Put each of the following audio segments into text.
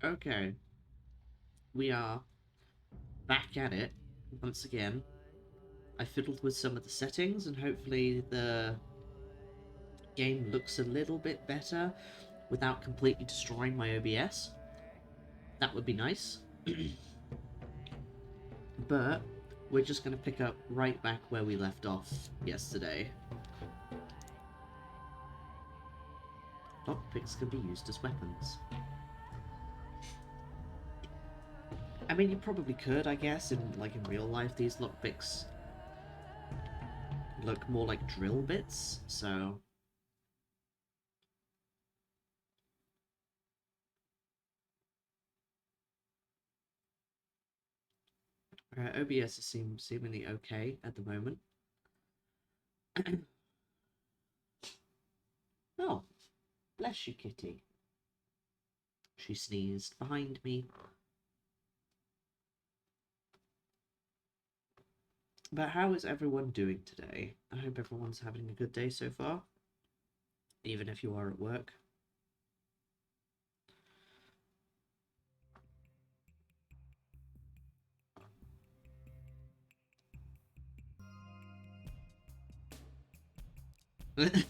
Okay, we are back at it once again. I fiddled with some of the settings and hopefully the game looks a little bit better without completely destroying my OBS. That would be nice. But we're just going to pick up right back where we left off yesterday. Lockpicks can be used as weapons. I mean, you probably could, I guess, in real life. These lockpicks look more like drill bits, so OBS seems seemingly okay at the moment. Oh, bless you, kitty. She sneezed behind me. But how is everyone doing today? I hope everyone's having a good day so far, even if you are at work. Okay.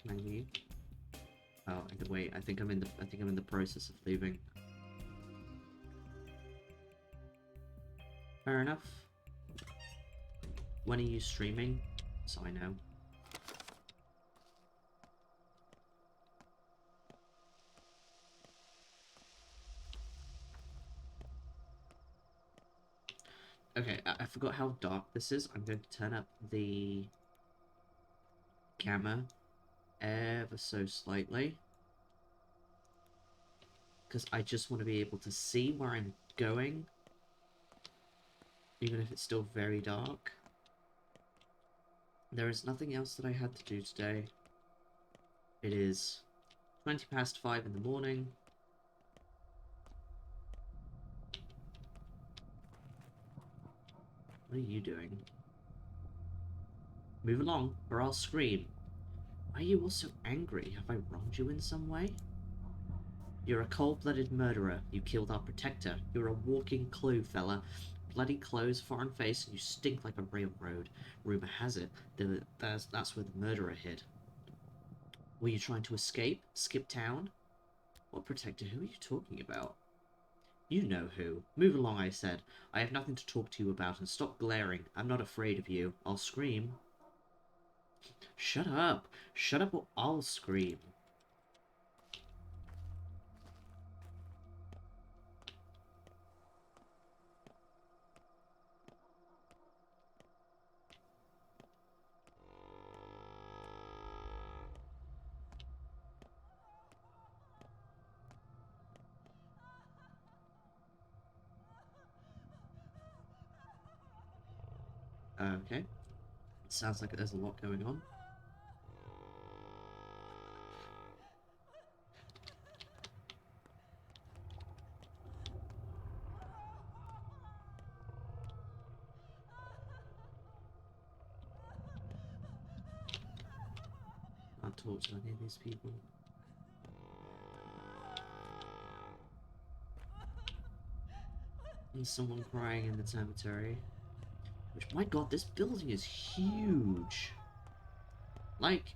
Can I leave? Oh, wait. I think I'm in the process of leaving. Fair enough. When are you streaming? So I know. Okay, I forgot how dark this is. I'm going to turn up the camera ever so slightly. Because I just want to be able to see where I'm going. Even if it's still very dark. There is nothing else that I had to do today. It is 20 past 5 in the morning. What are you doing? Move along, or I'll scream. Why are you all so angry? Have I wronged you in some way? You're a cold-blooded murderer. You killed our protector. You're a walking clue, fella. Bloody clothes, foreign face, and you stink like a railroad. Rumor has it that's where the murderer hid. Were you trying to escape? Skip town? What protector? Who are you talking about? You know who. Move along, I said. I have nothing to talk to you about, and stop glaring. I'm not afraid of you. I'll scream. Shut up. Shut up or I'll scream. Okay. It sounds like there's a lot going on. Can't talk to any of these people. There's someone crying in the cemetery. Which, my god, this building is huge. Like,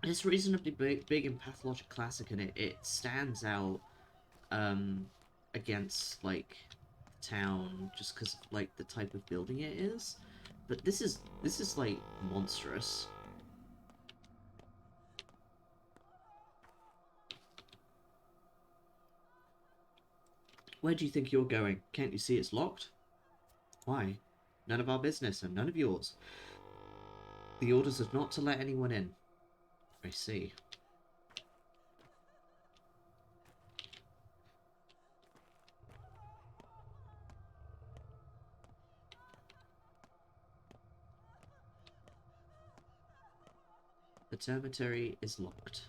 it's reasonably big in Pathologic Classic, and it stands out, against, like, town, just because of, like, the type of building it is. But this is, like, monstrous. Where do you think you're going? Can't you see it's locked? Why? None of our business, and none of yours. The orders are not to let anyone in. I see. The cemetery is locked.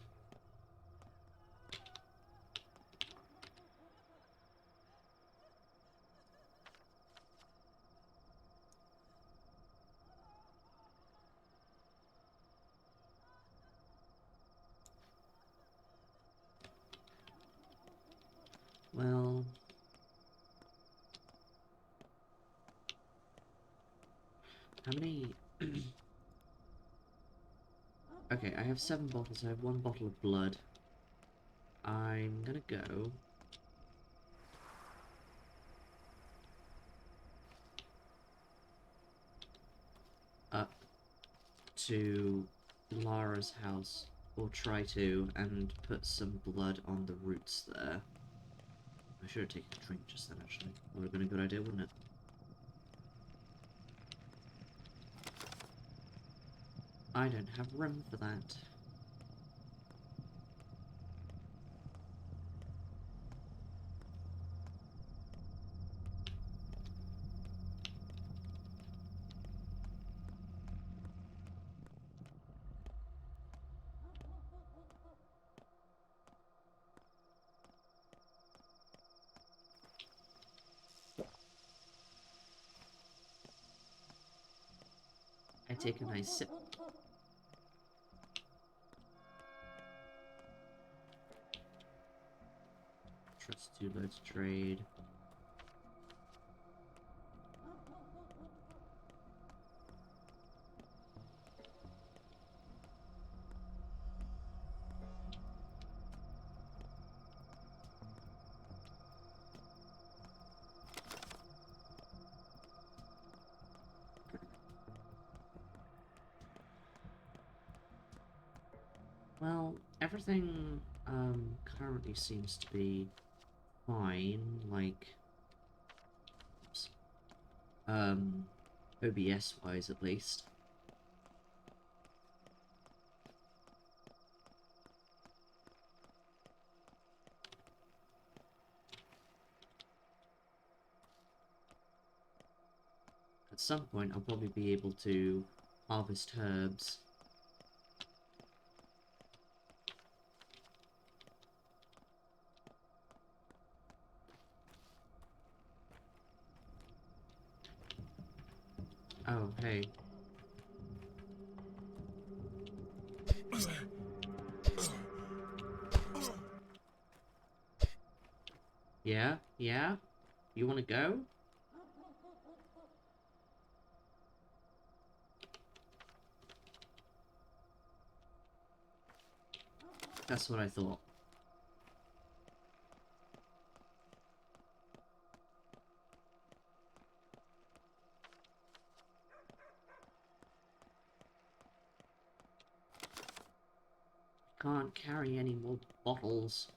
How many... Okay, I have 7 bottles. I have 1 bottle of blood. I'm gonna go... up to Lara's house, or try to, and put some blood on the roots there. I should have taken a drink just then, actually. That would have been a good idea, wouldn't it? I don't have room for that. I take a nice sip. Trust 2 loads trade. Well, everything currently seems to be fine, like oops, OBS wise at least. At some point I'll probably be able to harvest herbs. Oh, hey. Yeah? Yeah? You wanna go? That's what I thought. Can't carry any more bottles.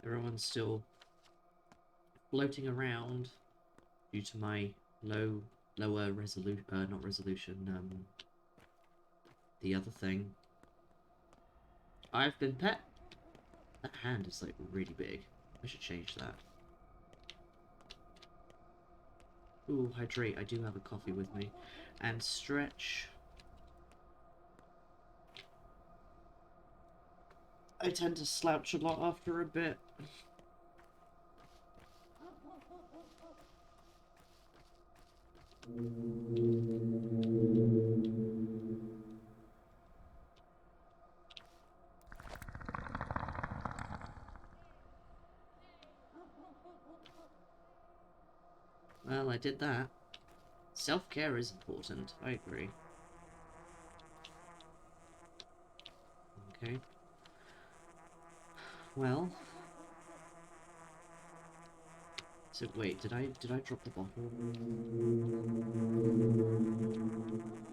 Everyone's still floating around due to my lower resolution, not resolution, the other thing. I've been pet. That hand is like really big. I should change that. Ooh, hydrate. I do have a coffee with me. And stretch. I tend to slouch a lot after a bit. Well, I did that. Self-care is important. I agree. Okay. Well. So wait, did I drop the bottle?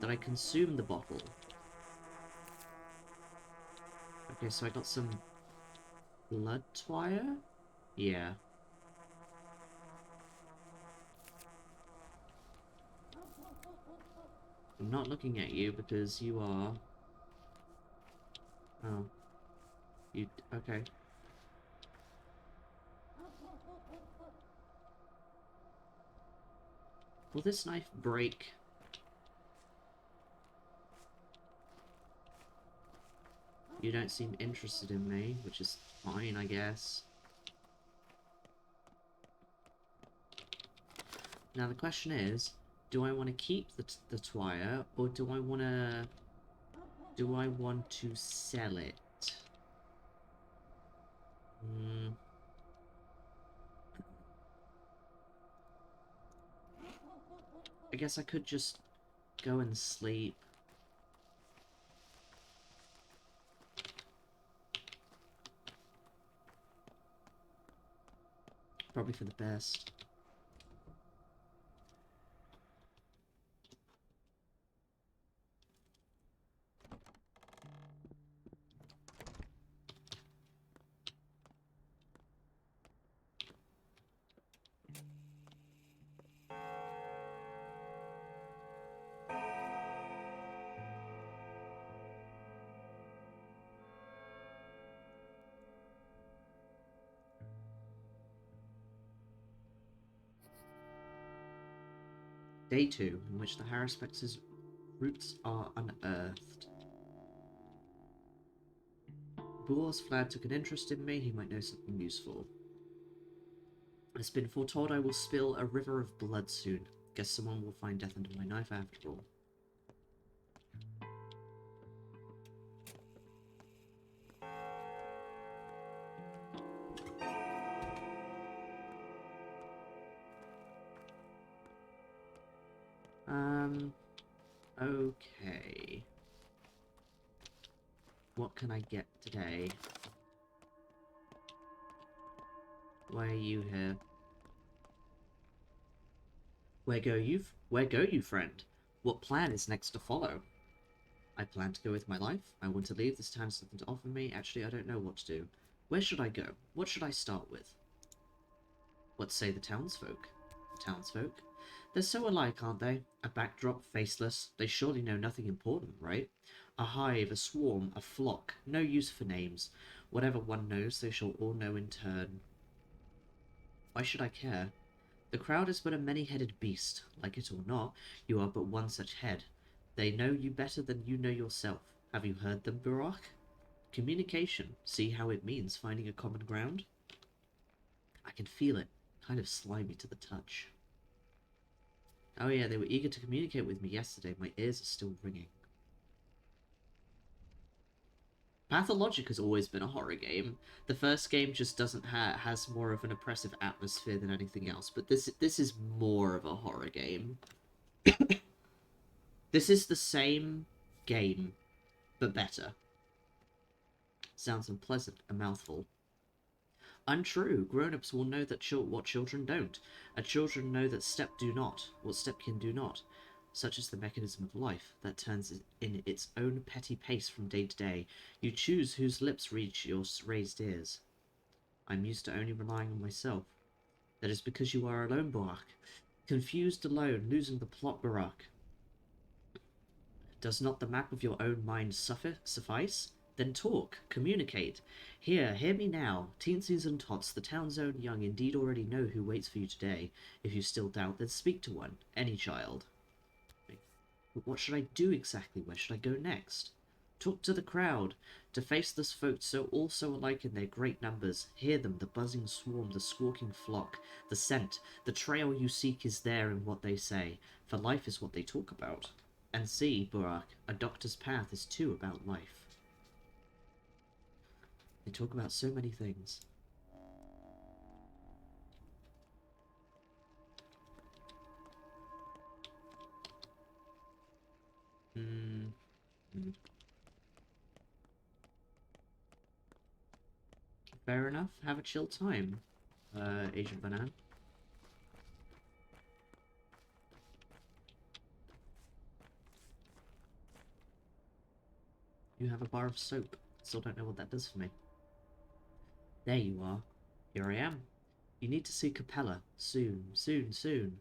Did I consume the bottle? Okay, so I got some blood twire? Yeah. I'm not looking at you because you are... Oh. You... Okay. Will this knife break? You don't seem interested in me, which is fine, I guess. Now the question is, do I want to keep the twire, or do I want to sell it? Hmm. I guess I could just go and sleep. Probably for the best. Day 2, in which the Harrispex's roots are unearthed. Boar's Flad took an interest in me, he might know something useful. It's been foretold I will spill a river of blood soon. Guess someone will find death under my knife after all. Okay. What can I get today? Why are you here? Where go you, friend? What plan is next to follow? I plan to go with my life. I want to leave. This town has something to offer me. Actually, I don't know what to do. Where should I go? What should I start with? What say the townsfolk? The townsfolk? They're so alike, aren't they? A backdrop, faceless. They surely know nothing important, right? A hive, a swarm, a flock. No use for names. Whatever one knows, they shall all know in turn. Why should I care? The crowd is but a many-headed beast. Like it or not, you are but one such head. They know you better than you know yourself. Have you heard them, Burak? Communication. See how it means finding a common ground? I can feel it. Kind of slimy to the touch. Oh yeah, they were eager to communicate with me yesterday. My ears are still ringing. Pathologic has always been a horror game. The first game just doesn't has more of an oppressive atmosphere than anything else, but this is more of a horror game. This is the same game, but better. Sounds unpleasant, a mouthful. Untrue. Grown-ups will know that what children don't. Children know that step do not, what stepkin do not. Such is the mechanism of life that turns in its own petty pace from day to day. You choose whose lips reach your raised ears. I'm used to only relying on myself. That is because you are alone, Barak. Confused, alone, losing the plot, Barak. Does not the map of your own mind suffice? Then talk, communicate. Hear me now. Teensies and tots, the town's own young, indeed already know who waits for you today. If you still doubt, then speak to one. Any child. But what should I do exactly? Where should I go next? Talk to the crowd, to faceless folk all so alike in their great numbers. Hear them, the buzzing swarm, the squawking flock, the scent. The trail you seek is there in what they say, for life is what they talk about. And see, Burak, a doctor's path is too about life. They talk about so many things. Fair enough. Have a chill time, Agent Banana. You have a bar of soap. Still don't know what that does for me. There you are. Here I am. You need to see Capella. Soon, soon, soon.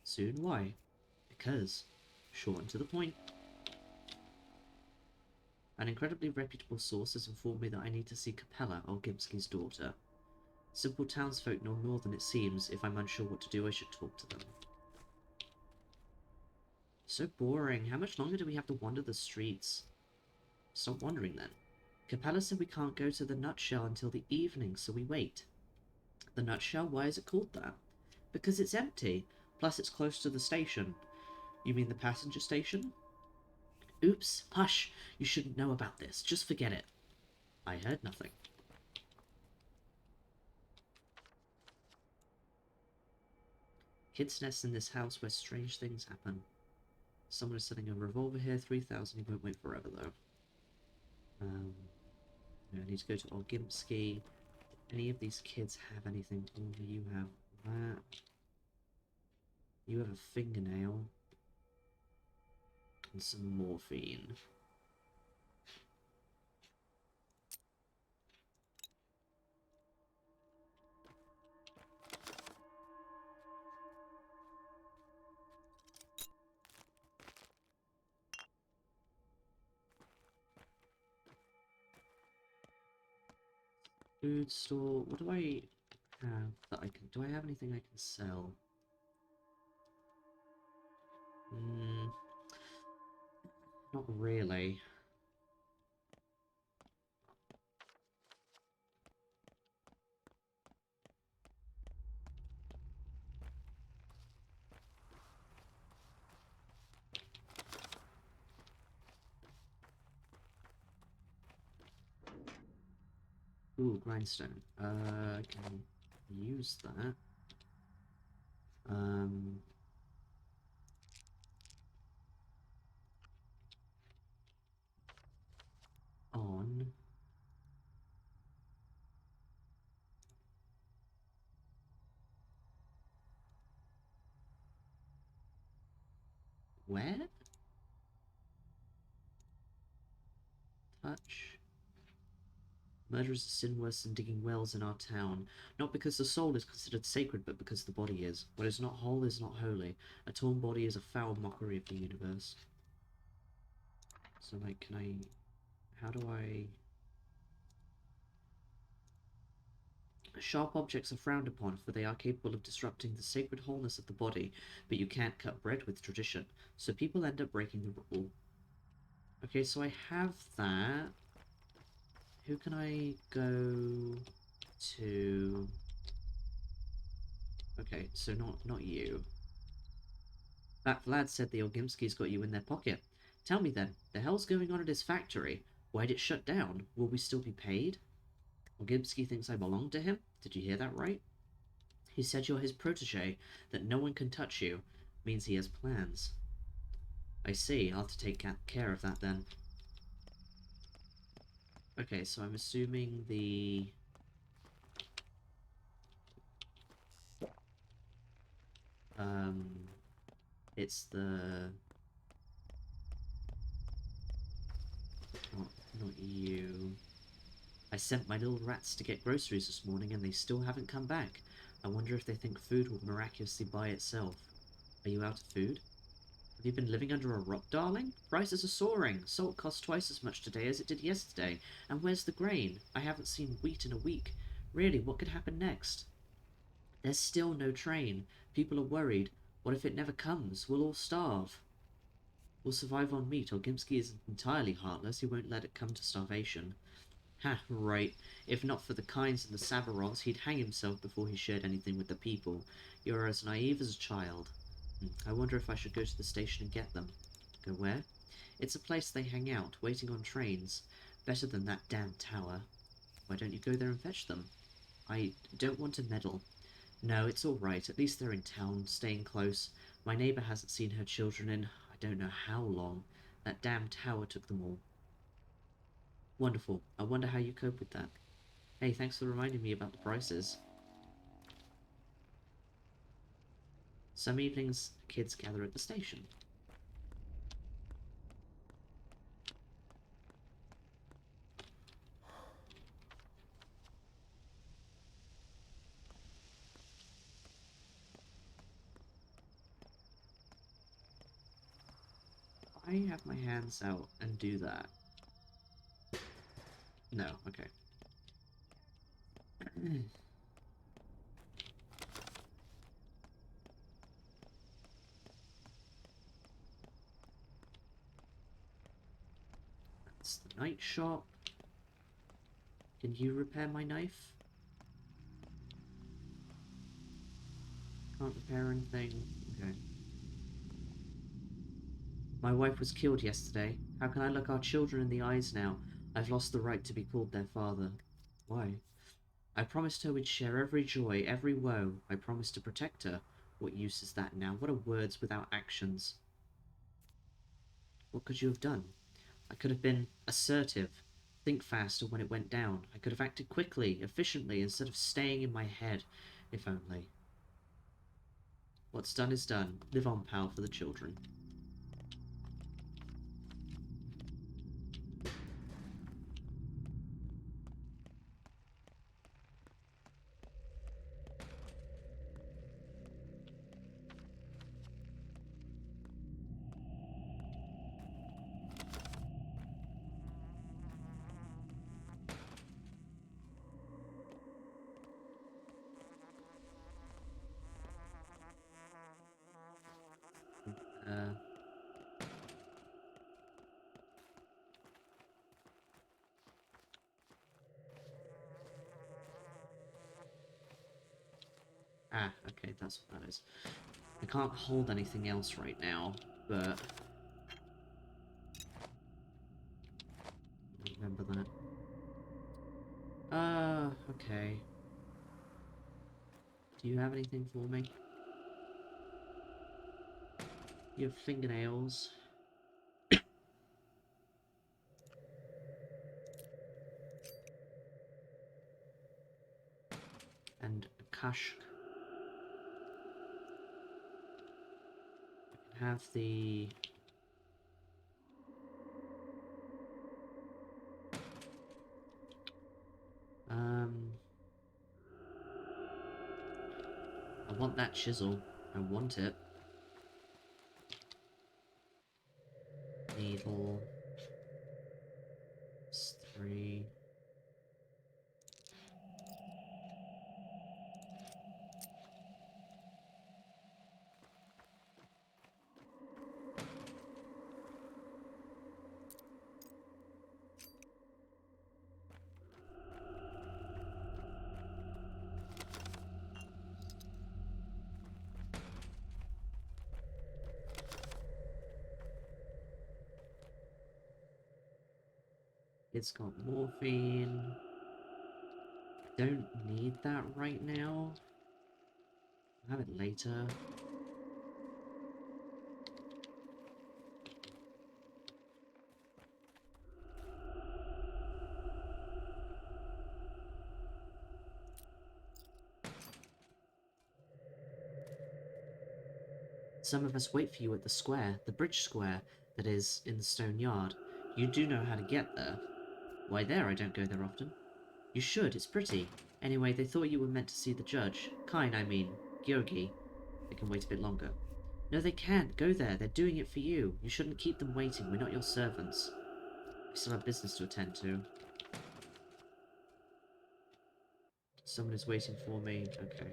Soon? Why? Because. Short and to the point. An incredibly reputable source has informed me that I need to see Capella, Olgimski's daughter. Simple townsfolk know more than it seems. If I'm unsure what to do, I should talk to them. So boring. How much longer do we have to wander the streets? Stop wandering then. Capella said we can't go to the Nutshell until the evening, so we wait. The Nutshell? Why is it called that? Because it's empty. Plus, it's close to the station. You mean the passenger station? Oops, hush. You shouldn't know about this. Just forget it. I heard nothing. Kids nest in this house where strange things happen. Someone is selling a revolver here, 3,000. He won't wait forever, though. I need to go to Olgimpsky. Any of these kids have anything? Oh, you have that. You have a fingernail. And some morphine. Food store. What do I have that I can... Do I have anything I can sell? Not really. Ooh, grindstone. I can use that. On... Where? Touch. Murder is a sin worse than digging wells in our town. Not because the soul is considered sacred, but because the body is. What is not whole is not holy. A torn body is a foul mockery of the universe. So, like, can I... How do I... Sharp objects are frowned upon, for they are capable of disrupting the sacred wholeness of the body, but you can't cut bread with tradition, so people end up breaking the rule. Okay, so I have that. Who can I go to? Okay, so not you. That Vlad said the Olgimskis got you in their pocket. Tell me then, the hell's going on at his factory? Why'd it shut down? Will we still be paid? Olgimsky thinks I belong to him? Did you hear that right? He said you're his protege, that no one can touch you. Means he has plans. I see, I'll have to take care of that then. Okay, so I'm assuming the... It's the... Not you. I sent my little rats to get groceries this morning and they still haven't come back. I wonder if they think food will miraculously buy itself. Are you out of food? Have you been living under a rock, darling? Prices are soaring. Salt costs twice as much today as it did yesterday. And where's the grain? I haven't seen wheat in a week. Really, what could happen next? There's still no train. People are worried. What if it never comes? We'll all starve. We'll survive on meat. Olgimsky isn't entirely heartless. He won't let it come to starvation. Ha, right. If not for the Kynes and the Savarots, he'd hang himself before he shared anything with the people. You're as naive as a child. I wonder if I should go to the station and get them. Go where? It's a place they hang out, waiting on trains. Better than that damn tower. Why don't you go there and fetch them? I don't want to meddle. No, it's all right. At least they're in town, staying close. My neighbour hasn't seen her children in I don't know how long. That damn tower took them all. Wonderful. I wonder how you cope with that. Hey, thanks for reminding me about the prices. Some evenings, kids gather at the station. I have my hands out and do that. No, okay. That's the night shop. Can you repair my knife? Can't repair anything. Okay. My wife was killed yesterday. How can I look our children in the eyes now? I've lost the right to be called their father. Why? I promised her we'd share every joy, every woe. I promised to protect her. What use is that now? What are words without actions? What could you have done? I could have been assertive. Think faster when it went down. I could have acted quickly, efficiently, instead of staying in my head. If only. What's done is done. Live on, pal, for the children. Uh... Ah, okay, that's what that is. I can't hold anything else right now, but... remember that. Okay. Do you have anything for me? You have fingernails. And a kashk. I can have the... I want that chisel. I want it. Needle. It's 3. It's got morphine. Don't need that right now. I'll have it later. Some of us wait for you at the square, the bridge square, that is, in the stone yard. You do know how to get there. Why there? I don't go there often. You should, it's pretty. Anyway, they thought you were meant to see the judge. Kine, I mean. Gyogi. They can wait a bit longer. No, they can't. Go there. They're doing it for you. You shouldn't keep them waiting. We're not your servants. We still have business to attend to. Someone is waiting for me. Okay.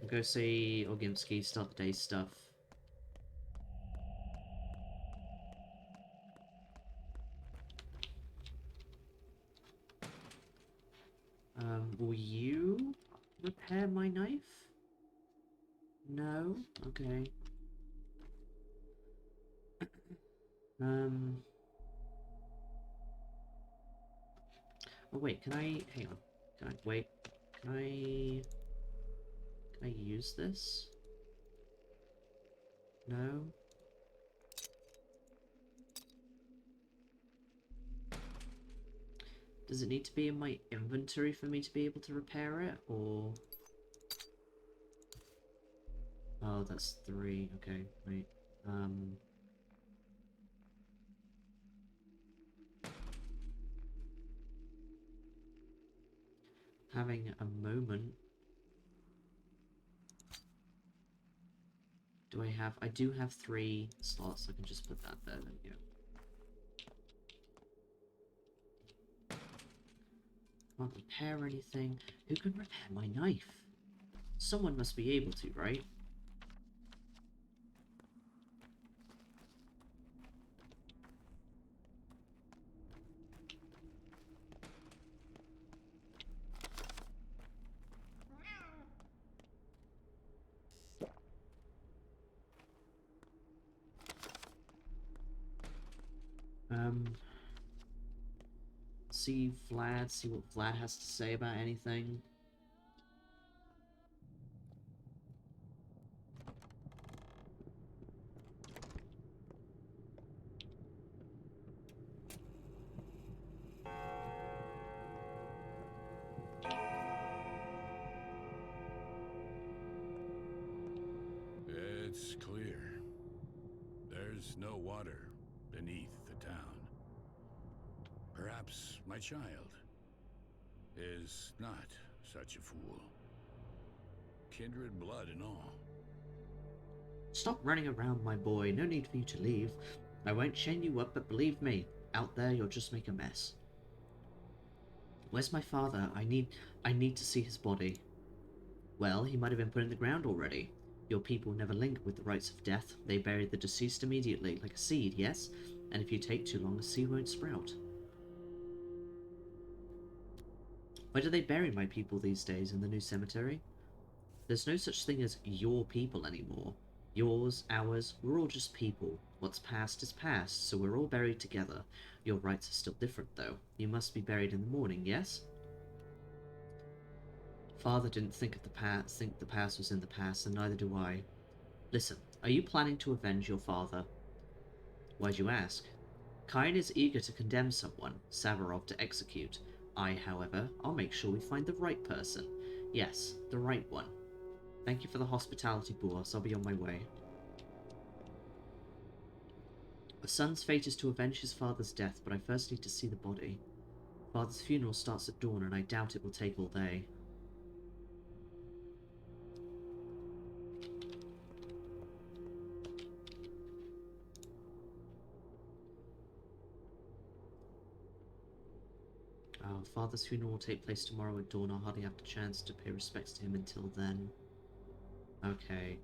I'll go see Ogimski, start the day's stuff. Will you repair my knife? No? Okay. Oh wait, can I... hang on. Can I... wait. Can I... can I use this? No? Does it need to be in my inventory for me to be able to repair it, or... oh, that's 3. Okay, wait. Having a moment. Do I have... I do have 3 slots. I can just put that there. There we go. Can't repair anything. Who can repair my knife? Someone must be able to, right? Um, see Vlad, see what Vlad has to say about anything. It's clear. There's no water beneath the town. Perhaps my child is not such a fool. Kindred blood and all. Stop running around, my boy. No need for you to leave. I won't chain you up, but believe me, out there you'll just make a mess. Where's my father? I need to see his body. Well, he might have been put in the ground already. Your people never link with the rites of death. They bury the deceased immediately, like a seed, yes? And if you take too long, a seed won't sprout. Where do they bury my people these days? In the new cemetery? There's no such thing as your people anymore. Yours, ours, we're all just people. What's past is past, so we're all buried together. Your rites are still different, though. You must be buried in the morning, yes? Father didn't think the past was in the past, and neither do I. Listen, are you planning to avenge your father? Why'd you ask? Kain is eager to condemn someone, Savarov to execute. I, however, I'll make sure we find the right person. Yes, the right one. Thank you for the hospitality, boss. I'll be on my way. A son's fate is to avenge his father's death, but I first need to see the body. Father's funeral starts at dawn, and I doubt it will take all day. Father's funeral will take place tomorrow at dawn. I'll hardly have the chance to pay respects to him until then. Okay.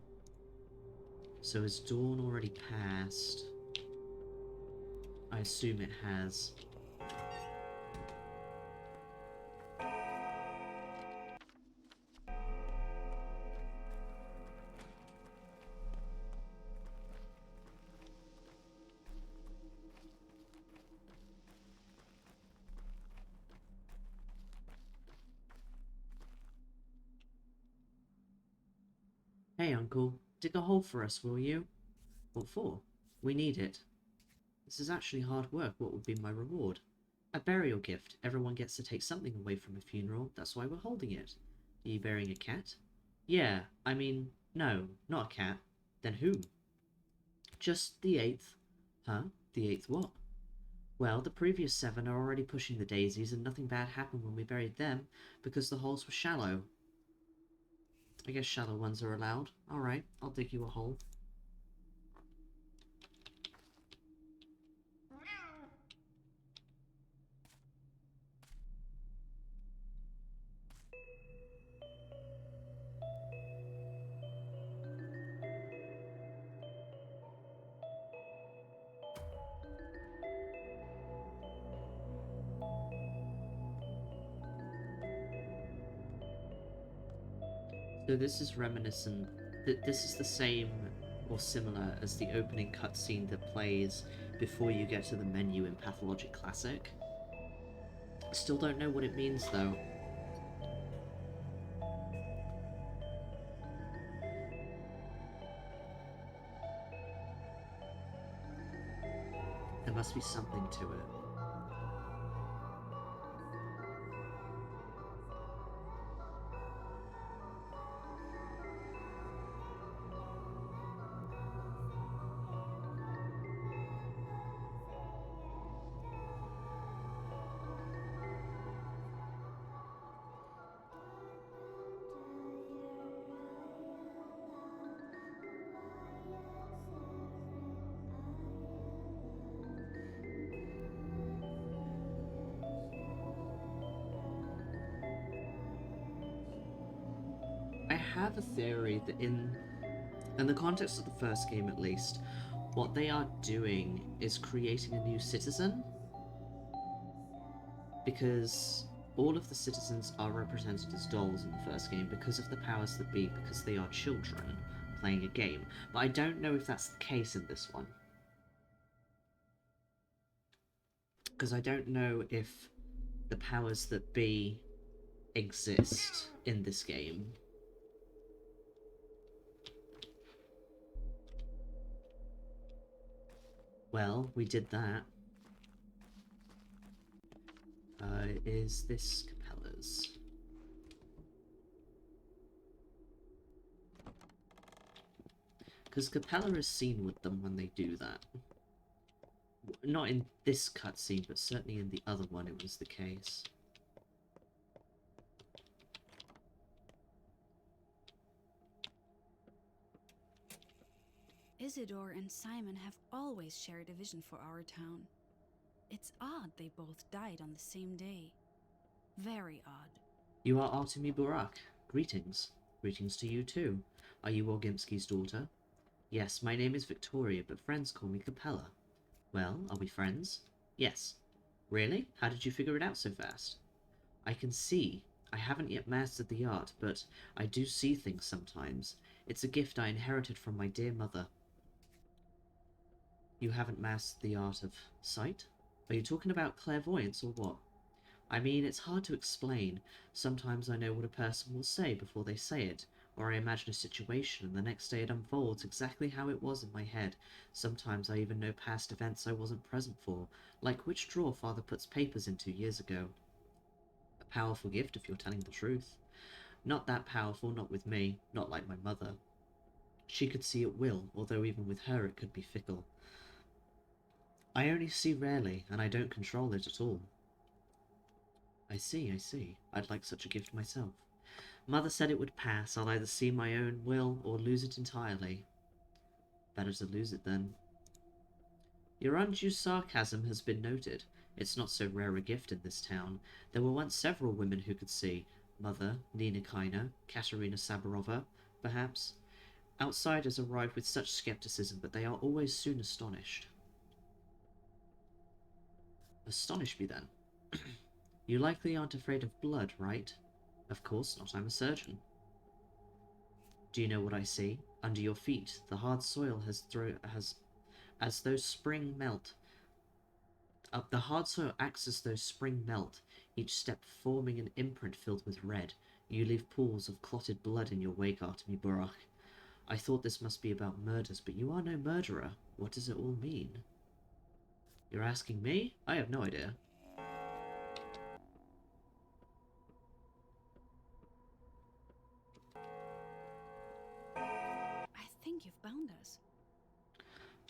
So has dawn already passed? I assume it has. Hey, Uncle. Dig a hole for us, will you? What for? We need it. This is actually hard work. What would be my reward? A burial gift. Everyone gets to take something away from a funeral. That's why we're holding it. Are you burying a cat? Yeah, I mean, no, not a cat. Then who? Just the 8th. Huh? The 8th what? Well, the previous 7 are already pushing the daisies, and nothing bad happened when we buried them, because the holes were shallow. I guess shallow ones are allowed. Alright, I'll dig you a hole. So this is reminiscent. This is the same or similar as the opening cutscene that plays before you get to the menu in Pathologic Classic. Still don't know what it means though. There must be something to it. I have a theory that in the context of the first game at least, what they are doing is creating a new citizen, because all of the citizens are represented as dolls in the first game because of the powers that be, because they are children playing a game. But I don't know if that's the case in this one. Because I don't know if the powers that be exist in this game. Well, we did that. Is this Capella's? Because Capella is seen with them when they do that. Not in this cutscene, but certainly in the other one it was the case. Isidore and Simon have always shared a vision for our town. It's odd they both died on the same day. Very odd. You are Artemy Burak. Greetings. Greetings to you too. Are you Orgimski's daughter? Yes, my name is Victoria, but friends call me Capella. Well, are we friends? Yes. Really? How did you figure it out so fast? I can see. I haven't yet mastered the art, but I do see things sometimes. It's a gift I inherited from my dear mother. You haven't mastered the art of sight? Are you talking about clairvoyance or what? I mean, it's hard to explain. Sometimes I know what a person will say before they say it, or I imagine a situation and the next day it unfolds exactly how it was in my head. Sometimes I even know past events I wasn't present for, like which drawer Father puts papers into years ago. A powerful gift if you're telling the truth. Not that powerful, not with me, not like my mother. She could see at will, although even with her it could be fickle. I only see rarely, and I don't control it at all. I see, I see. I'd like such a gift myself. Mother said it would pass. I'll either see my own will or lose it entirely. Better to lose it then. Your undue sarcasm has been noted. It's not so rare a gift in this town. There were once several women who could see. Mother, Nina Kaina, Katerina Sabarova, perhaps. Outsiders arrive with such skepticism, but they are always soon astonished. Astonish me then. You likely aren't afraid of blood, right? Of course not, I'm a surgeon. Do you know what I see? Under your feet, the hard soil as though spring melt. The hard soil acts as though spring melt, each step forming an imprint filled with red. You leave pools of clotted blood in your wake, Artemy Burak. I thought this must be about murders, but you are no murderer. What does it all mean? You're asking me? I have no idea. I think you've bound us.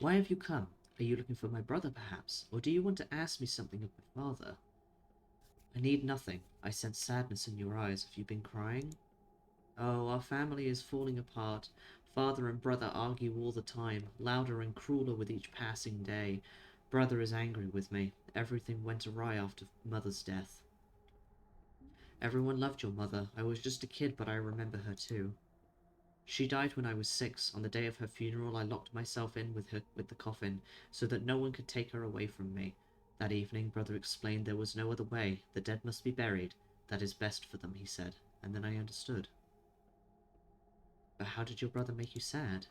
Why have you come? Are you looking for my brother, perhaps? Or do you want to ask me something of my father? I need nothing. I sense sadness in your eyes. Have you been crying? Oh, our family is falling apart. Father and brother argue all the time, louder and crueler with each passing day. Brother is angry with me. Everything went awry after Mother's death. Everyone loved your mother. I was just a kid, but I remember her too. She died when I was 6. On the day of her funeral, I locked myself in with the coffin, so that no one could take her away from me. That evening, Brother explained there was no other way. The dead must be buried. That is best for them, he said. And then I understood. But how did your brother make you sad?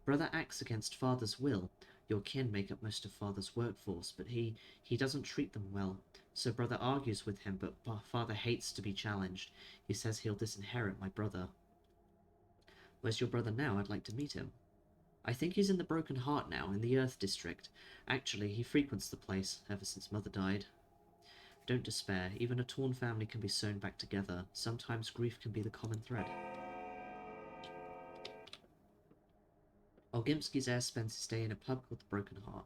Brother acts against Father's will. Your kin make up most of Father's workforce, but he doesn't treat them well. So Brother argues with him, but Father hates to be challenged. He says he'll disinherit my brother. Where's your brother now? I'd like to meet him. I think he's in the Broken Heart now, in the Earth District. Actually, he frequents the place, ever since Mother died. Don't despair. Even a torn family can be sewn back together. Sometimes grief can be the common thread. Olgimski's heir spends his day in a pub called the Broken Heart.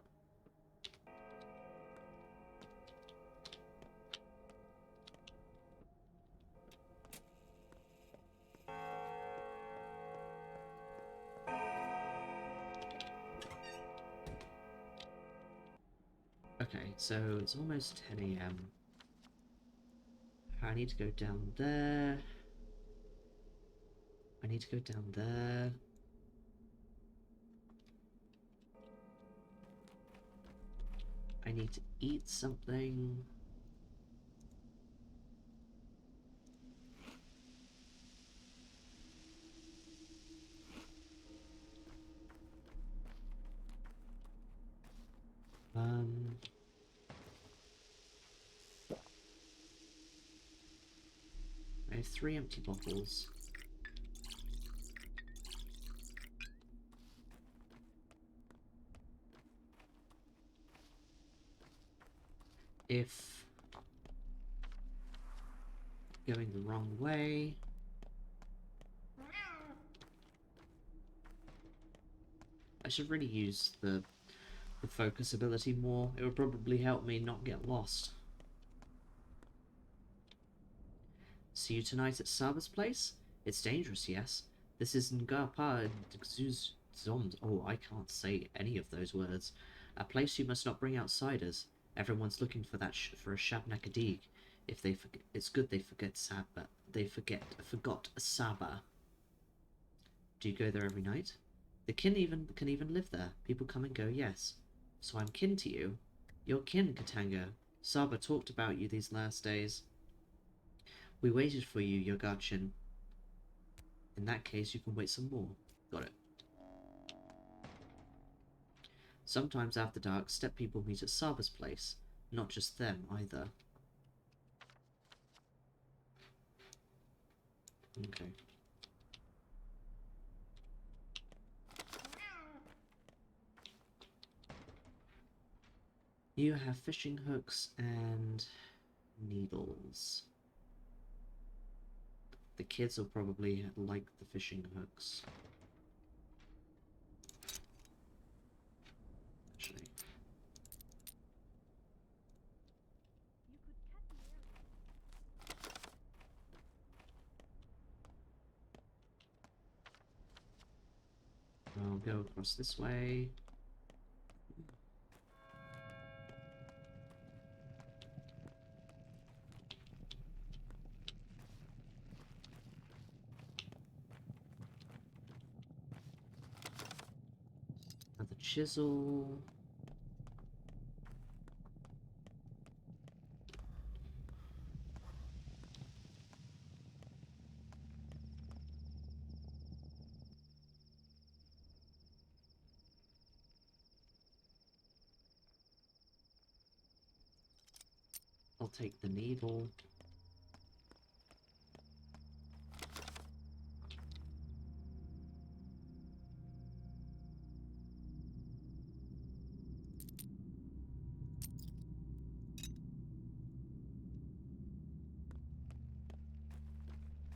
Okay, so it's almost 10 AM. I need to go down there. I need to go down there. I need to eat something. Um... I have 3 empty bottles. If going the wrong way, I should really use the focus ability more. It would probably help me not get lost. See you tonight at Saba's place? It's dangerous, yes. This is Ngapa Zombs. Oh, I can't say any of those words. A place you must not bring outsiders. Everyone's looking for that for a Shabnakadig. If they forget, it's good they forget Saba. They forgot Saba. Do you go there every night? The kin can even live there. People come and go, yes. So I'm kin to you? You're kin, Katanga. Saba talked about you these last days. We waited for you, Yogachin. In that case, you can wait some more. Got it. Sometimes after dark, step people meet at Saba's place. Not just them, either. Okay. You have fishing hooks and needles. The kids will probably like the fishing hooks. Actually. I'll go across this way. Another chisel. I'll take the needle.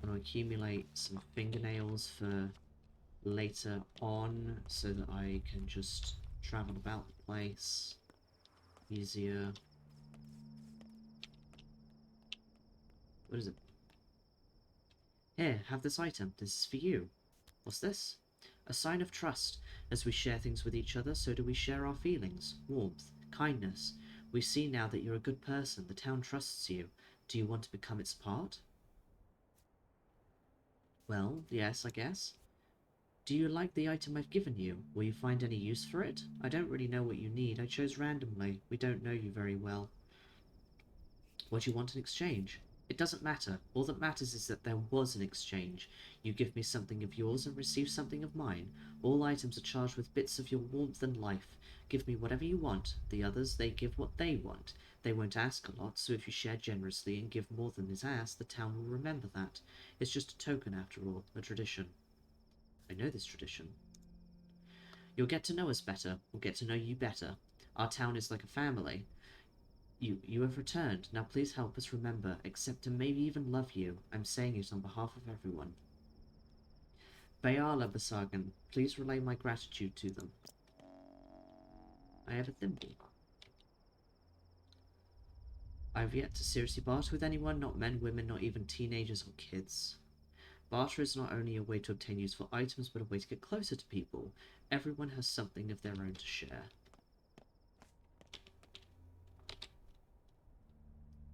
I'm going to accumulate some fingernails for later on so that I can just travel about the place easier. What is it? Here, have this item. This is for you. What's this? A sign of trust. As we share things with each other, so do we share our feelings, warmth, kindness. We see now that you're a good person. The town trusts you. Do you want to become its part? Well, yes, I guess. Do you like the item I've given you? Will you find any use for it? I don't really know what you need. I chose randomly. We don't know you very well. What do you want in exchange? It doesn't matter. All that matters is that there was an exchange. You give me something of yours and receive something of mine. All items are charged with bits of your warmth and life. Give me whatever you want. The others, they give what they want. They won't ask a lot, so if you share generously and give more than is asked, the town will remember that. It's just a token after all, a tradition. I know this tradition. You'll get to know us better. We'll get to know you better. Our town is like a family. You have returned. Now please help us remember, accept and maybe even love you. I'm saying it on behalf of everyone. Bayala Basagan, please relay my gratitude to them. I have a thimble. I have yet to seriously barter with anyone, not men, women, not even teenagers or kids. Barter is not only a way to obtain useful items, but a way to get closer to people. Everyone has something of their own to share.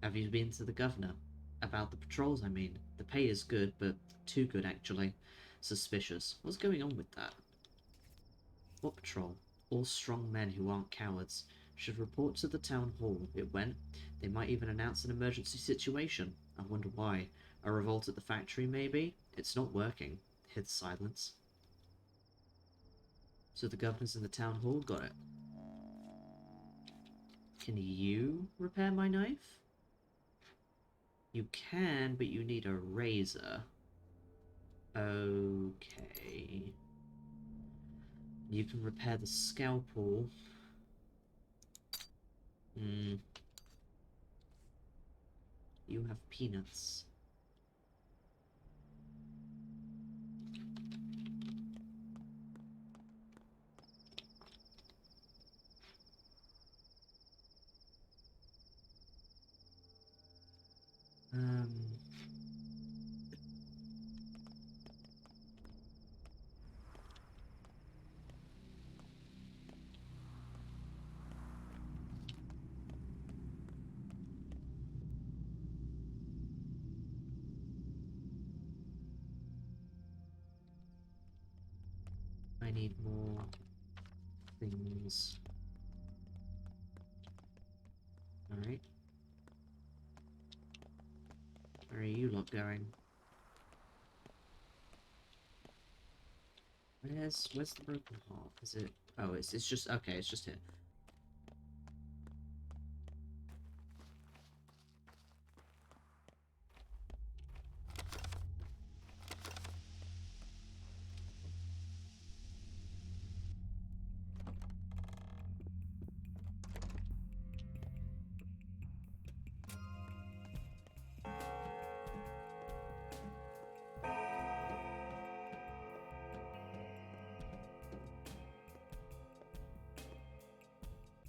Have you been to the governor? About the patrols, I mean. The pay is good, but too good, actually. Suspicious. What's going on with that? What patrol? All strong men who aren't cowards. Should report to the town hall. It went. They might even announce an emergency situation. I wonder why. A revolt at the factory, maybe? It's not working. Hit silence. So the governor's in the town hall? Got it. Can you repair my knife? You can, but you need a razor. Okay. You can repair the scalpel. Hmm. You have peanuts. Um... I need more things. Alright. Where are you lot going? Where's the broken heart? Is it? Oh, it's just okay. It's just here.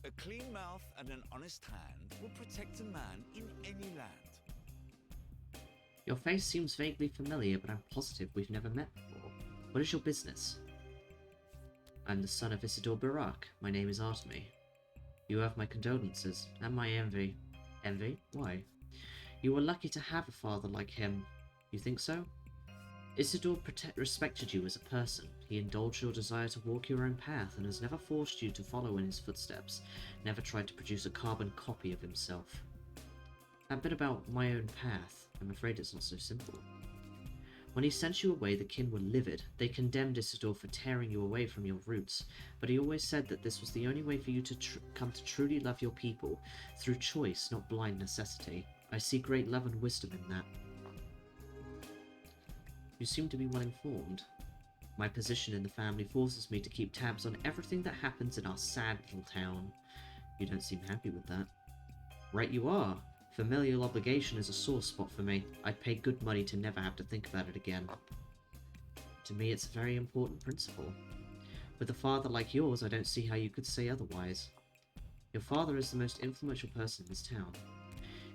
A clean mouth and an honest hand will protect a man in any land. Your face seems vaguely familiar, but I'm positive we've never met before. What is your business? I'm the son of Isidore Barak. My name is Artemy. You have my condolences, and my envy. Envy? Why? You were lucky to have a father like him. You think so? Isidore respected you as a person. He indulged your desire to walk your own path and has never forced you to follow in his footsteps, never tried to produce a carbon copy of himself. That bit about my own path, I'm afraid it's not so simple. When he sent you away, the kin were livid. They condemned Isidore for tearing you away from your roots, but he always said that this was the only way for you to come to truly love your people, through choice, not blind necessity. I see great love and wisdom in that. You seem to be well informed. My position in the family forces me to keep tabs on everything that happens in our sad little town. You don't seem happy with that. Right you are. Familial obligation is a sore spot for me. I'd pay good money to never have to think about it again. To me, it's a very important principle. With a father like yours, I don't see how you could say otherwise. Your father is the most influential person in this town.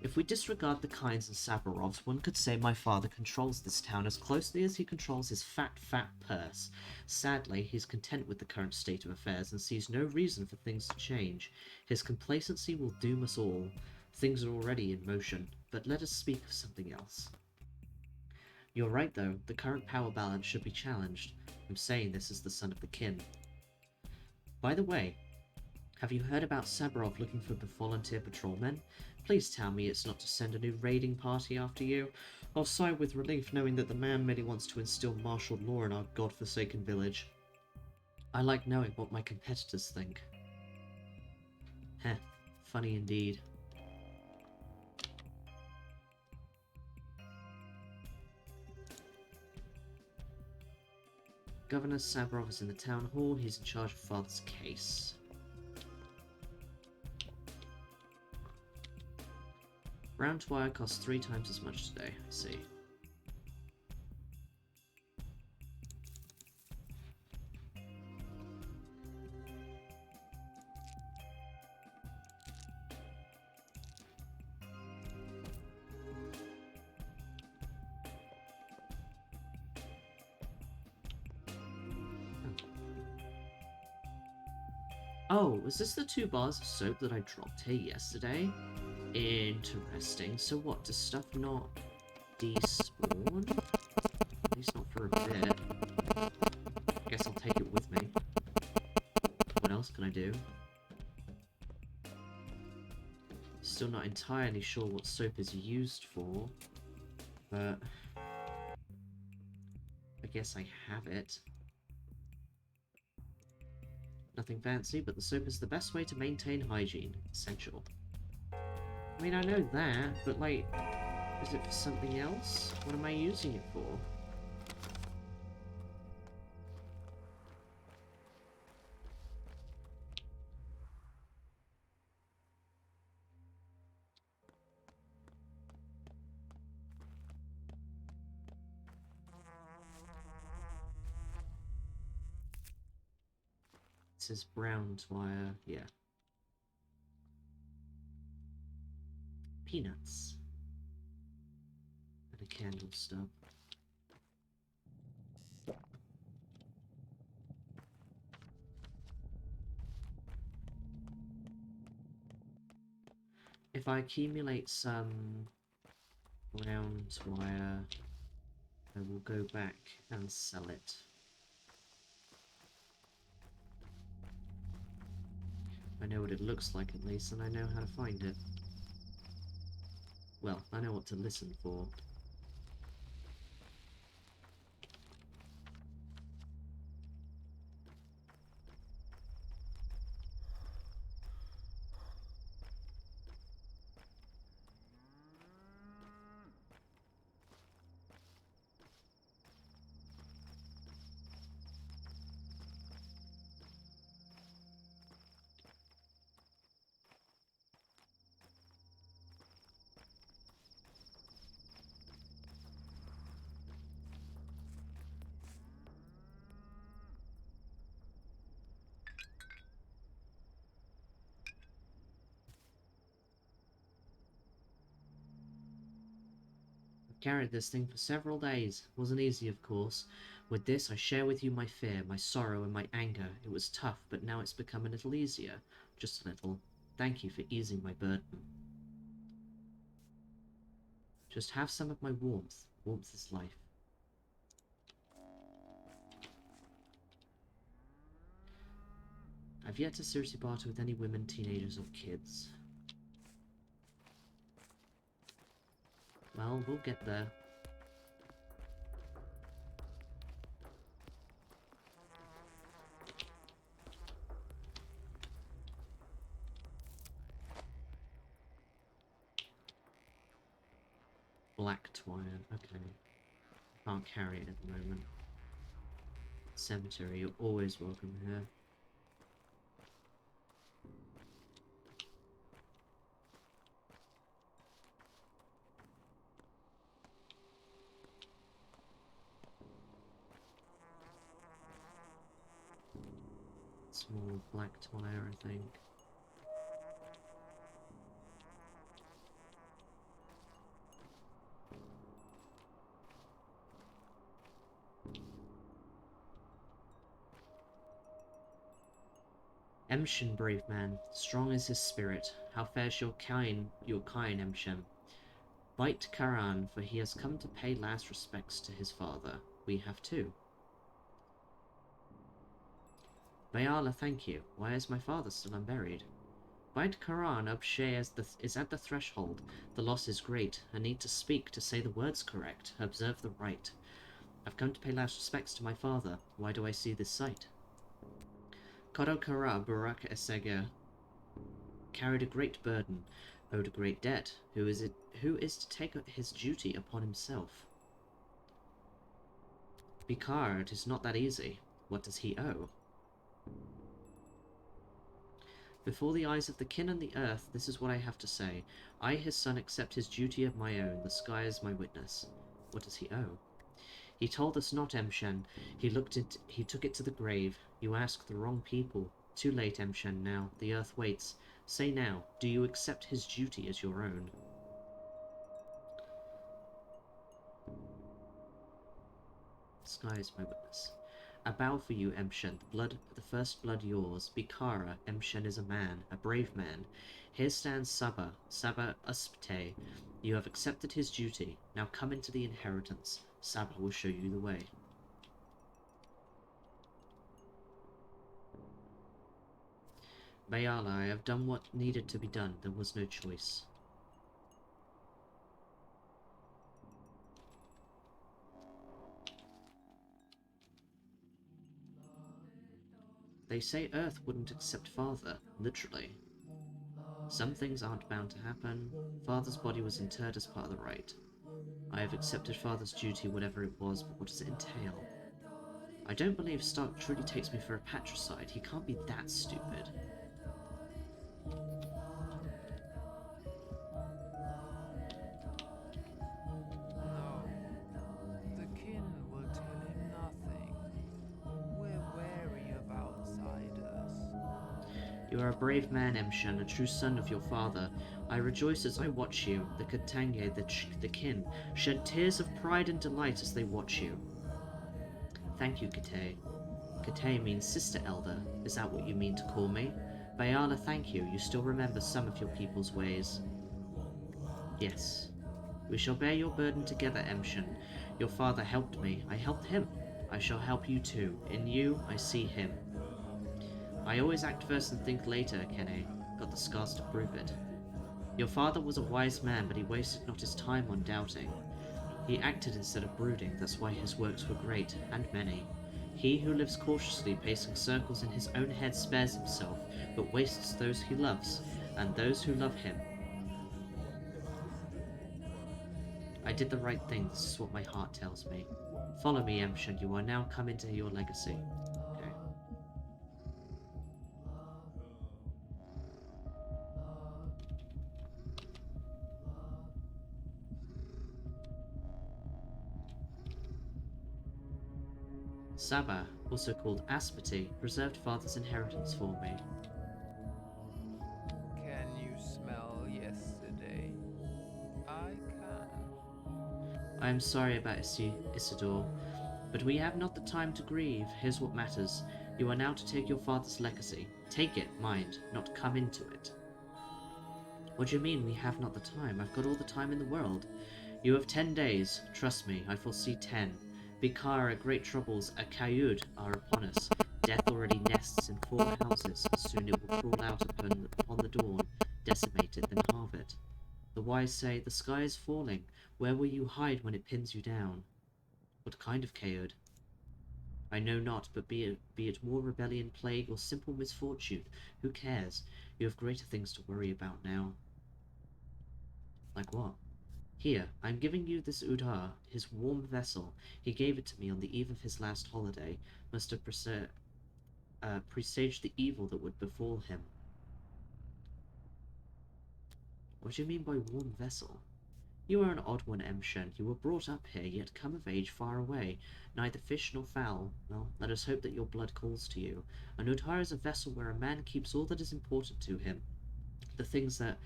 If we disregard the Kynes and Sabarovs, one could say my father controls this town as closely as he controls his fat purse. Sadly, he's content with the current state of affairs and sees no reason for things to change. His complacency will doom us all. Things are already in motion, but let us speak of something else. You're right, though. The current power balance should be challenged. I'm saying this as the son of the kin. By the way, have you heard about Sabarov looking for volunteer patrolmen? Please tell me it's not to send a new raiding party after you. I'll sigh with relief knowing that the man merely wants to instill martial law in our godforsaken village. I like knowing what my competitors think. Heh, funny indeed. Governor Sabarov is in the town hall. He's in charge of Father's case. Round wire costs 3 times as much today. I see. Oh, was this the 2 bars of soap that I dropped here yesterday? Interesting. So what, does stuff not despawn? At least not for a bit. I guess I'll take it with me. What else can I do? Still not entirely sure what soap is used for, but I guess I have it. Nothing fancy, but the soap is the best way to maintain hygiene. Essential. I mean, I know that, but like, Is it for something else? What am I using it for? It says brown wire, yeah. Peanuts. And a candle stub. If I accumulate some round wire, I will go back and sell it. I know what it looks like at least, and I know how to find it. Well, I know what to listen for. Carried this thing for several days. Wasn't easy, of course. With this, I share with you my fear, my sorrow, and my anger. It was tough, but now it's become a little easier. Just a little. Thank you for easing my burden. Just have some of my warmth. Warmth is life. I've yet to seriously barter with any women, teenagers, or kids. Well, we'll get there. Black twine, okay. Can't carry it at the moment. Cemetery, you're always welcome here. Small black wire, I think. Emshin, brave man, strong is his spirit. How fares your kind, Emshin? Bite Karan, for he has come to pay last respects to his father. We have too. Bayala, thank you. Why is my father still unburied? Bite Karan Upshay is at the threshold. The loss is great. I need to speak to say the words correct. Observe the rite. I've come to pay last respects to my father. Why do I see this sight? Kodo Kara Barak Esega carried a great burden, owed a great debt. Who is to take his duty upon himself? Bikar, it is not that easy. What does he owe? Before the eyes of the kin and the earth, this is what I have to say. I, his son, accept his duty of my own. The sky is my witness. What does he owe? He told us not, Emshen. He took it to the grave. You ask the wrong people. Too late, Emshen, now. The earth waits. Say now, do you accept his duty as your own? The sky is my witness. I bow for you, Emshen. The first blood yours. Bikara, Emshen is a man, a brave man. Here stands Saba Uspte. You have accepted his duty. Now come into the inheritance. Saba will show you the way. Bayala, I have done what needed to be done. There was no choice. They say Earth wouldn't accept Father, literally. Some things aren't bound to happen. Father's body was interred as part of the rite. I have accepted Father's duty, whatever it was, but what does it entail? I don't believe Stark truly takes me for a patricide. He can't be that stupid. No, the kin will tell him nothing. We're wary of outsiders. You are a brave man, Emshan, a true son of your father. I rejoice as I watch you, the Katangye, the kin, shed tears of pride and delight as they watch you. Thank you, Kate. Kate means sister elder. Is that what you mean to call me? Bayala, thank you. You still remember some of your people's ways. Yes. We shall bear your burden together, Emshan. Your father helped me. I helped him. I shall help you too. In you, I see him. I always act first and think later, Kene. Got the scars to prove it. Your father was a wise man, but he wasted not his time on doubting. He acted instead of brooding, that's why his works were great, and many. He who lives cautiously, pacing circles in his own head, spares himself, but wastes those he loves, and those who love him. I did the right thing, this is what my heart tells me. Follow me, Emshan, you are now come into your legacy. Okay. Saba, also called Aspati, preserved father's inheritance for me. Can you smell yesterday? I can. I am sorry about Isidore, but we have not the time to grieve. Here's what matters. You are now to take your father's legacy. Take it, mind, not come into it. What do you mean we have not the time? I've got all the time in the world. You have 10 days. Trust me, I foresee 10. Bikara, great troubles, a Kayud are upon us. Death already nests in 4 houses. Soon it will crawl out upon the dawn, decimate it, then halve it. The wise say, the sky is falling. Where will you hide when it pins you down? What kind of Kayud? I know not, but be it war, rebellion, plague, or simple misfortune, who cares? You have greater things to worry about now. Like what? Here, I am giving you this Udar, his warm vessel. He gave it to me on the eve of his last holiday. Must have presaged the evil that would befall him. What do you mean by warm vessel? You are an odd one, Emshan. You were brought up here, yet come of age far away. Neither fish nor fowl. Well, let us hope that your blood calls to you. An Udar is a vessel where a man keeps all that is important to him. The things that,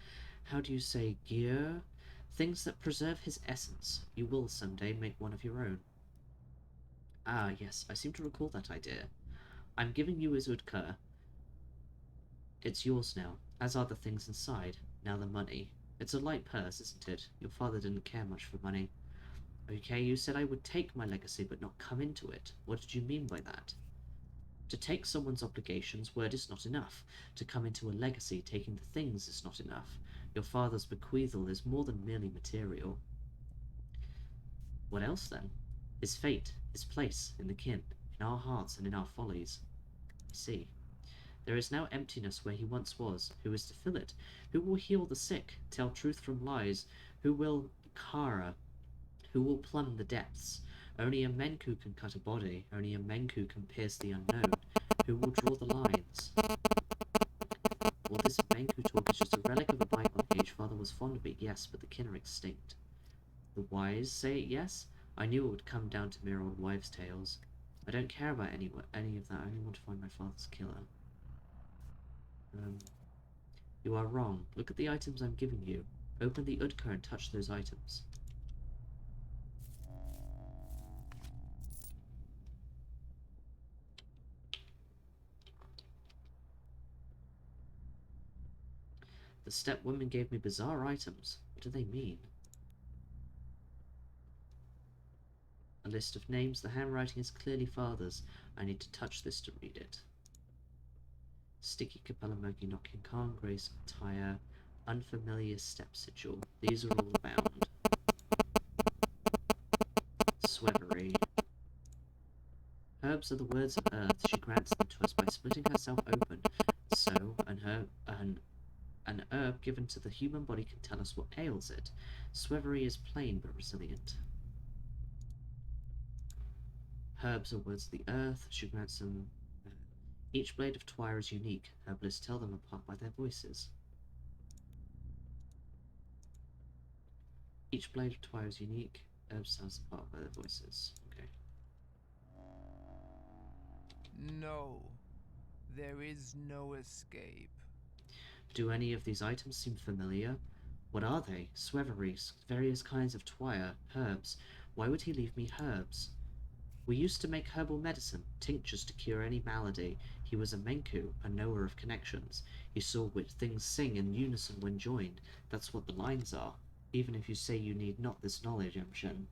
how do you say, gear? Things that preserve his essence. You will someday make one of your own. Ah, yes, I seem to recall that idea. I'm giving you Izudka. It's yours now, as are the things inside. Now the money. It's a light purse, isn't it? Your father didn't care much for money. Okay, you said I would take my legacy but not come into it. What did you mean by that? To take someone's obligations, word is not enough. To come into a legacy, taking the things is not enough. Your father's bequeathal is more than merely material. What else, then? His fate, his place in the kin, in our hearts and in our follies. I see. There is now emptiness where he once was. Who is to fill it? Who will heal the sick, tell truth from lies? Who will kara? Who will plumb the depths? Only a Menku can cut a body. Only a Menku can pierce the unknown. Who will draw the lines? All this Menku talk is just a relic of a bygone age. Father was fond of it, yes, but the kin are extinct. The wise say yes? I knew it would come down to mere old wives' tales. I don't care about any of that. I only want to find my father's killer. You are wrong. Look at the items I'm giving you. Open the Udka and touch those items. The step women gave me bizarre items. What do they mean? A list of names. The handwriting is clearly father's. I need to touch this to read it. Sticky Capella Moki Knocking Khan, Grace Attire, Unfamiliar Step Sigil. These are all bound. Swevery. Herbs are the words of earth. She grants them to us by splitting herself open. So, an herb given to the human body can tell us what ails it. Swevery is plain but resilient. Herbs are words of the earth. She grants them. Each blade of twire is unique. Herbalists tell them apart by their voices. Each blade of twire is unique. Herbs tell us apart by their voices. Okay. No. There is no escape. Do any of these items seem familiar? What are they? Sweveries, various kinds of twire, herbs. Why would he leave me herbs? We used to make herbal medicine, tinctures to cure any malady. He was a Menku, a knower of connections. He saw which things sing in unison when joined. That's what the lines are. Even if you say you need not this knowledge, Emshen.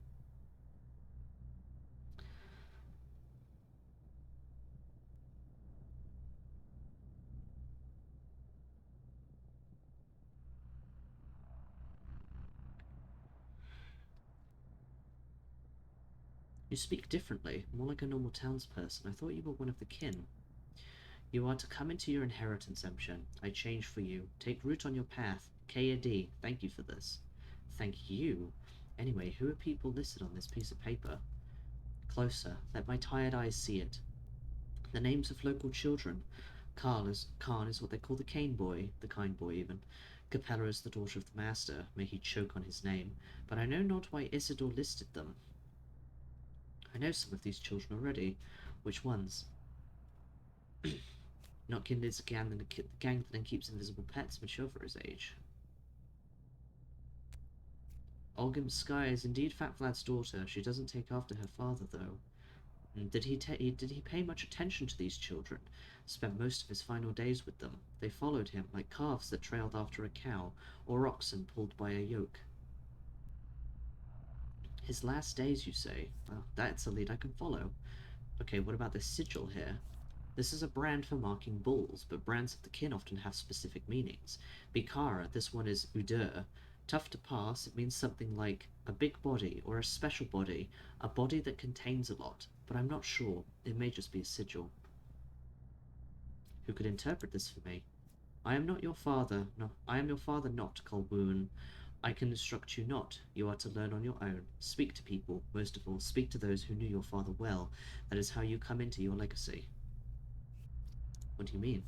You speak differently, more like a normal townsperson. I thought you were one of the kin. You are to come into your inheritance, Emshen. I change for you. Take root on your path. K.A.D. Thank you for this. Thank you? Anyway, who are people listed on this piece of paper? Closer. Let my tired eyes see it. The names of local children. Khan is what they call the Cane Boy, the Kind Boy even. Capella is the daughter of the Master. May he choke on his name. But I know not why Isidore listed them. I know some of these children already. Which ones? Not Kindred's gang that then keeps invisible pets mature for his age. Olgim Sky is indeed Fat Vlad's daughter. She doesn't take after her father, though. Did he pay much attention to these children? Spent most of his final days with them. They followed him like calves that trailed after a cow, or oxen pulled by a yoke. His last days, you say? Well, that's a lead I can follow. Okay, what about this sigil here? This is a brand for marking bulls, but brands of the kin often have specific meanings. Bikara, this one is Udur. Tough to pass, it means something like a big body or a special body, a body that contains a lot, but I'm not sure. It may just be a sigil. Who could interpret this for me? I am not your father. No, I am your father not, Kolboon. I can instruct you not. You are to learn on your own. Speak to people. Most of all, speak to those who knew your father well. That is how you come into your legacy. What do you mean?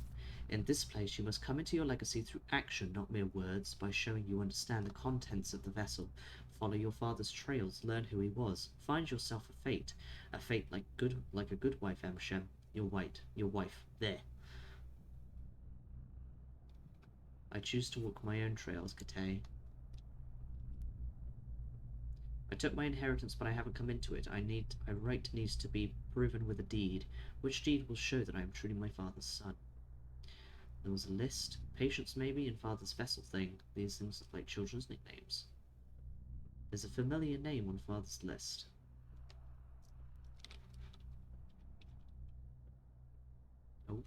In this place, you must come into your legacy through action, not mere words, by showing you understand the contents of the vessel. Follow your father's trails, learn who he was. Find yourself a fate like a good wife, Emshem. Your wife, there. I choose to walk my own trails, Katay. I took my inheritance, but I haven't come into it. My right needs to be proven with a deed. Which deed will show that I am truly my father's son? There was a list. Patience, maybe, and father's vessel thing. These things look like children's nicknames. There's a familiar name on father's list. Oh.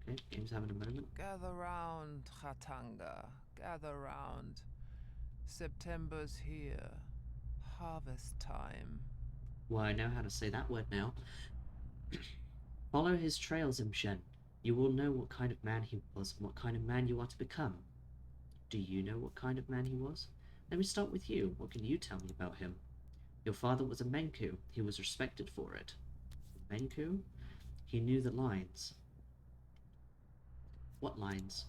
Okay, game's having a moment. Gather round, Khatanga. Gather round. September's here. Harvest time. Well, I know how to say that word now. Follow his trails, Imshen. You will know what kind of man he was and what kind of man you are to become. Do you know what kind of man he was? Let me start with you. What can you tell me about him? Your father was a Menku. He was respected for it. Menku? He knew the lines. What lines?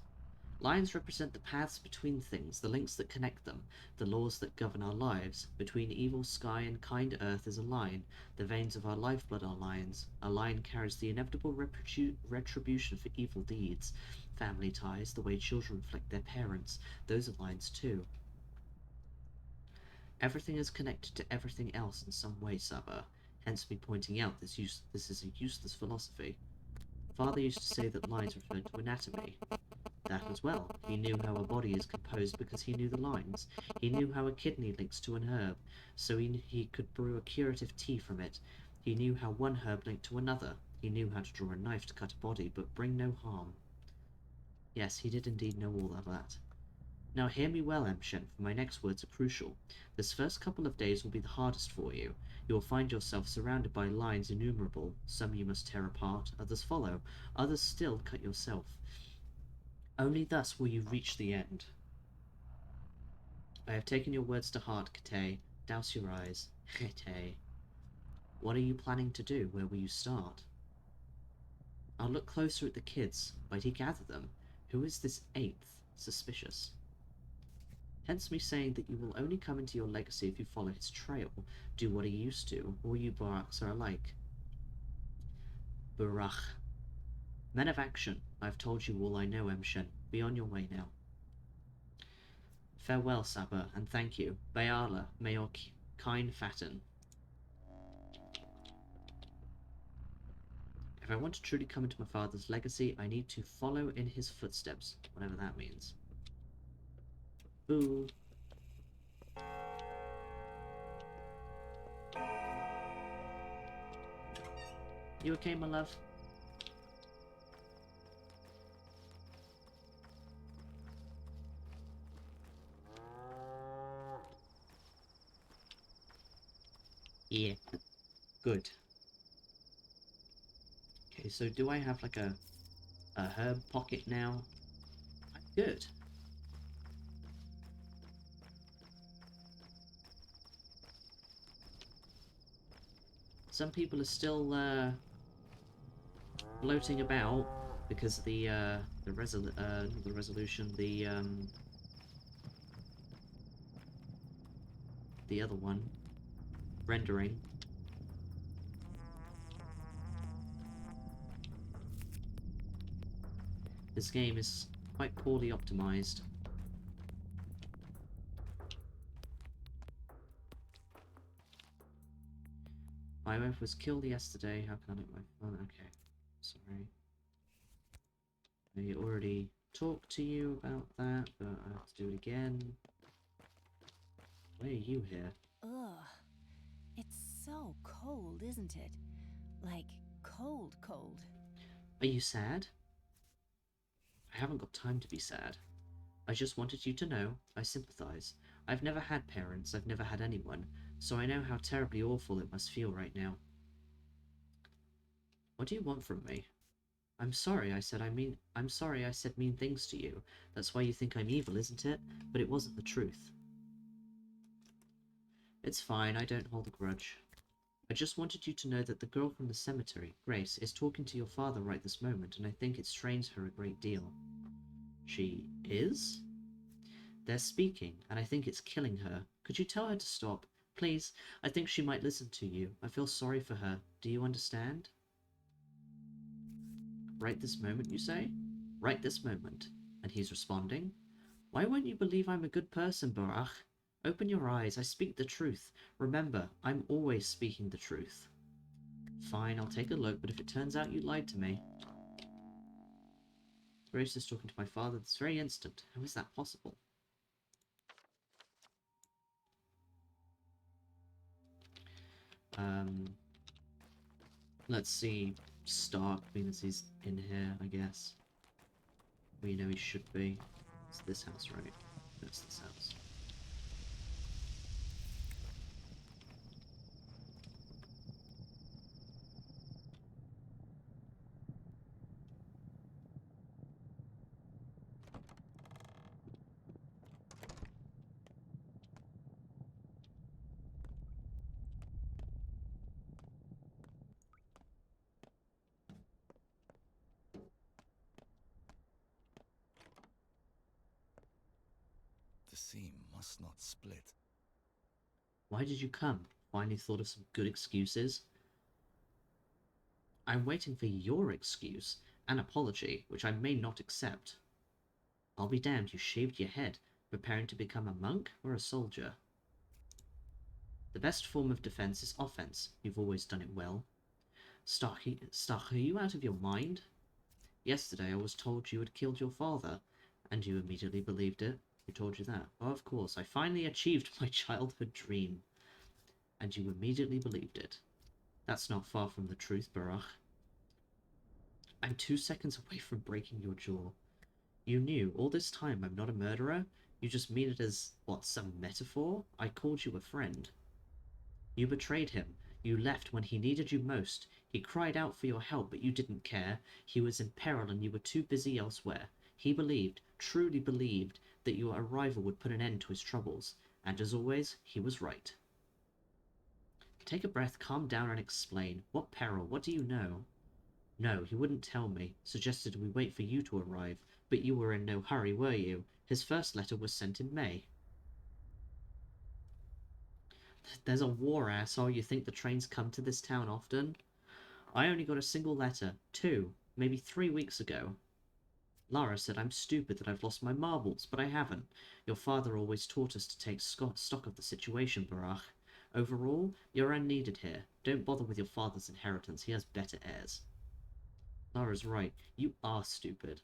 Lines represent the paths between things, the links that connect them, the laws that govern our lives. Between evil sky and kind earth is a line. The veins of our lifeblood are lines. A line carries the inevitable retribution for evil deeds. Family ties, the way children reflect their parents, those are lines too. Everything is connected to everything else in some way, Saba. Hence me pointing out this is a useless philosophy. Father used to say that lines referred to anatomy. That as well. He knew how a body is composed because he knew the lines. He knew how a kidney links to an herb, so he could brew a curative tea from it. He knew how one herb linked to another. He knew how to draw a knife to cut a body, but bring no harm. Yes, he did indeed know all of that. Now hear me well, Emshen, for my next words are crucial. This first couple of days will be the hardest for you. You will find yourself surrounded by lines innumerable. Some you must tear apart, others follow, others still cut yourself. Only thus will you reach the end. I have taken your words to heart, Kate. Douse your eyes. Kate. What are you planning to do? Where will you start? I'll look closer at the kids. Why'd he gather them? Who is this eighth? Suspicious. Hence me saying that you will only come into your legacy if you follow his trail, do what he used to. All you Baraks are alike. Barach. Men of action. I have told you all I know, Emshen. Be on your way now. Farewell, Saba, and thank you. Bayala, may your kind fatten. If I want to truly come into my father's legacy, I need to follow in his footsteps, whatever that means. Boo. You okay, my love? Yeah. Good. Okay, so do I have like a herb pocket now? I'm good. Some people are still floating about because of the not the resolution, the other one, rendering. This game is quite poorly optimized. My wife was killed yesterday. How can I make my phone? Okay, sorry. I already talked to you about that, but I have to do it again. Why are you here? Ugh. It's so cold, isn't it? Like, cold, cold. Are you sad? I haven't got time to be sad. I just wanted you to know I sympathize. I've never had parents, I've never had anyone, so I know how terribly awful it must feel right now. What do you want from me? I'm sorry I said mean things to you. That's why you think I'm evil, isn't it? But it wasn't the truth. It's fine, I don't hold a grudge. I just wanted you to know that the girl from the cemetery, Grace, is talking to your father right this moment, and I think it strains her a great deal. She is? They're speaking, and I think it's killing her. Could you tell her to stop? Please, I think she might listen to you. I feel sorry for her. Do you understand? Right this moment, you say? Right this moment. And he's responding? Why won't you believe I'm a good person, Barach? Open your eyes, I speak the truth. Remember, I'm always speaking the truth. Fine, I'll take a look, but if it turns out you lied to me... Grace is talking to my father this very instant. How is that possible? Let's see Stark, being as he's in here, I guess. We know he should be. It's this house, right? That's this house. The seam must not split. Why did you come? Finally thought of some good excuses? I'm waiting for your excuse, an apology, which I may not accept. I'll be damned, you shaved your head, preparing to become a monk or a soldier? The best form of defense is offense. You've always done it well. Stark, are you out of your mind? Yesterday I was told you had killed your father, and you immediately believed it. Who told you that? Oh, of course, I finally achieved my childhood dream. And you immediately believed it. That's not far from the truth, Barach. I'm 2 seconds away from breaking your jaw. You knew all this time I'm not a murderer? You just mean it as, what, some metaphor? I called you a friend. You betrayed him. You left when he needed you most. He cried out for your help, but you didn't care. He was in peril and you were too busy elsewhere. He believed, truly believed, that your arrival would put an end to his troubles, and as always, he was right. Take a breath, calm down, and explain. What peril? What do you know? No, he wouldn't tell me. Suggested we wait for you to arrive. But you were in no hurry, were you? His first letter was sent in May. There's a war, asshole. You think the trains come to this town often? I only got a single letter. 2, maybe 3 weeks ago. Lara said I'm stupid that I've lost my marbles, but I haven't. Your father always taught us to take stock of the situation, Barach. Overall, you're unneeded here. Don't bother with your father's inheritance. He has better heirs. Lara's right. You are stupid.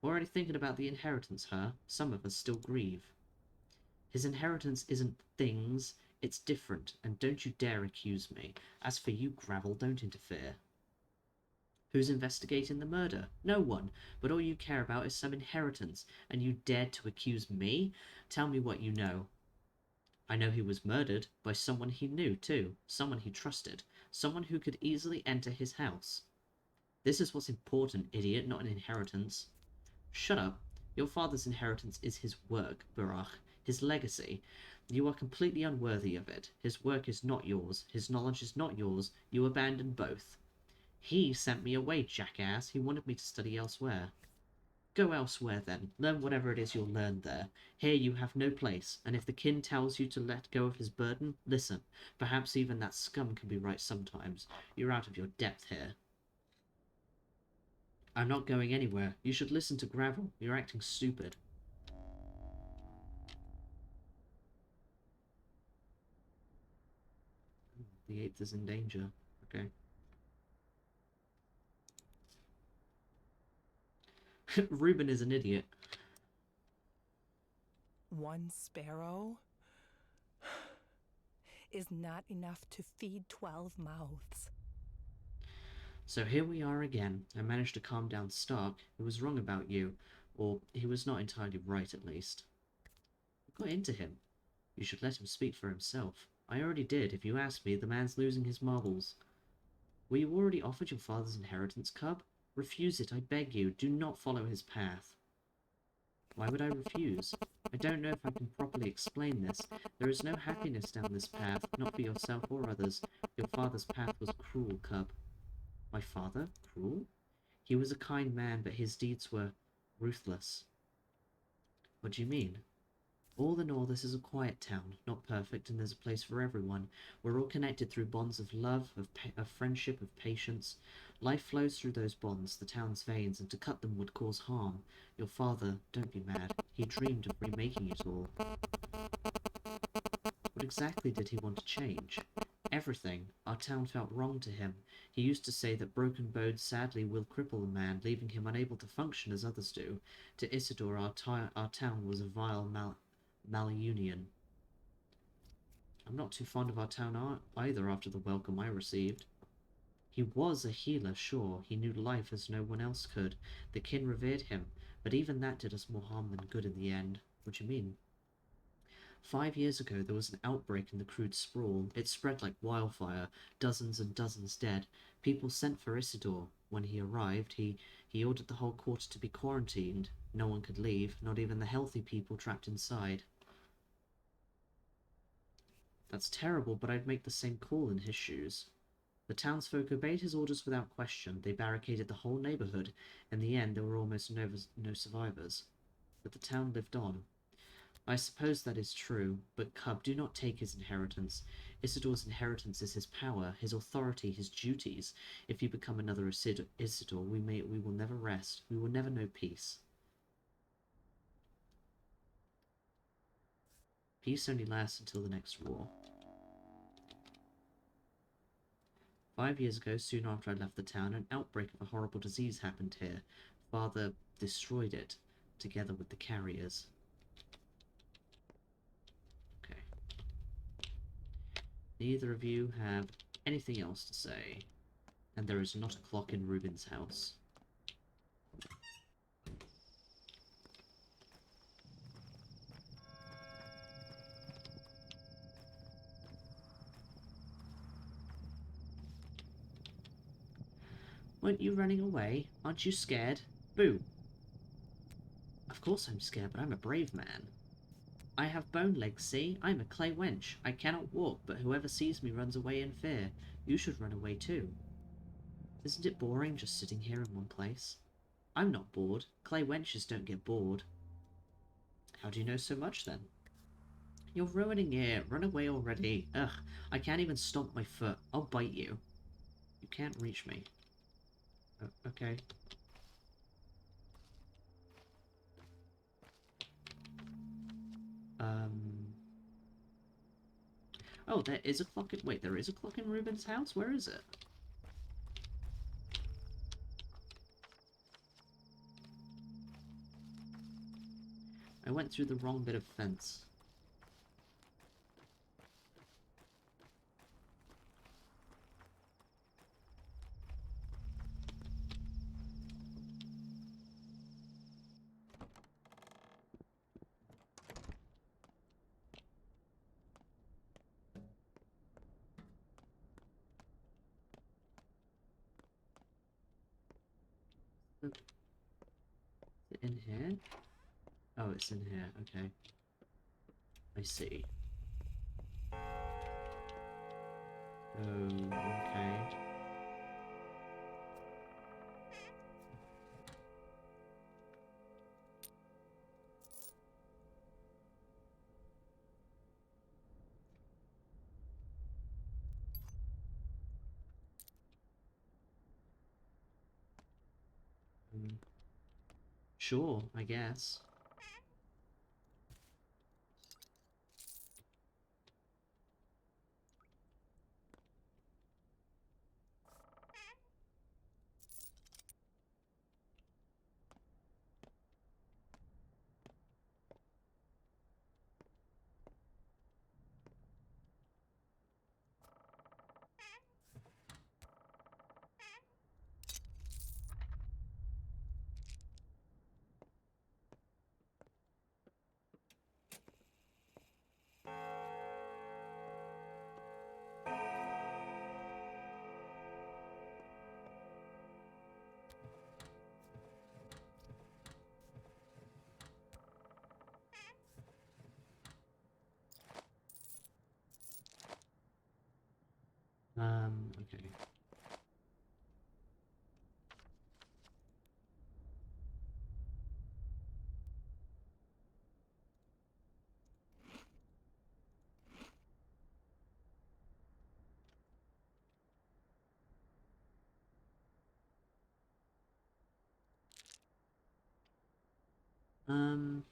Already thinking about the inheritance, huh? Some of us still grieve. His inheritance isn't things, it's different, and don't you dare accuse me. As for you, Gravel, don't interfere. Who's investigating the murder? No one. But all you care about is some inheritance, and you dared to accuse me? Tell me what you know. I know he was murdered by someone he knew, too. Someone he trusted. Someone who could easily enter his house. This is what's important, idiot, not an inheritance. Shut up. Your father's inheritance is his work, Barach. His legacy. You are completely unworthy of it. His work is not yours. His knowledge is not yours. You abandoned both. He sent me away, jackass. He wanted me to study elsewhere. Go elsewhere, then. Learn whatever it is you'll learn there. Here you have no place, and if the kin tells you to let go of his burden, listen. Perhaps even that scum can be right sometimes. You're out of your depth here. I'm not going anywhere. You should listen to Gravel. You're acting stupid. The 8th is in danger. Okay. Reuben is an idiot. One sparrow is not enough to feed 12 mouths. So here we are again. I managed to calm down Stark, who was wrong about you. Or, he was not entirely right, at least. What got into him? You should let him speak for himself. I already did. If you ask me, the man's losing his marbles. Were you already offered your father's inheritance, Cub? Refuse it, I beg you. Do not follow his path. Why would I refuse? I don't know if I can properly explain this. There is no happiness down this path, not for yourself or others. Your father's path was cruel, Cub. My father? Cruel? He was a kind man, but his deeds were ruthless. What do you mean? All in all, this is a quiet town, not perfect, and there's a place for everyone. We're all connected through bonds of love, of friendship, of patience. Life flows through those bonds, the town's veins, and to cut them would cause harm. Your father, don't be mad, he dreamed of remaking it all. What exactly did he want to change? Everything. Our town felt wrong to him. He used to say that broken bones sadly will cripple a man, leaving him unable to function as others do. To Isidore, our town was a vile malunion. I'm not too fond of our town either after the welcome I received. He was a healer, sure. He knew life as no one else could. The kin revered him, but even that did us more harm than good in the end. What do you mean? 5 years ago, there was an outbreak in the crude sprawl. It spread like wildfire, dozens and dozens dead. People sent for Isidore. When he arrived, he ordered the whole quarter to be quarantined. No one could leave, not even the healthy people trapped inside. That's terrible, but I'd make the same call in his shoes. The townsfolk obeyed his orders without question. They barricaded the whole neighborhood. In the end, there were almost no survivors. But the town lived on. I suppose that is true, but Cub, do not take his inheritance. Isidore's inheritance is his power, his authority, his duties. If you become another Isidore, we will never rest. We will never know peace. Peace only lasts until the next war. 5 years ago, soon after I left the town, an outbreak of a horrible disease happened here. Father destroyed it, together with the carriers. Okay. Neither of you have anything else to say. And there is not a clock in Reuben's house. Weren't you running away? Aren't you scared? Boo! Of course I'm scared, but I'm a brave man. I have bone legs, see? I'm a clay wench. I cannot walk, but whoever sees me runs away in fear. You should run away too. Isn't it boring just sitting here in one place? I'm not bored. Clay wenches don't get bored. How do you know so much, then? You're ruining it. Run away already. Ugh, I can't even stomp my foot. I'll bite you. You can't reach me. Okay. Oh, there is a clock in... Wait, there is a clock in Ruben's house? Where is it? I went through the wrong bit of fence. Is it in here? Oh, it's in here. Okay. I see. Oh, okay. Sure, I guess. Okay. Um...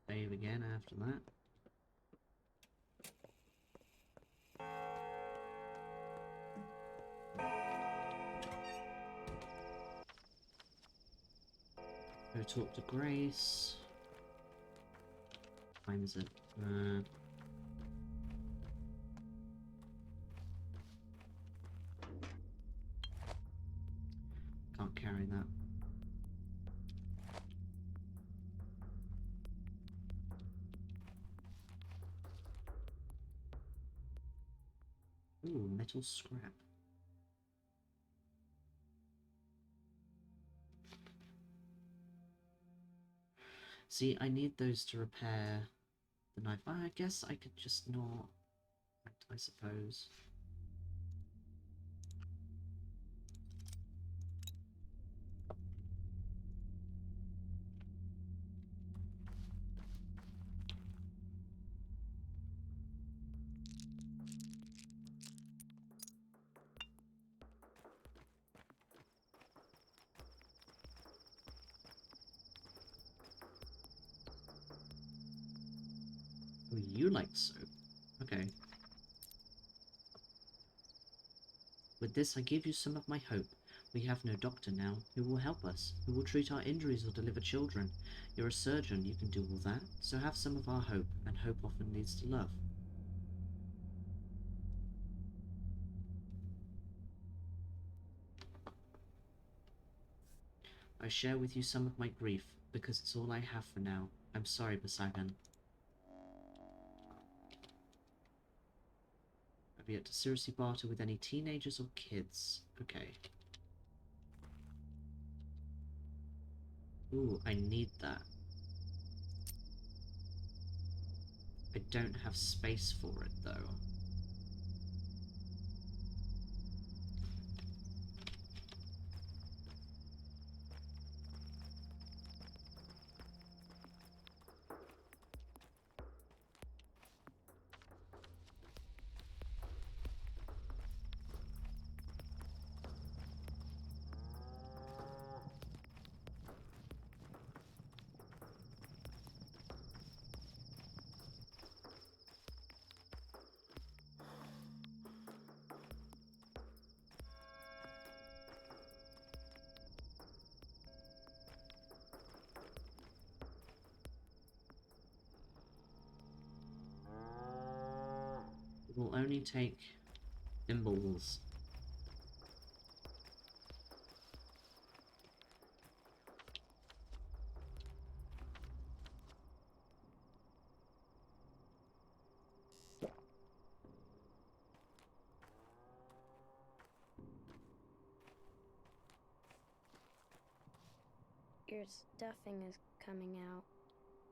Save again after that. Go talk to Grace. What time is it? Can't carry that. Ooh, metal scrap. See, I need those to repair the knife. I guess I could just not... I suppose. Oh, you like soap. Okay. With this, I give you some of my hope. We have no doctor now. Who will help us? Who will treat our injuries or deliver children? You're a surgeon, you can do all that. So have some of our hope, and hope often leads to love. I share with you some of my grief, because it's all I have for now. I'm sorry, Basagan. I've yet to seriously barter with any teenagers or kids. Okay. Ooh, I need that. I don't have space for it, though. It will only take thimbles. Your stuffing is coming out.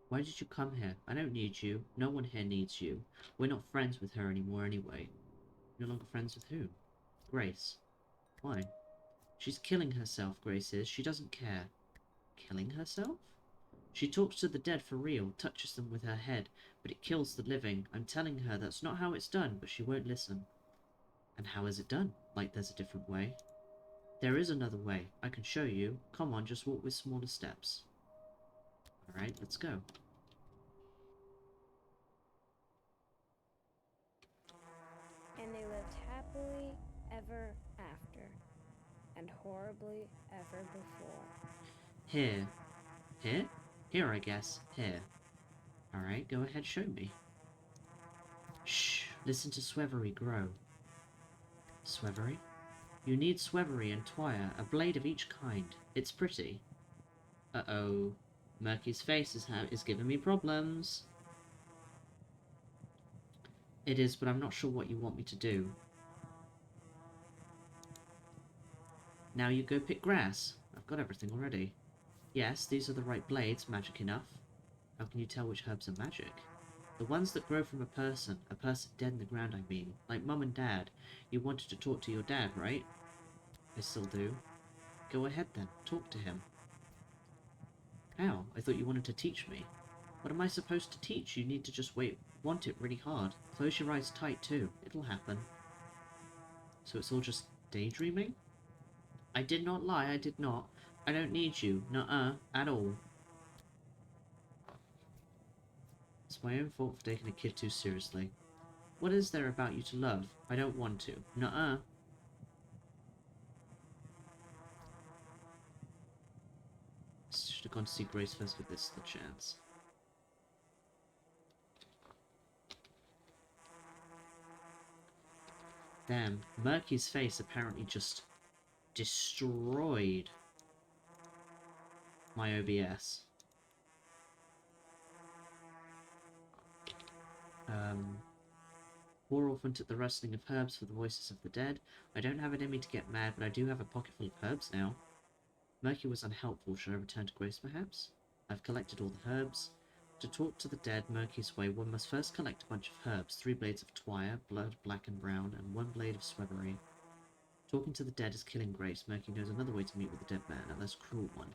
Why did you come here? I don't need you. No one here needs you. We're not friends with her anymore anyway. No longer friends with who? Grace. Why? She's killing herself, Grace is. She doesn't care. Killing herself? She talks to the dead for real, touches them with her head, but it kills the living. I'm telling her that's not how it's done, but she won't listen. And how is it done? Like there's a different way? There is another way. I can show you. Come on, just walk with smaller steps. Alright, let's go. And they lived happily ever after, and horribly ever before. Here. Here? Here, I guess. Here. Alright, go ahead, show me. Shh, listen to Swevery grow. Swevery? You need Swevery and Twire, a blade of each kind. It's pretty. Uh-oh. Murky's face is giving me problems. It is, but I'm not sure what you want me to do. Now you go pick grass. I've got everything already. Yes, these are the right blades, magic enough. How can you tell which herbs are magic? The ones that grow from a person dead in the ground, I mean. Like Mum and Dad. You wanted to talk to your dad, right? I still do. Go ahead then, talk to him. How? I thought you wanted to teach me. What am I supposed to teach? You need to just want it really hard. Close your eyes tight too. It'll happen. So it's all just daydreaming? I did not lie, I did not. I don't need you. Nuh-uh. At all. It's my own fault for taking a kid too seriously. What is there about you to love? I don't want to. Nuh-uh. Should have gone to see Grace first with this the chance. Damn, Murky's face apparently just destroyed my OBS. Poor orphan took the rustling of herbs for the voices of the dead. I don't have it in me to get mad, but I do have a pocket full of herbs now. Murky was unhelpful. Should I return to Grace, perhaps? I've collected all the herbs. To talk to the dead Murky's way, one must first collect a bunch of herbs, 3 blades of Twire, blood, black and brown, and 1 blade of Swevery. Talking to the dead is killing Grace. Murky knows another way to meet with the dead man, a less cruel one.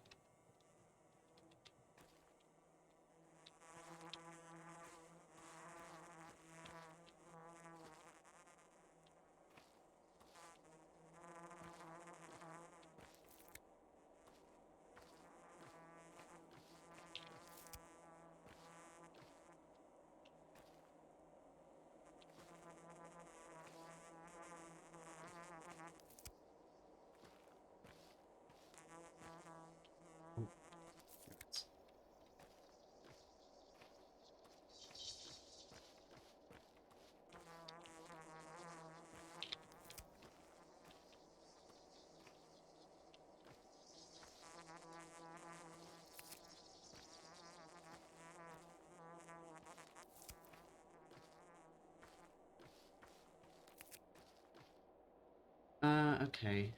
Okay.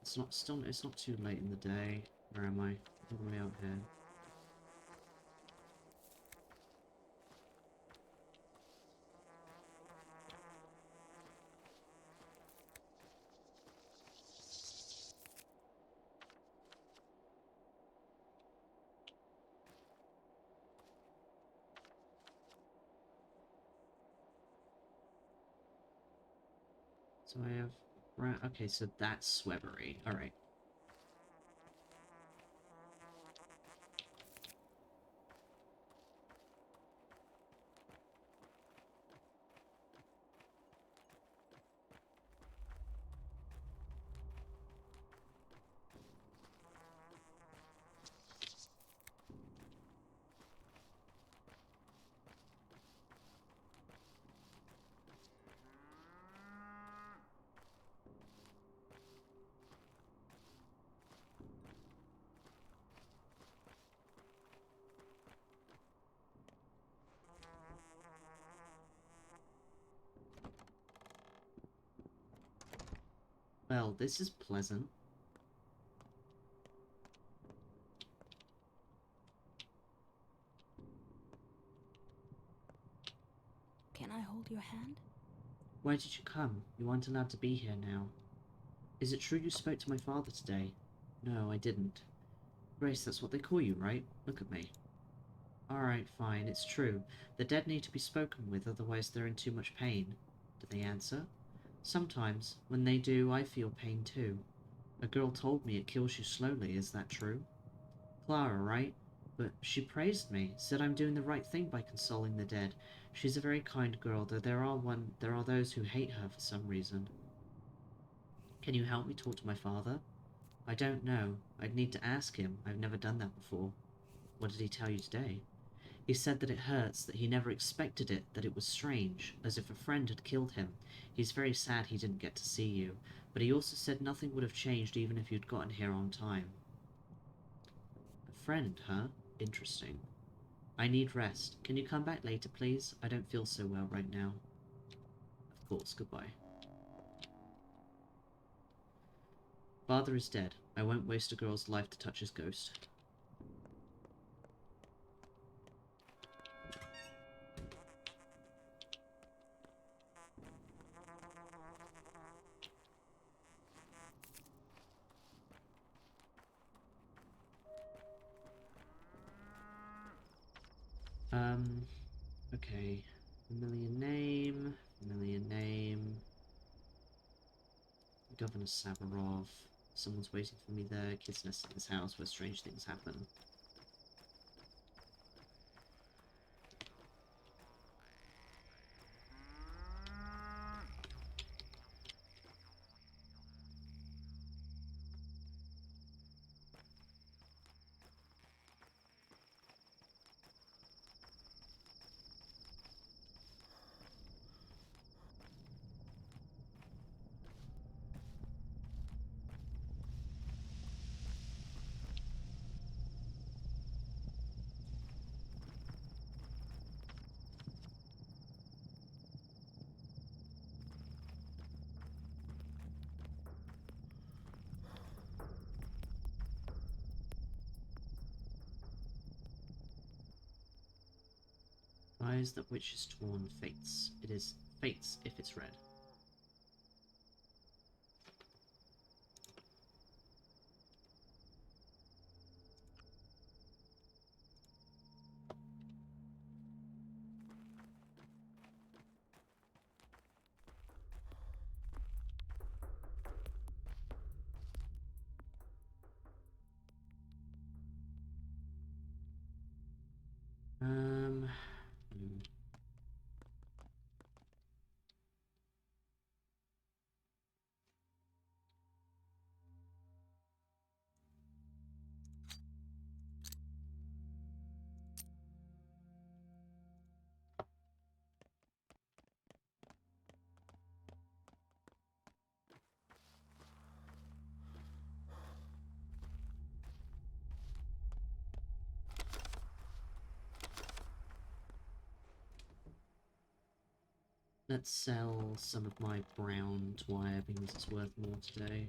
It's not too late in the day. Where am I? All the way out here. So I have... Right, okay, so that's Swebbery. Alright. Well, this is pleasant. Can I hold your hand? Why did you come? You aren't allowed to be here now. Is it true you spoke to my father today? No, I didn't. Grace, that's what they call you, right? Look at me. Alright, fine, it's true. The dead need to be spoken with, otherwise they're in too much pain. Do they answer? Sometimes. When they do, I feel pain too. A girl told me it kills you slowly, is that true? Clara, right? But she praised me, said I'm doing the right thing by consoling the dead. She's a very kind girl, though there are those who hate her for some reason. Can you help me talk to my father? I don't know. I'd need to ask him. I've never done that before. What did he tell you today? He said that it hurts, that he never expected it, that it was strange, as if a friend had killed him. He's very sad he didn't get to see you, but he also said nothing would have changed even if you'd gotten here on time. A friend, huh? Interesting. I need rest. Can you come back later, please? I don't feel so well right now. Of course, goodbye. Father is dead. I won't waste a girl's life to touch his ghost. Okay. Familiar name. Familiar name. Governor Savarov. Someone's waiting for me there. Kids nest in this house where strange things happen. Eyes that which is torn, fates. It is fates if it's red. Hmm. Let's sell some of my brown wire because it's worth more today.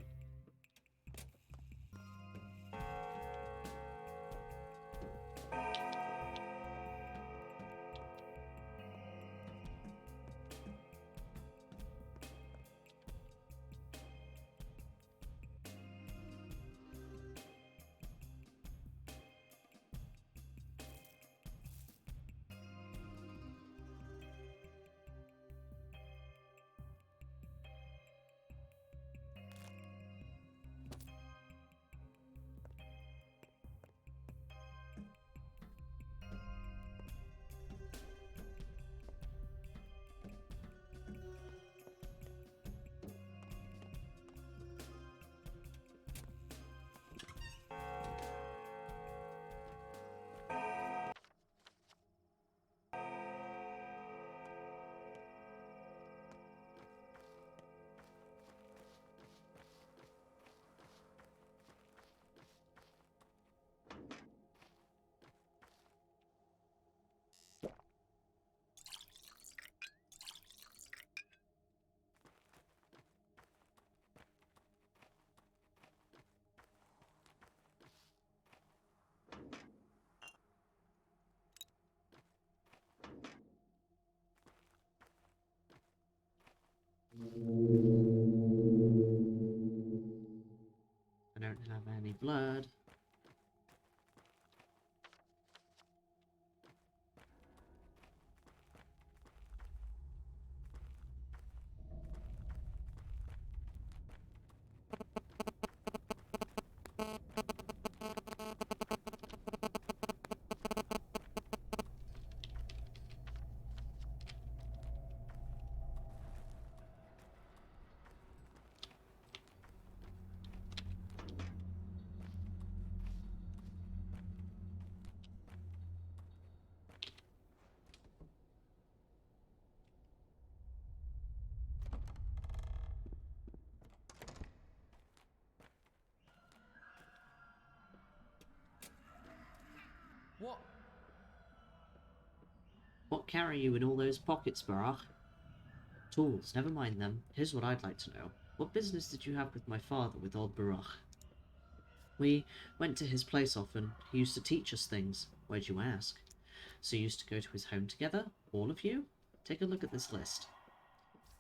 I don't have any blood. What? What carry you in all those pockets, Barach? Tools, never mind them. Here's what I'd like to know. What business did you have with my father, with old Barach? We went to his place often. He used to teach us things. Why'd you ask? So you used to go to his home together? All of you? Take a look at this list.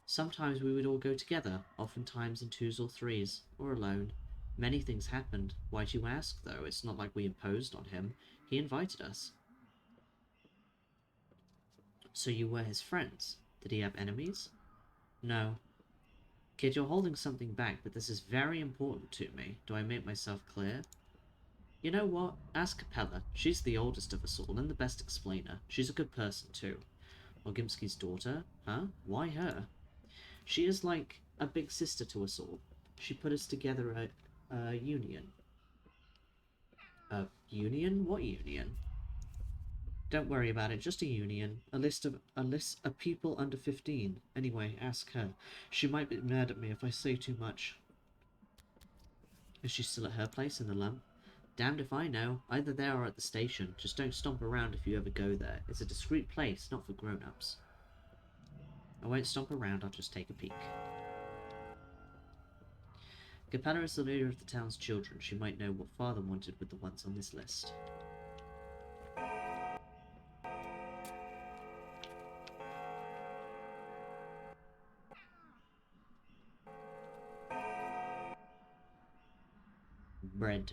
Sometimes we would all go together, oftentimes in twos or threes, or alone. Many things happened. Why'd you ask, though? It's not like we imposed on him. He invited us. So you were his friends. Did he have enemies? No. Kid, you're holding something back, but this is very important to me. Do I make myself clear? You know what? Ask Capella. She's the oldest of us all and the best explainer. She's a good person, too. Ogimski's daughter? Huh? Why her? She is like a big sister to us all. She put us together a union. A union? What union? Don't worry about it, just a union. A list of people under 15. Anyway, ask her. She might be mad at me if I say too much. Is she still at her place in the lump? Damned if I know. Either there or at the station. Just don't stomp around if you ever go there. It's a discreet place, not for grown-ups. I won't stomp around, I'll just take a peek. Capella is the leader of the town's children. She might know what father wanted with the ones on this list. Bread.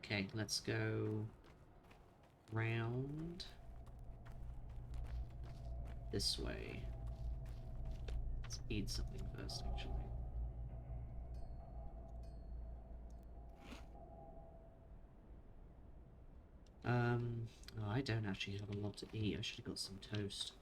Okay, let's go round this way. Let's eat something first, actually. Oh, I don't actually have a lot to eat. I should have got some toast.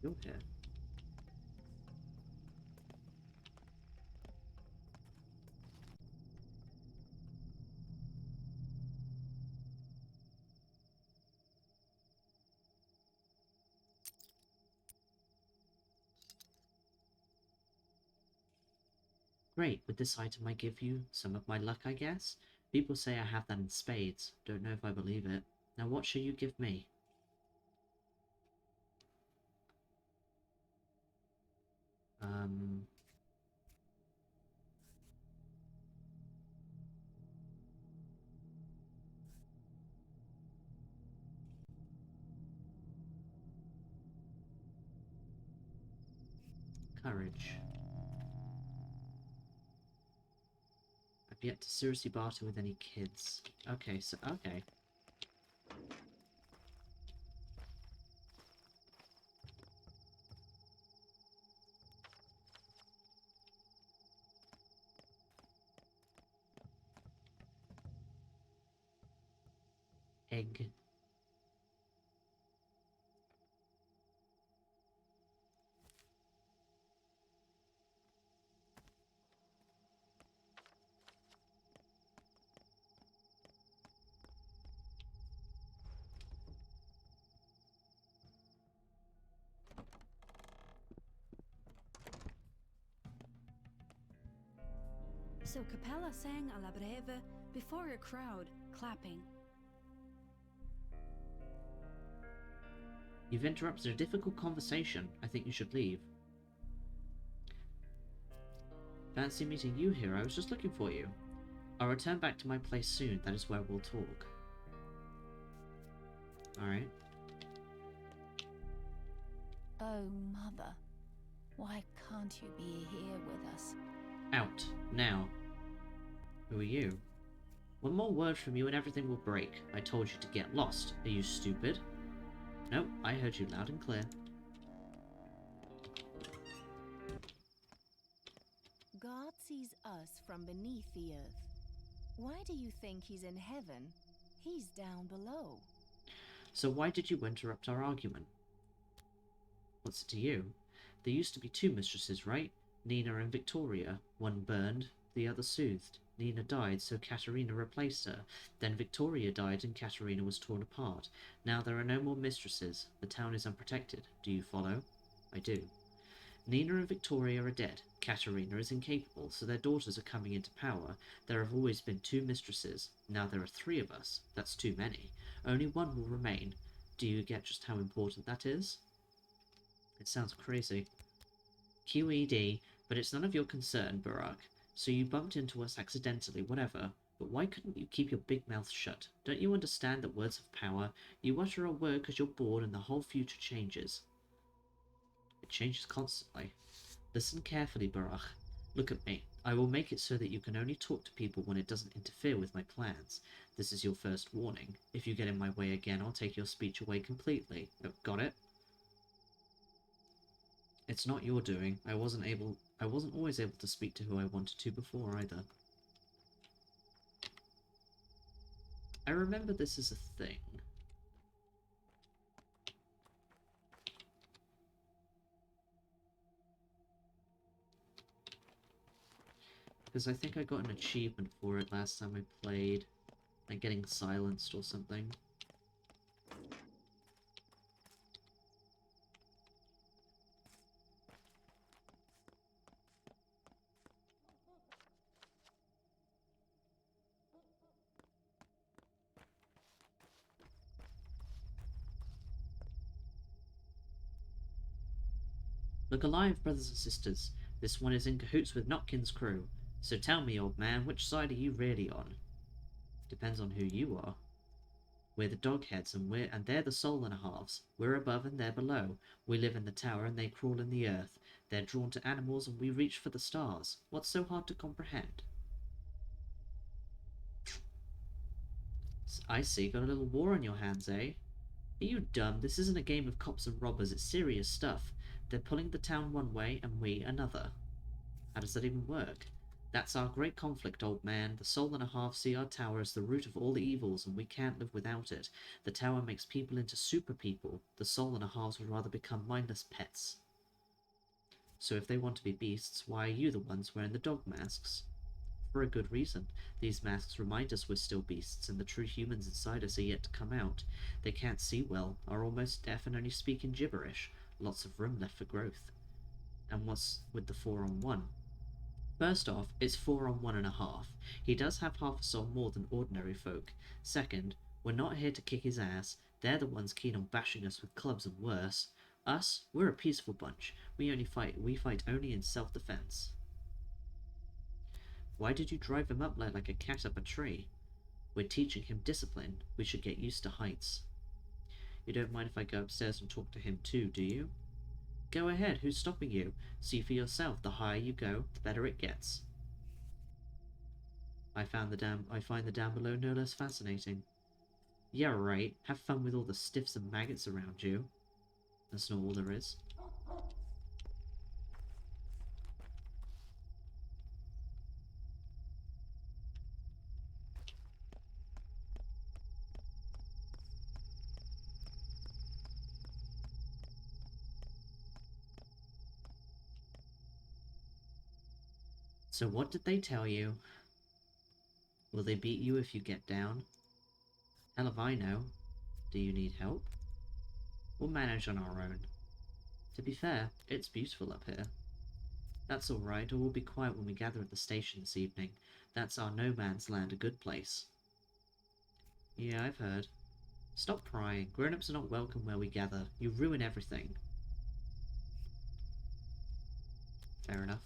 You're here. Great, with this item I give you some of my luck, I guess? People say I have that in spades. Don't know if I believe it. Now what shall you give me? Courage. I've yet to seriously barter with any kids. Okay, so, okay. Egg. So Capella sang Alla Breve before a crowd, clapping. You've interrupted a difficult conversation. I think you should leave. Fancy meeting you here. I was just looking for you. I'll return back to my place soon. That is where we'll talk. Alright. Oh, Mother. Why can't you be here with us? Out. Now. Who are you? One more word from you and everything will break. I told you to get lost. Are you stupid? No, I heard you loud and clear. God sees us from beneath the earth. Why do you think he's in heaven? He's down below. So why did you interrupt our argument? What's it to you? There used to be two mistresses, right? Nina and Victoria. One burned, the other soothed. Nina died, so Katerina replaced her. Then Victoria died and Katerina was torn apart. Now there are no more mistresses. The town is unprotected. Do you follow? I do. Nina and Victoria are dead. Katerina is incapable, so their daughters are coming into power. There have always been two mistresses. Now there are three of us. That's too many. Only one will remain. Do you get just how important that is? It sounds crazy. QED, but it's none of your concern, Barak. So you bumped into us accidentally, whatever. But why couldn't you keep your big mouth shut? Don't you understand that words have power? You utter a word because you're bored and the whole future changes. It changes constantly. Listen carefully, Barak. Look at me. I will make it so that you can only talk to people when it doesn't interfere with my plans. This is your first warning. If you get in my way again, I'll take your speech away completely. Oh, got it? It's not your doing. I wasn't always able to speak to who I wanted to before either. I remember this as a thing. Because I think I got an achievement for it last time I played. Like getting silenced or something. Look alive, brothers and sisters. This one is in cahoots with Notkin's crew. So tell me, old man, which side are you really on? Depends on who you are. We're the dogheads, and they're the soul and a halves. We're above and they're below. We live in the tower and they crawl in the earth. They're drawn to animals and we reach for the stars. What's so hard to comprehend? I see, got a little war on your hands, eh? Are you dumb? This isn't a game of cops and robbers, it's serious stuff. They're pulling the town one way and we another. How does that even work? That's our great conflict, old man. The Soul and a Half see our tower as the root of all the evils, and we can't live without it. The tower makes people into super people. The Soul and a Halves would rather become mindless pets. So if they want to be beasts, why are you the ones wearing the dog masks? For a good reason. These masks remind us we're still beasts, and the true humans inside us are yet to come out. They can't see well, are almost deaf, and only speak in gibberish. Lots of room left for growth. And what's with the 4-on-1? First off, it's 4-on-1.5. He does have half a soul more than ordinary folk. Second, we're not here to kick his ass. They're the ones keen on bashing us with clubs and worse. Us, we're a peaceful bunch. We fight only in self-defense. Why did you drive him up like a cat up a tree? We're teaching him discipline. We should get used to heights. You don't mind if I go upstairs and talk to him too, do you? Go ahead, who's stopping you? See for yourself, the higher you go, the better it gets. I find the dam below no less fascinating. Yeah, right, have fun with all the stiffs and maggots around you. That's not all there is. So what did they tell you? Will they beat you if you get down? Hell if I know. Do you need help? We'll manage on our own. To be fair, it's beautiful up here. That's alright, or we'll be quiet when we gather at the station this evening. That's our no man's land, a good place. Yeah, I've heard. Stop crying. Grown-ups are not welcome where we gather. You ruin everything. Fair enough.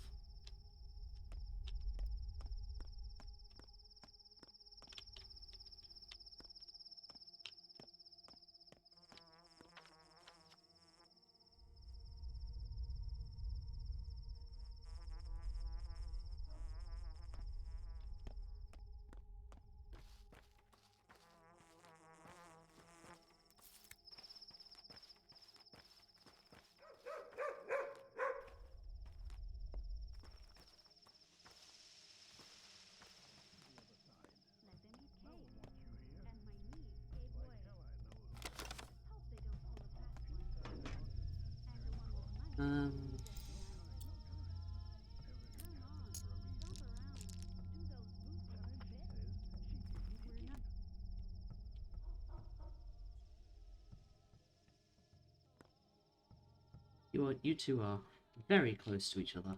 You two are very close to each other.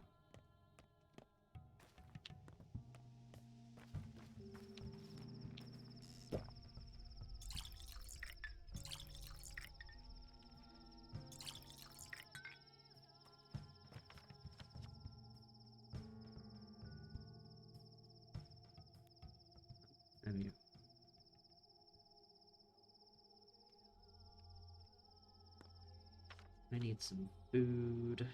There we go. I need some food.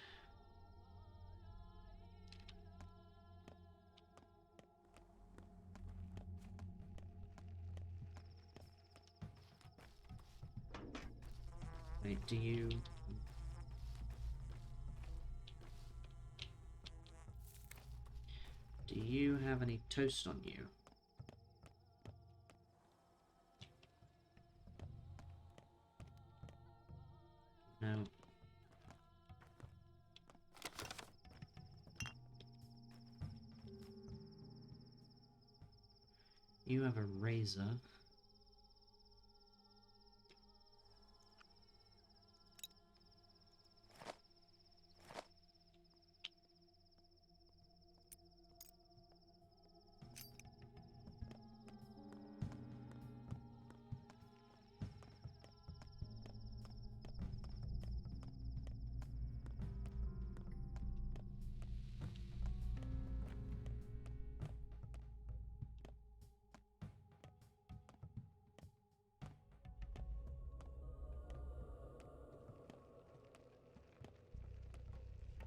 Wait, do you... Do you have any toast on you? No. You have a razor.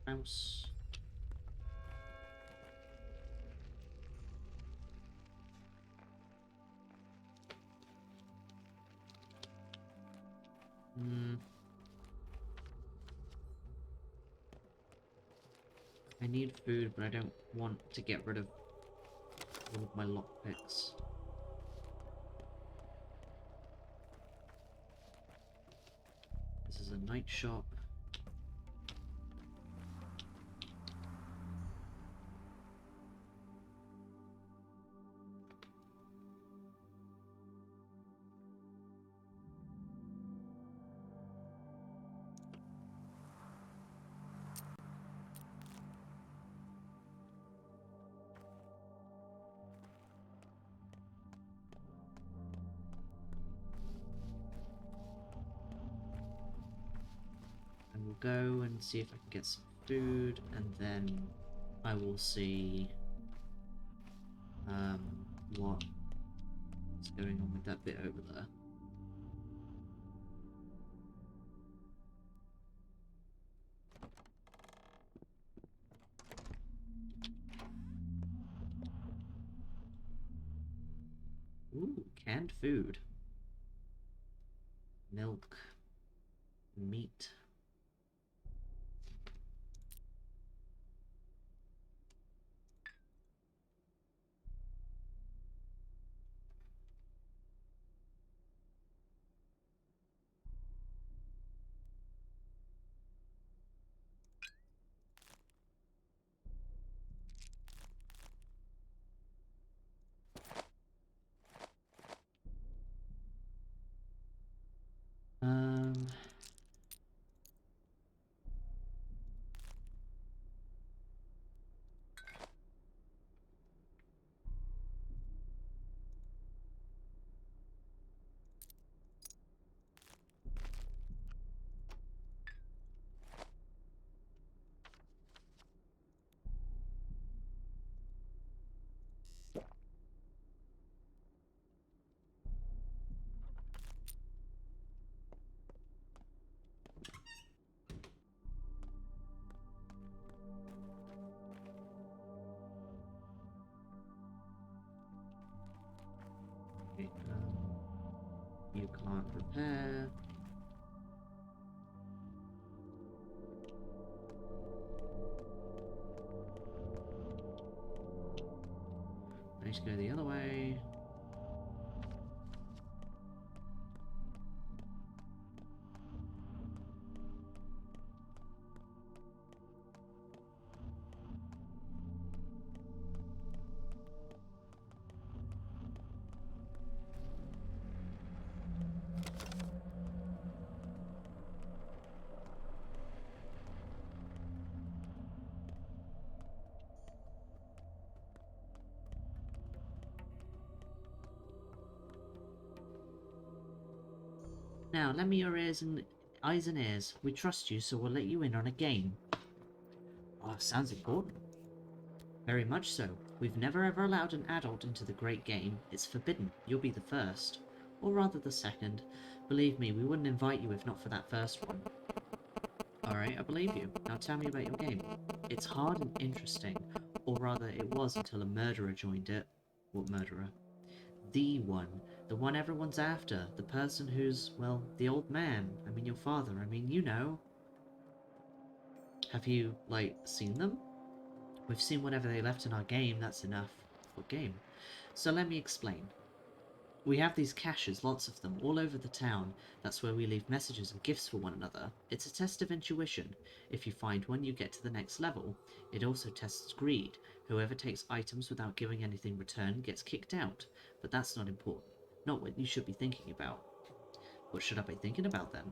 Mouse. I need food, but I don't want to get rid of all of my lockpicks. This is a night shop. And we'll go and see if I can get some food, and then I will see what's going on with that bit over there. Ooh, canned food. Milk. Meat. Um... Okay, you can't repair. I need to go the other way. Now, lend me your eyes and ears. We trust you, so we'll let you in on a game. Oh, sounds important. Very much so. We've never ever allowed an adult into the great game. It's forbidden. You'll be the first. Or rather the second. Believe me, we wouldn't invite you if not for that first one. Alright, I believe you. Now tell me about your game. It's hard and interesting. Or rather, it was until a murderer joined it. What murderer? The one. The one everyone's after. The person who's, well, the old man. I mean, your father. I mean, you know. Have you, like, seen them? We've seen whatever they left in our game. That's enough. What game? So let me explain. We have these caches, lots of them, all over the town. That's where we leave messages and gifts for one another. It's a test of intuition. If you find one, you get to the next level. It also tests greed. Whoever takes items without giving anything returned gets kicked out. But that's not important. Not what you should be thinking about. What should I be thinking about then?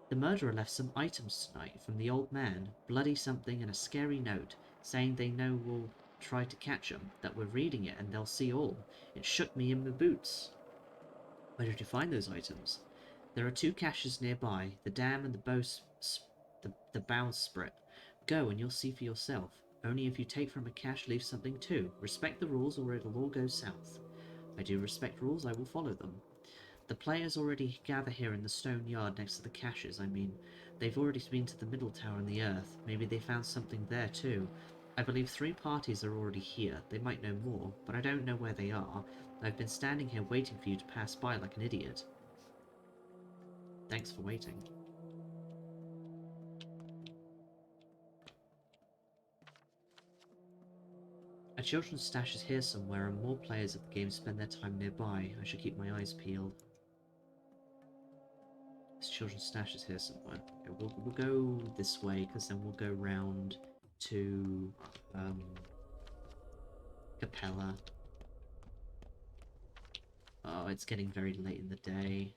The murderer left some items tonight from the old man. Bloody something and a scary note, saying they know we'll try to catch him, that we're reading it and they'll see all. It shook me in my boots. Where did you find those items? There are 2 caches nearby, the dam and the bowsprit. Go and you'll see for yourself. Only if you take from a cache, leave something too. Respect the rules or it'll all go south. I do respect rules, I will follow them. The players already gather here in the stone yard next to the caches. I mean, they've already been to the middle tower in the earth. Maybe they found something there too. I believe 3 parties are already here. They might know more, but I don't know where they are. I've been standing here waiting for you to pass by like an idiot. Thanks for waiting. children's stash is here somewhere, and more players of the game spend their time nearby. I should keep my eyes peeled. This children's stash is here somewhere. Okay, we'll go this way, because then we'll go round to Capella. Oh, it's getting very late in the day.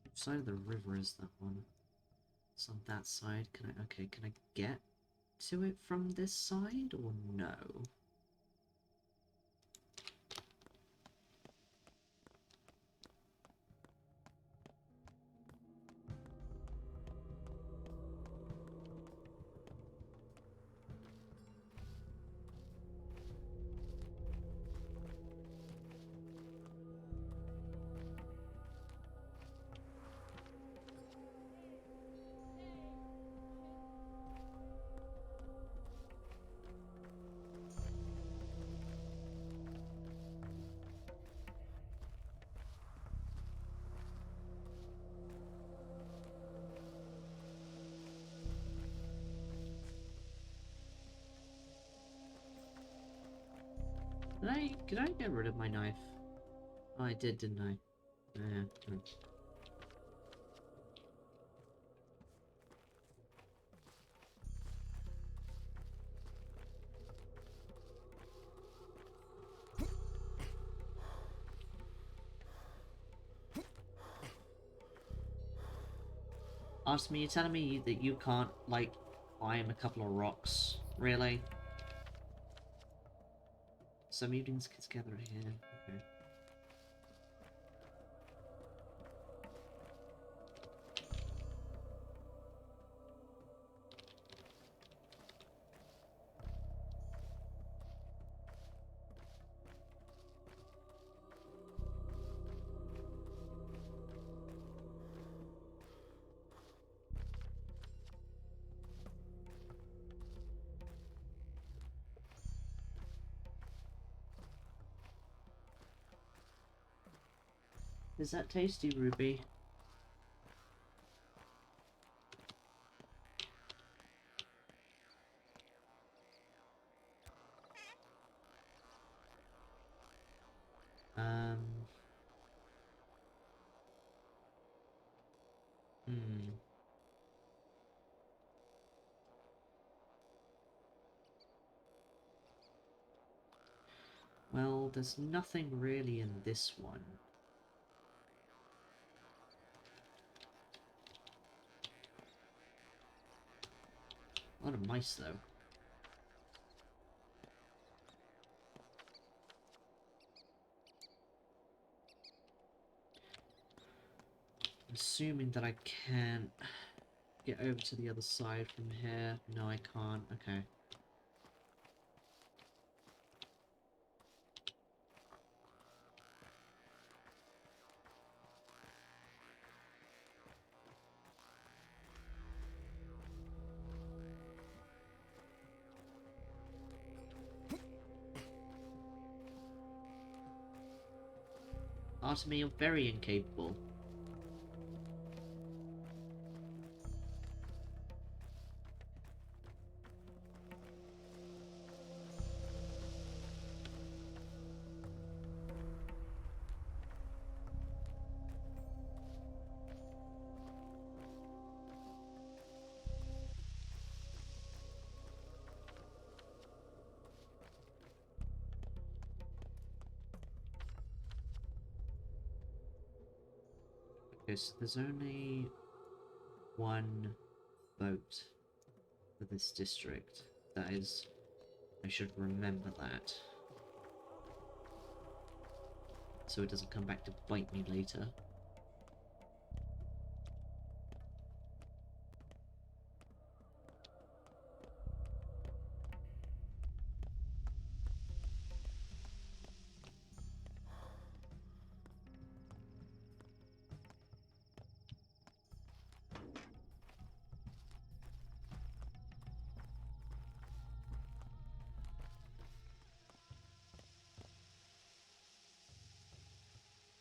Which side of the river is that one? It's on that side. Can I get to it from this side or no? Could I get rid of my knife? Oh, I did, didn't I? Yeah. Artemy, you're telling me that you can't, like, climb a couple of rocks? Really? Some evenings kids gather here. Okay. Is that tasty, Ruby? Hmm. Well, there's nothing really in this one. A lot of mice, though. I'm assuming that I can't get over to the other side from here. No, I can't. Okay. Artemy, you're very incapable. Okay, so there's only one boat for this district. That is, I should remember that. so it doesn't come back to bite me later.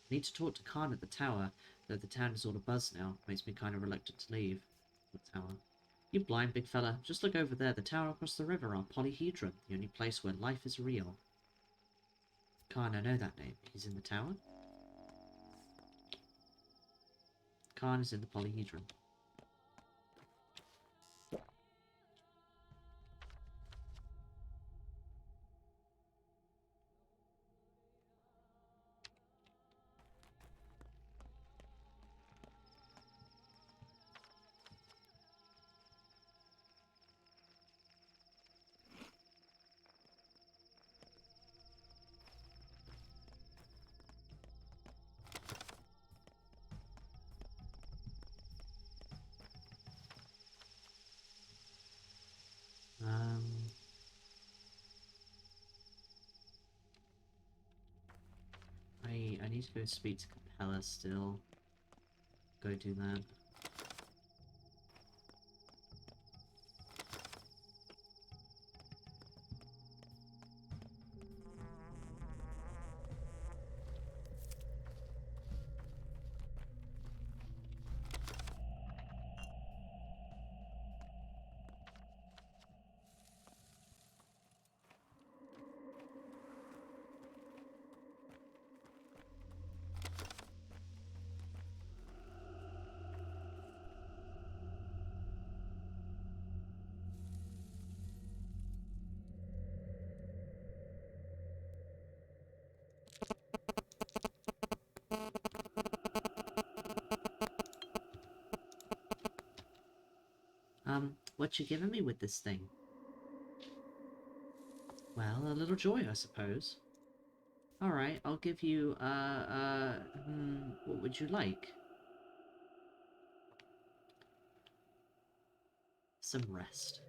I need to talk to Khan at the tower, though the town is all abuzz now. Makes me kind of reluctant to leave the tower. You blind big fella, just look over there, the tower across the river, our polyhedron, the only place where life is real. Khan, I know that name. He's in the tower? Khan is in the polyhedron. I need to go speak to Capella still. Go do that. What you giving me with this thing? Well, a little joy, I suppose. Alright, I'll give you, what would you like? Some rest.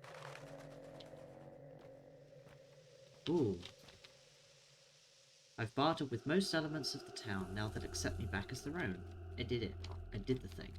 Ooh. I've bartered with most elements of the town now that accept me back as their own. I did it. I did the thing.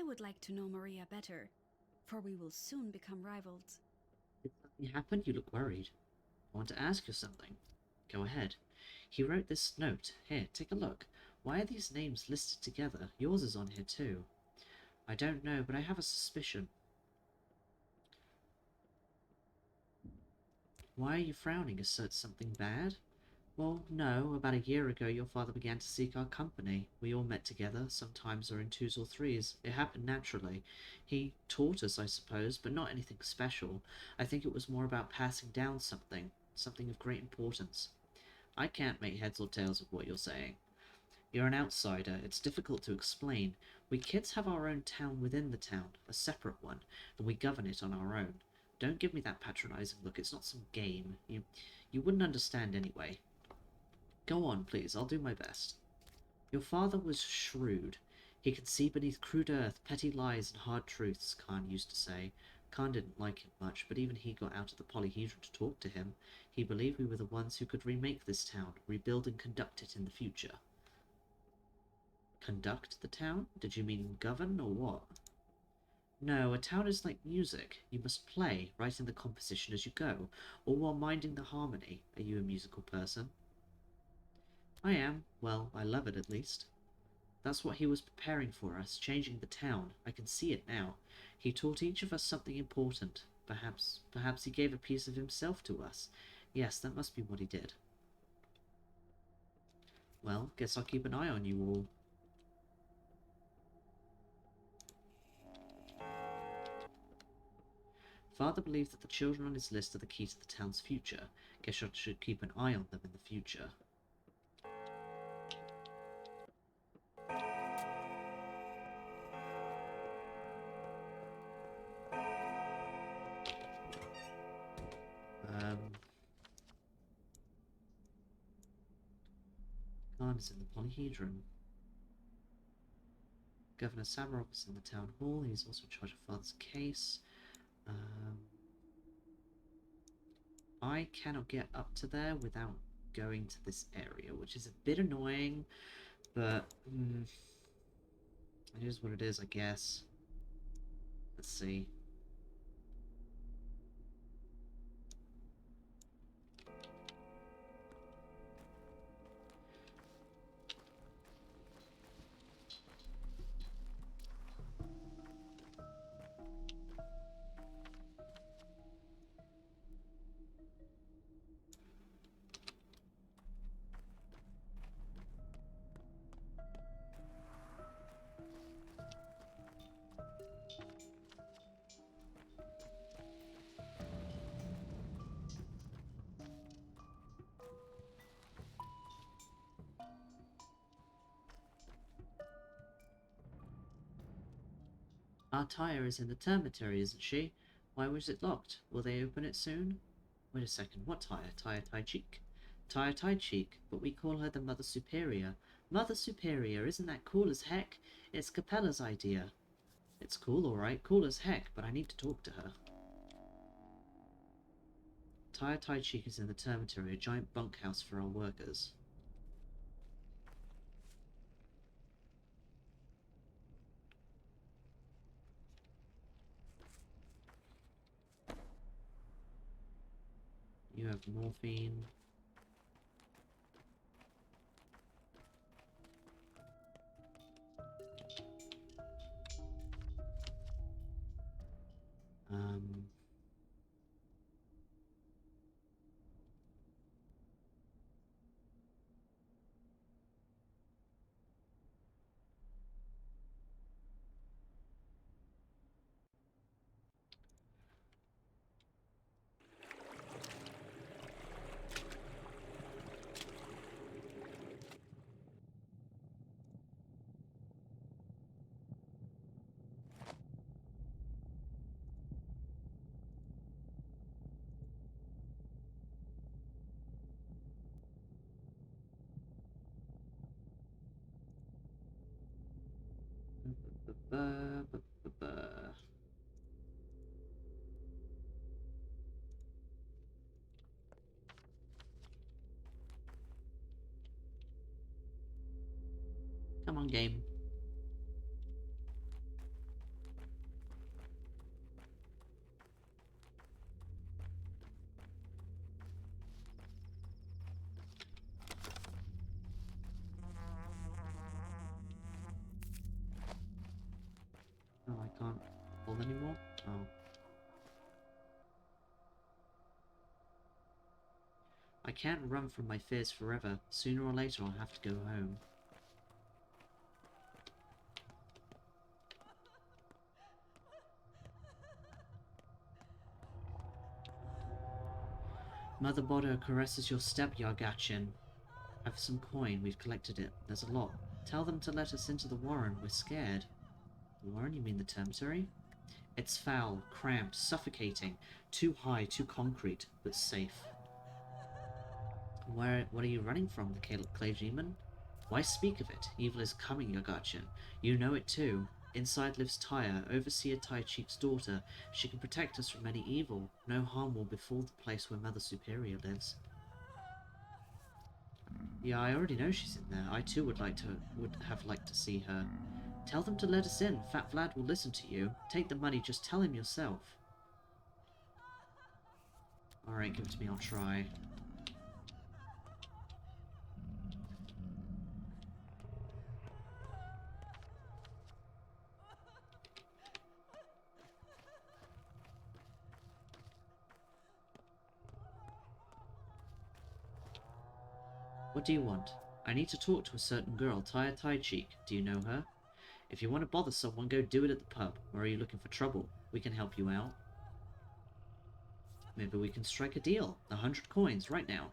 I would like to know Maria better, for we will soon become rivals. Did something happen? You look worried. I want to ask you something. Go ahead. He wrote this note. Here, take a look. Why are these names listed together? Yours is on here too. I don't know, but I have a suspicion. Why are you frowning? Is it something bad? Well, no. About a year ago, your father began to seek our company. We all met together, sometimes or in twos or threes. It happened naturally. He taught us, I suppose, but not anything special. I think it was more about passing down something of great importance. I can't make heads or tails of what you're saying. You're an outsider. It's difficult to explain. We kids have our own town within the town, a separate one, and we govern it on our own. Don't give me that patronizing look. It's not some game. You wouldn't understand anyway. Go on, please. I'll do my best. Your father was shrewd. He could see beneath crude earth petty lies and hard truths, Khan used to say. Khan didn't like him much, but even he got out of the polyhedron to talk to him. He believed we were the ones who could remake this town, rebuild and conduct it in the future. Conduct the town? Did you mean govern, or what? No, a town is like music. You must play, writing the composition as you go, or while minding the harmony. Are you a musical person? I am. Well, I love it at least. That's what he was preparing for us, changing the town. I can see it now. He taught each of us something important. Perhaps he gave a piece of himself to us. Yes, that must be what he did. Well, guess I'll keep an eye on you all. Father believed that the children on his list are the key to the town's future. Guess I should keep an eye on them in the future. Khan is in the polyhedron. Governor Samarov is in the town hall. He's also in charge of Father's case. I cannot get up to there without going to this area, which is a bit annoying, but it is what it is, I guess. Let's see. Our tire is in the termitary, isn't she? Why was it locked? Will they open it soon? Wait a second, what tire? Tire Tai Cheek? Tire Tai Cheek, but we call her the Mother Superior. Mother Superior, isn't that cool as heck? It's Capella's idea. It's cool, alright, cool as heck, but I need to talk to her. Tire Tai Cheek is in the termitary, a giant bunkhouse for our workers. You have morphine. Come on, game. pull anymore? Oh. I can't run from my fears forever. Sooner or later I'll have to go home. Mother Bodo caresses your step, Yargachin. Have some coin, we've collected it. There's a lot. Tell them to let us into the warren, we're scared. The warren, you mean the termitory? It's foul, cramped, suffocating. Too high, too concrete, but safe. What are you running from, the clay demon? Why speak of it? Evil is coming, Yargachin. You know it too. Inside lives Tyre, Overseer Tai Cheek's daughter. She can protect us from any evil. No harm will befall the place where Mother Superior lives. Yeah, I already know she's in there. I too would have liked to see her. Tell them to let us in. Fat Vlad will listen to you. Take the money, just tell him yourself. Alright, give it to me, I'll try. What do you want? I need to talk to a certain girl, Tyre Tai Cheek. Do you know her? If you want to bother someone, go do it at the pub. Or are you looking for trouble? We can help you out. Maybe we can strike a deal. 100 coins, right now.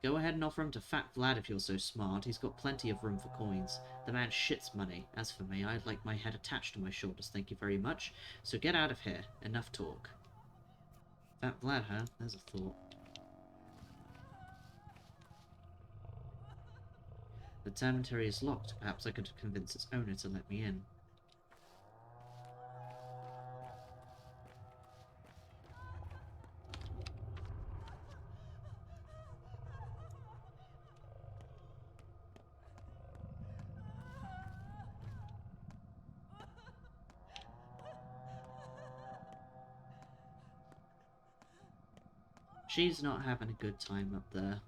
Go ahead and offer him to Fat Vlad if you're so smart. He's got plenty of room for coins. The man shits money. As for me, I'd like my head attached to my shoulders, thank you very much. So get out of here. Enough talk. Fat Vlad, huh? There's a thought. The termitory is locked. Perhaps I could convince its owner to let me in. She's not having a good time up there.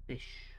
Fish.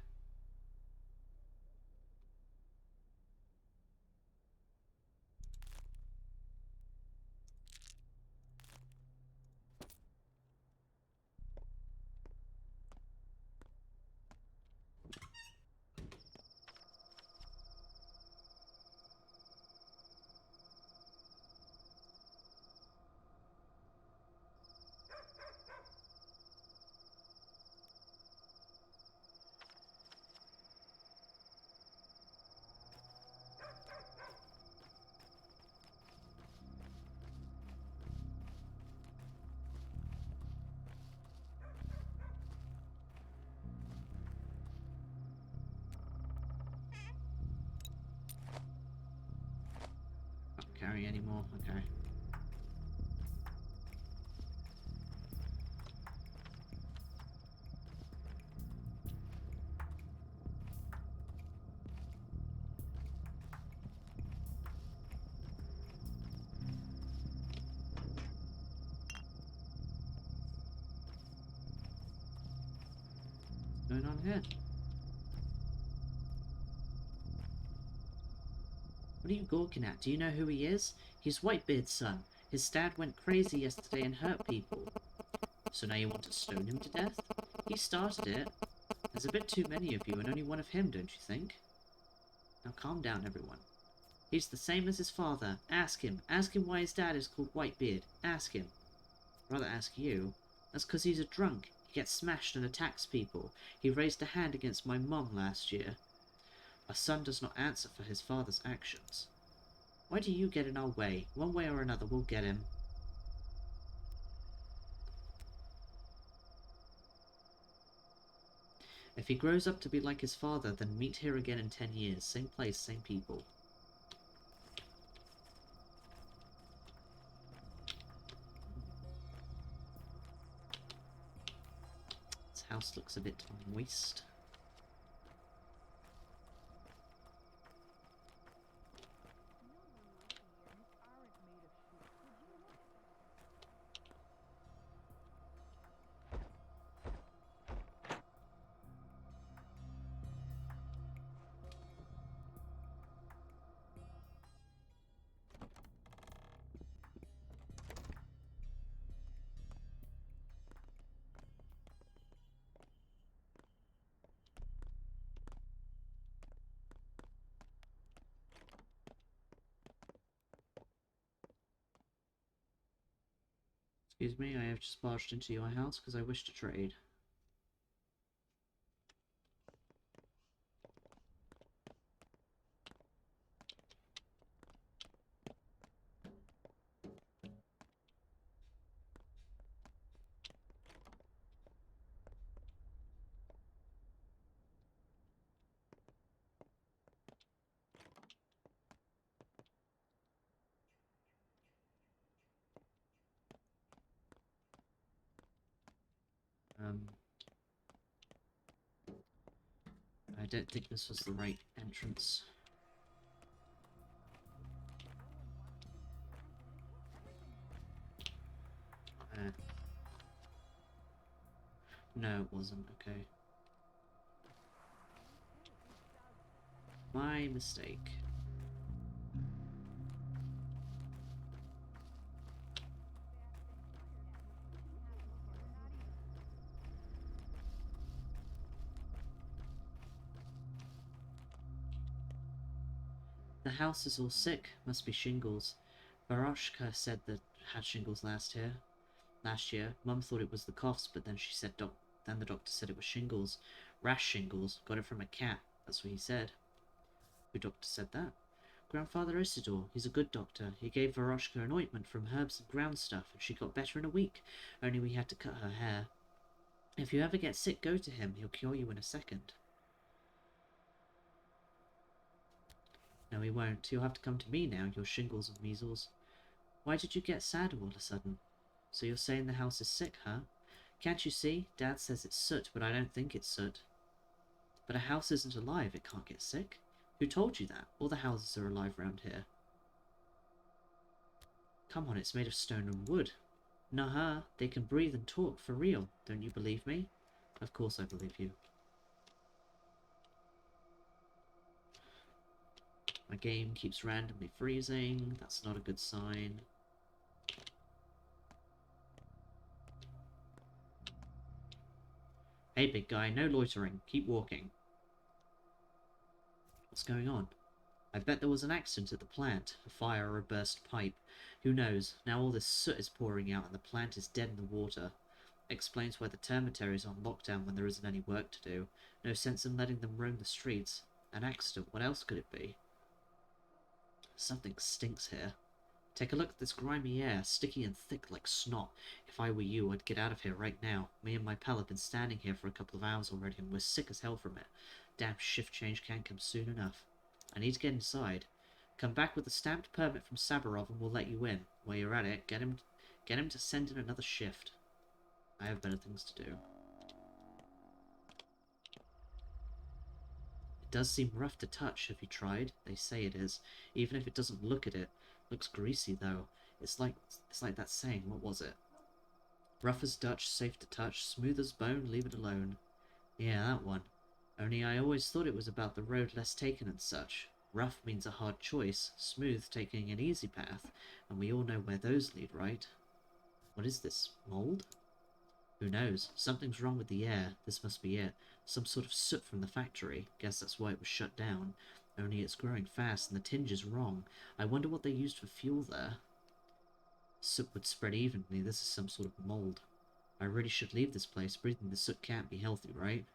Can't carry anymore. Okay. What's going on here? What are you gawking at? Do you know who he is? He's Whitebeard's son. His dad went crazy yesterday and hurt people. So now you want to stone him to death? He started it. There's a bit too many of you and only one of him, don't you think? Now calm down, everyone. He's the same as his father. Ask him. Ask him why his dad is called Whitebeard. Ask him. I'd rather ask you. That's because he's a drunk. He gets smashed and attacks people. He raised a hand against my mum last year. A son does not answer for his father's actions. Why do you get in our way? One way or another, we'll get him. If he grows up to be like his father, then meet here again in 10 years. Same place, same people. house looks a bit moist. Excuse me, I have just barged into your house because I wish to trade. I don't think this was the right entrance. No, it wasn't. Okay. My mistake. The house is all sick. Must be shingles. Baroshka said that had shingles last year. Mum thought it was the coughs, but then she said then the doctor said it was shingles. Rash shingles. Got it from a cat. That's what he said. Who doctor said that? Grandfather Isidore. He's a good doctor. He gave Varoshka an ointment from herbs and ground stuff, and she got better in a week. Only we had to cut her hair. If you ever get sick, go to him. He'll cure you in a second. No, he won't. You'll have to come to me now, your shingles and measles. Why did you get sad all of a sudden? So you're saying the house is sick, huh? Can't you see? Dad says it's soot, but I don't think it's soot. But a house isn't alive. It can't get sick. Who told you that? All the houses are alive round here. Come on, it's made of stone and wood. Nuh-uh. They can breathe and talk, for real. Don't you believe me? Of course I believe you. My game keeps randomly freezing. That's not a good sign. Hey, big guy, no loitering. Keep walking. What's going on? I bet there was an accident at the plant. A fire or a burst pipe. Who knows? Now all this soot is pouring out and the plant is dead in the water. Explains why the termitary is on lockdown when there isn't any work to do. No sense in letting them roam the streets. An accident. What else could it be? Something stinks here. Take a look at this grimy air, sticky and thick like snot. If I were you, I'd get out of here right now. Me and my pal have been standing here for a couple of hours already, and we're sick as hell from it. Damn shift change can't come soon enough. I need to get inside. Come back with a stamped permit from Sabarov and we'll let you in. While you're at it, get him to send in another shift. I have better things to do. It does seem rough to touch. Have you tried? They say it is. Even if it doesn't look at it. Looks greasy though. It's like that saying. What was it? Rough as Dutch, safe to touch, smooth as bone, leave it alone. Yeah, that one. Only I always thought it was about the road less taken and such. Rough means a hard choice, smooth taking an easy path, and we all know where those lead, right? What is this? Mold? Who knows? Something's wrong with the air. This must be it. Some sort of soot from the factory. Guess that's why it was shut down. Only it's growing fast and the tinge is wrong. I wonder what they used for fuel there. Soot would spread evenly. This is some sort of mold. I really should leave this place. Breathing the soot can't be healthy, right?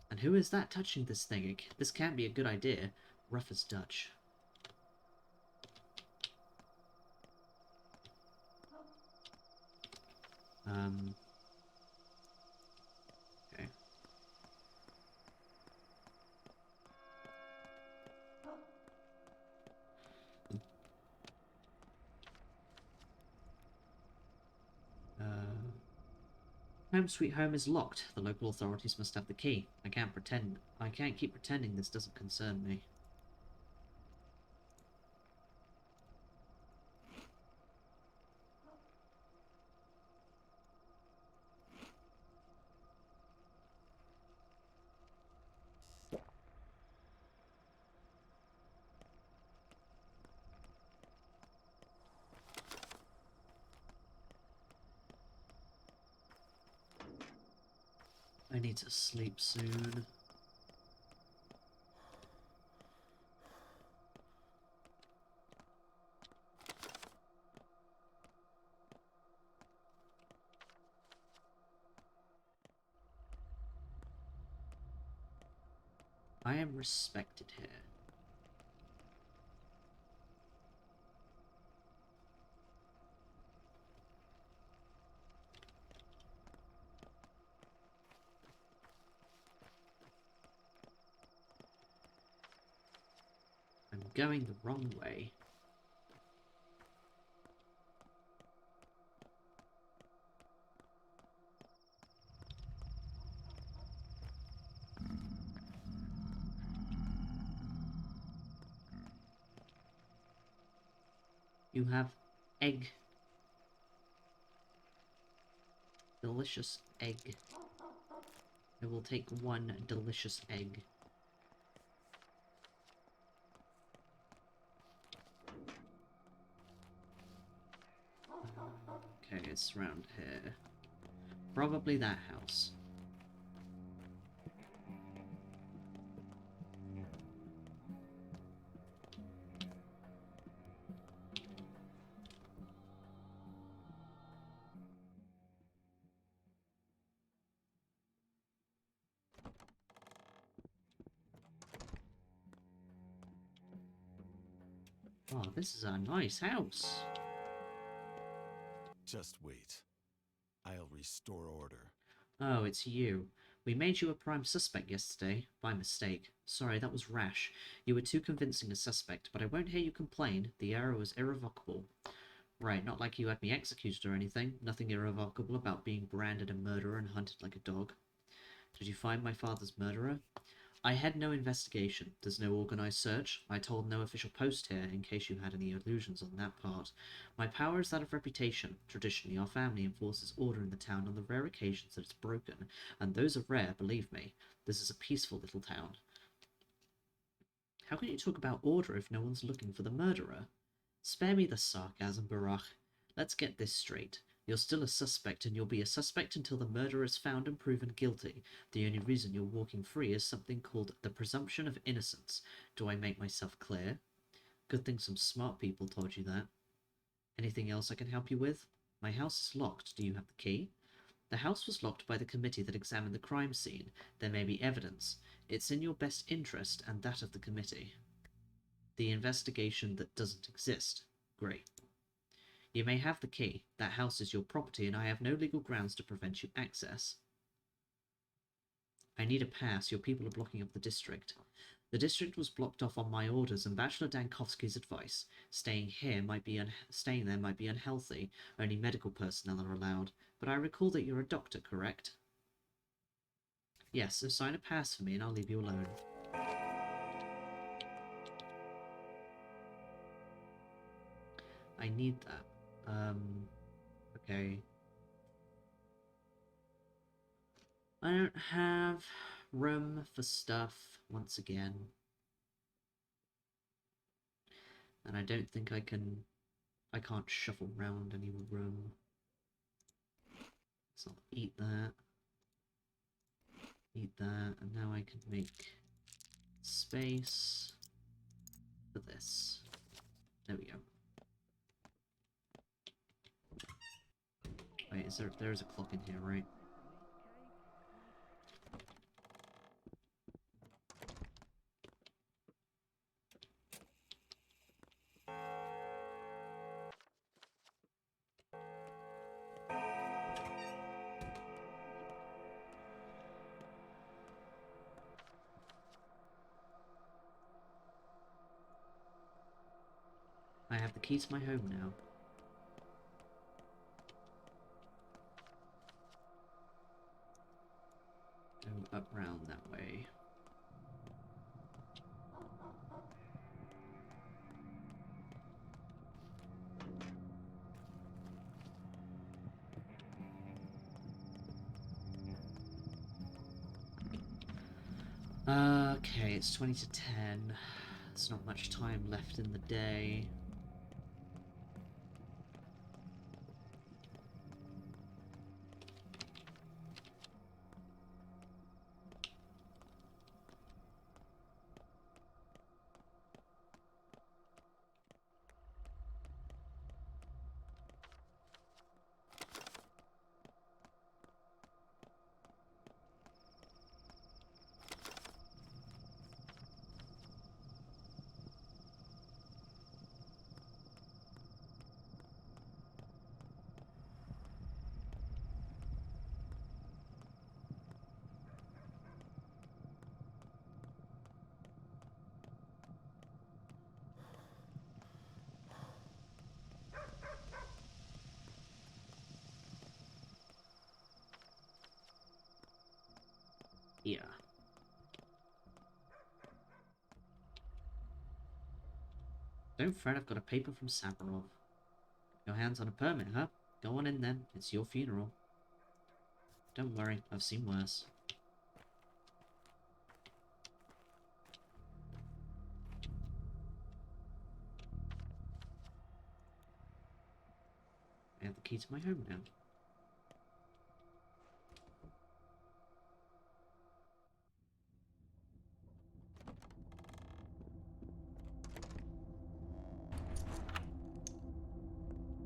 And who is that touching this thing? This can't be a good idea. Rough as Dutch. Okay. Home Sweet Home is locked. The local authorities must have the key. I can't keep pretending this doesn't concern me. I need to sleep soon. I am respected here. I'm going the wrong way. You have egg. Delicious egg. I will take one delicious egg. Okay, it's around here. Probably that house. Oh, this is a nice house. Just wait. I'll restore order. Oh, it's you. We made you a prime suspect yesterday, by mistake. Sorry, that was rash. You were too convincing a suspect, but I won't hear you complain. The error was irrevocable. Right, not like you had me executed or anything. Nothing irrevocable about being branded a murderer and hunted like a dog. Did you find my father's murderer? I had no investigation. There's no organized search. I told no official post here, in case you had any illusions on that part. My power is that of reputation. Traditionally, our family enforces order in the town on the rare occasions that it's broken, and those are rare, believe me. This is a peaceful little town. How can you talk about order if no one's looking for the murderer? Spare me the sarcasm, Barach. Let's get this straight. You're still a suspect, and you'll be a suspect until the murderer is found and proven guilty. The only reason you're walking free is something called the presumption of innocence. Do I make myself clear? Good thing some smart people told you that. Anything else I can help you with? My house is locked. Do you have the key? The house was locked by the committee that examined the crime scene. There may be evidence. It's in your best interest and that of the committee. The investigation that doesn't exist. Great. You may have the key. That house is your property, and I have no legal grounds to prevent you access. I need a pass. Your people are blocking up the district. The district was blocked off on my orders and Bachelor Dankovsky's advice. Staying there might be unhealthy. Only medical personnel are allowed. But I recall that you're a doctor, correct? Yes, so sign a pass for me and I'll leave you alone. I need that. Okay. I don't have room for stuff once again. And I don't think I can't shuffle around any room. So I'll eat that. Eat that, and now I can make space for this. There we go. Wait, there's a clock in here, right? I have the key to my home now. up round that way. Okay, it's 20 to 10. There's not much time left in the day. Yeah. Don't fret, I've got a paper from Savarov. Your hands on a permit, huh? Go on in then, it's your funeral. Don't worry, I've seen worse. I have the key to my home now.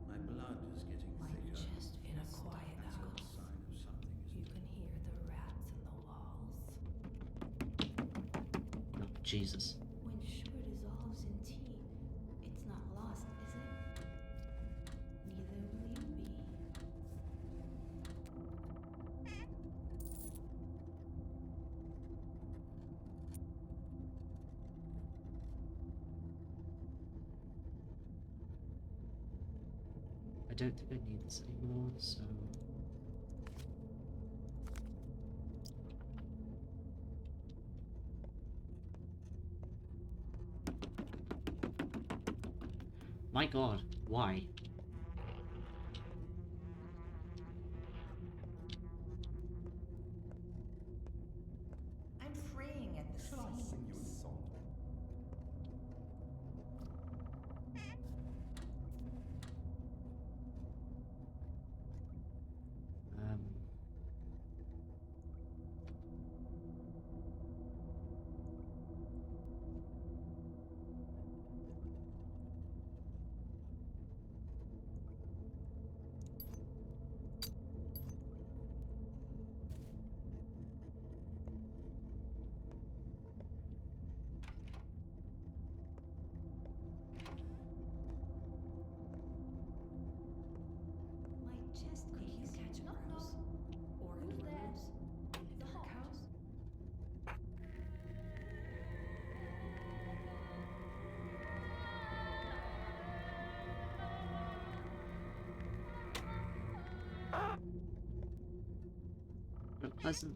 My blood is getting thicker. Just in a quiet house. Sign of something You isn't can hear the rats in the walls. Oh, Jesus. When sugar dissolves in tea, it's not lost, is it? Neither will you be. I don't think I need this anymore, so... My god, why? I'm freeing at the Shall I seams. sing you a song? Um... My chest cookies catch a bruise. Or who's that? The cows? A pleasant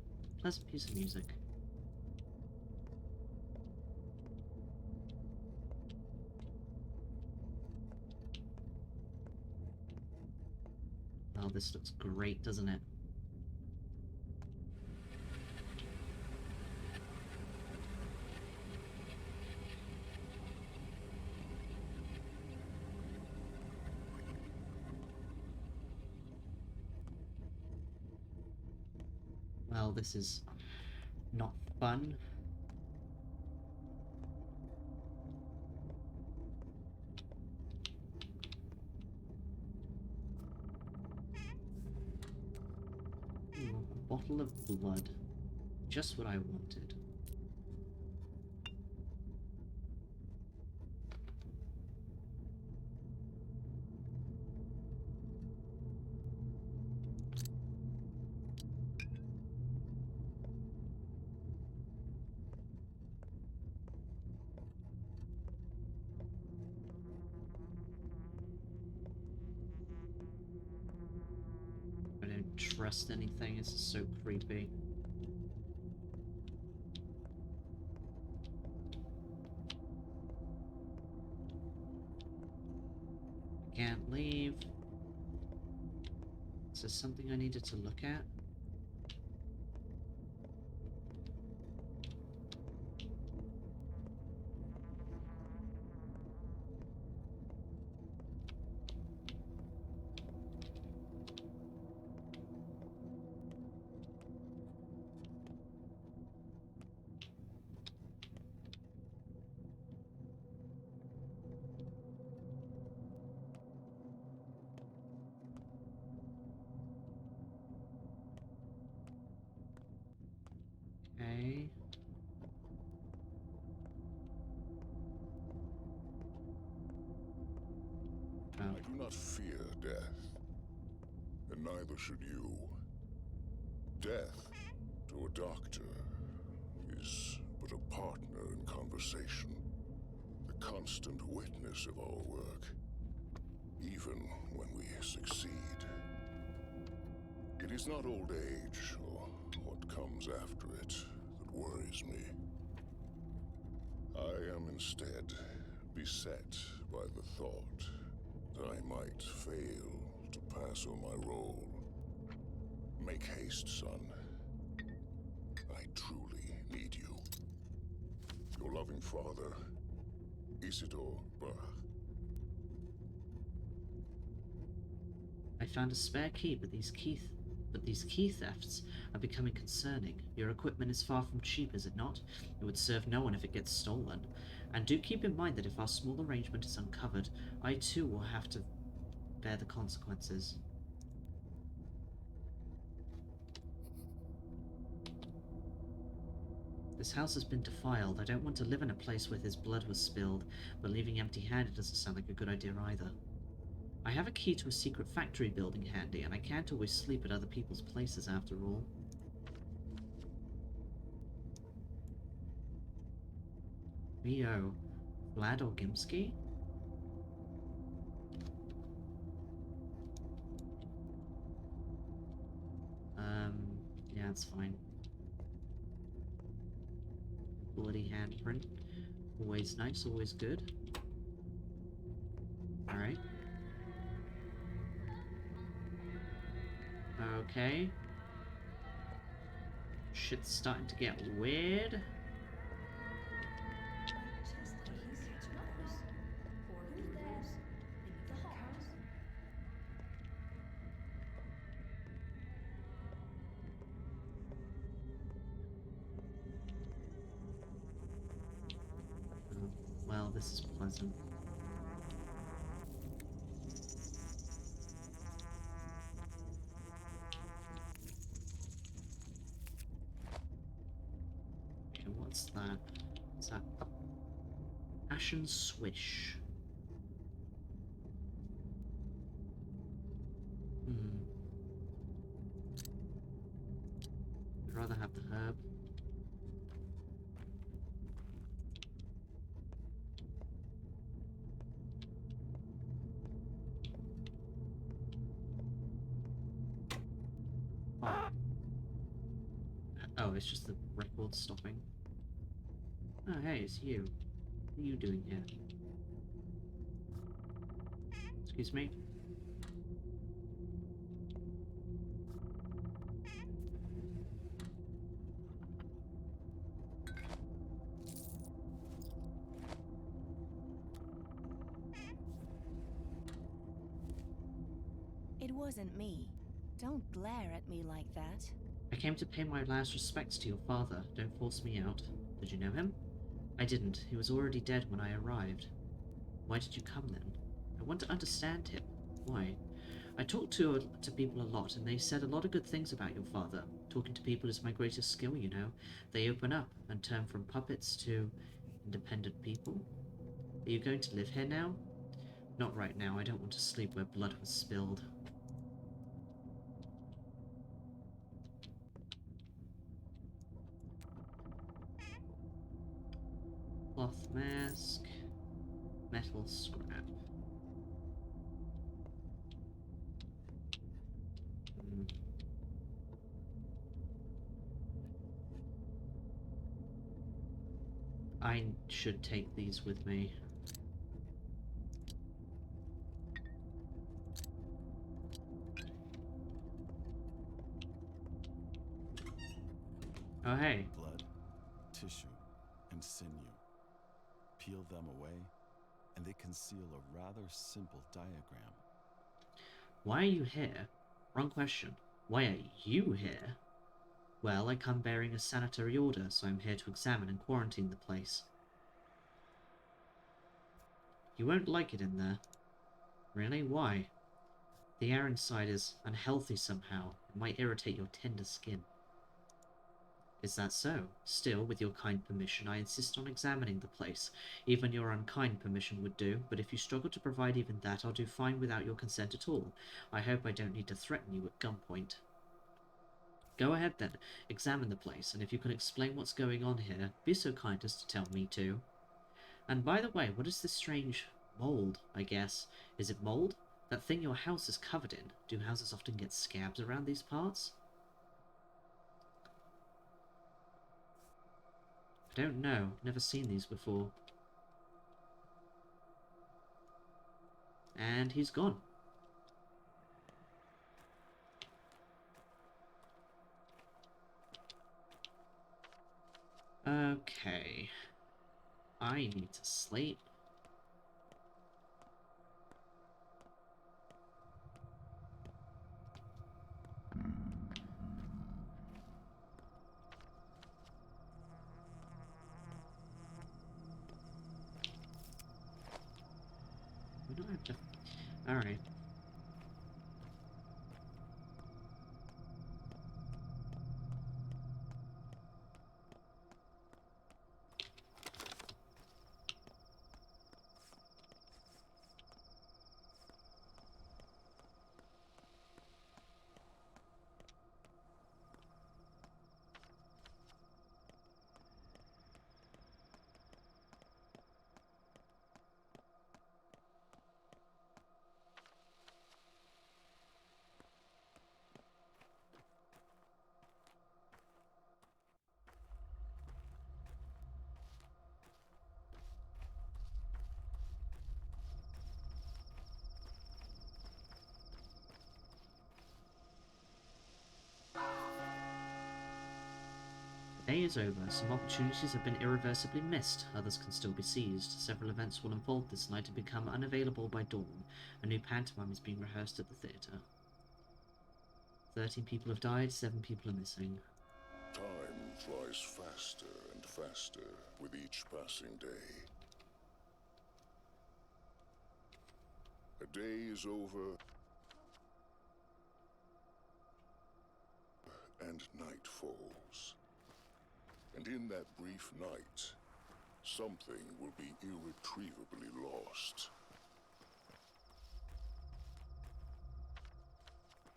piece of music. Oh, this looks great, doesn't it? Well, this is not fun. Ooh, a bottle of blood. Just what I wanted. I don't trust anything, this is so creepy. can't leave. Is there something I needed to look at? Okay. Oh. I do not fear death, and neither should you. Death, to a doctor, is but a partner in conversation, the constant witness of our work, even when we succeed. It is not old age, or what comes after it, that worries me. I am instead beset by the thought that I might fail to pass on my role. Make haste, son. I truly need you. Your loving father, Isidore Bach. I found a spare key, but these key thefts are becoming concerning. Your equipment is far from cheap, is it not? It would serve no one if it gets stolen. And do keep in mind that if our small arrangement is uncovered, I too will have to bear the consequences. This house has been defiled. I don't want to live in a place where his blood was spilled, but leaving empty-handed doesn't sound like a good idea either. I have a key to a secret factory building handy, and I can't always sleep at other people's places after all. Rio. Vlad Orgimsky? Yeah, it's fine. Bloody handprint. Always nice, always good. Alright. Okay. Shit's starting to get weird. Oh, well, this is pleasant. Okay, what's that? What's that? Ashen Swish. I'd rather have the herb. Oh. Oh, it's just the record stopping. Oh, hey, it's you. What are you doing here? Excuse me? It wasn't me. Don't glare at me like that. I came to pay my last respects to your father. Don't force me out. Did you know him? I didn't. He was already dead when I arrived. Why did you come then? I want to understand him. Why? I talked to people a lot, and they said a lot of good things about your father. Talking to people is my greatest skill, you know. They open up and turn from puppets to independent people. Are you going to live here now? Not right now. I don't want to sleep where blood was spilled. Cloth mask. Metal scrap. I should take these with me. Oh, hey. Blood, tissue, and sinew. Peel them away, and they conceal a rather simple diagram. Why are you here? Wrong question. Why are you here? Well, I come bearing a sanitary order, so I'm here to examine and quarantine the place. You won't like it in there. Really? Why? The air inside is unhealthy somehow. It might irritate your tender skin. Is that so? Still, with your kind permission, I insist on examining the place. Even your unkind permission would do, but if you struggle to provide even that, I'll do fine without your consent at all. I hope I don't need to threaten you at gunpoint. Go ahead then, examine the place, and if you can explain what's going on here, be so kind as to tell me too. And by the way, what is this strange mold, I guess? Is it mold? That thing your house is covered in. Do houses often get scabs around these parts? I don't know. Never seen these before. And he's gone. Okay. I need to sleep. We don't have to... Alright. The day is over. Some opportunities have been irreversibly missed. Others can still be seized. Several events will unfold this night and become unavailable by dawn. A new pantomime is being rehearsed at the theatre. 13 people have died, 7 people are missing. Time flies faster and faster with each passing day. A day is over, and night falls. And in that brief night, something will be irretrievably lost.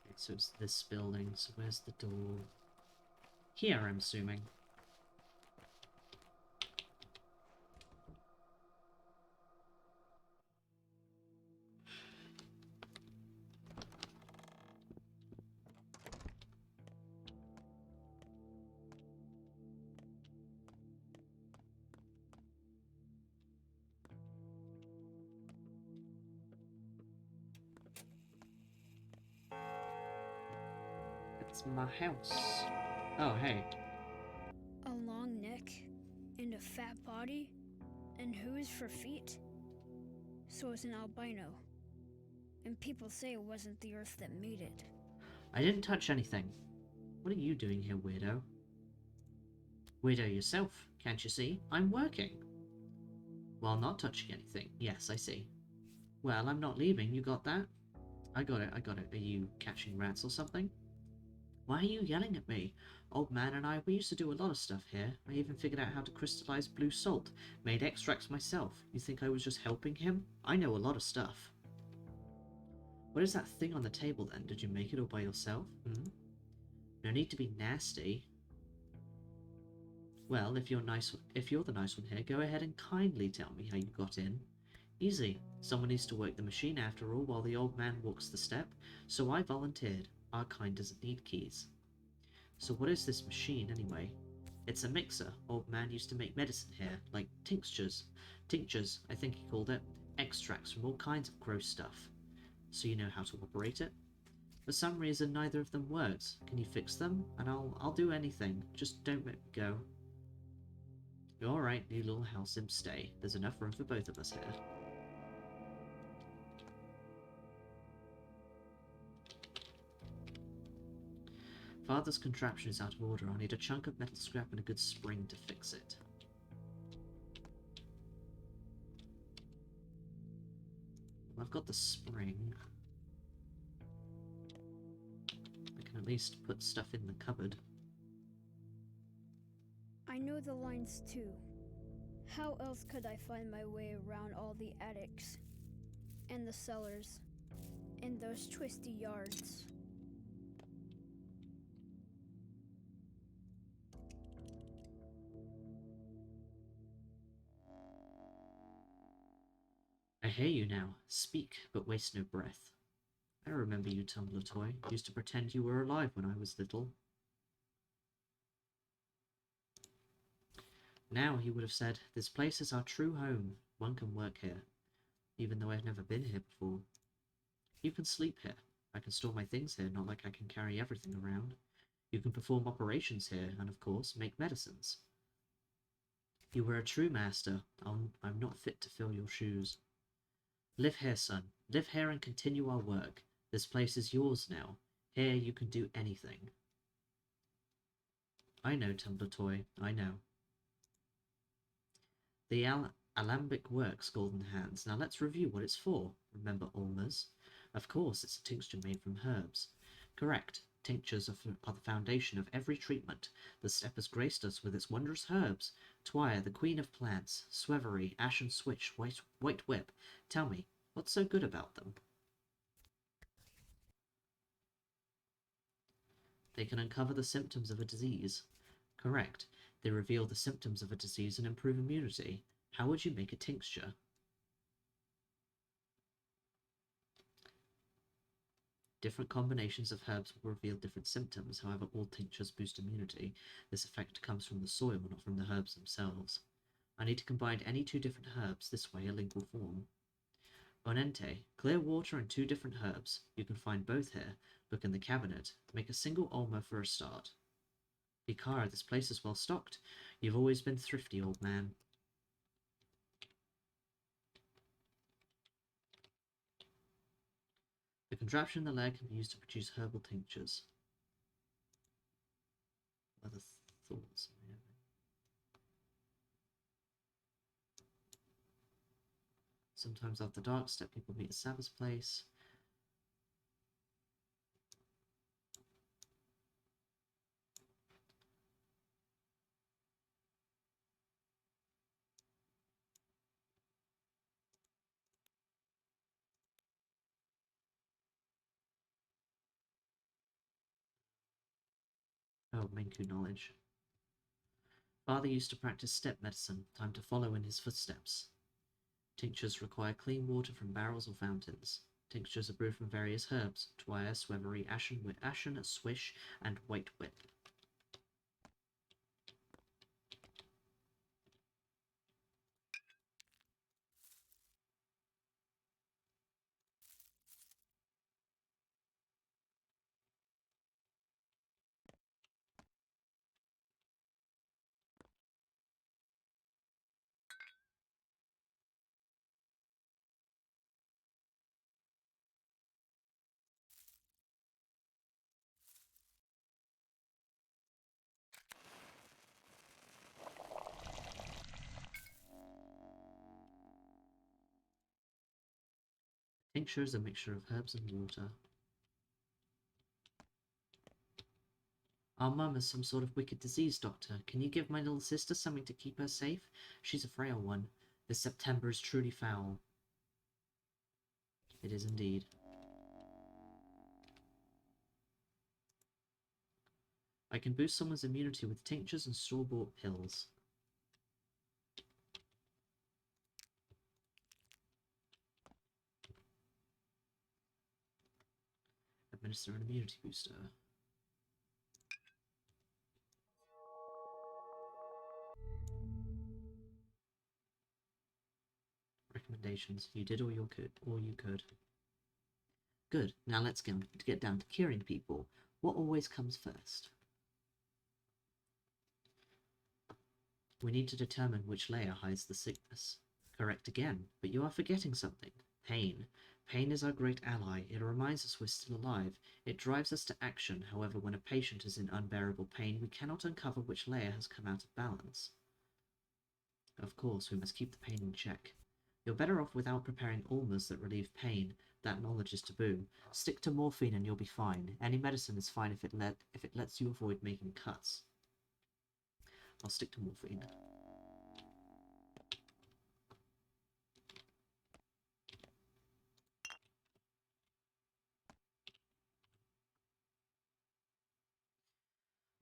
Okay, so it's this building, so where's the door? Here, I'm assuming. It's my house. Oh, hey. A long neck and a fat body and hooves for feet. So it's an albino. And people say it wasn't the Earth that made it. I didn't touch anything. What are you doing here, weirdo? Weirdo yourself, can't you see? I'm working. While not touching anything. Yes, I see. Well, I'm not leaving, you got that? I got it. Are you catching rats or something? Why are you yelling at me? Old man and I, we used to do a lot of stuff here. I even figured out how to crystallize blue salt. Made extracts myself. You think I was just helping him? I know a lot of stuff. What is that thing on the table then? Did you make it all by yourself? No need to be nasty. Well, if you're the nice one here, go ahead and kindly tell me how you got in. Easy. Someone needs to work the machine after all while the old man walks the step, so I volunteered. Our kind doesn't need keys. So what is this machine anyway? It's a mixer. Old man used to make medicine here, like tinctures. Tinctures, I think he called it. Extracts from all kinds of gross stuff. So you know how to operate it? For some reason, neither of them works. Can you fix them? And I'll do anything. Just don't make me go. Alright, new little house sim, stay. There's enough room for both of us here. Father's contraption is out of order. I'll need a chunk of metal scrap and a good spring to fix it. Well, I've got the spring. I can at least put stuff in the cupboard. I know the lines too. How else could I find my way around all the attics, and the cellars, and those twisty yards? I hear you now. Speak, but waste no breath. I remember you, Tumbler Toy. Used to pretend you were alive when I was little. Now he would have said, "This place is our true home. One can work here, even though I've never been here before. You can sleep here. I can store my things here, not like I can carry everything around. You can perform operations here, and of course, make medicines. You were a true master. I'm not fit to fill your shoes. Live here, son. Live here and continue our work. This place is yours now. Here you can do anything." I know, Tumbler Toy. I know. The alembic works, Golden Hands. Now let's review what it's for. Remember Ulmer's? Of course, it's a tincture made from herbs. Correct. Tinctures are the foundation of every treatment. The steppe has graced us with its wondrous herbs. Twire, the queen of plants. Swevery, ashen switch, white whip. Tell me, what's so good about them? They can uncover the symptoms of a disease. Correct. They reveal the symptoms of a disease and improve immunity. How would you make a tincture? Different combinations of herbs will reveal different symptoms. However, all tinctures boost immunity. This effect comes from the soil, not from the herbs themselves. I need to combine any two different herbs. This way a link will form. Onente. Clear water and two different herbs. You can find both here. Look in the cabinet. Make a single Ulmer for a start. Ikara, this place is well stocked. You've always been thrifty, old man. The contraption in the lair can be used to produce herbal tinctures. Other thoughts? Sometimes after dark, step people meet at Sabbath's place. Oh, Menku knowledge. Father used to practice step medicine. Time to follow in his footsteps. Tinctures require clean water from barrels or fountains. Tinctures are brewed from various herbs: twire, swevery, ashen, swish, and white whip. Tincture is a mixture of herbs and water. Our mum has some sort of wicked disease, Doctor. Can you give my little sister something to keep her safe? She's a frail one. This September is truly foul. It is indeed. I can boost someone's immunity with tinctures and store-bought pills. Administer an immunity booster. Recommendations. You did all you could. Good. Now let's get down to curing people. What always comes first? We need to determine which layer hides the sickness. Correct again, but you are forgetting something. Pain. Pain is our great ally. It reminds us we're still alive. It drives us to action. However, when a patient is in unbearable pain, we cannot uncover which layer has come out of balance. Of course, we must keep the pain in check. You're better off without preparing ulmers that relieve pain. That knowledge is taboo. Stick to morphine and you'll be fine. Any medicine is fine if it lets you avoid making cuts. I'll stick to morphine.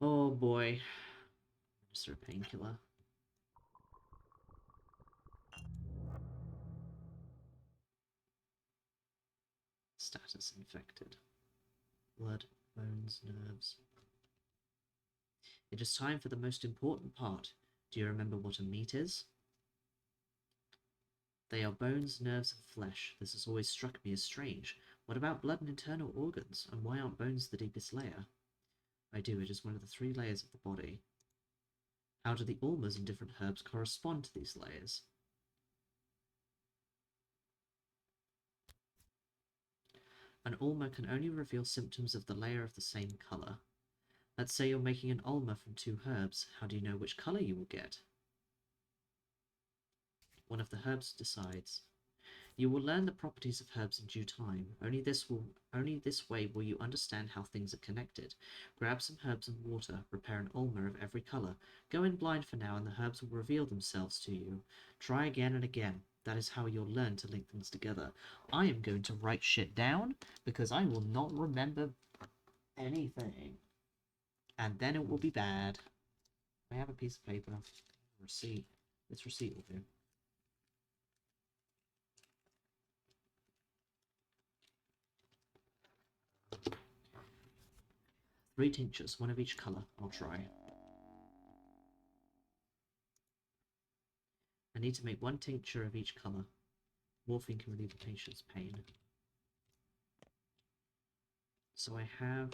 Oh boy. Just a painkiller. Status infected. Blood, bones, nerves. It is time for the most important part. Do you remember what a meat is? They are bones, nerves, and flesh. This has always struck me as strange. What about blood and internal organs? And why aren't bones the deepest layer? I do, it is one of the 3 layers of the body. How do the ulmers and different herbs correspond to these layers? An ulmer can only reveal symptoms of the layer of the same colour. Let's say you're making an ulmer from 2 herbs. How do you know which colour you will get? One of the herbs decides. You will learn the properties of herbs in due time. Only this way will you understand how things are connected. Grab some herbs and water. Prepare an ulmer of every colour. Go in blind for now and the herbs will reveal themselves to you. Try again and again. That is how you'll learn to link things together. I am going to write shit down because I will not remember anything. And then it will be bad. I have a piece of paper. Receipt. This receipt will do. Three tinctures, 1 of each colour. I'll try. I need to make 1 tincture of each colour. Morphine can relieve the patient's pain. So I have...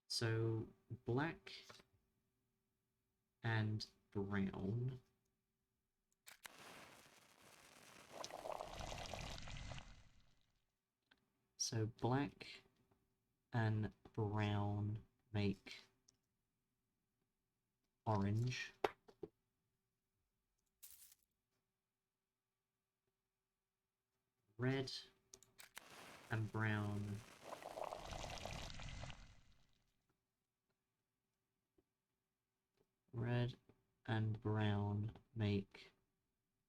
So, black and brown. So black and brown make orange. Red and brown make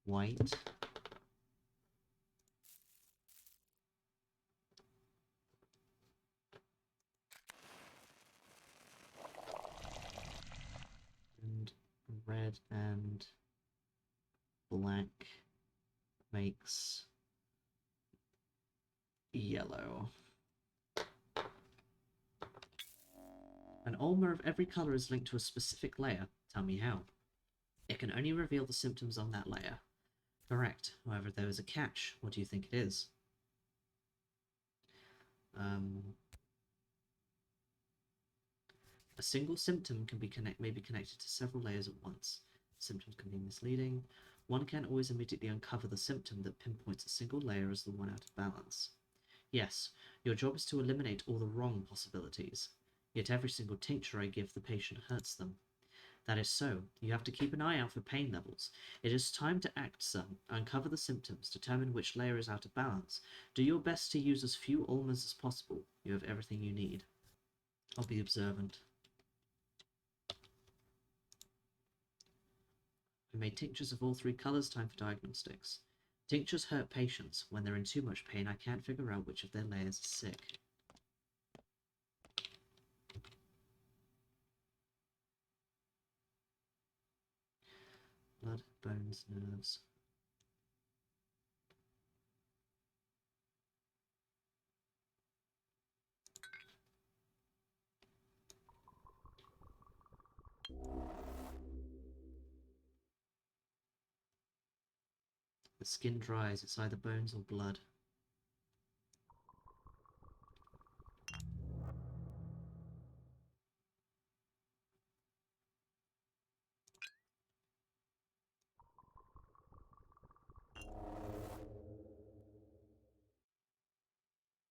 white. And red and black makes yellow. An ulmer of every colour is linked to a specific layer. Tell me how. It can only reveal the symptoms on that layer. Correct. However, there is a catch. What do you think it is? A single symptom can may be connected to several layers at once. Symptoms can be misleading. One can't always immediately uncover the symptom that pinpoints a single layer as the one out of balance. Yes, your job is to eliminate all the wrong possibilities. Yet every single tincture I give the patient hurts them. That is so. You have to keep an eye out for pain levels. It is time to act, son. Uncover the symptoms, determine which layer is out of balance. Do your best to use as few ulmers as possible. You have everything you need. I'll be observant. I made tinctures of all 3 colours. Time for diagnostics. Tinctures hurt patients. When they're in too much pain, I can't figure out which of their layers is sick. Blood, bones, nerves. The skin dries, it's either bones or blood.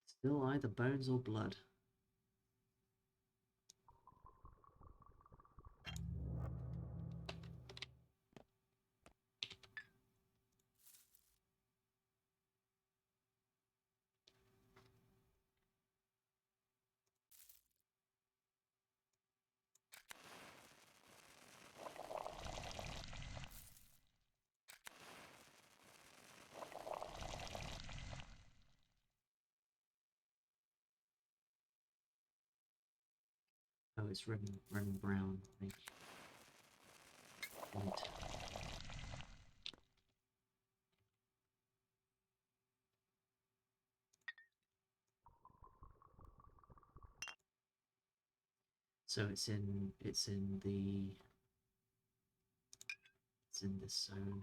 Still either bones or blood. Oh, it's running brown, I think. Right. So it's in this zone.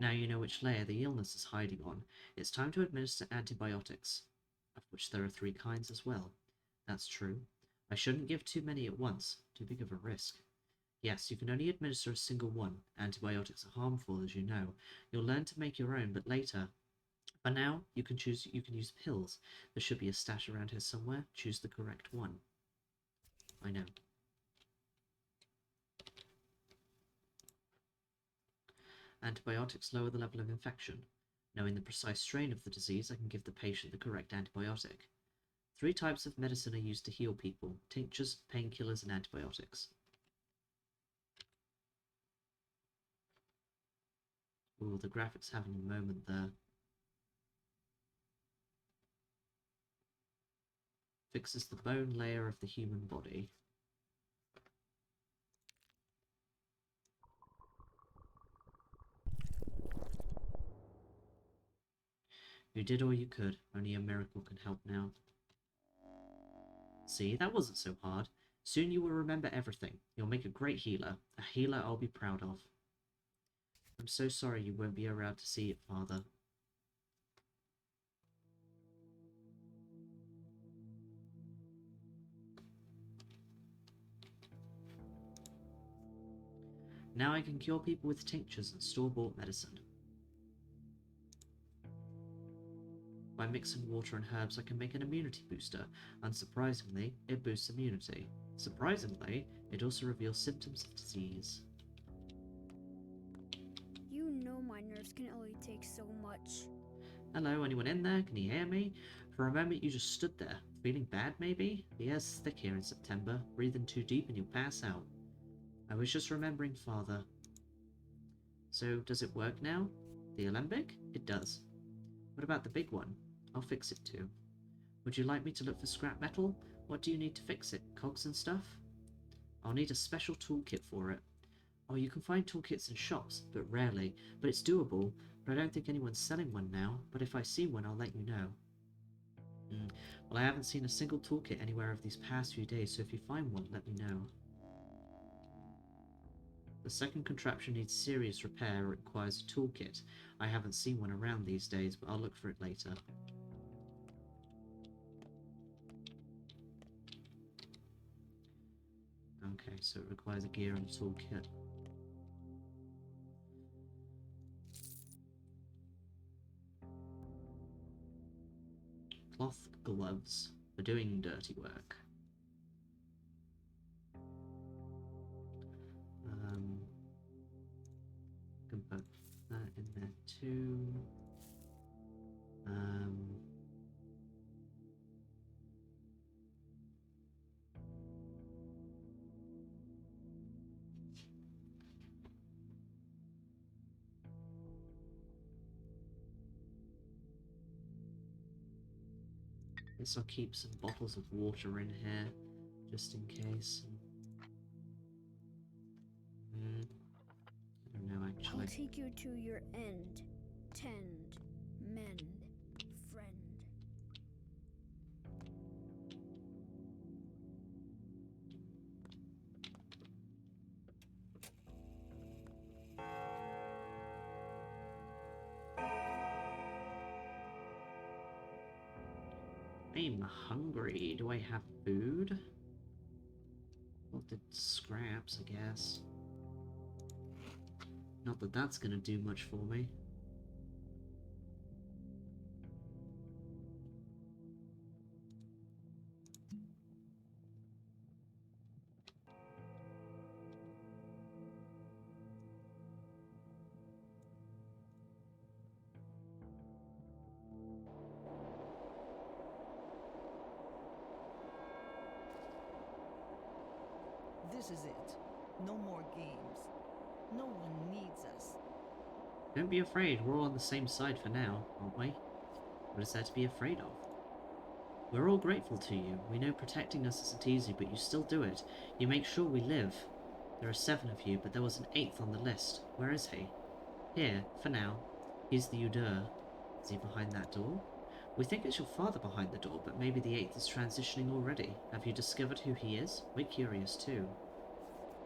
Now you know which layer the illness is hiding on. It's time to administer antibiotics, of which there are 3 kinds as well. That's true. I shouldn't give too many at once, too big of a risk. Yes, you can only administer a single one. Antibiotics are harmful, as you know. You'll learn to make your own, but later. For now, you can use pills. There should be a stash around here somewhere. Choose the correct one. I know. Antibiotics lower the level of infection. Knowing the precise strain of the disease, I can give the patient the correct antibiotic. 3 types of medicine are used to heal people: tinctures, painkillers, and antibiotics. Ooh, the graphics having a moment there. Fixes the bone layer of the human body. You did all you could. Only a miracle can help now. See, that wasn't so hard. Soon you will remember everything. You'll make a great healer. A healer I'll be proud of. I'm so sorry you won't be around to see it, Father. Now I can cure people with tinctures and store-bought medicine. By mixing water and herbs, I can make an immunity booster. Unsurprisingly, it boosts immunity. Surprisingly, it also reveals symptoms of disease. You know my nerves can only take so much. Hello, anyone in there? Can you hear me? For a moment you just stood there. Feeling bad, maybe? The air's thick here in September. Breathe in too deep and you'll pass out. I was just remembering, Father. So, does it work now? The alembic? It does. What about the big one? I'll fix it too. Would you like me to look for scrap metal? What do you need to fix it? Cogs and stuff? I'll need a special toolkit for it. Oh, you can find toolkits in shops, but rarely. But it's doable. But I don't think anyone's selling one now. But if I see one, I'll let you know. Well, I haven't seen a single toolkit anywhere over these past few days, so if you find one, let me know. The second contraption needs serious repair. It requires a toolkit. I haven't seen one around these days, but I'll look for it later. Okay, so it requires a gear and a toolkit. Cloth gloves for doing dirty work. Can put that in there too. Guess I'll keep some bottles of water in here, just in case. I don't know, actually. will take you to your end. Tend, mend, friend. I'm hungry. Do I have food? Well, the scraps, I guess. Not that that's gonna do much for me. This is it. No more games. No one needs us. Don't be afraid, we're all on the same side for now, aren't we? What is there to be afraid of? We're all grateful to you. We know protecting us isn't easy, but you still do it. You make sure we live. There are 7 of you, but there was an 8th on the list. Where is he? Here, for now. He's the Udeur. Is he behind that door? We think it's your father behind the door, but maybe the 8th is transitioning already. Have you discovered who he is? We're curious too.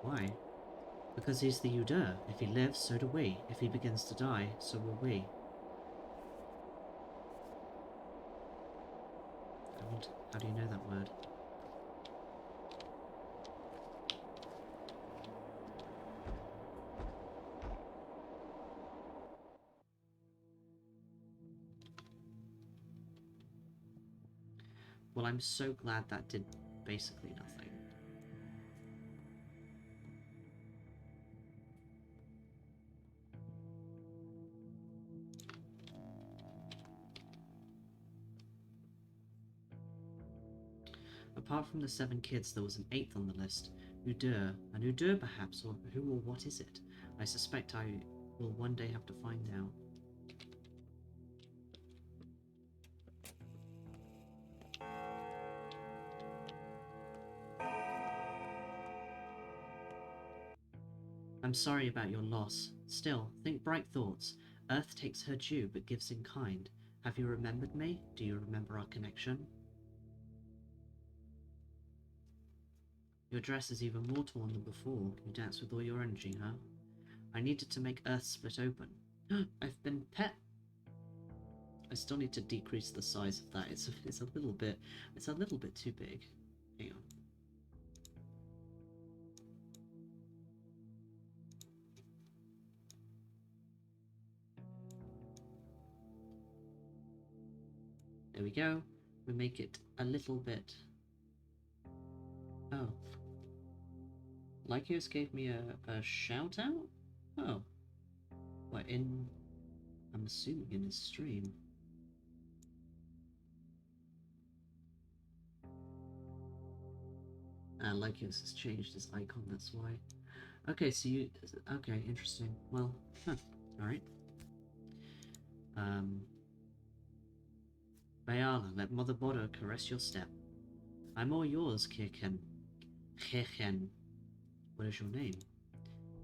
Why? Because he's the Udeur. If he lives, so do we. If he begins to die, so will we. How do you know that word? Well, I'm so glad that did basically nothing. Apart from the 7 kids, there was an 8th on the list. Udeur. An Udeur, perhaps, or who or what is it? I suspect I will one day have to find out. I'm sorry about your loss. Still, think bright thoughts. Earth takes her due, but gives in kind. Have you remembered me? Do you remember our connection? Your dress is even more torn than before. You dance with all your energy, huh? I needed to make Earth split open. I've been pet. I still need to decrease the size of that. It's a little bit too big. Hang on. There we go. We make it a little bit. Oh. Lycios gave me a shout out? Oh. What, I'm assuming in his stream. Lycios has changed his icon, that's why. Okay, so you... Okay, interesting. Well, alright. Bayala, let Mother Bodo caress your step. I'm all yours, Kirken. Kirken. What is your name?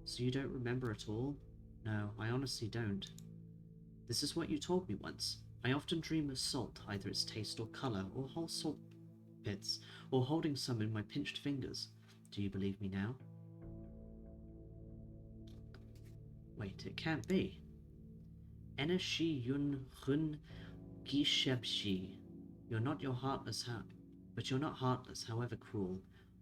So you don't remember at all? No, I honestly don't. This is what you told me once. I often dream of salt, either its taste or colour, or whole salt pits, or holding some in my pinched fingers. Do you believe me now? Wait, it can't be. Eneshi yun hun gishebshi. You're not heartless, but you're not heartless, however cruel.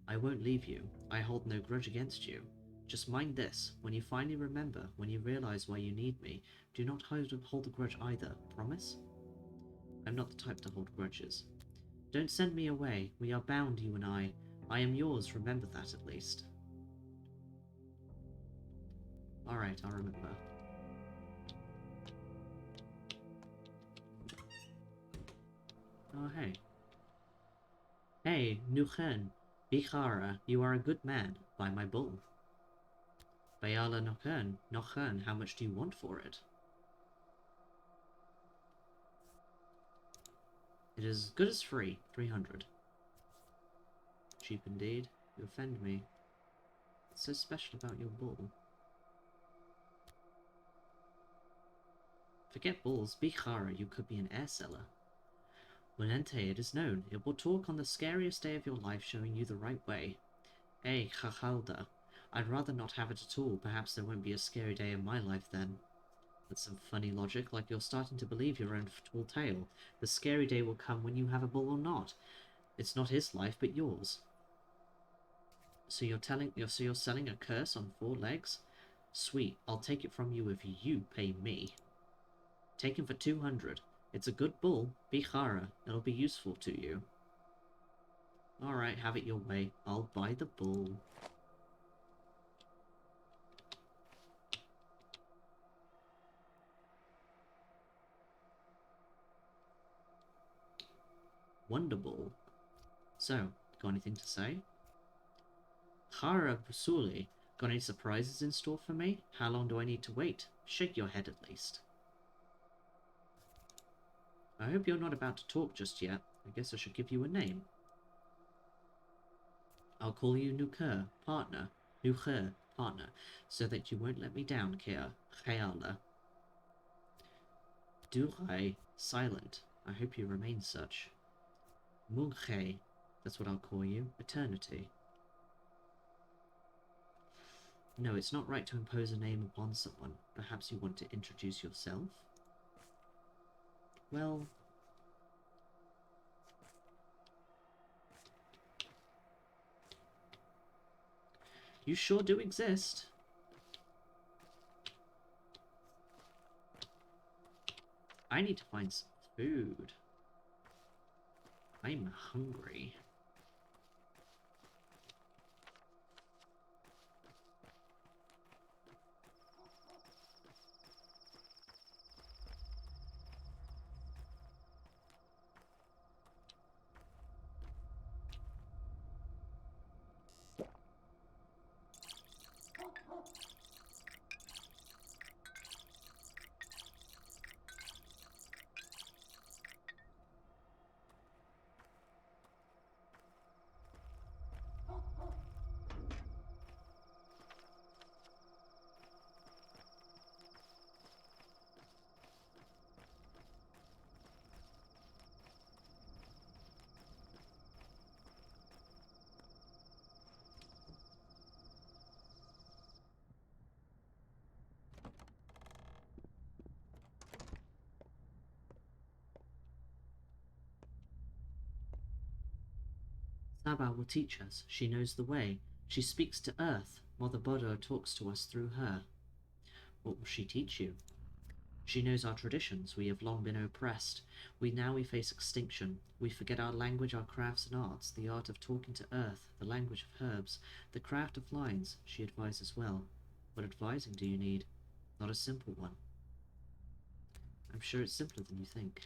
I won't leave you. I hold no grudge against you. Just mind this, when you finally remember, when you realize why you need me, do not hold a grudge either, promise? I'm not the type to hold grudges. Don't send me away. We are bound, you and I. I am yours, remember that at least. Alright, I'll remember. Oh, hey. Hey, Nuchen, Bichara, you are a good man, by my bull. Bayala Nochen, how much do you want for it? It is as good as free, 300. Cheap indeed. You offend me. What's so special about your bull? Forget bulls, be Chara, you could be an air seller. Wenente, it is known. It will talk on the scariest day of your life, showing you the right way. Chachalda. I'd rather not have it at all. Perhaps there won't be a scary day in my life then. That's some funny logic, like you're starting to believe your own tall tale. The scary day will come when you have a bull or not. It's not his life, but yours. So you're selling a curse on 4 legs? Sweet, I'll take it from you if you pay me. Take him for 200. It's a good bull. Be Chara. It'll be useful to you. Alright, have it your way. I'll buy the bull. Wonderbull. So, got anything to say? Chara Busuli, got any surprises in store for me? How long do I need to wait? Shake your head at least. I hope you're not about to talk just yet. I guess I should give you a name. I'll call you Nuker, partner. Nuker, partner, so that you won't let me down, Kheala. Durai, silent. I hope you remain such. Munche, that's what I'll call you. Eternity. No, it's not right to impose a name upon someone. Perhaps you want to introduce yourself? Well... you sure do exist. I need to find some food. I'm hungry. Saba will teach us. She knows the way. She speaks to Earth. Mother Bodo talks to us through her. What will she teach you? She knows our traditions. We have long been oppressed. We face extinction. We forget our language, our crafts and arts, the art of talking to Earth, the language of herbs, the craft of lines. She advises well. What advising do you need? Not a simple one. I'm sure it's simpler than you think.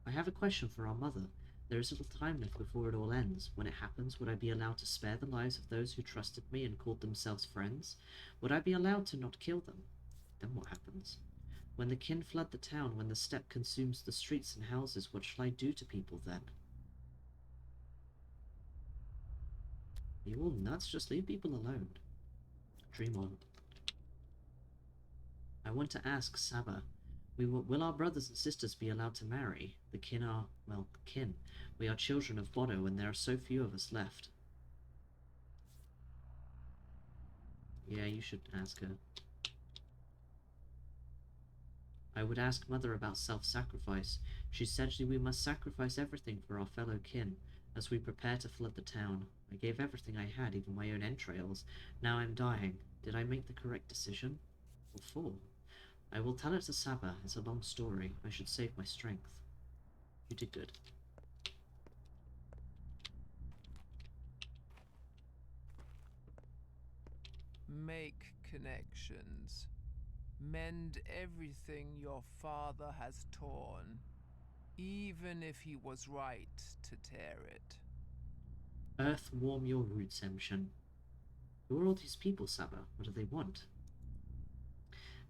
I have a question for our mother. There is little time left before it all ends. When it happens, would I be allowed to spare the lives of those who trusted me and called themselves friends? Would I be allowed to not kill them? Then what happens? When the kin flood the town, when the steppe consumes the streets and houses, what shall I do to people then? Are you all nuts? Just leave people alone. Dream on. I want to ask Saba. Will our brothers and sisters be allowed to marry? The kin are, well, kin. We are children of Bodo, and there are so few of us left. Yeah, you should ask her. I would ask Mother about self-sacrifice. She said we must sacrifice everything for our fellow kin, as we prepare to flood the town. I gave everything I had, even my own entrails. Now I'm dying. Did I make the correct decision? What for? I will tell it to Saba. It's a long story. I should save my strength. You did good. Make connections. Mend everything your father has torn, even if he was right to tear it. Earth warm your roots, Emshin. Who are all these people, Saba? What do they want?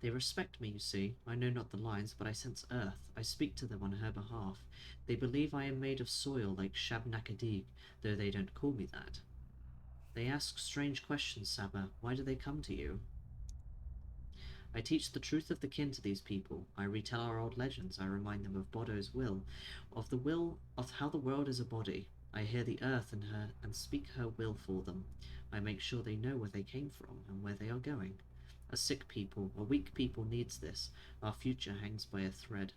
They respect me, you see. I know not the lines, but I sense Earth. I speak to them on her behalf. They believe I am made of soil like Shabnakadig, though they don't call me that. They ask strange questions, Saba. Why do they come to you? I teach the truth of the kin to these people. I retell our old legends. I remind them of Bodo's will of how the world is a body. I hear the earth and her and speak her will for them. I make sure they know where they came from and where they are going. A sick people, a weak people needs this. Our future hangs by a thread.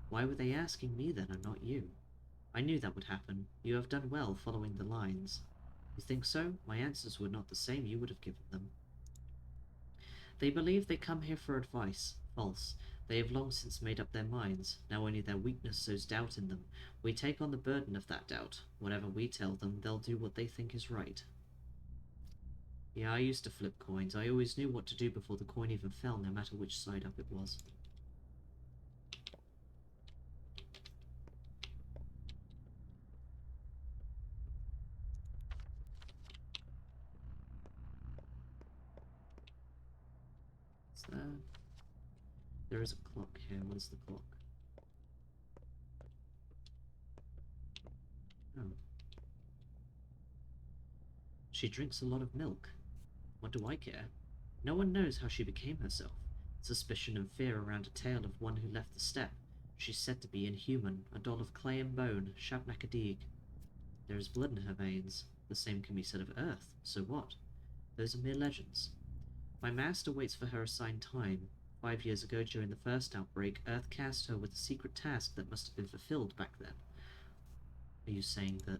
Why were they asking me then and not you? I knew that would happen. You have done well following the lines. You think so? My answers were not the same you would have given them. They believe they come here for advice. False. They have long since made up their minds. Now only their weakness sows doubt in them. We take on the burden of that doubt. Whatever we tell them, they'll do what they think is right. Yeah, I used to flip coins. I always knew what to do before the coin even fell, no matter which side up it was. Is there? There is a clock here. What is the clock? Oh. She drinks a lot of milk. What do I care? No one knows how she became herself. Suspicion and fear around a tale of one who left the steppe. She's said to be inhuman, a doll of clay and bone, Shabnakadig. There is blood in her veins. The same can be said of Earth. So what? Those are mere legends. My master waits for her assigned time. 5 years ago, during the first outbreak, Earth cast her with a secret task that must have been fulfilled back then. Are you saying that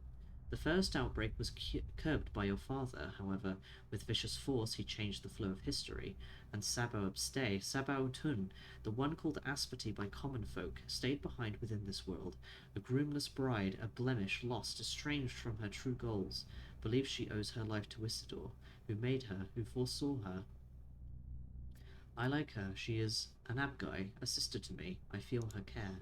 the first outbreak was curbed by your father? However, with vicious force he changed the flow of history, and Sabo Abstay, Sabo Tun, the one called Aspati by common folk, stayed behind within this world, a groomless bride, a blemish, lost, estranged from her true goals, believes she owes her life to Isidore, who made her, who foresaw her. I like her. She is an Abgai, a sister to me. I feel her care.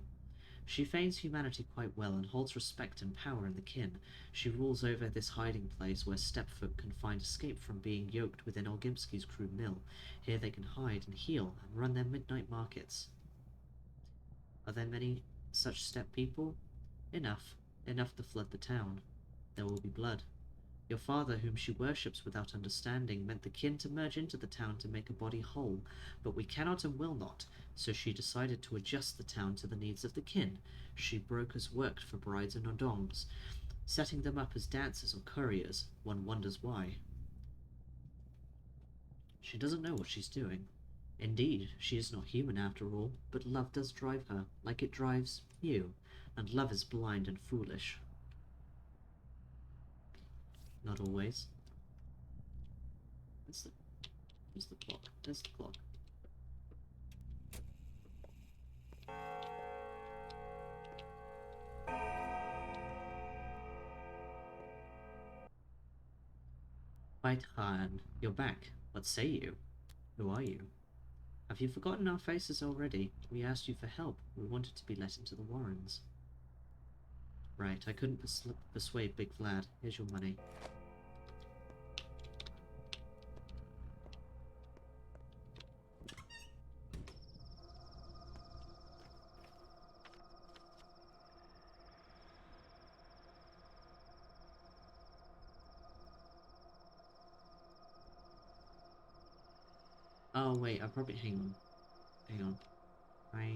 She feigns humanity quite well and holds respect and power in the kin. She rules over this hiding place where stepfolk can find escape from being yoked within Olgimski's crude mill. Here they can hide and heal and run their midnight markets. Are there many such steppe people? Enough. Enough to flood the town. There will be blood. Your father, whom she worships without understanding, meant the kin to merge into the town to make a body whole, but we cannot and will not, so she decided to adjust the town to the needs of the kin. She brokers worked for brides and odongs, setting them up as dancers or couriers. One wonders why. She doesn't know what she's doing. Indeed, she is not human after all, but love does drive her, like it drives you, and love is blind and foolish. Not always. Where's the clock? There's the clock. White Khan, you're back. What say you? Who are you? Have you forgotten our faces already? We asked you for help. We wanted to be let into the Warrens. Right, I couldn't persuade Big Vlad. Here's your money. Oh wait, I probably hang on. I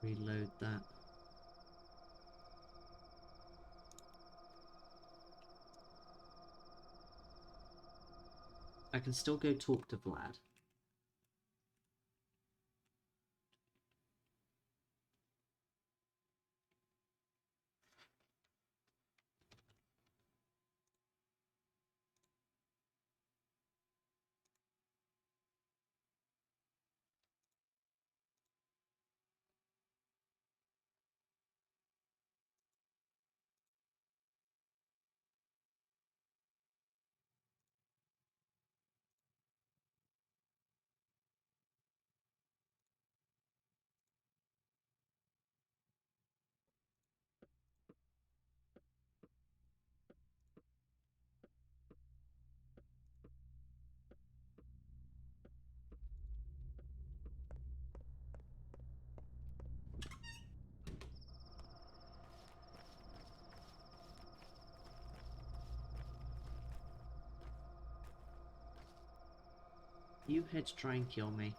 reload that. I can still go talk to Vlad. You here to try and kill me?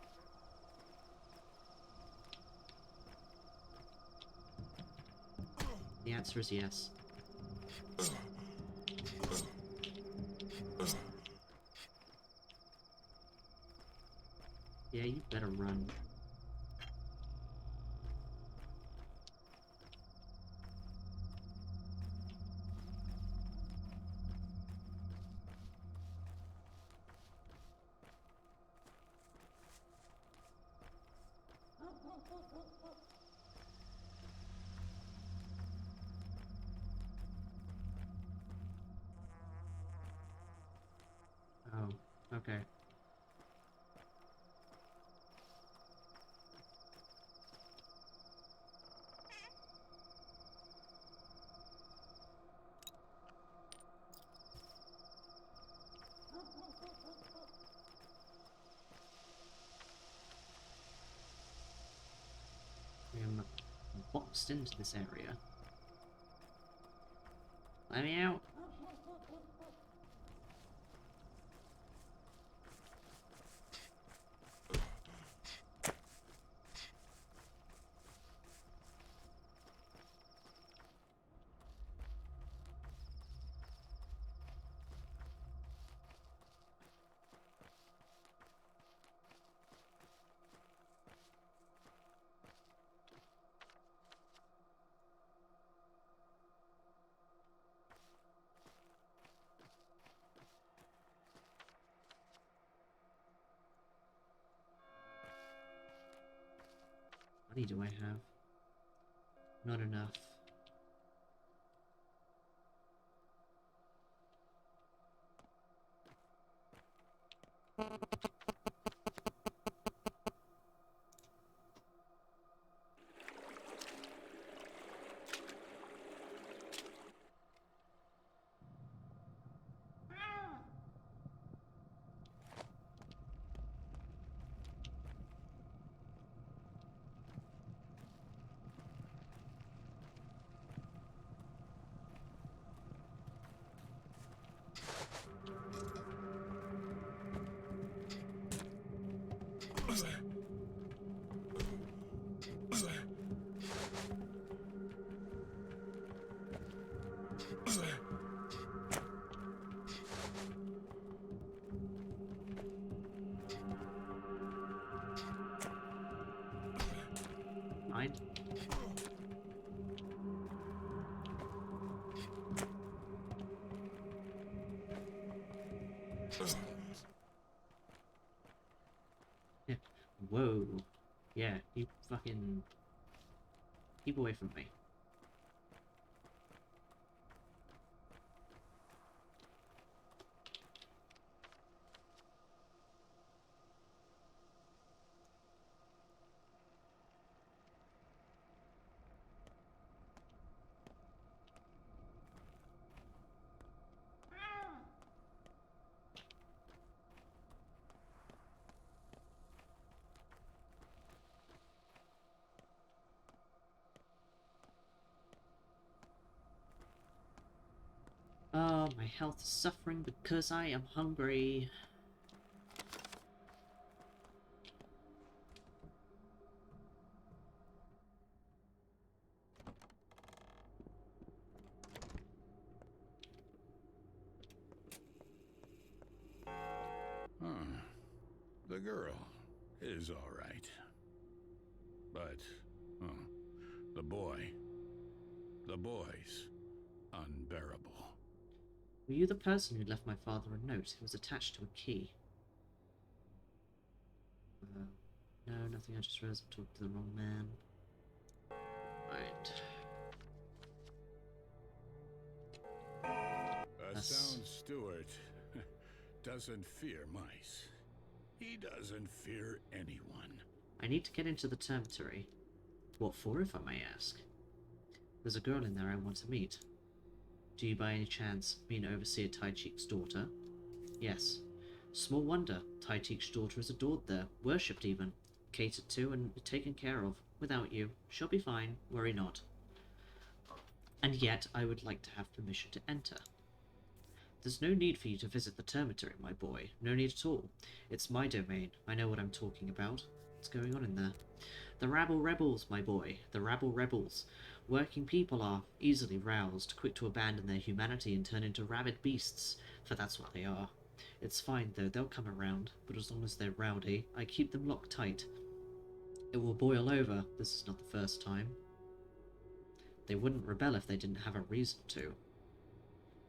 The answer is yes. Yeah, you better run. Oh, okay. I am boxed into this area. Let me out. Money do I have? Not enough. Mind? Yeah. Whoa. Yeah, you fucking... Keep away from me. Oh, my health is suffering because I am hungry. The girl is all right. But, the boy's unbearable. Were you the person who left my father a note? It was attached to a key. No, nothing. I just realized I talked to the wrong man. Right. A sound steward doesn't fear mice. He doesn't fear anyone. I need to get into the termitory. What for, if I may ask? There's a girl in there I want to meet. Do you by any chance mean Overseer Taichik's daughter? Yes. Small wonder, Taichik's daughter is adored there, worshipped even, catered to and taken care of. Without you, she'll be fine, worry not. And yet, I would like to have permission to enter. There's no need for you to visit the termitory, my boy. No need at all. It's my domain. I know what I'm talking about. What's going on in there? The rabble rebels, my boy. The rabble rebels. Working people are easily roused, quick to abandon their humanity and turn into rabid beasts, for that's what they are. It's fine, though. They'll come around, but as long as they're rowdy, I keep them locked tight. It will boil over. This is not the first time. They wouldn't rebel if they didn't have a reason to.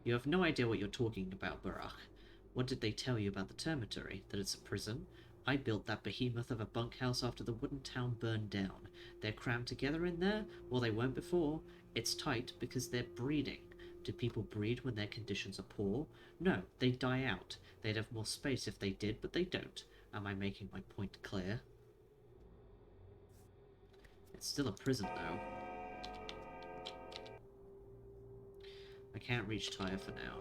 You have no idea what you're talking about, Barach. What did they tell you about the termitory? That it's a prison? I built that behemoth of a bunkhouse after the wooden town burned down. They're crammed together in there? Well, they weren't before. It's tight because they're breeding. Do people breed when their conditions are poor? No, they die out. They'd have more space if they did, but they don't. Am I making my point clear? It's still a prison, though. I can't reach Tyre for now.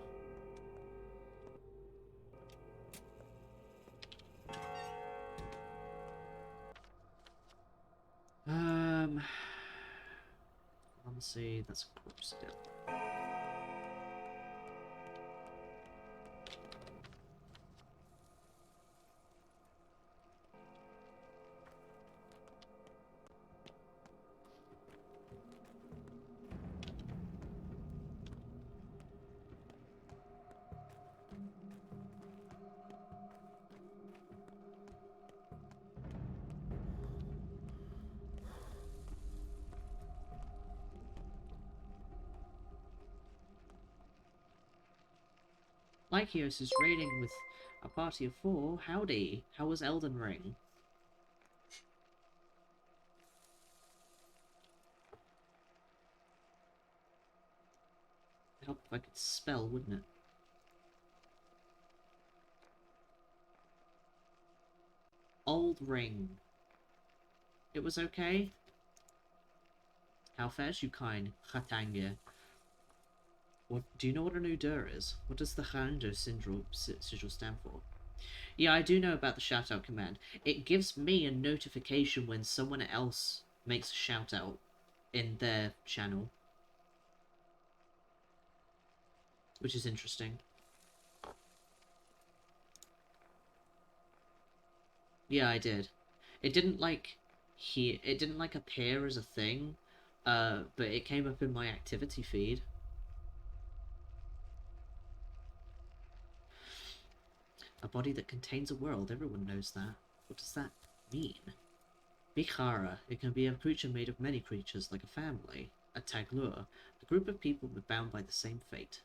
Pharmacy, that's a group still. Lykios is raiding with a party of 4. Howdy. How was Elden Ring? It'd help if I could spell, wouldn't it? Old Ring. It was okay. How fares you, kind Khatanga? What do you know what an Udur is? What does the Hando sigil stand for? Yeah, I do know about the shoutout command. It gives me a notification when someone else makes a shoutout in their channel, which is interesting. Yeah, I did. It didn't like it didn't like appear as a thing, but it came up in my activity feed. A body that contains a world, everyone knows that. What does that mean? Bichara, it can be a creature made of many creatures, like a family. A taglur, a group of people bound by the same fate.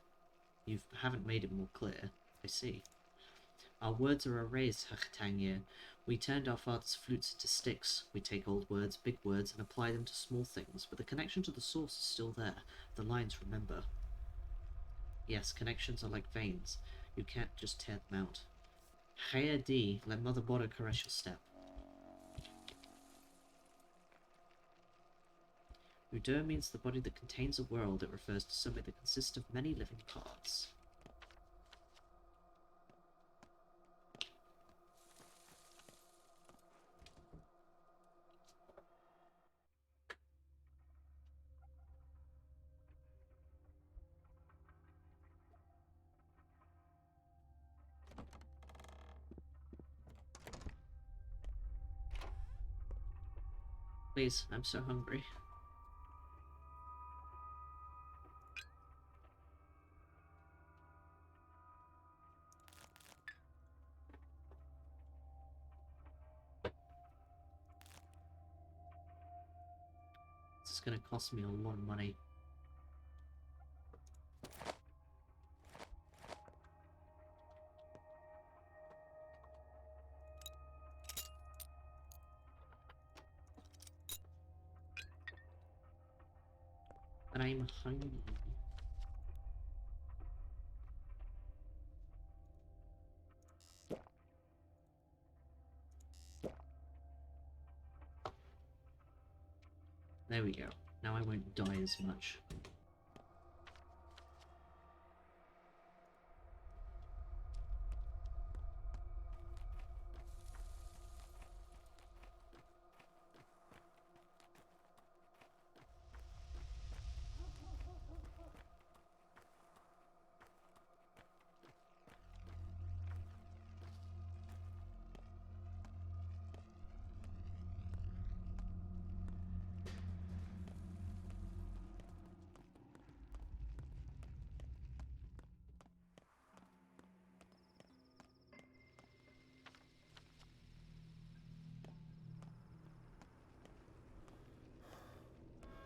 You haven't made it more clear. I see. Our words are erased, Hachtangir. We turned our father's flutes into sticks. We take old words, big words, and apply them to small things, but the connection to the source is still there. The lines remember. Yes, connections are like veins. You can't just tear them out. Chaya D, let Mother Boda caress your step. Udur means the body that contains a world. It refers to something that consists of many living parts. Please, I'm so hungry. This is going to cost me a lot of money. And I'm hungry. There we go. Now I won't die as much.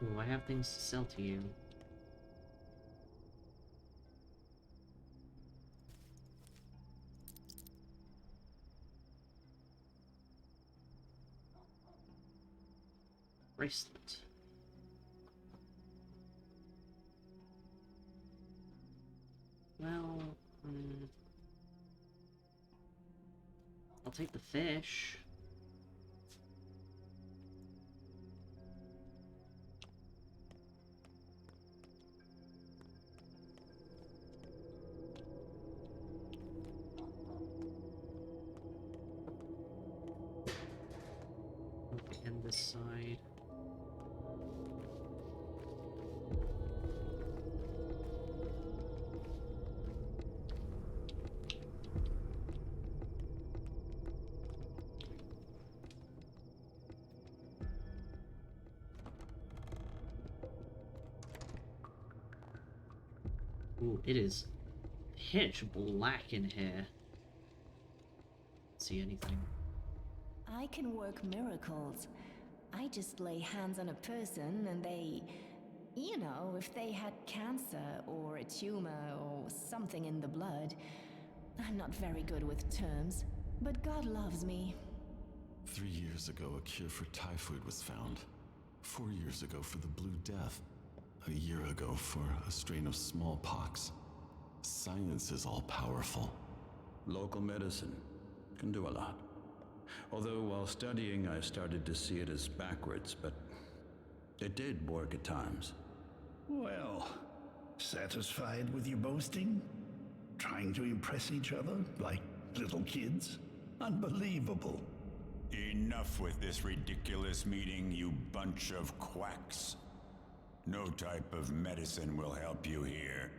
Oh, I have things to sell to you. Bracelet. Well, I'll take the fish. And this side. Ooh, it is pitch black in here. See anything? I can work miracles. I just lay hands on a person and they... You know, if they had cancer or a tumor or something in the blood. I'm not very good with terms, but God loves me. 3 years ago, a cure for typhoid was found. 4 years ago for the Blue Death. A year ago for a strain of smallpox. Science is all-powerful. Local medicine can do a lot. Although while studying, I started to see it as backwards, but it did work at times. Well, satisfied with your boasting? Trying to impress each other like little kids? Unbelievable. Enough with this ridiculous meeting, you bunch of quacks. No type of medicine will help you here.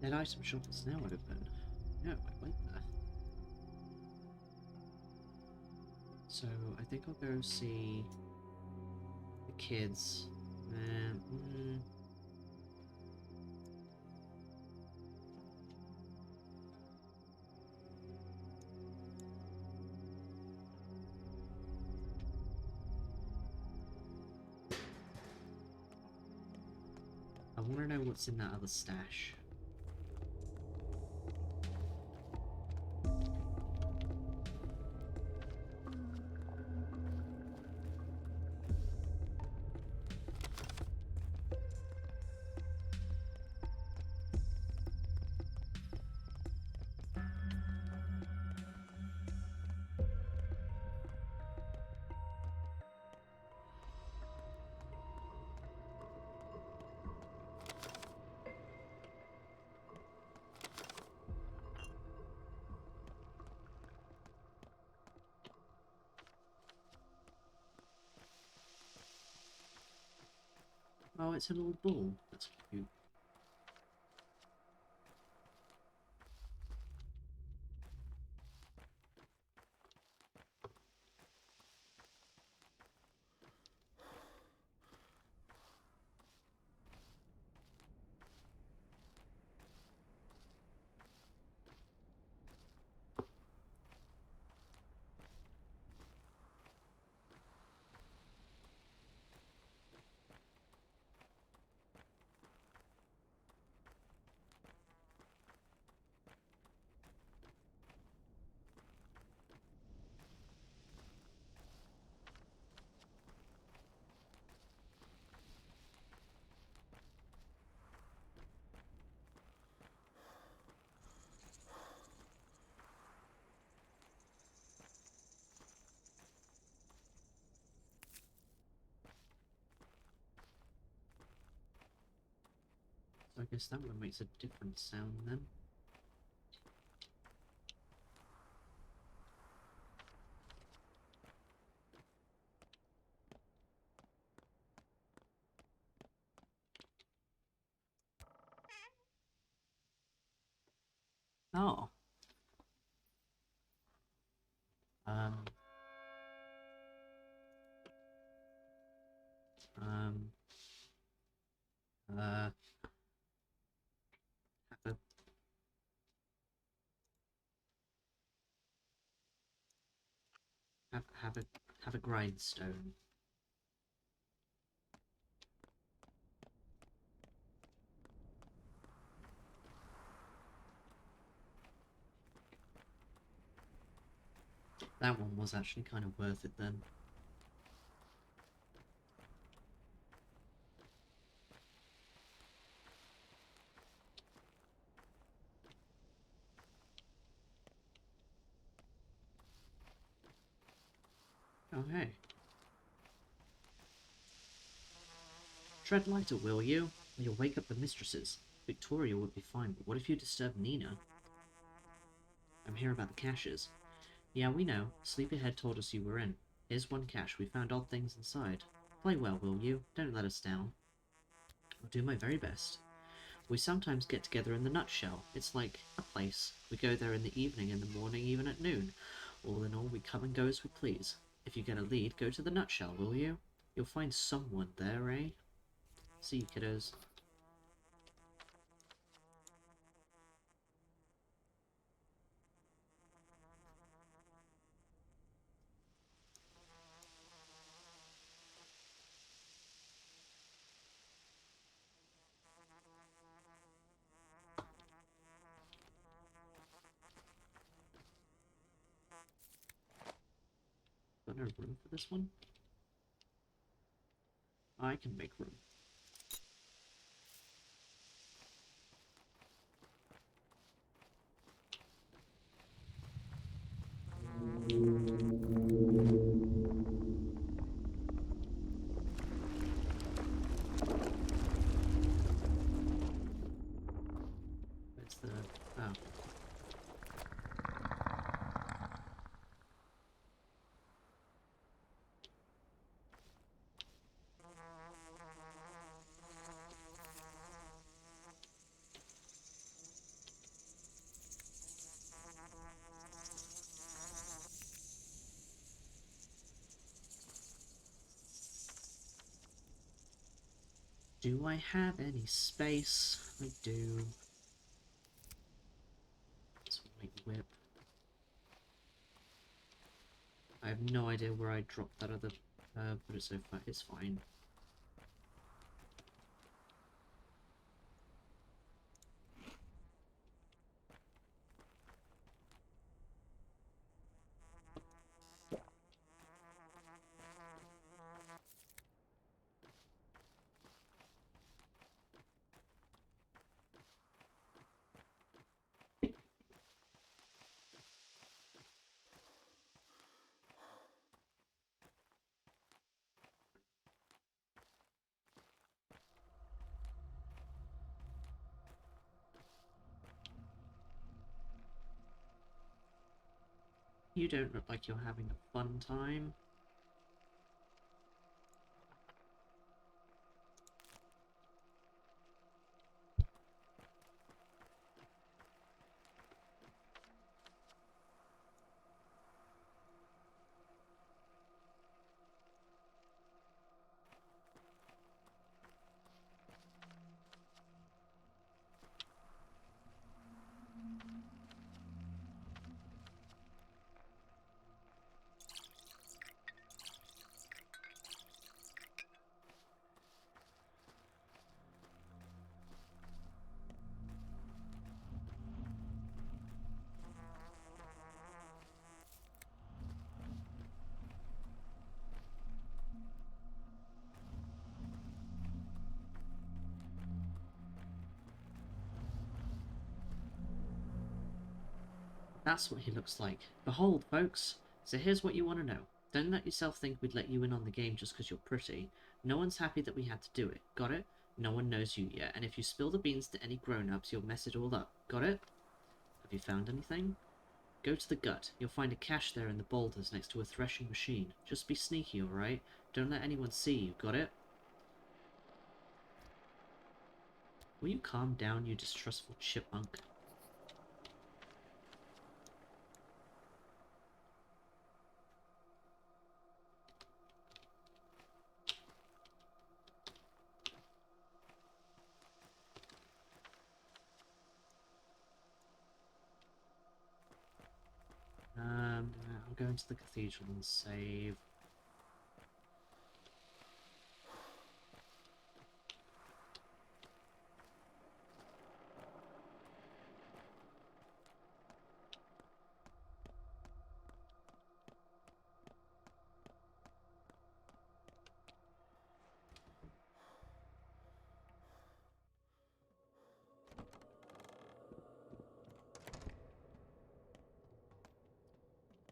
That item shop is now open. No, I went there. So, I think I'll go see the kids. I want to know what's in that other stash. Oh, it's a little ball. That's cute. So I guess that one makes a different sound then. Oh. Um. Have a have a grindstone. That one was actually kind of worth it then. Oh hey. Tread lighter, will you? Or you'll wake up the mistresses. Victoria would be fine, but what if you disturb Nina? I'm here about the caches. Yeah, we know. Sleepyhead told us you were in. Here's one cache. We found odd things inside. Play well, will you? Don't let us down. I'll do my very best. We sometimes get together in the Nutshell. It's like a place. We go there in the evening, in the morning, even at noon. All in all, we come and go as we please. If you get a lead, go to the Nutshell, will you? You'll find someone there, eh? See you, kiddos. Got no room for this one? I can make room. Where's the... oh. Do I have any space? I do. It's a white whip. I have no idea where I dropped that other but it's fine. You don't look like you're having a fun time. That's what he looks like. Behold, folks. So here's what you want to know. Don't let yourself think we'd let you in on the game just because you're pretty. No one's happy that we had to do it. Got it? No one knows you yet, and if you spill the beans to any grown-ups, you'll mess it all up. Got it? Have you found anything? Go to the gut. You'll find a cache there in the boulders next to a threshing machine. Just be sneaky, alright? Don't let anyone see you. Got it? Will you calm down, you distrustful chipmunk? I'll go into the cathedral and save.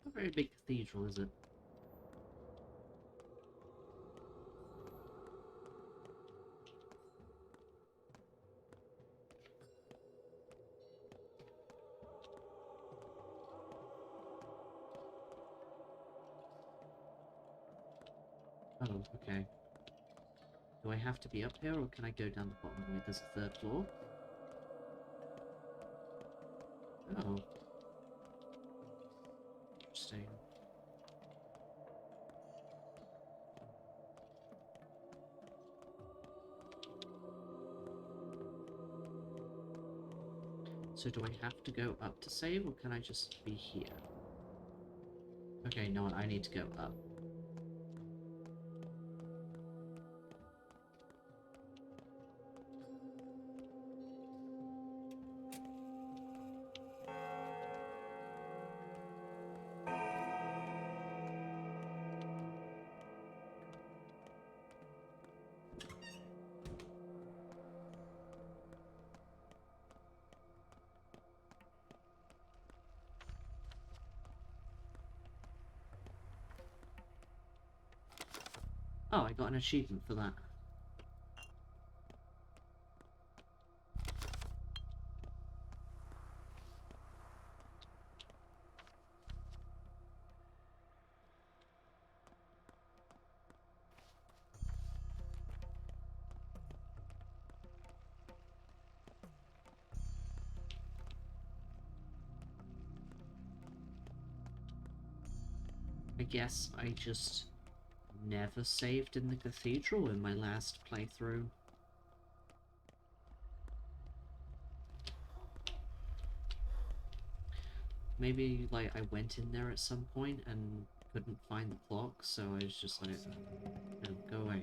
Not a very big cathedral, is it? Oh, okay. Do I have to be up here, or can I go down the bottom? Wait, there's a third floor? Oh. Interesting. So do I have to go up to save, or can I just be here? Okay, no, I need to go up. Oh, I got an achievement for that. I guess I just never saved in the cathedral in my last playthrough. Maybe, like, I went in there at some point and couldn't find the clock, so I was just like, no, go away.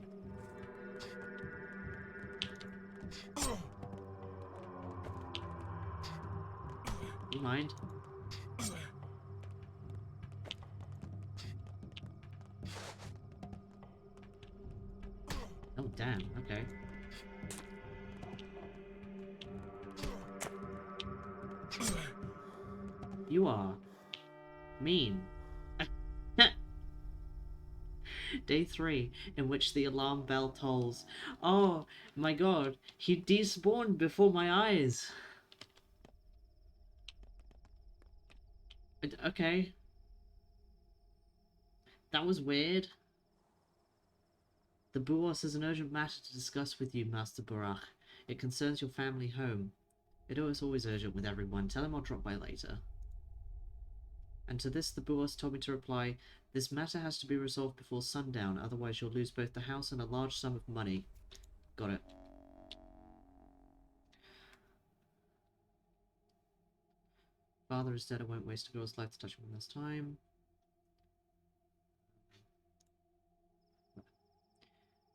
You mind? Oh, damn, okay. You are mean. Day 3, in which the alarm bell tolls. Oh my god, he despawned before my eyes. Okay. That was weird. The Buos has an urgent matter to discuss with you, Master Barach. It concerns your family home. It is always urgent with everyone. Tell him I'll drop by later. And to this the Buos told me to reply, this matter has to be resolved before sundown, otherwise you'll lose both the house and a large sum of money. Got it. Father is dead, I won't waste a girl's life to touch him one last time.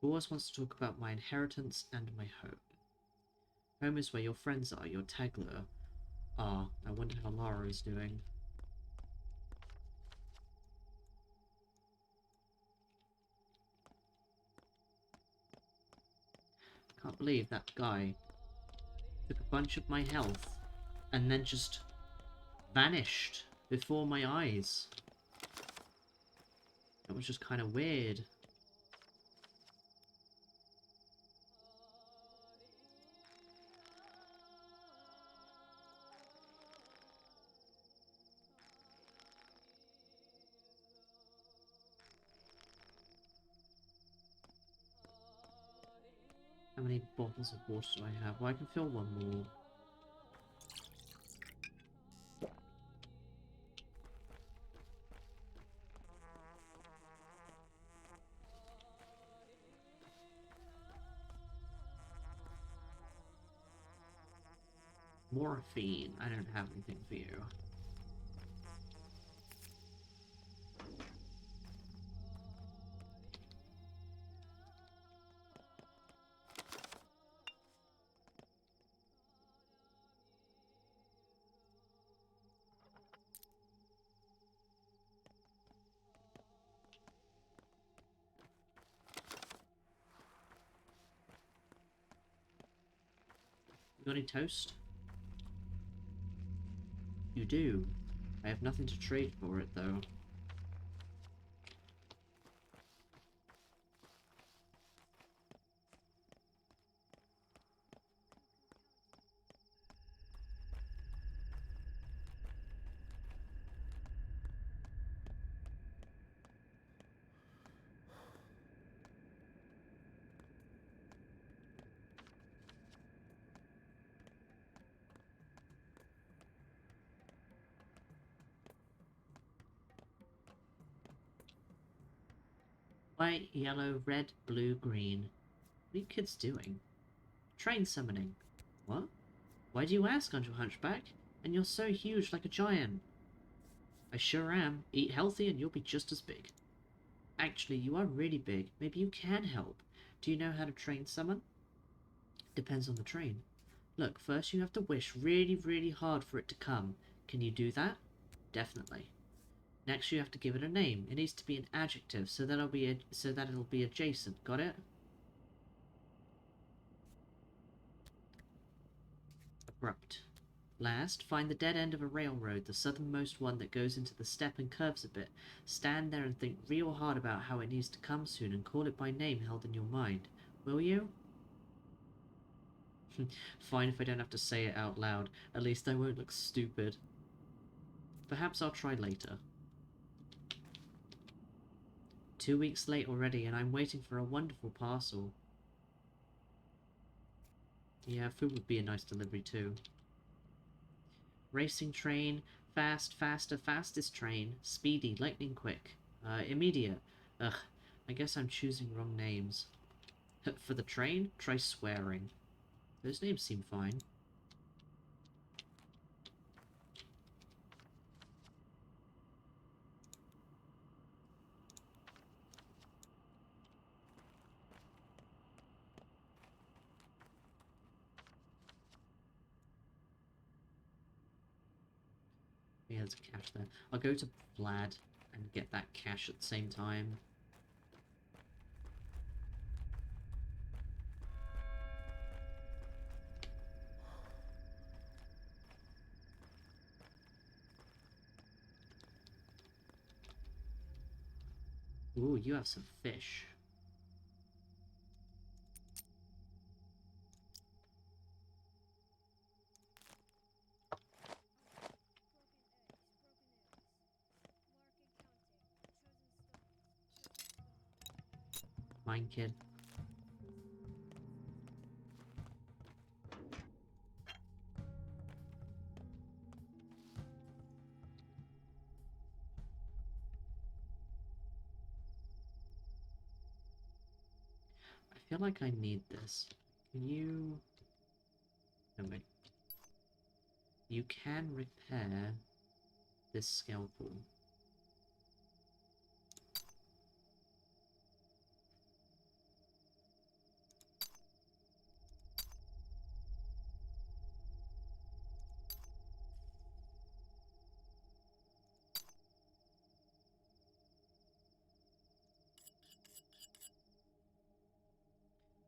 Buos wants to talk about my inheritance and my home. Home is where your friends are, your Tegler are. I wonder how Lara is doing. Can't believe that guy took a bunch of my health and then just vanished before my eyes. That was just kind of weird. How many bottles of water do I have? Well, I can fill one more. Morphine. I don't have anything for you. You got any toast? You do. I have nothing to trade for it, though. White, yellow, red, blue, green. What are you kids doing? Train summoning. What? Why do you ask, Uncle Hunchback? And you're so huge like a giant. I sure am. Eat healthy and you'll be just as big. Actually, you are really big. Maybe you can help. Do you know how to train summon? Depends on the train. Look, first you have to wish really, really hard for it to come. Can you do that? Definitely. Next you have to give it a name. It needs to be an adjective, so that it'll be adjacent. Got it? Abrupt. Last, find the dead end of a railroad, the southernmost one that goes into the steppe and curves a bit. Stand there and think real hard about how it needs to come soon and call it by name held in your mind. Will you? Fine if I don't have to say it out loud. At least I won't look stupid. Perhaps I'll try later. 2 weeks late already, and I'm waiting for a wonderful parcel. Yeah, food would be a nice delivery too. Racing train, fast, faster, fastest train, speedy, lightning quick, immediate. Ugh, I guess I'm choosing wrong names. For the train, try swearing. Those names seem fine. Yeah, there's a cache there. I'll go to Vlad and get that cache at the same time. Ooh, you have some fish. Mine, kid. I feel like I need this. Can you... No, wait. You can repair this scalpel.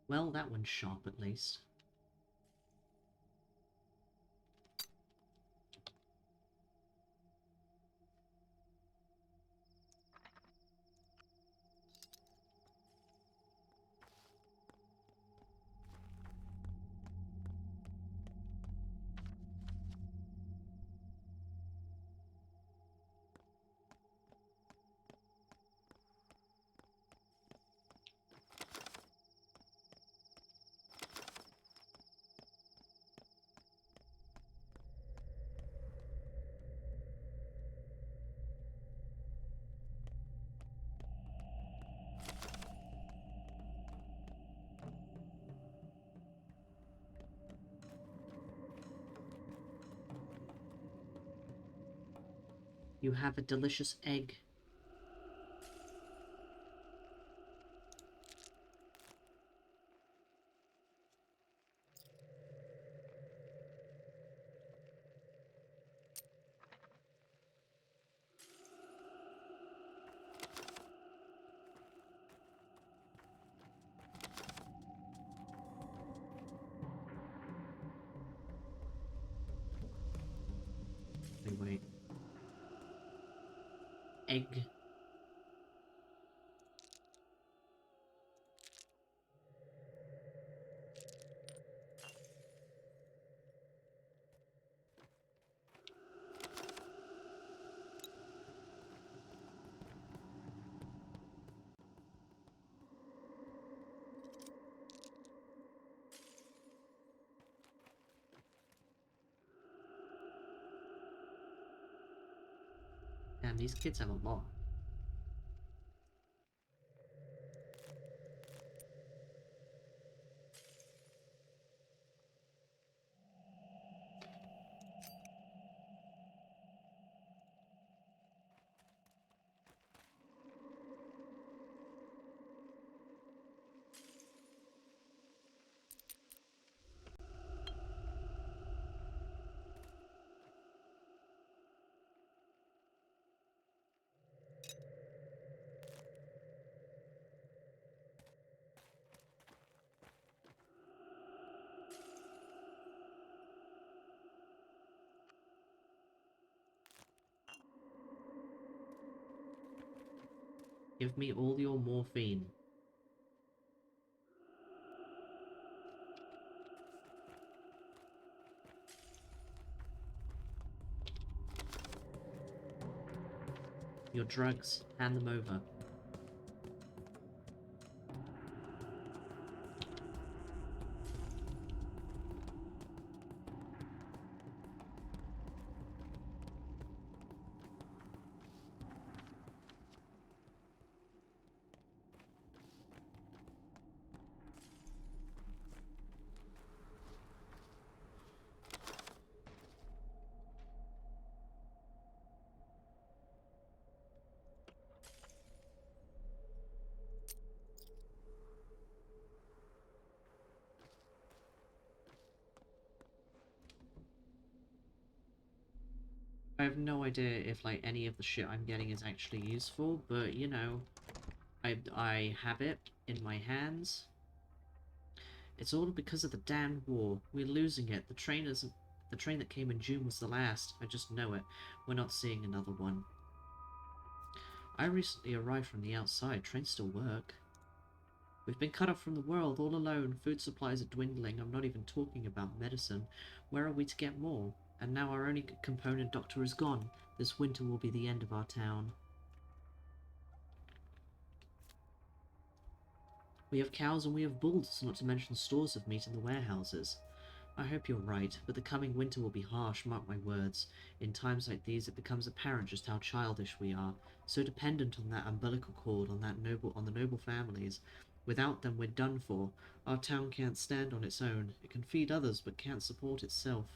Well, that one's sharp at least. You have a delicious egg. egg. Damn, these kids have a lot. Give me all your morphine. Your drugs, hand them over. I have no idea if, like, any of the shit I'm getting is actually useful, but, you know, I have it in my hands. It's all because of the damn war. We're losing it. The train that came in June was the last. I just know it. We're not seeing another one. I recently arrived from the outside. Trains still work. We've been cut off from the world, all alone. Food supplies are dwindling. I'm not even talking about medicine. Where are we to get more? And now our only component doctor is gone. This winter will be the end of our town. We have cows and we have bulls, not to mention stores of meat in the warehouses. I hope you're right, but the coming winter will be harsh, mark my words. In times like these, it becomes apparent just how childish we are, so dependent on that umbilical cord, on the noble families. Without them, we're done for. Our town can't stand on its own. It can feed others, but can't support itself.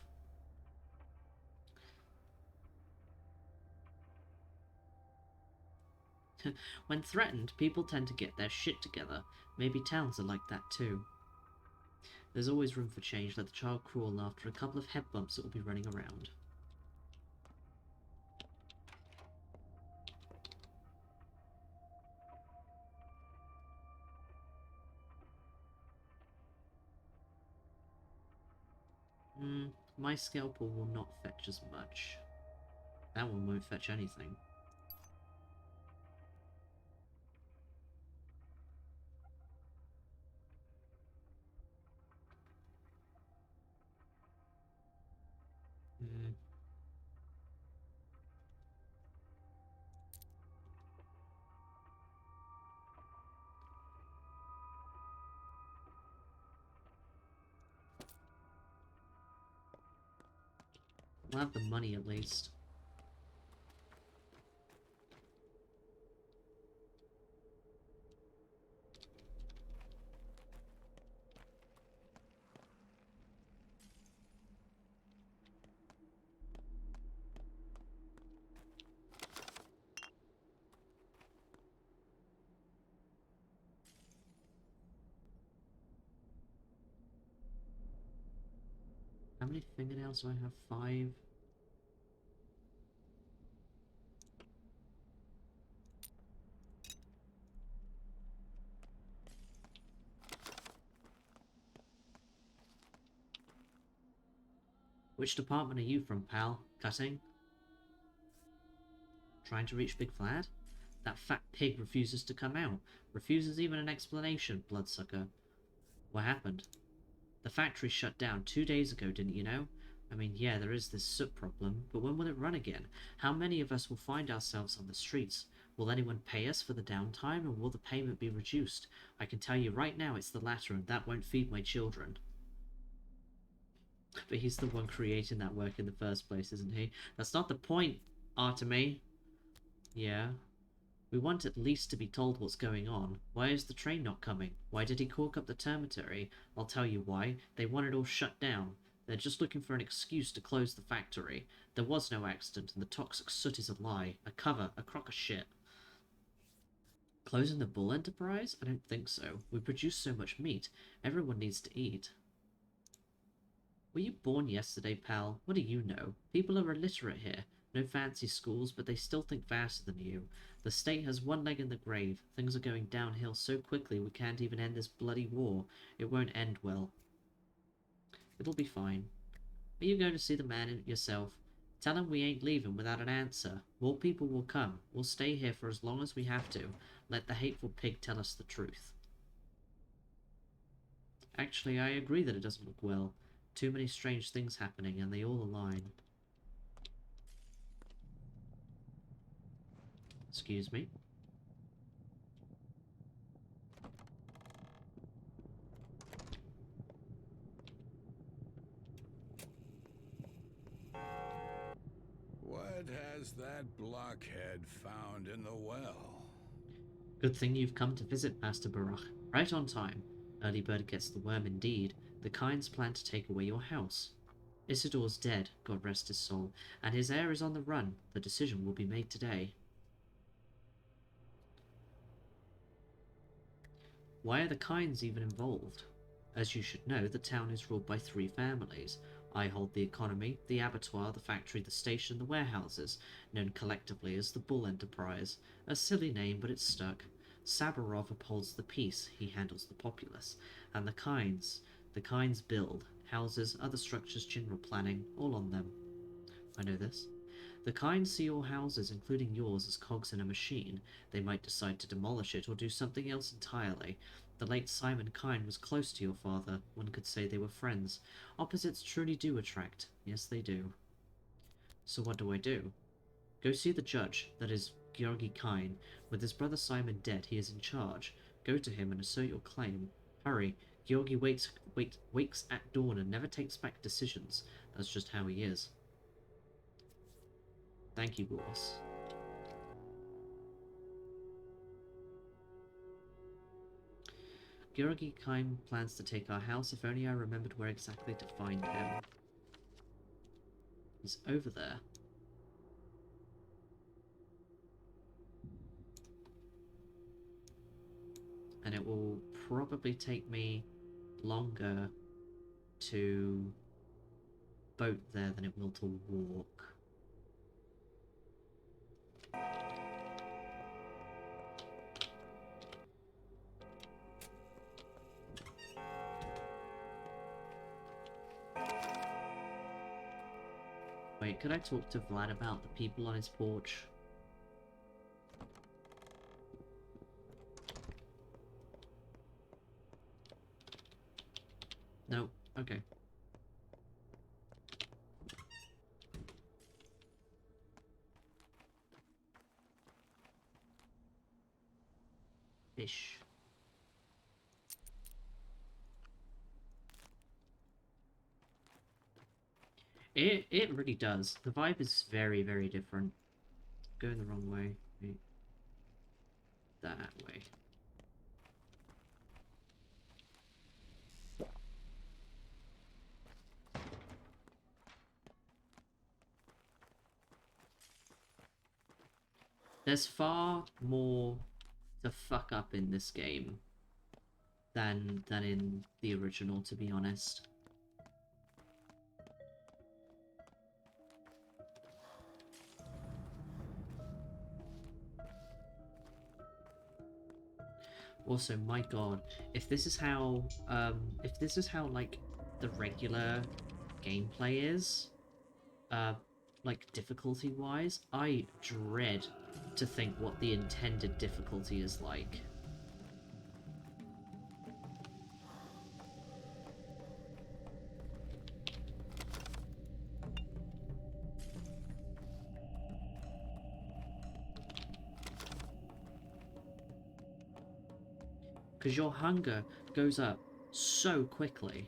When threatened, people tend to get their shit together. Maybe towns are like that too. There's always room for change. Let the child crawl. After a couple of head bumps, it will be running around. My scalpel will not fetch as much. That one won't fetch anything. I'll have the money at least. How many fingernails do I have? 5? Which department are you from, pal? Cutting? Trying to reach Big Vlad? That fat pig refuses to come out. Refuses even an explanation, bloodsucker. What happened? The factory shut down 2 days ago, didn't you know? I mean, yeah, there is this soot problem, but when will it run again? How many of us will find ourselves on the streets? Will anyone pay us for the downtime, or will the payment be reduced? I can tell you right now it's the latter, and that won't feed my children. But he's the one creating that work in the first place, isn't he? That's not the point, Artemy. Yeah. We want at least to be told what's going on. Why is the train not coming? Why did he cork up the termitory? I'll tell you why. They want it all shut down. They're just looking for an excuse to close the factory. There was no accident, and the toxic soot is a lie. A cover. A crock of shit. Closing the Bull Enterprise? I don't think so. We produce so much meat. Everyone needs to eat. Were you born yesterday, pal? What do you know? People are illiterate here. No fancy schools, but they still think faster than you. The state has one leg in the grave. Things are going downhill so quickly we can't even end this bloody war. It won't end well. It'll be fine. Are you going to see the man yourself? Tell him we ain't leaving without an answer. More people will come. We'll stay here for as long as we have to. Let the hateful pig tell us the truth. Actually, I agree that it doesn't look well. Too many strange things happening, and they all align. Excuse me. What has that blockhead found in the well? Good thing you've come to visit, Master Baruch. Right on time. Early bird gets the worm indeed. The Kinds plan to take away your house. Isidore's dead, God rest his soul, and his heir is on the run. The decision will be made today. Why are the Kinds even involved? As you should know, the town is ruled by 3 families. I hold the economy, the abattoir, the factory, the station, the warehouses, known collectively as the Bull Enterprise. A silly name, but it's stuck. Sabarov upholds the peace, he handles the populace. And the Kinds build. Houses, other structures, general planning, all on them. I know this. The Kinds see all houses, including yours, as cogs in a machine. They might decide to demolish it or do something else entirely. The late Simon Kind was close to your father. One could say they were friends. Opposites truly do attract. Yes, they do. So what do I do? Go see the judge, that is, Georgi Kind. With his brother Simon dead, he is in charge. Go to him and assert your claim. Hurry. Georgi wakes at dawn and never takes back decisions. That's just how he is. Thank you, boss. Georgi Kind plans to take our house. If only I remembered where exactly to find him. He's over there. And it will probably take me longer to boat there than it will to walk. Wait, could I talk to Vlad about the people on his porch? No, okay. Fish. It really does. The vibe is very, very different. Going the wrong way. Wait. That way. There's far more to fuck up in this game than in the original, to be honest. Also, my god, if this is how like the regular gameplay is, like, difficulty-wise, I dread to think what the intended difficulty is like. Because your hunger goes up so quickly.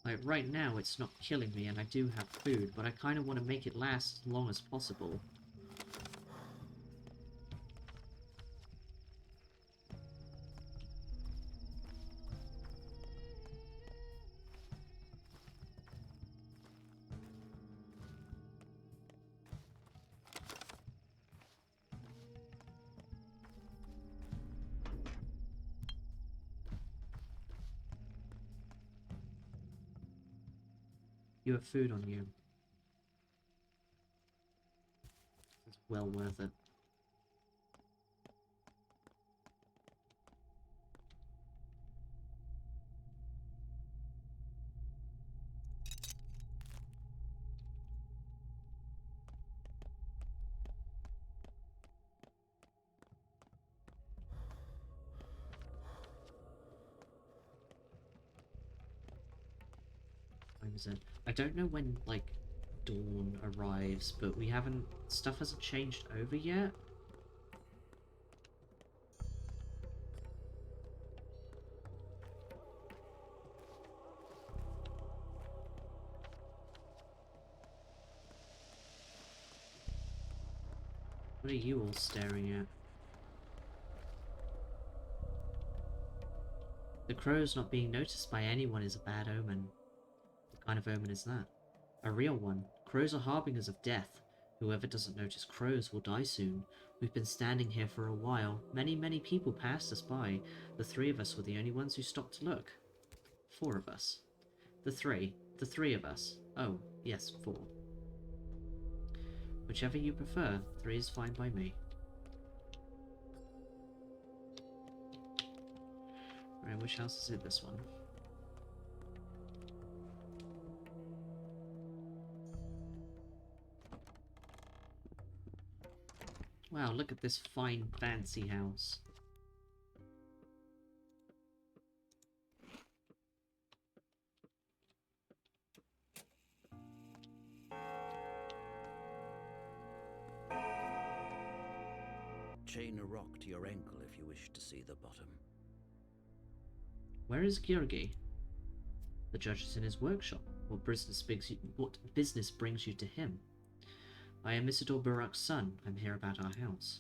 Like, right now it's not killing me and I do have food, but I kind of want to make it last as long as possible. You have food on you. It's well worth it. Time is it? I don't know when, like, dawn arrives, but we haven't... Stuff hasn't changed over yet. What are you all staring at? The crows not being noticed by anyone is a bad omen. What kind of omen is that? A real one. Crows are harbingers of death. Whoever doesn't notice crows will die soon. We've been standing here for a while. Many people passed us by. The three of us were the only ones who stopped to look. 4 of us. The three of us. Oh, yes, 4. Whichever you prefer, 3 is fine by me. Alright, which house is it? This one. Wow, look at this fine, fancy house. Chain a rock to your ankle if you wish to see the bottom. Where is Georgi? The judge is in his workshop. What business brings you to him? I am Isidore Barak's son. I'm here about our house.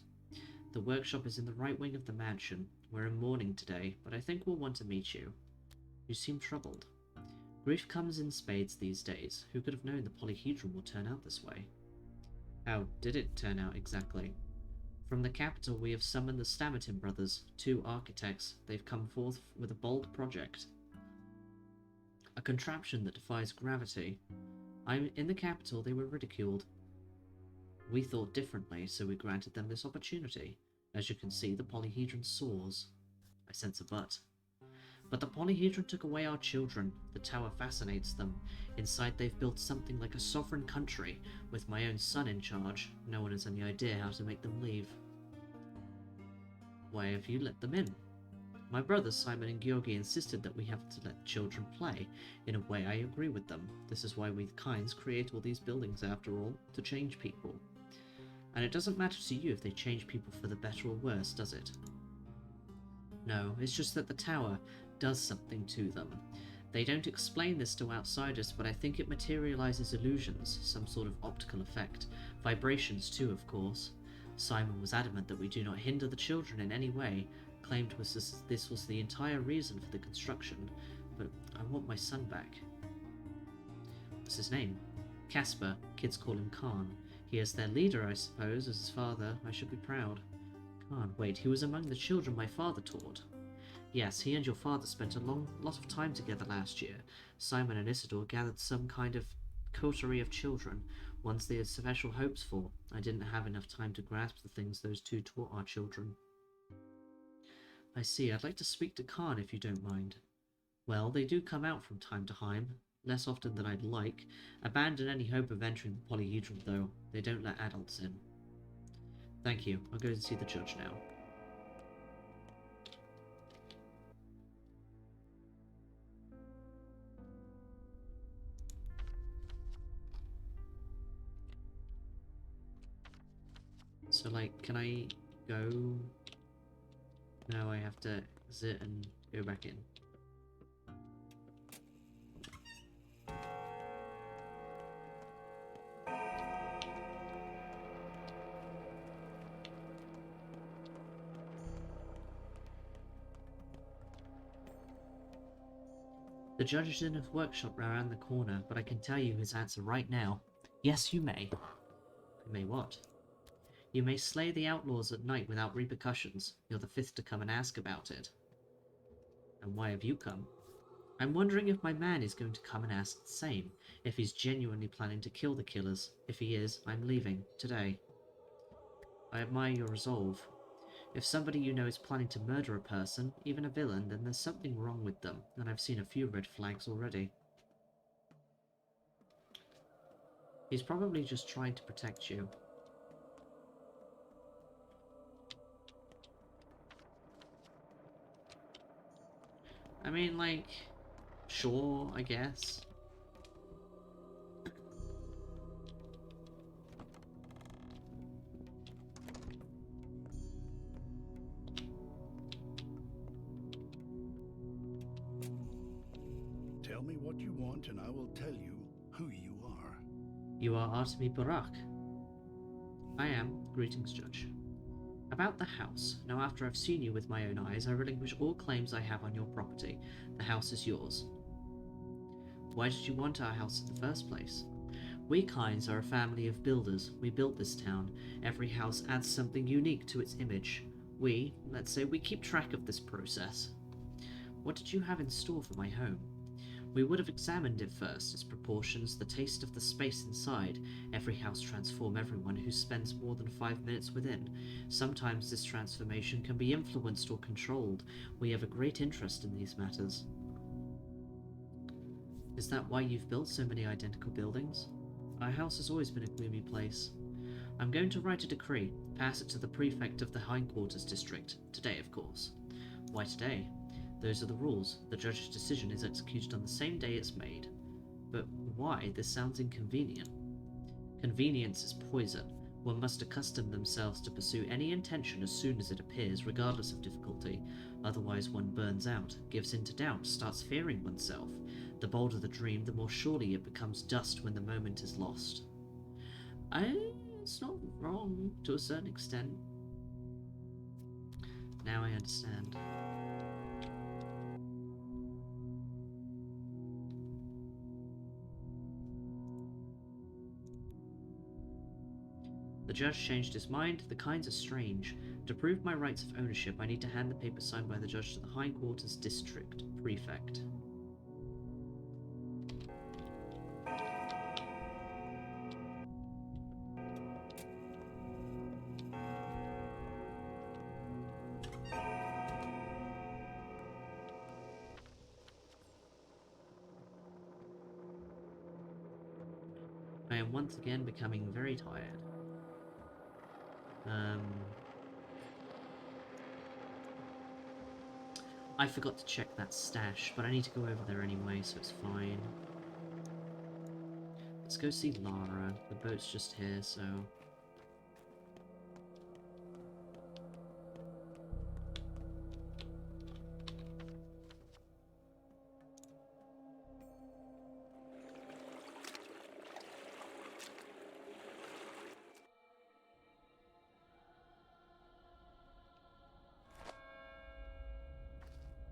The workshop is in the right wing of the mansion. We're in mourning today, but I think we'll want to meet you. You seem troubled. Grief comes in spades these days. Who could have known the polyhedron will turn out this way? How did it turn out exactly? From the capital we have summoned the Stamerton brothers, 2 architects. They've come forth with a bold project. A contraption that defies gravity. In the capital they were ridiculed. We thought differently, so we granted them this opportunity. As you can see, the polyhedron soars. I sense a but. But the polyhedron took away our children. The tower fascinates them. Inside they've built something like a sovereign country, with my own son in charge. No one has any idea how to make them leave. Why have you let them in? My brothers Simon and Georgi insisted that we have to let children play. In a way, I agree with them. This is why we kinds create all these buildings after all, to change people. And it doesn't matter to you if they change people for the better or worse, does it? No, it's just that the tower does something to them. They don't explain this to outsiders, but I think it materializes illusions, some sort of optical effect. Vibrations too, of course. Simon was adamant that we do not hinder the children in any way, claimed this was the entire reason for the construction, but I want my son back. What's his name? Casper. Kids call him Khan. He is their leader, I suppose. As his father, I should be proud. Khan, wait, he was among the children my father taught. Yes, he and your father spent a lot of time together last year. Simon and Isidore gathered some kind of coterie of children, ones they had special hopes for. I didn't have enough time to grasp the things those two taught our children. I see. I'd like to speak to Khan if you don't mind. Well, they do come out from time to time, less often than I'd like. Abandon any hope of entering the polyhedral, though. They don't let adults in. Thank you. I'll go and see the judge now. So, like, can I go? No, I have to exit and go back in. The judge is in his workshop around the corner, but I can tell you his answer right now. Yes, you may. You may what? You may slay the outlaws at night without repercussions. You're the fifth to come and ask about it. And why have you come? I'm wondering if my man is going to come and ask the same, if he's genuinely planning to kill the killers. If he is, I'm leaving, today. I admire your resolve. If somebody you know is planning to murder a person, even a villain, then there's something wrong with them, and I've seen a few red flags already. He's probably just trying to protect you. I mean, like, sure, I guess. Tell me what you want and I will tell you who you are. You are Artemy Barak. I am. Greetings, Judge. About the house. Now, after I've seen you with my own eyes, I relinquish all claims I have on your property. The house is yours. Why did you want our house in the first place? We Kynes are a family of builders. We built this town. Every house adds something unique to its image. Let's say we keep track of this process. What did you have in store for my home? We would have examined it first, its proportions, the taste of the space inside. Every house transforms everyone who spends more than 5 minutes within. Sometimes this transformation can be influenced or controlled. We have a great interest in these matters. Is that why you've built so many identical buildings? Our house has always been a gloomy place. I'm going to write a decree, pass it to the prefect of the hindquarters district. Today, of course. Why today? Those are the rules. The judge's decision is executed on the same day it's made. But why? This sounds inconvenient. Convenience is poison. One must accustom themselves to pursue any intention as soon as it appears, regardless of difficulty. Otherwise one burns out, gives in to doubt, starts fearing oneself. The bolder the dream, the more surely it becomes dust when the moment is lost. It's not wrong, to a certain extent. Now I understand. The judge changed his mind. The Kynes are strange. To prove my rights of ownership, I need to hand the paper signed by the judge to the hindquarters district prefect. I am once again becoming very tired. I forgot to check that stash, but I need to go over there anyway, so it's fine. Let's go see Lara. The boat's just here, so...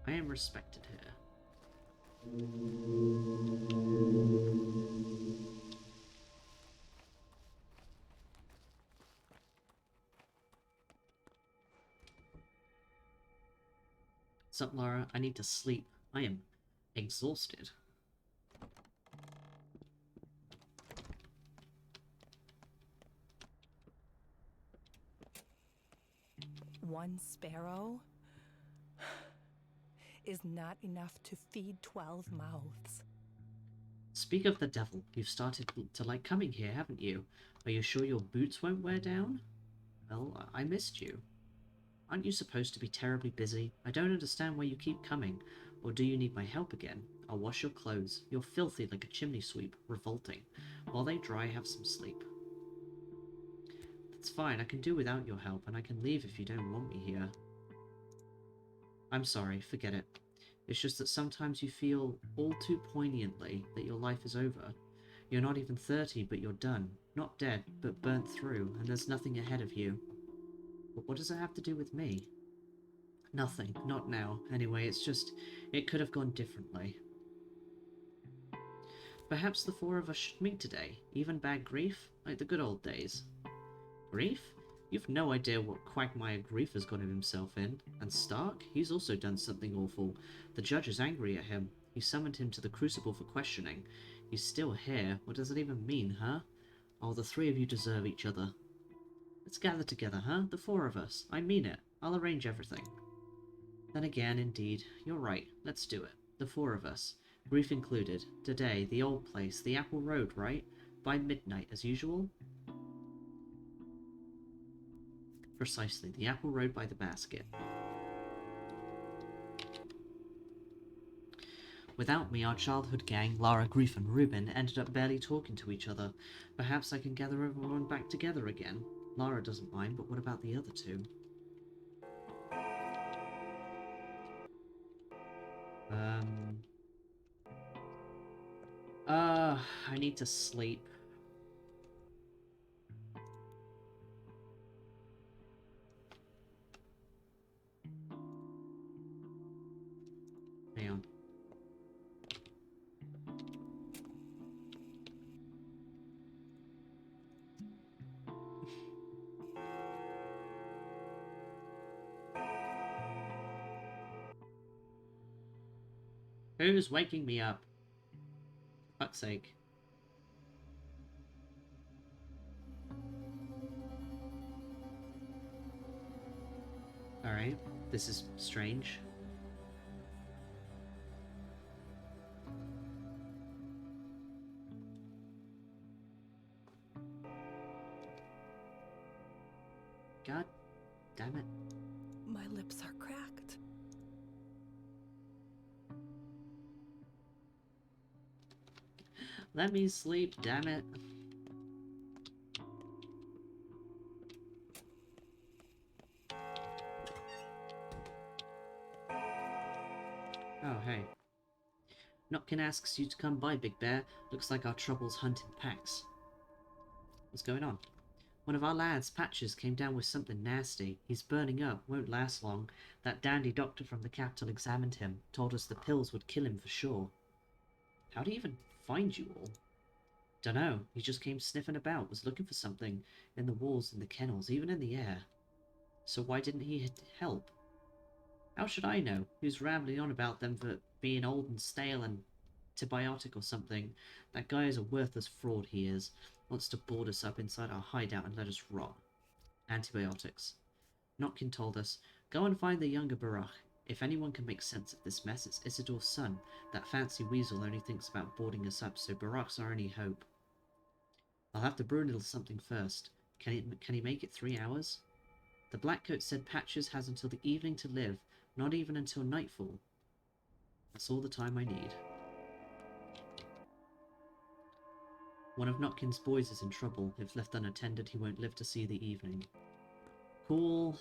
I am respected here. What's up, Lara? I need to sleep. I am exhausted. one sparrow is not enough to feed 12 mouths. Speak of the devil, you've started to like coming here, haven't you? Are you sure your boots won't wear down? Well, I missed you. Aren't you supposed to be terribly busy? I don't understand why you keep coming. Or do you need my help again? I'll wash your clothes. You're filthy like a chimney sweep. Revolting. While they dry, have some sleep. That's fine, I can do without your help, and I can leave if you don't want me here. I'm sorry, forget it. It's just that sometimes you feel all too poignantly that your life is over. You're not even 30, but you're done. Not dead, but burnt through, and there's nothing ahead of you. But what does it have to do with me? Nothing. Not now. Anyway, it's just, it could have gone differently. Perhaps the four of us should meet today. Even bad grief? Like the good old days. Grief? You've no idea what quagmire Grief has gotten himself in. And Stark? He's also done something awful. The judge is angry at him. He summoned him to the Crucible for questioning. He's still here. What does it even mean, huh? Oh, the three of you deserve each other. Let's gather together, huh? The four of us. I mean it. I'll arrange everything. Then again, indeed. You're right. Let's do it. The four of us. Grief included. Today, the old place. The Apple Road, right? By midnight, as usual? Precisely. The Apple Road by the basket. Without me, our childhood gang, Lara, Grief, and Reuben, ended up barely talking to each other. Perhaps I can gather everyone back together again. Lara doesn't mind, but what about the other two? I need to sleep. Hang on. Who's waking me up? For fuck's sake. Alright, this is strange. God damn it. My lips are cracked. Let me sleep, damn it. Oh, hey. Notkin asks you to come by, Big Bear. Looks like our troubles hunt in packs. What's going on? One of our lads, Patches, came down with something nasty. He's burning up, won't last long. That dandy doctor from the capital examined him, told us the pills would kill him for sure. How'd he even find you all? Dunno, he just came sniffing about, was looking for something. In the walls, in the kennels, even in the air. So why didn't he help? How should I know? He was rambling on about them for being old and stale and antibiotic or something. That guy is a worthless fraud, he is. Wants to board us up inside our hideout and let us rot. Antibiotics. Notkin told us, go and find the younger Barak. If anyone can make sense of this mess, it's Isidore's son. That fancy weasel only thinks about boarding us up, so Barak's our only hope. I'll have to brew a little something first. Can he make it 3 hours? The Blackcoat said Patches has until the evening to live, not even until nightfall. That's all the time I need. One of Notkin's boys is in trouble. If left unattended, he won't live to see the evening. Cool.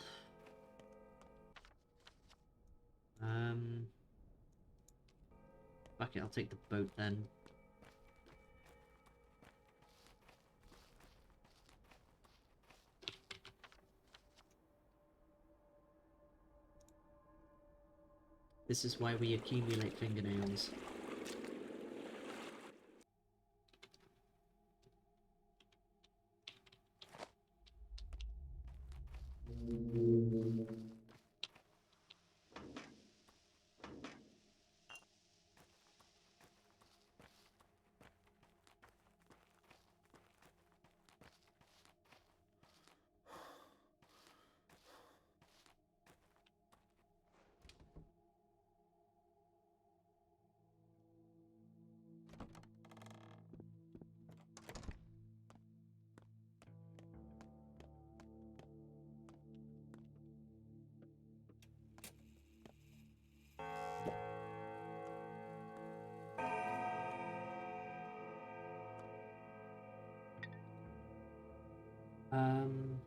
Fuck it, I'll take the boat then. This is why we accumulate fingernails. Um,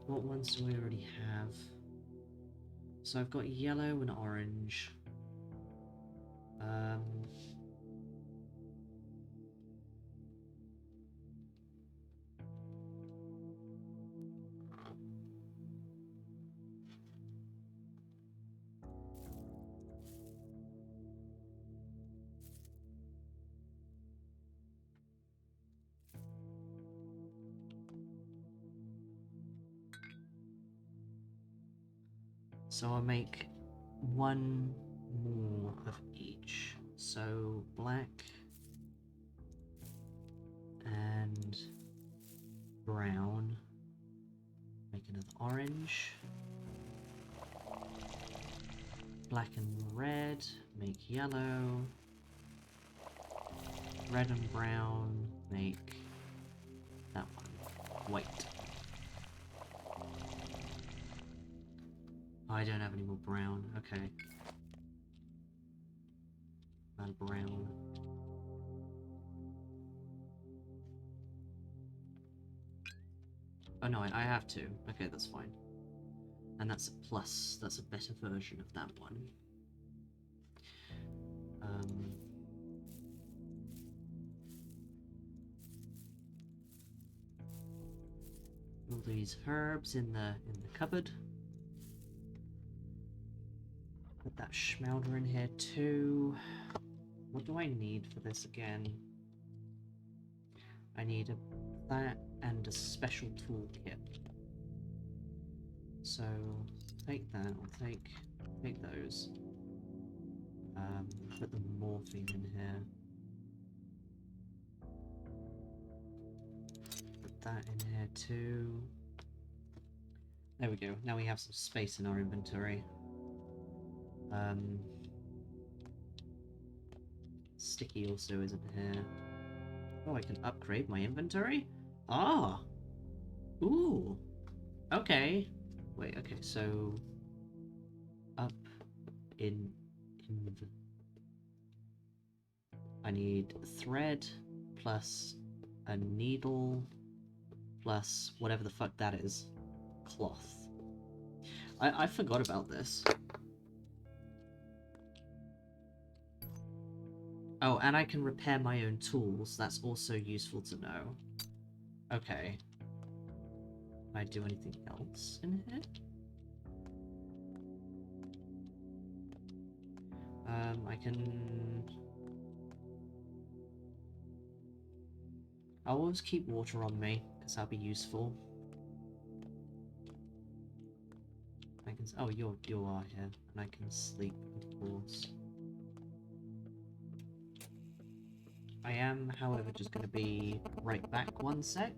what ones do I already have? So I've got yellow and orange. So I'll make one more of each. So black and brown. Make another orange. Black and red. Make yellow. Red and brown. Make that one. White. Oh, I don't have any more brown. Okay. And brown. Oh no, I have to. Okay, that's fine. And that's a plus. That's a better version of that one. All these herbs in the cupboard. Put that schmouder in here too. What do I need for this again? I need that and a special toolkit. So take that. I'll take those. Put the morphine in here. Put that in here too. There we go. Now we have some space in our inventory. Sticky also isn't here. Oh, I can upgrade my inventory? Ah! Ooh! Okay. Wait, okay, so... Up in I need thread plus a needle plus whatever the fuck that is. Cloth. I forgot about this. Oh, and I can repair my own tools. That's also useful to know. Okay. Can I do anything else in here? I can... I'll always keep water on me, because that'll be useful. I can... Oh, you are here, and I can sleep, of course. I am, however, just going to be right back 1 sec.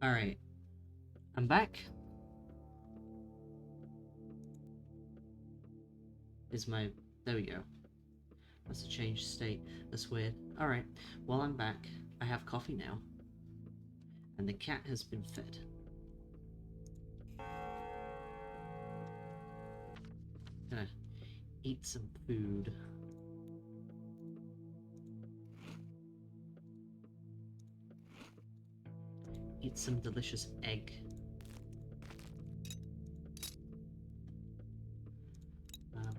Alright. I'm back. There we go. That's a changed state. That's weird. Alright. Well, I'm back. I have coffee now. And the cat has been fed. Gonna eat some food. Eat some delicious egg.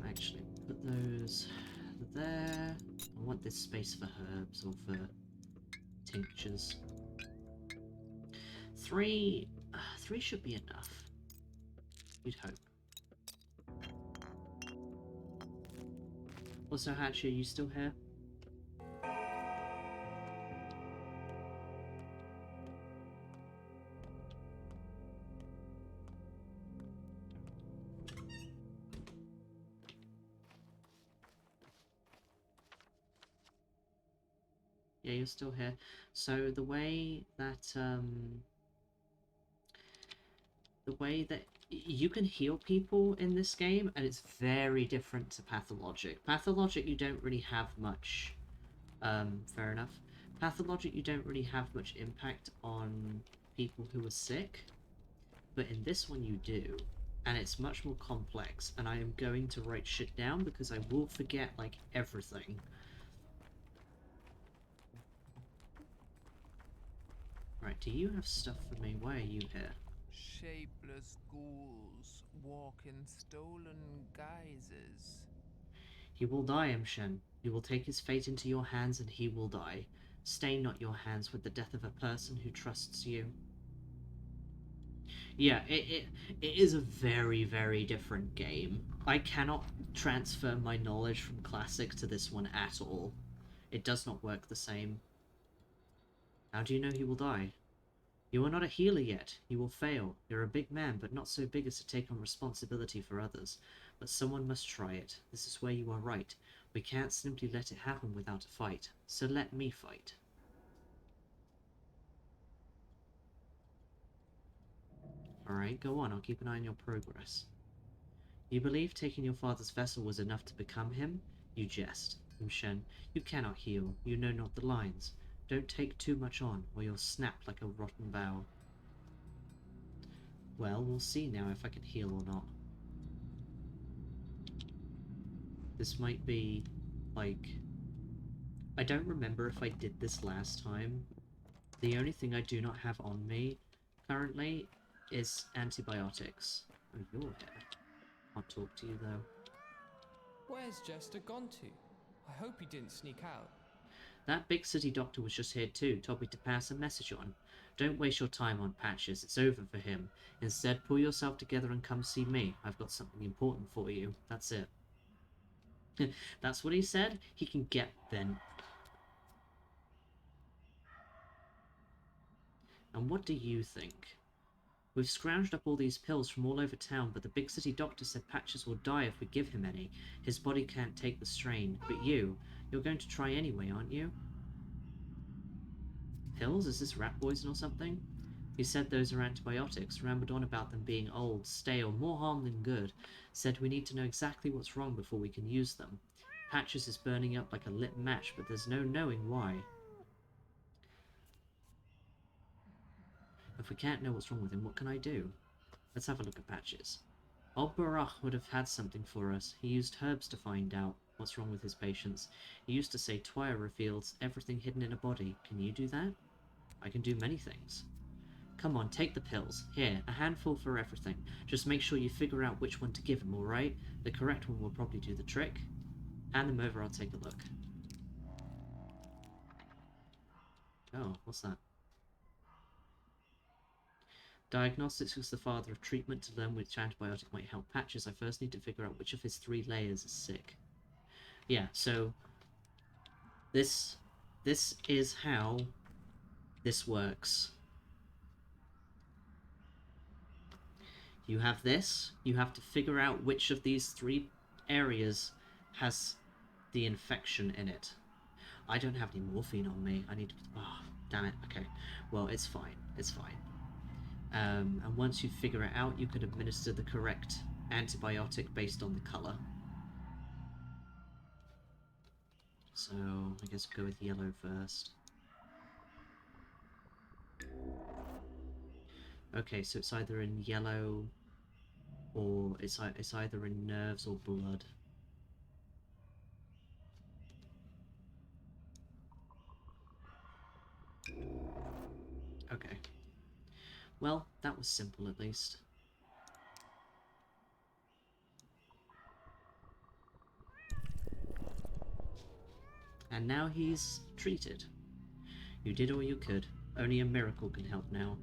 Actually, put those there. I want this space for herbs or for tinctures. Three should be enough. You'd hope. Also, Hatcher, are you still here? Yeah, you're still here. So the way that you can heal people in this game, and it's very different to Pathologic. Pathologic, you don't really have much. Fair enough. Pathologic, you don't really have much impact on people who are sick, but in this one you do, and it's much more complex. And I am going to write shit down because I will forget like everything. Right, do you have stuff for me? Why are you here? Shapeless ghouls walk in stolen guises. He will die, Shen. You will take his fate into your hands and he will die. Stain not your hands with the death of a person who trusts you. Yeah, it is a very, very different game. I cannot transfer my knowledge from Classic to this one at all. It does not work the same. How do you know he will die? You are not a healer yet. You will fail. You're a big man, but not so big as to take on responsibility for others. But someone must try it. This is where you are right. We can't simply let it happen without a fight. So let me fight. Alright, go on. I'll keep an eye on your progress. You believe taking your father's vessel was enough to become him? You jest. Shen, you cannot heal. You know not the lines. Don't take too much on, or you'll snap like a rotten bough. Well, we'll see now if I can heal or not. This might be, like... I don't remember if I did this last time. The only thing I do not have on me currently is antibiotics. Oh, you're here. Can't talk to you, though. Where's Jester gone to? I hope he didn't sneak out. That big city doctor was just here too, told me to pass a message on. Don't waste your time on Patches, it's over for him. Instead, pull yourself together and come see me. I've got something important for you. That's it. That's what he said? He can get then. And what do you think? We've scrounged up all these pills from all over town, but the big city doctor said Patches will die if we give him any. His body can't take the strain. But you're going to try anyway, aren't you? Pills? Is this rat poison or something? He said those are antibiotics, rambled on about them being old, stale, more harm than good. Said we need to know exactly what's wrong before we can use them. Patches is burning up like a lit match, but there's no knowing why. If we can't know what's wrong with him, what can I do? Let's have a look at Patches. Old Barach would have had something for us. He used herbs to find out what's wrong with his patients. He used to say Twire reveals everything hidden in a body. Can you do that? I can do many things. Come on, take the pills. Here, a handful for everything. Just make sure you figure out which one to give him, alright? The correct one will probably do the trick. Hand them over, I'll take a look. Oh, what's that? Diagnostics was the father of treatment. To learn which antibiotic might help Patches, I first need to figure out which of his 3 layers is sick. Yeah, so this is how this works. You have this, you have to figure out which of these 3 areas has the infection in it. I don't have any morphine on me. I need to... Oh, damn it. Okay. Well, it's fine. It's fine. And once you figure it out, you can administer the correct antibiotic based on the colour. So, I guess we'll go with yellow first. Okay, so it's either in yellow, or it's either in nerves or blood. Okay. Well, that was simple at least. And now he's treated. You did all you could. Only a miracle can help now.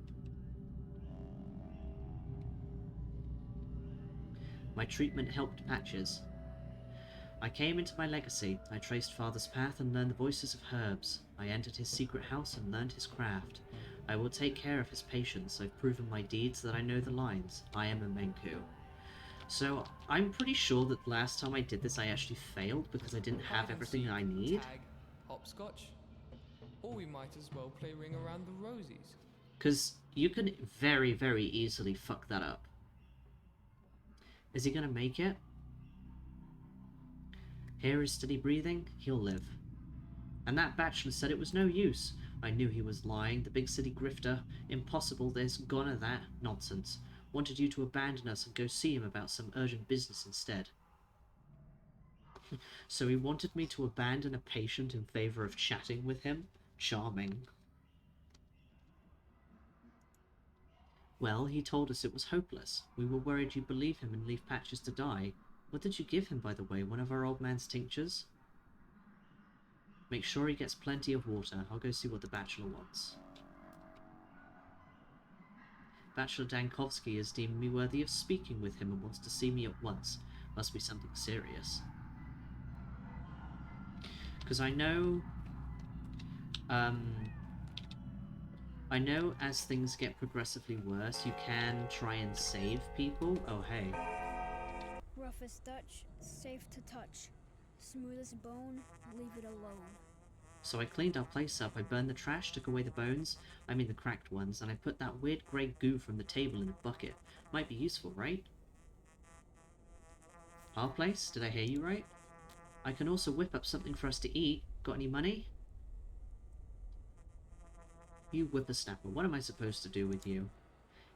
My treatment helped Patches. I came into my legacy. I traced Father's path and learned the voices of herbs. I entered his secret house and learned his craft. I will take care of his patients. I've proven my deeds that I know the lines. I am a Menku. So, I'm pretty sure that last time I did this I actually failed because I didn't have everything I need. Tag, hopscotch. Or we might as well play Ring Around the Rosies. Because you can very, very easily fuck that up. Is he gonna make it? Hear his steady breathing? He'll live. And that bachelor said it was no use. I knew he was lying, the big city grifter. Impossible, there's gone of that. Nonsense. Wanted you to abandon us and go see him about some urgent business instead. So he wanted me to abandon a patient in favour of chatting with him? Charming. Well, he told us it was hopeless. We were worried you'd believe him and leave Patches to die. What did you give him, by the way? One of our old man's tinctures? Make sure he gets plenty of water. I'll go see what the bachelor wants. Bachelor Dankovsky has deemed me worthy of speaking with him and wants to see me at once. Must be something serious. Because I know as things get progressively worse, you can try and save people. Oh, hey. Roughest Dutch, safe to touch. Smoothest bone, leave it alone. So I cleaned our place up, I burned the trash, took away the bones, I mean the cracked ones, and I put that weird grey goo from the table in a bucket. Might be useful, right? Our place? Did I hear you right? I can also whip up something for us to eat. Got any money? You whippersnapper, what am I supposed to do with you?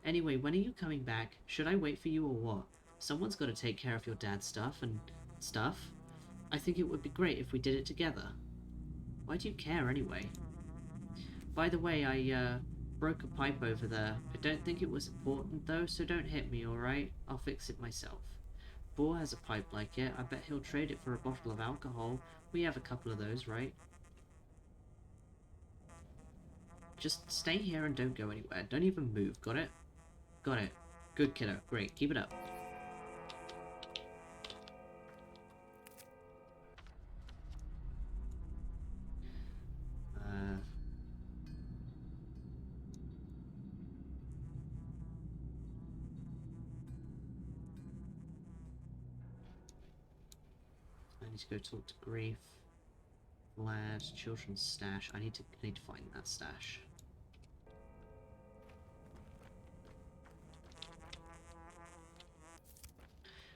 Anyway, when are you coming back? Should I wait for you or what? Someone's got to take care of your dad's stuff and stuff. I think it would be great if we did it together. Why do you care anyway? By the way, I broke a pipe over there. I don't think it was important though, so don't hit me, alright? I'll fix it myself. Boar has a pipe like it. I bet he'll trade it for a bottle of alcohol. We have a couple of those, right? Just stay here and don't go anywhere. Don't even move, got it? Got it. Good kiddo. Great, keep it up. I need to go talk to Grief. Vlad, children's stash. I need to find that stash.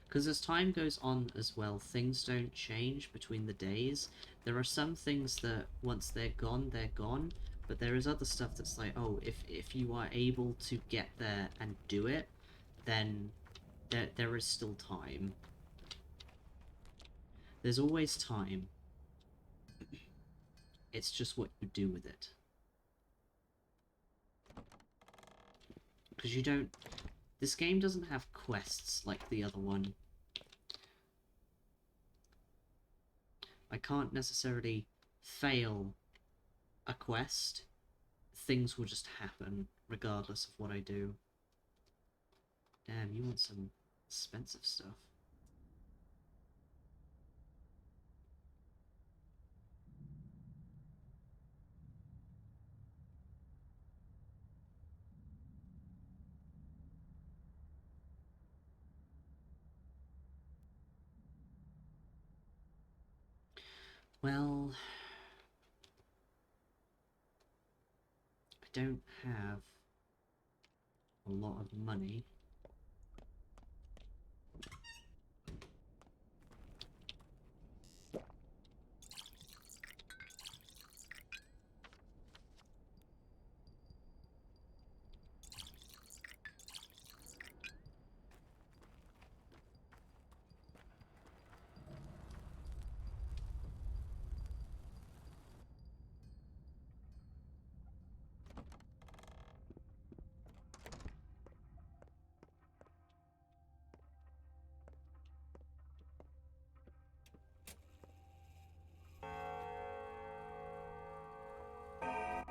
Because as time goes on as well, things don't change between the days. There are some things that once they're gone, but there is other stuff that's like, oh, if you are able to get there and do it, then there is still time. There's always time. It's just what you do with it. Because you don't... This game doesn't have quests like the other one. I can't necessarily fail a quest. Things will just happen, regardless of what I do. Damn, you want some expensive stuff. Well, I don't have a lot of money.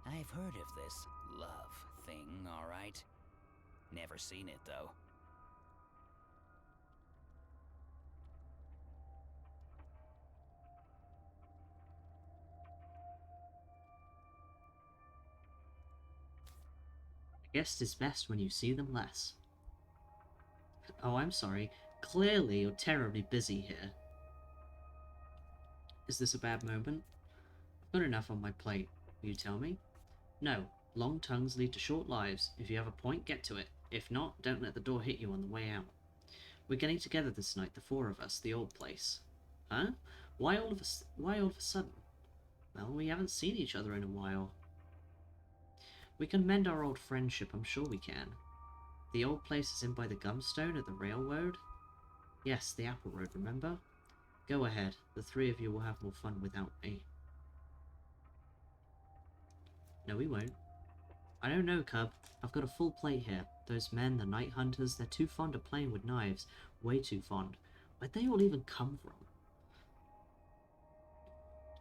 I've heard of this love thing, all right. Never seen it, though. I guess it's best when you see them less. Oh, I'm sorry. Clearly you're terribly busy here. Is this a bad moment? I've got enough on my plate. Will you tell me? No. Long tongues lead to short lives. If you have a point, get to it. If not, don't let the door hit you on the way out. We're getting together this night, the four of us, the old place. Huh? Why all of a sudden? Well, we haven't seen each other in a while. We can mend our old friendship, I'm sure we can. The old place is in by the Gumstone at the railroad? Yes, the Apple Road, remember? Go ahead. The three of you will have more fun without me. No, we won't. I don't know, Cub. I've got a full plate here. Those men, the night hunters, they're too fond of playing with knives. Way too fond. Where'd they all even come from?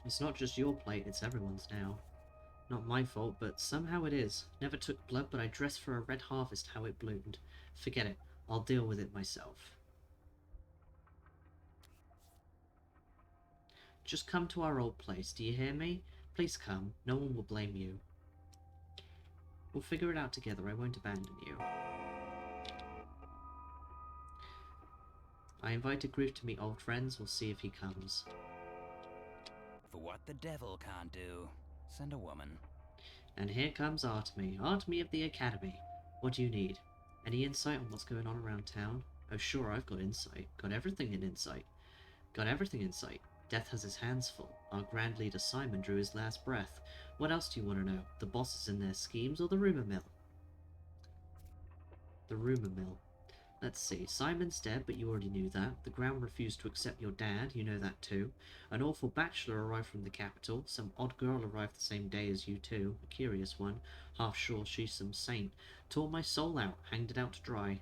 It's not just your plate, it's everyone's now. Not my fault, but somehow it is. Never took blood, but I dressed for a red harvest how it bloomed. Forget it. I'll deal with it myself. Just come to our old place, do you hear me? Please come. No one will blame you. We'll figure it out together. I won't abandon you. I invited Groove to meet old friends. We'll see if he comes. For what the devil can't do, send a woman. And here comes Artemy. Artemy of the Academy. What do you need? Any insight on what's going on around town? Oh sure, I've got insight. Got everything in insight. Got everything in sight. Death has his hands full. Our grand leader Simon drew his last breath. What else do you want to know? The bosses and their schemes or the rumor mill? The rumor mill. Let's see. Simon's dead, but you already knew that. The ground refused to accept your dad. You know that too. An awful bachelor arrived from the capital. Some odd girl arrived the same day as you two. A curious one. Half sure she's some saint. Tore my soul out. Hanged it out to dry.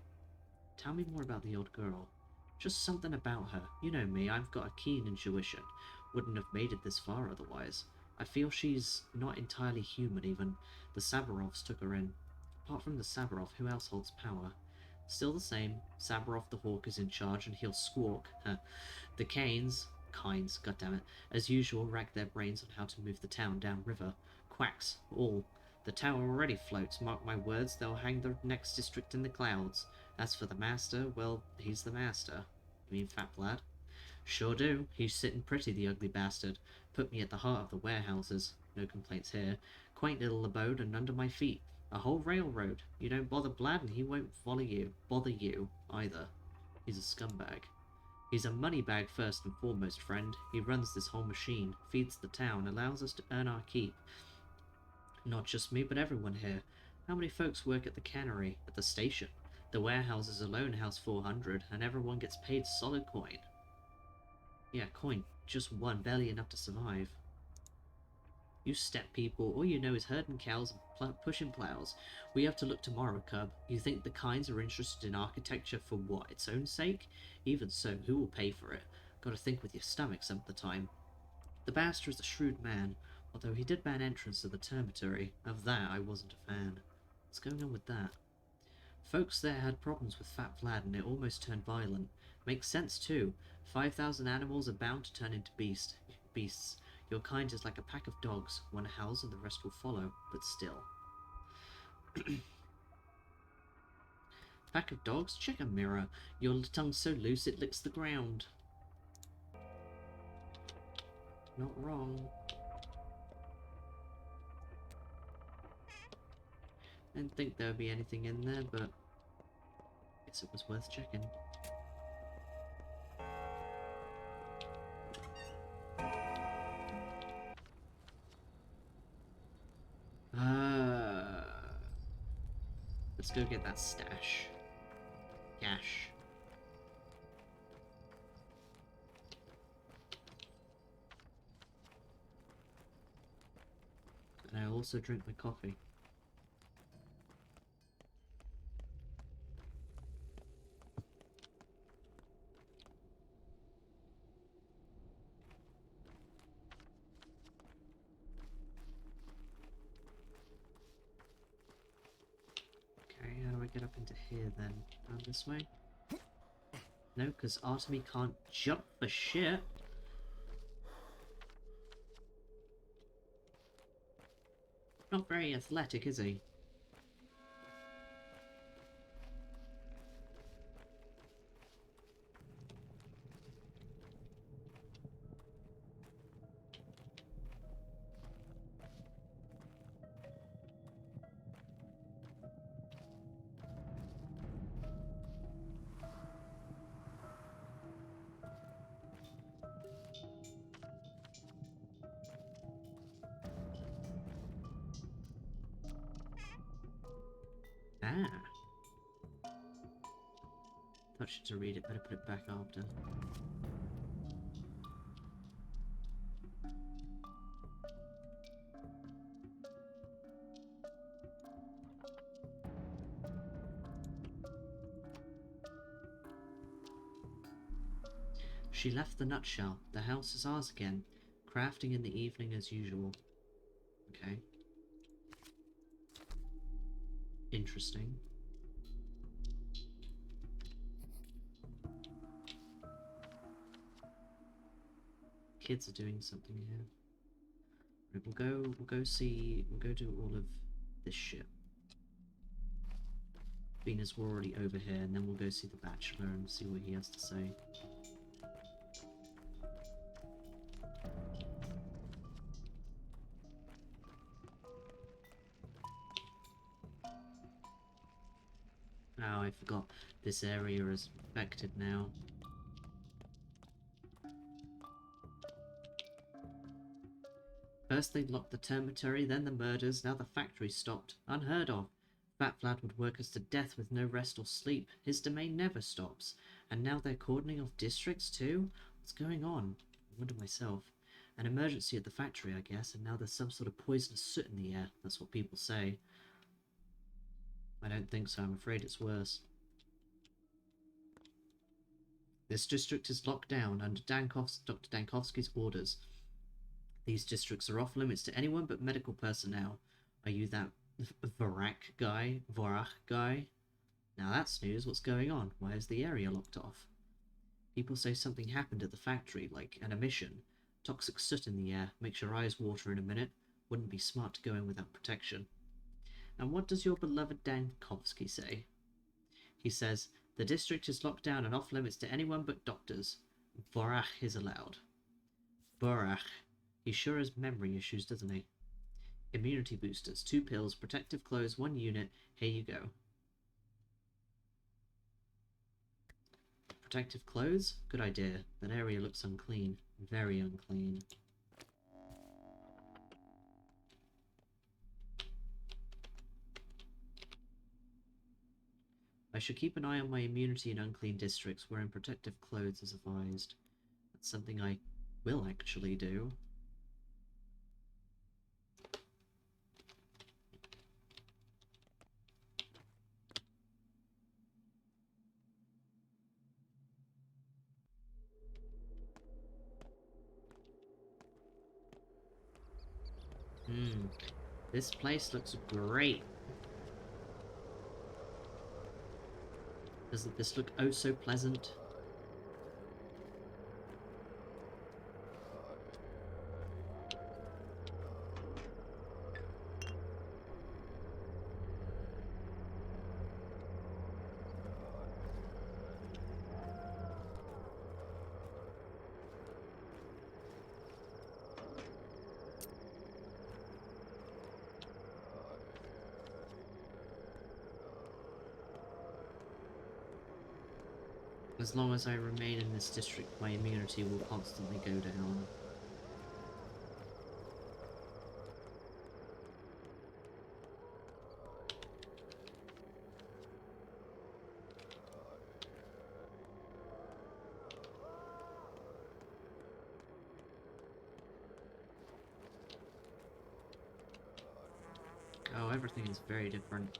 Tell me more about the odd girl. Just something about her. You know me, I've got a keen intuition. Wouldn't have made it this far otherwise. I feel she's not entirely human even. The Sabarovs took her in. Apart from the Sabarov, who else holds power? Still the same. Sabarov the Hawk is in charge and he'll squawk. The Kynes, goddammit, as usual rack their brains on how to move the town downriver. Quacks, all. The tower already floats, mark my words, they'll hang the next district in the clouds. As for the master, well, he's the master. You mean Fat Lad? Sure do. He's sitting pretty, the ugly bastard. Put me at the heart of the warehouses. No complaints here. Quaint little abode and under my feet. A whole railroad. You don't bother Blad and he won't bother you either. He's a scumbag. He's a money bag first and foremost, friend. He runs this whole machine, feeds the town, allows us to earn our keep. Not just me, but everyone here. How many folks work at the cannery, at the station? The warehouses alone house 400, and everyone gets paid solid coin. Yeah, coin. Just one, barely enough to survive. You steppe people, all you know is herding cows and pushing plows. We have to look tomorrow, Cub. You think the Kynes are interested in architecture for what, its own sake? Even so, who will pay for it? Gotta think with your stomach some of the time. The Bastard is a shrewd man, although he did ban entrance to the termitory. Of that, I wasn't a fan. What's going on with that? Folks there had problems with Fat Vlad and it almost turned violent. Makes sense too. 5,000 animals are bound to turn into beasts. Your kind is like a pack of dogs. One howls and the rest will follow, but still. Pack of dogs? Check a mirror. Your tongue's so loose it licks the ground. Not wrong. Didn't think there would be anything in there, but Guess it was worth checking. Let's go get that stash. Cash. And I also drink my coffee. How do I get up into here then? Down this way? No, because Artemy can't jump for shit. Not very athletic, is he? Ah. Touch it to read it, better put it back after. She left the nutshell. The house is ours again. Crafting in the evening as usual. Okay. Interesting. Kids are doing something here. Right, we'll go do all of this shit. Being as we're already over here, and then we'll go see the Bachelor and see what he has to say. Oh, I forgot. This area is affected now. First they locked the termitory, then the murders, now the factory stopped. Unheard of. Fat Vlad would work us to death with no rest or sleep. His domain never stops. And now they're cordoning off districts too? What's going on? I wonder myself. An emergency at the factory, I guess, and now there's some sort of poisonous soot in the air. That's what people say. I don't think so. I'm afraid it's worse. This district is locked down under Dr. Dankovsky's orders. These districts are off limits to anyone but medical personnel. Are you that Vorach guy? Now that's news. What's going on? Why is the area locked off? People say something happened at the factory, like an emission. Toxic soot in the air. Makes your eyes water in a minute. Wouldn't be smart to go in without protection. And what does your beloved Dankovsky say? He says, the district is locked down and off limits to anyone but doctors. Vorach is allowed. Vorach. He sure has memory issues, doesn't he? Immunity boosters, 2 pills, protective clothes, 1 unit. Here you go. Protective clothes? Good idea. That area looks unclean. Very unclean. I should keep an eye on my immunity in unclean districts. Wearing protective clothes is advised. That's something I will actually do. This place looks great. Doesn't this look oh so pleasant? As long as I remain in this district, my immunity will constantly go down. Oh, everything is very different.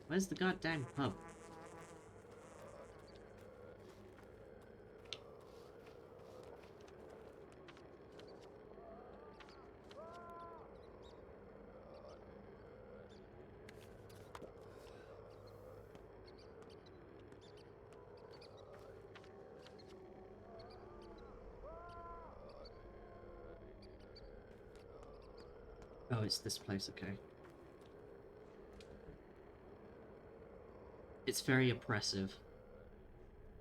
Where's the goddamn pub? Oh, it's this place, okay. It's very oppressive.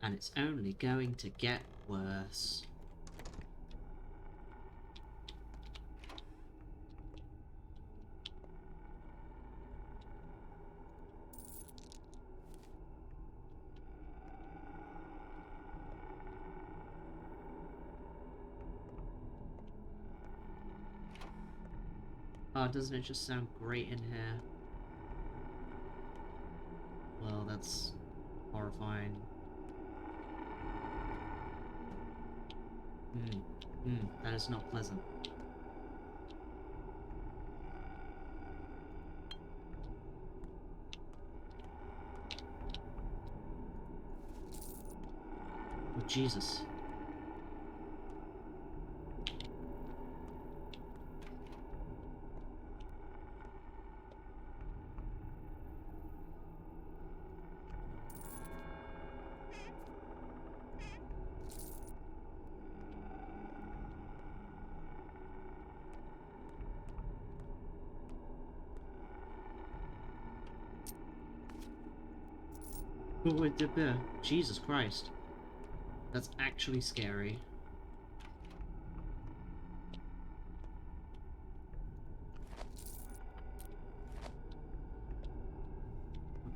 And it's only going to get worse. Oh, doesn't it just sound great in here? Well, that's horrifying. That is not pleasant. Oh, Jesus. Jesus Christ. That's actually scary.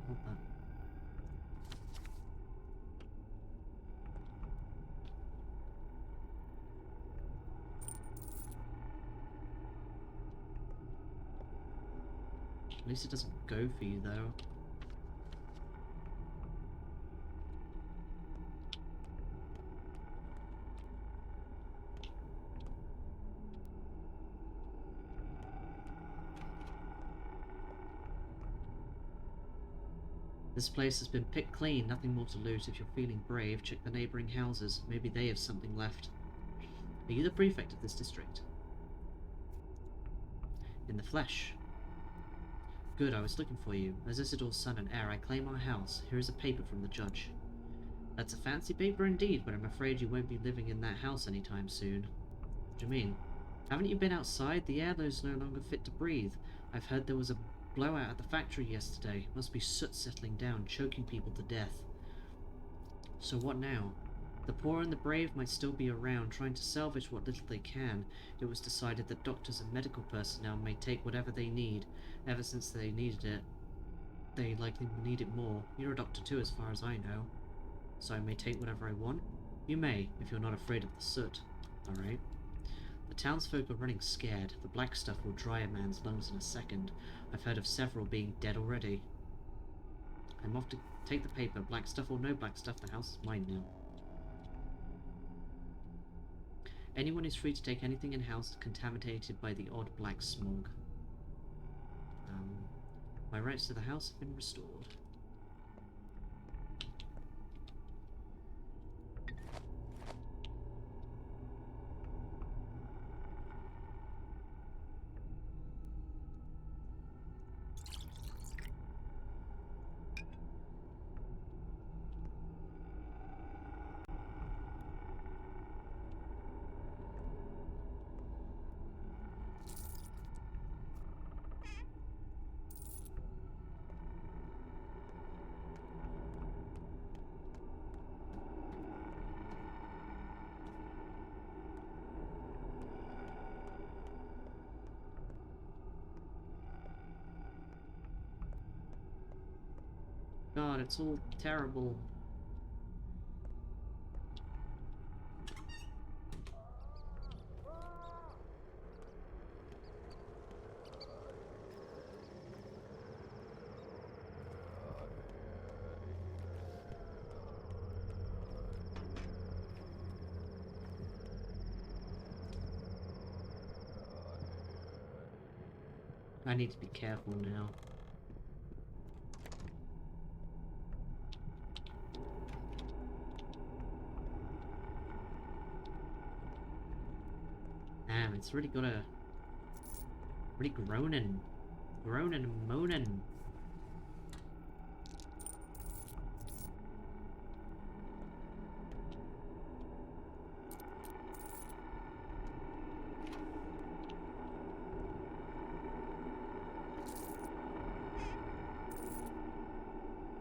Hold that. At least it doesn't go for you, though. This place has been picked clean, nothing more to loot. If you're feeling brave, check the neighbouring houses. Maybe they have something left. Are you the prefect of this district? In the flesh. Good, I was looking for you. As Isидor's son and heir, I claim our house. Here is a paper from the judge. That's a fancy paper indeed, but I'm afraid you won't be living in that house anytime soon. What do you mean? Haven't you been outside? The air is no longer fit to breathe. I've heard there was a blowout at the factory yesterday. Must be soot settling down, choking people to death. So what now? The poor and the brave might still be around, trying to salvage what little they can. It was decided that doctors and medical personnel may take whatever they need. Ever since they needed it, they likely need it more. You're a doctor too, as far as I know. So I may take whatever I want? You may, if you're not afraid of the soot. Alright. The townsfolk are running scared. The black stuff will dry a man's lungs in a second. I've heard of several being dead already. I'm off to take the paper. Black stuff or no black stuff, the house is mine now. Anyone is free to take anything in house contaminated by the odd black smog. My rights to the house have been restored. god, it's all terrible. I need to be careful now. Damn, it's really got a... really groaning and moaning.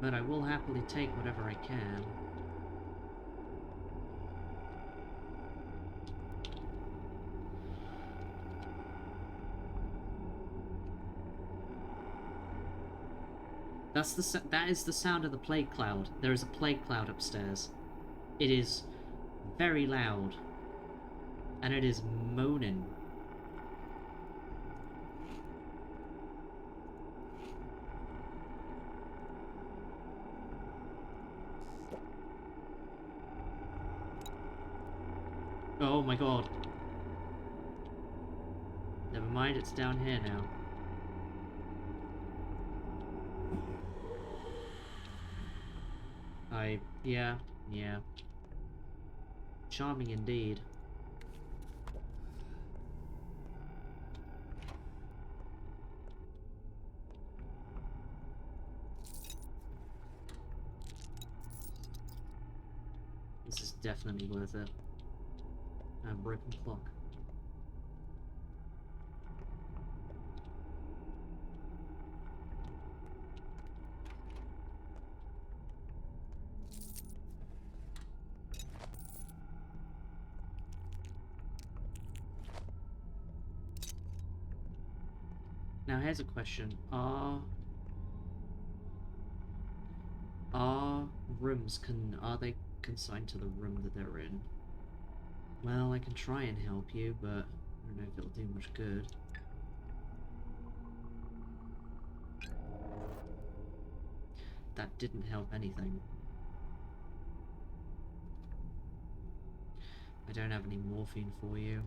But I will happily take whatever I can. That is the sound of the plague cloud. There is a plague cloud upstairs. It is very loud. And it is moaning. Oh my god. Never mind, it's down here now. Yeah. Charming indeed. This is definitely worth it. And broken clock. Now here's a question. Are are they consigned to the room that they're in? Well, I can try and help you, but I don't know if it'll do much good. That didn't help anything. I don't have any morphine for you.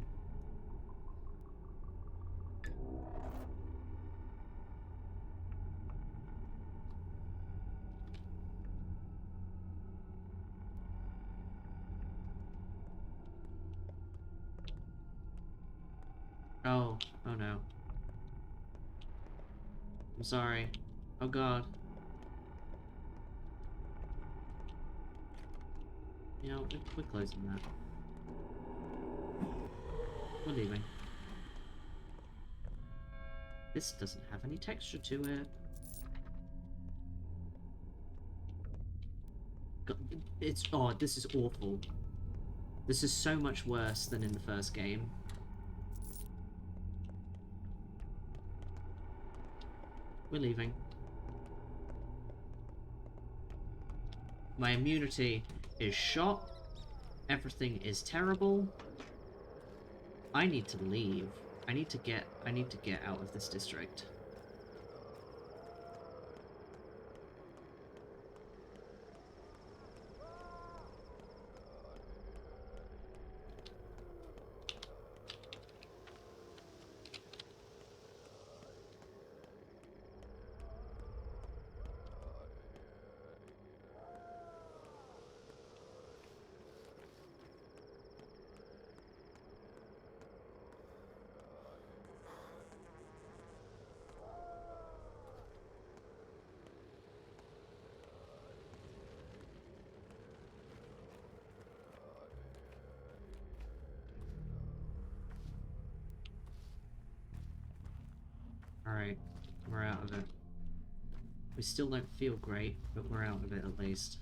Oh no. I'm sorry. Oh god. You know, we're closing that. We're leaving. This doesn't have any texture to it. God, this is awful. This is so much worse than in the first game. We're leaving. My immunity is shot. Everything is terrible. I need to leave. I need to get out of this district. Alright, we're out of it. We still don't feel great, but we're out of it at least.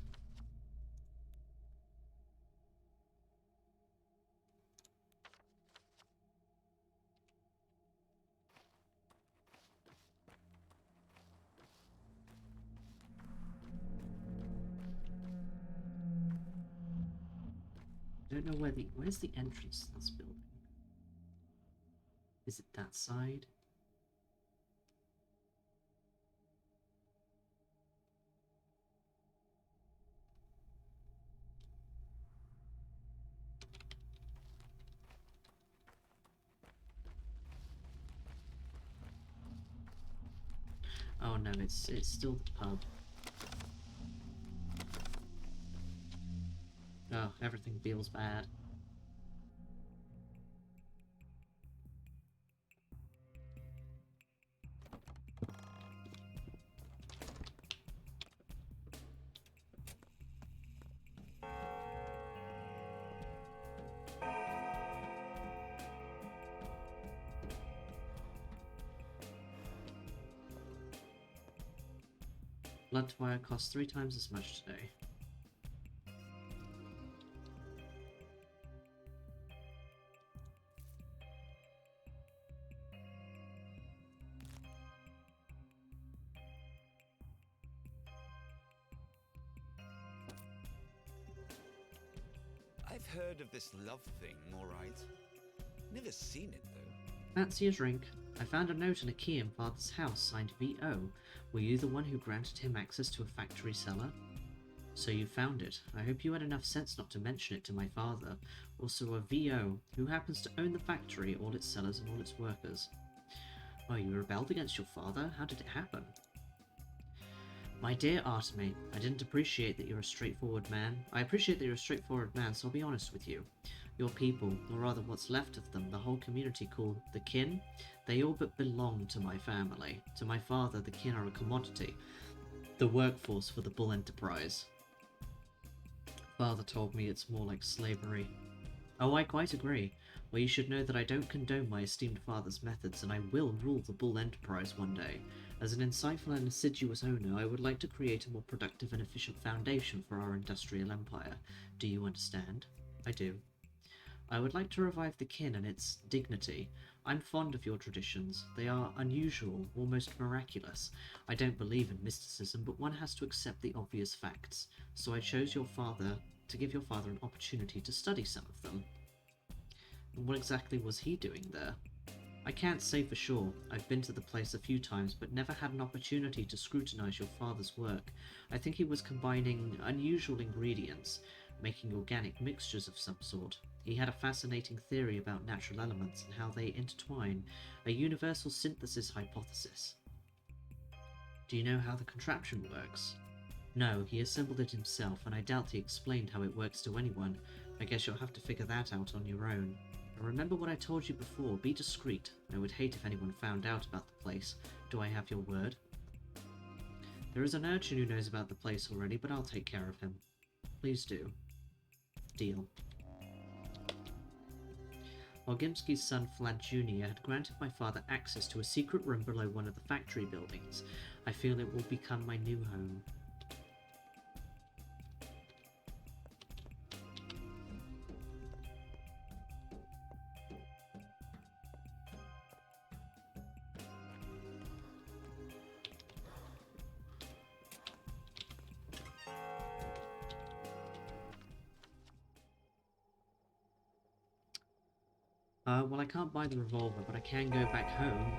don't know where's the entrance to this building? Is it that side? Oh no, it's still the pub. Oh, everything feels bad. Blunt wire costs 3 times as much today. I've heard of this love thing, all right. Never seen it, though. Fancy a drink? I found a note and a key in Father's house signed VO. Were you the one who granted him access to a factory cellar? So you found it. I hope you had enough sense not to mention it to my father. Also a VO, who happens to own the factory, all its cellars and all its workers. Oh, you rebelled against your father? How did it happen? My dear Artemy, I didn't appreciate that you're a straightforward man. I appreciate that you're a straightforward man, so I'll be honest with you. Your people, or rather what's left of them, the whole community called the kin, they all but belong to my family. To my father, the kin are a commodity, the workforce for the Bull Enterprise. Father told me it's more like slavery. Oh, I quite agree. Well, you should know that I don't condone my esteemed father's methods, and I will rule the Bull Enterprise one day. As an insightful and assiduous owner, I would like to create a more productive and efficient foundation for our industrial empire. Do you understand? I do. I would like to revive the kin and its dignity. I'm fond of your traditions. They are unusual, almost miraculous. I don't believe in mysticism, but one has to accept the obvious facts. So I chose to give your father an opportunity to study some of them. And what exactly was he doing there? I can't say for sure. I've been to the place a few times, but never had an opportunity to scrutinize your father's work. I think he was combining unusual ingredients, making organic mixtures of some sort. He had a fascinating theory about natural elements and how they intertwine, a universal synthesis hypothesis. Do you know how the contraption works? No, he assembled it himself, and I doubt he explained how it works to anyone. I guess you'll have to figure that out on your own. And remember what I told you before, be discreet. I would hate if anyone found out about the place. Do I have your word? There is an urchin who knows about the place already, but I'll take care of him. Please do. Deal. Orgimski's son Vlad Jr. had granted my father access to a secret room below one of the factory buildings. I feel it will become my new home. Well, I can't buy the revolver, but I can go back home.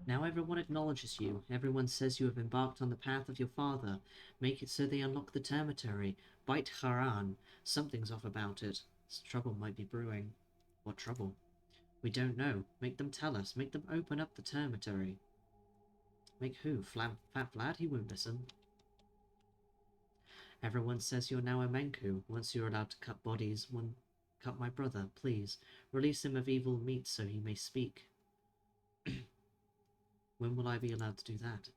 Now everyone acknowledges you. Everyone says you have embarked on the path of your father. Make it so they unlock the termitory. Bite Haran. Something's off about it. Trouble might be brewing. What trouble? We don't know. Make them tell us. Make them open up the termitory. Make who? Fat Vlad? He won't listen. Everyone says you're now a Menku. Once you're allowed to cut bodies, cut my brother, please. Release him of evil meat so he may speak. When will I be allowed to do that?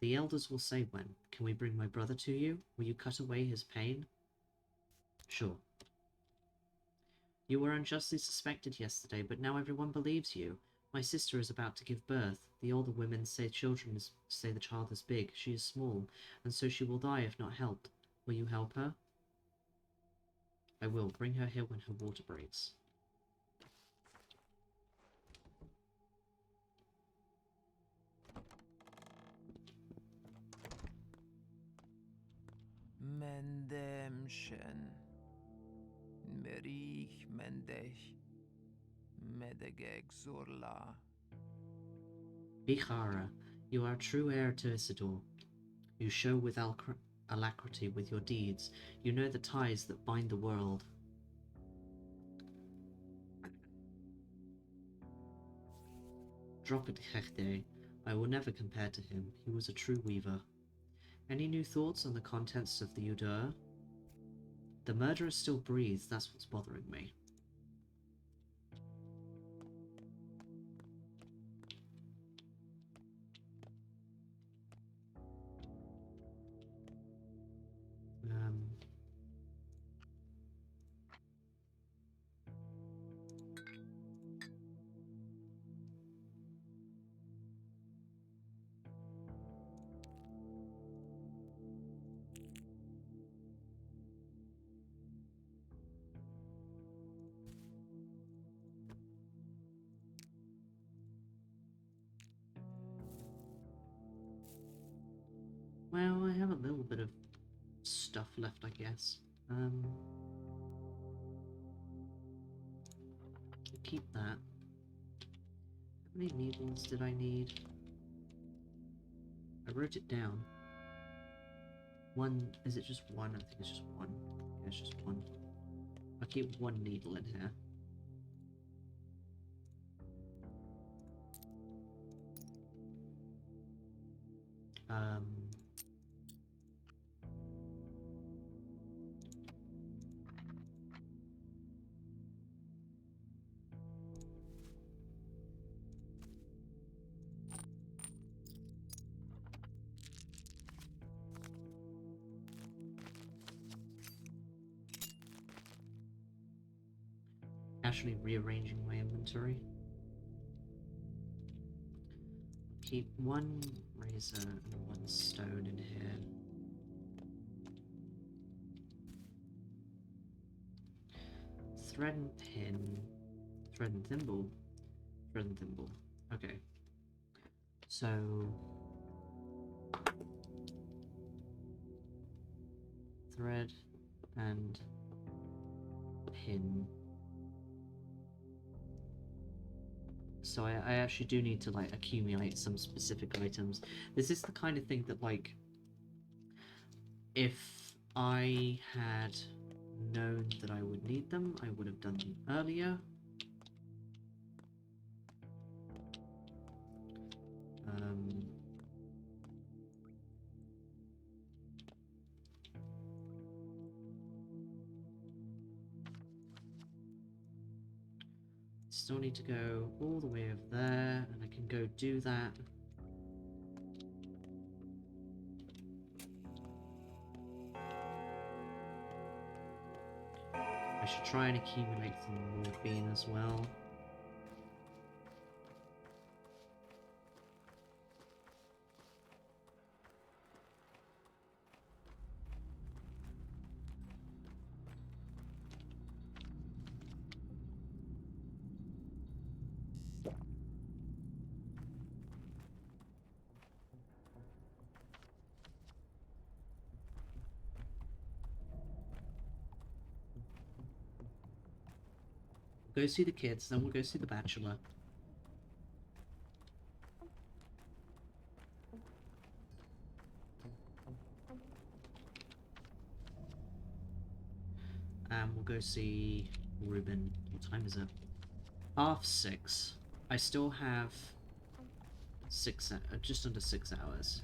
The elders will say when. Can we bring my brother to you? Will you cut away his pain? Sure. You were unjustly suspected yesterday, but now everyone believes you. My sister is about to give birth. The older women say the child is big. She is small, and so she will die if not helped. Will you help her? I will. Bring her here when her water breaks. Mendemchen. Merich Mendech. Medegeg Zurla. Bichara, you are a true heir to Isidore. You show with alacrity with your deeds. You know the ties that bind the world. Drop it, Hechte. I will never compare to him. He was a true weaver. Any new thoughts on the contents of the Udur? The murderer still breathes, that's what's bothering me. Well, I have a little bit of stuff left, I guess. Keep that. How many needles did I need? I wrote it down. One, is it just one? I think it's just one. Yeah, it's just one. I'll keep one needle in here. Actually rearranging my inventory. Keep one razor and one stone in here. Thread and pin. Thread and thimble. Thread and thimble. Okay. So thread and pin. So I actually do need to like accumulate some specific items. This is the kind of thing that like if I had known that I would need them, I would have done them earlier. Still need to go all the way over there, and I can go do that. I should try and accumulate some morphine as well. Go see the kids, then we'll go see the bachelor. And we'll go see Ruben. What time is it? 6:30. I still have just under 6 hours.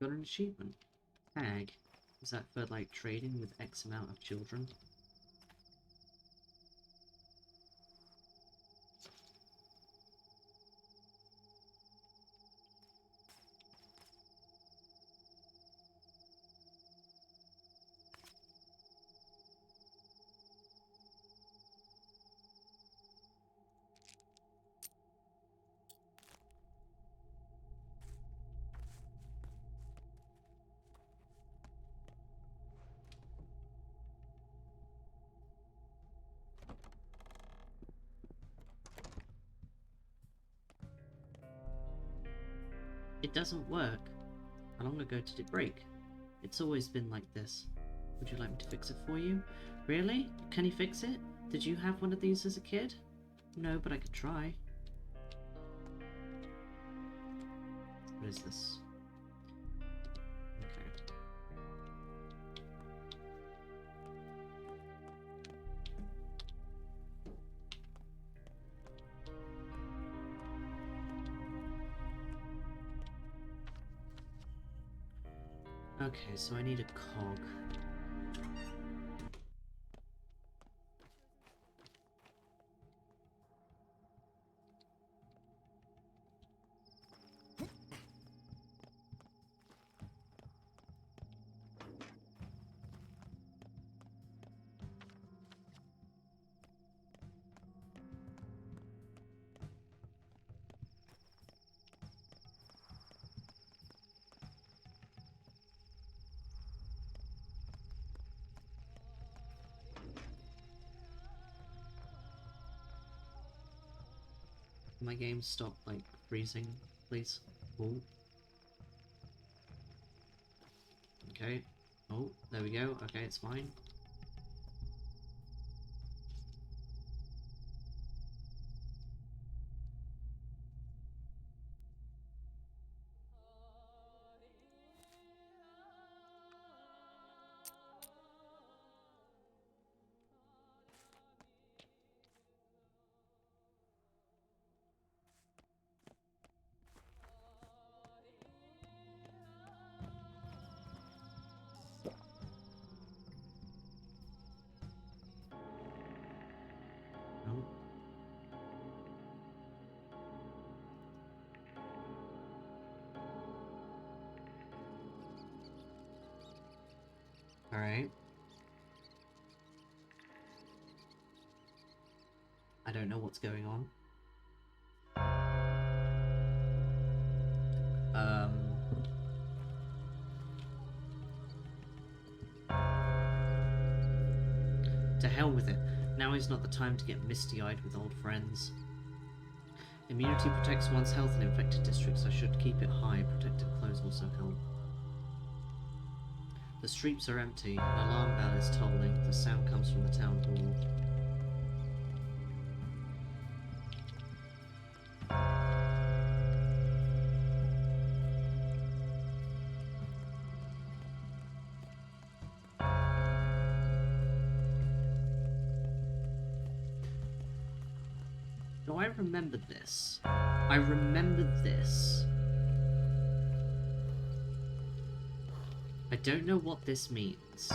Got an achievement. Tag. Is that for like trading with X amount of children? It doesn't work. How long ago did it break? It's always been like this. Would you like me to fix it for you? Really? Can you fix it? Did you have one of these as a kid? No, but I could try. What is this? Okay. Okay, so I need a cog. My game stop like freezing, please. Oh. Okay. Oh, there we go. Okay, it's fine. Oh. Alright. I don't know what's going on. To hell with it. Now is not the time to get misty-eyed with old friends. Immunity protects one's health in infected districts. I should keep it high. Protective clothes also help. The streets are empty. An alarm bell is tolling. The sound comes from the town hall. No, I remembered this. I remembered this. I don't know what this means.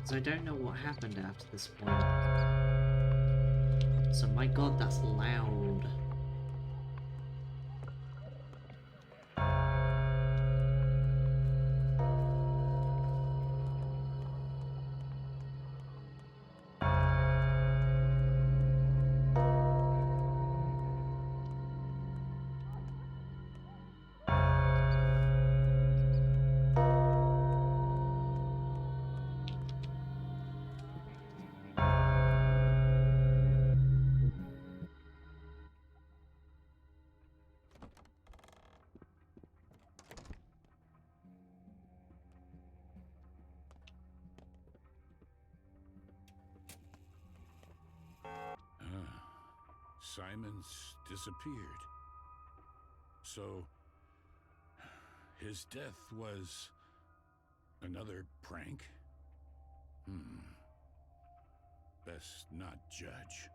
So I don't know what happened after this point. So my god, that's loud. Simon's disappeared. So, his death was another prank? Best not judge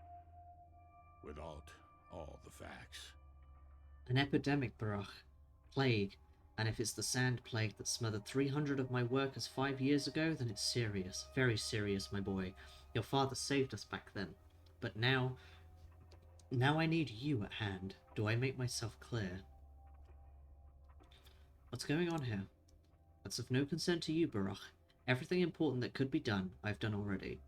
without all the facts. An epidemic, Baruch. Plague. And if it's the sand plague that smothered 300 of my workers 5 years ago, then it's serious. Very serious, my boy. Your father saved us back then. But now I need you at hand. Do I make myself clear? What's going on here? That's of no concern to you, Baruch. Everything important that could be done, I've done already.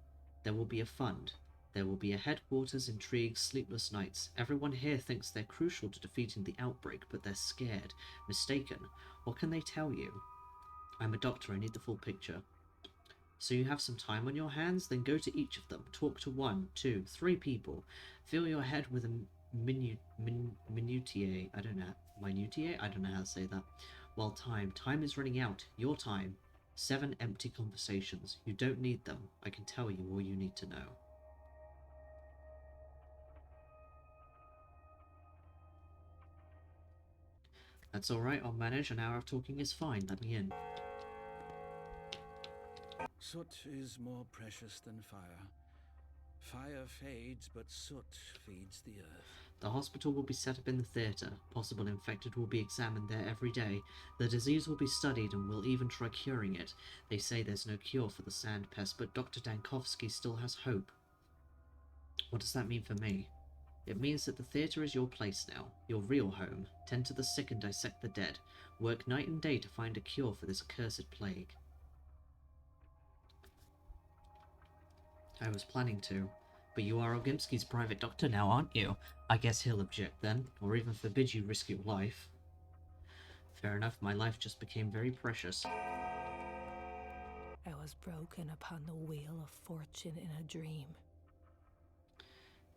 There will be a fund. There will be a headquarters, intrigues, sleepless nights. Everyone here thinks they're crucial to defeating the outbreak, but they're scared, mistaken. What can they tell you? I'm a doctor, I need the full picture. So you have some time on your hands? Then go to each of them. Talk to 1, 2, 3 people. Fill your head with a minutiae. I don't know how to say that. Well, time is running out. Your time. 7 empty conversations. You don't need them. I can tell you all you need to know. That's alright, I'll manage. An hour of talking is fine. Let me in. Soot is more precious than fire. Fire fades, but soot feeds the earth. The hospital will be set up in the theatre. Possible infected will be examined there every day. The disease will be studied and we'll even try curing it. They say there's no cure for the sand pest, but Dr. Dankovsky still has hope. What does that mean for me? It means that the theatre is your place now, your real home. Tend to the sick and dissect the dead. Work night and day to find a cure for this accursed plague. I was planning to. But you are Ogimski's private doctor now, aren't you? I guess he'll object then, or even forbid you risk your life. Fair enough, my life just became very precious. I was broken upon the wheel of fortune in a dream.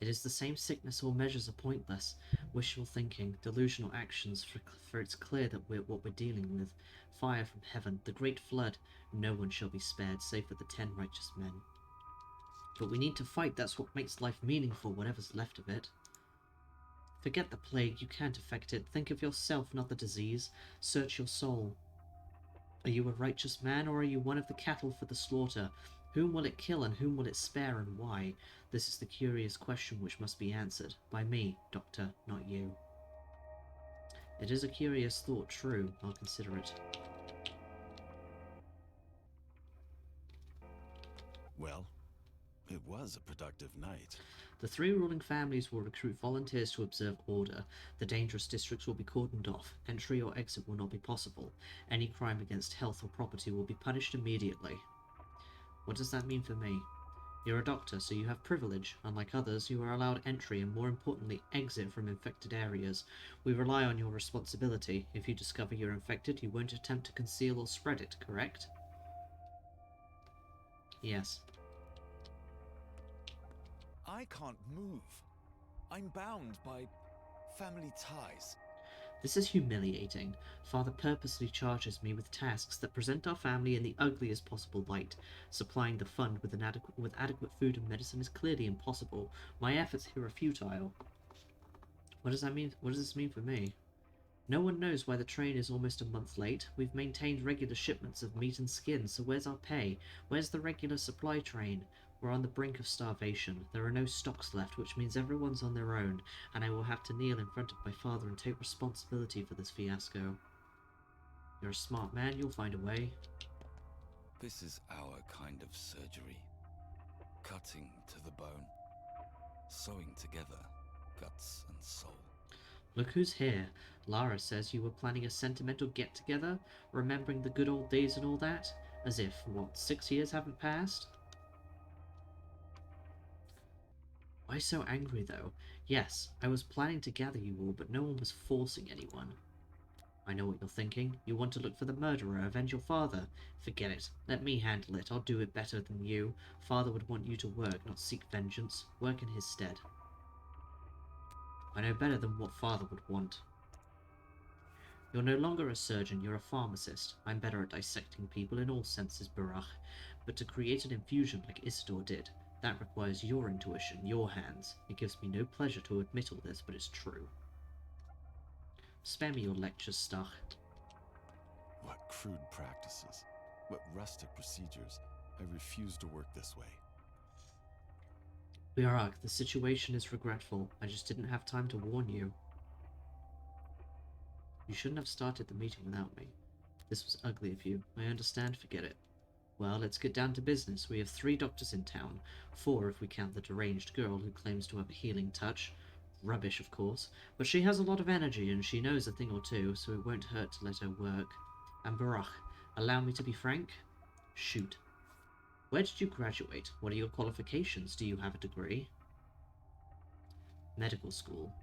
It is the same sickness. All measures are pointless. Wishful thinking, delusional actions, for it's clear that what we're dealing with. Fire from heaven, the great flood. No one shall be spared, save for the 10 righteous men. But we need to fight. That's what makes life meaningful, whatever's left of it. Forget the plague. You can't affect it. Think of yourself, not the disease. Search your soul. Are you a righteous man, or are you one of the cattle for the slaughter? Whom will it kill, and whom will it spare, and why? This is the curious question which must be answered. By me, Doctor, not you. It is a curious thought, true. I'll consider it. Well, it was a productive night. The 3 ruling families will recruit volunteers to observe order. The dangerous districts will be cordoned off. Entry or exit will not be possible. Any crime against health or property will be punished immediately. What does that mean for me? You're a doctor, so you have privilege. Unlike others, you are allowed entry and, more importantly, exit from infected areas. We rely on your responsibility. If you discover you're infected, you won't attempt to conceal or spread it, correct? Yes. I can't move. I'm bound by family ties. This is humiliating. Father purposely charges me with tasks that present our family in the ugliest possible light. Supplying the fund with adequate food and medicine is clearly impossible. My efforts here are futile. What does that mean? What does this mean for me? No one knows why the train is almost a month late. We've maintained regular shipments of meat and skin, so where's our pay? Where's the regular supply train? We're on the brink of starvation. There are no stocks left, which means everyone's on their own, and I will have to kneel in front of my father and take responsibility for this fiasco. You're a smart man, you'll find a way. This is our kind of surgery. Cutting to the bone. Sewing together guts and soul. Look who's here. Lara says you were planning a sentimental get-together, remembering the good old days and all that? As if, what, 6 years haven't passed? Why so angry, though? Yes, I was planning to gather you all, but no one was forcing anyone. I know what you're thinking. You want to look for the murderer, avenge your father. Forget it. Let me handle it. I'll do it better than you. Father would want you to work, not seek vengeance. Work in his stead. I know better than what father would want. You're no longer a surgeon, you're a pharmacist. I'm better at dissecting people in all senses, Baruch. But to create an infusion like Isidore did, That requires your intuition, your hands. It gives me no pleasure to admit all this, but it's true. Spare me your lectures, Stach. What crude practices. What rustic procedures. I refuse to work this way. Biarak, the situation is regretful. I just didn't have time to warn you. You shouldn't have started the meeting without me. This was ugly of you. I understand, forget it. Well, let's get down to business. We have 3 doctors in town. 4 if we count the deranged girl who claims to have a healing touch. Rubbish, of course. But she has a lot of energy and she knows a thing or two, so it won't hurt to let her work. And Barach, allow me to be frank? Shoot. Where did you graduate? What are your qualifications? Do you have a degree? Medical school.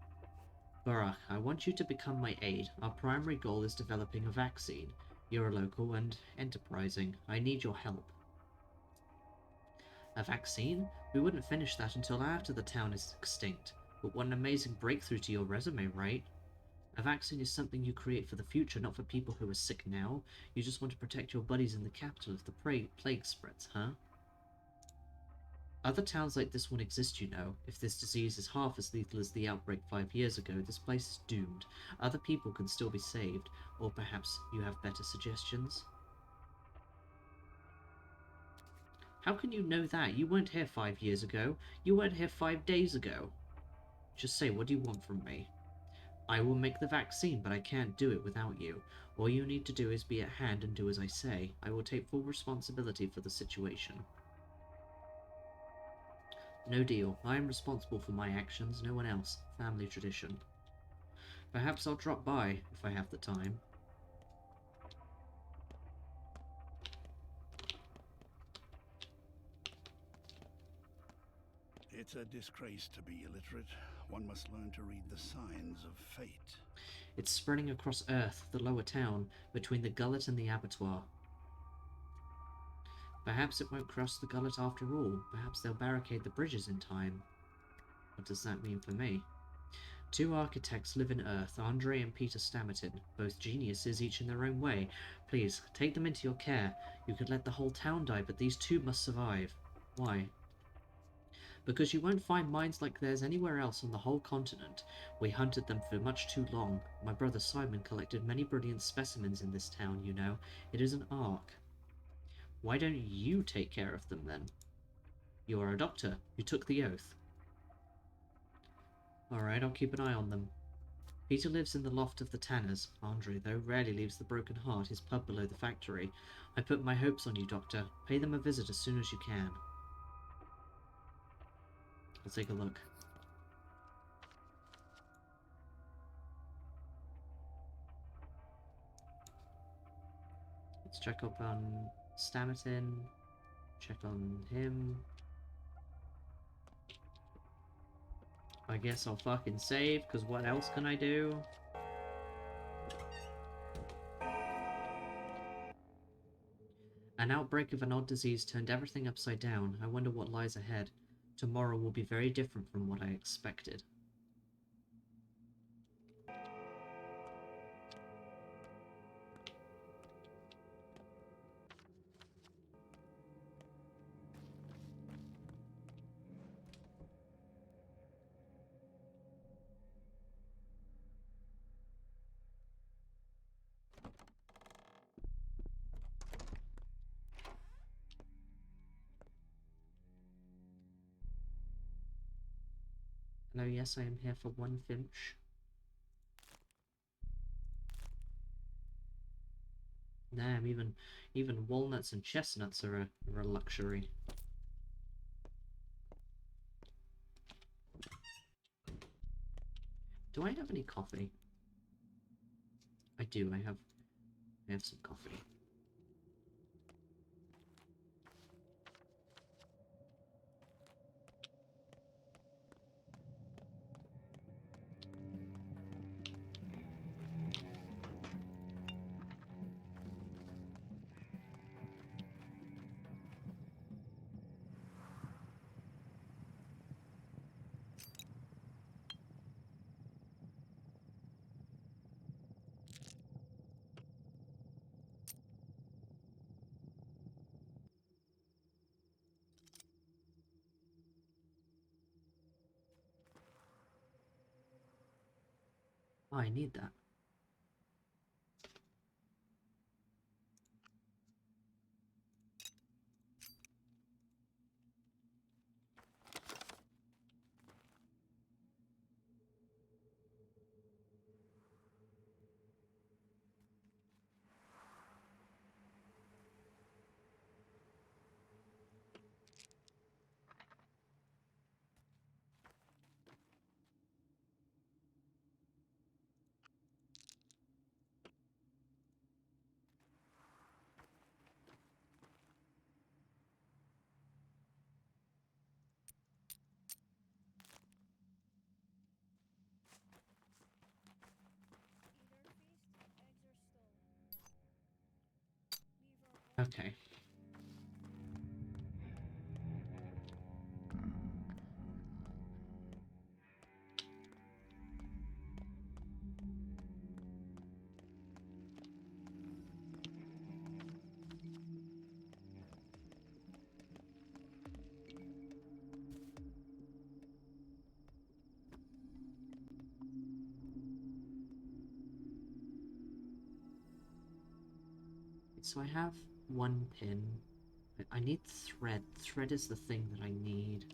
Barach, I want you to become my aide. Our primary goal is developing a vaccine. You're local and enterprising. I need your help. A vaccine? We wouldn't finish that until after the town is extinct. But what an amazing breakthrough to your resume, right? A vaccine is something you create for the future, not for people who are sick now. You just want to protect your buddies in the capital if the plague spreads, huh? Other towns like this one exist, you know. If this disease is half as lethal as the outbreak 5 years ago, this place is doomed. Other people can still be saved. Or perhaps you have better suggestions? How can you know that? You weren't here 5 years ago. You weren't here 5 days ago. Just say, what do you want from me? I will make the vaccine, but I can't do it without you. All you need to do is be at hand and do as I say. I will take full responsibility for the situation. No deal. I am responsible for my actions, no one else. Family tradition. Perhaps I'll drop by, if I have the time. It's a disgrace to be illiterate. One must learn to read the signs of fate. It's spreading across Earth, the lower town, between the gullet and the abattoir. Perhaps it won't cross the gullet after all. Perhaps they'll barricade the bridges in time. What does that mean for me? 2 architects live in Earth, Andre and Peter Stammerton, both geniuses, each in their own way. Please, take them into your care. You could let the whole town die, but these 2 must survive. Why? Because you won't find minds like theirs anywhere else on the whole continent. We hunted them for much too long. My brother Simon collected many brilliant specimens in this town, you know. It is an ark. Why don't you take care of them, then? You are a doctor. You took the oath. Alright, I'll keep an eye on them. Peter lives in the loft of the Tanners. Andre, though, rarely leaves the Broken Heart, his pub below the factory. I put my hopes on you, Doctor. Pay them a visit as soon as you can. I'll take a look. Let's check up on Stammerton. Check on him. I guess I'll fucking save, because what else can I do? An outbreak of an odd disease turned everything upside down. I wonder what lies ahead. Tomorrow will be very different from what I expected. Hello, yes, I am here for 1 Finch. Damn, even walnuts and chestnuts are a luxury. Do I have any coffee? I do, I have some coffee. Oh, I need that. Okay. So I have one pin. I need thread. Thread is the thing that I need.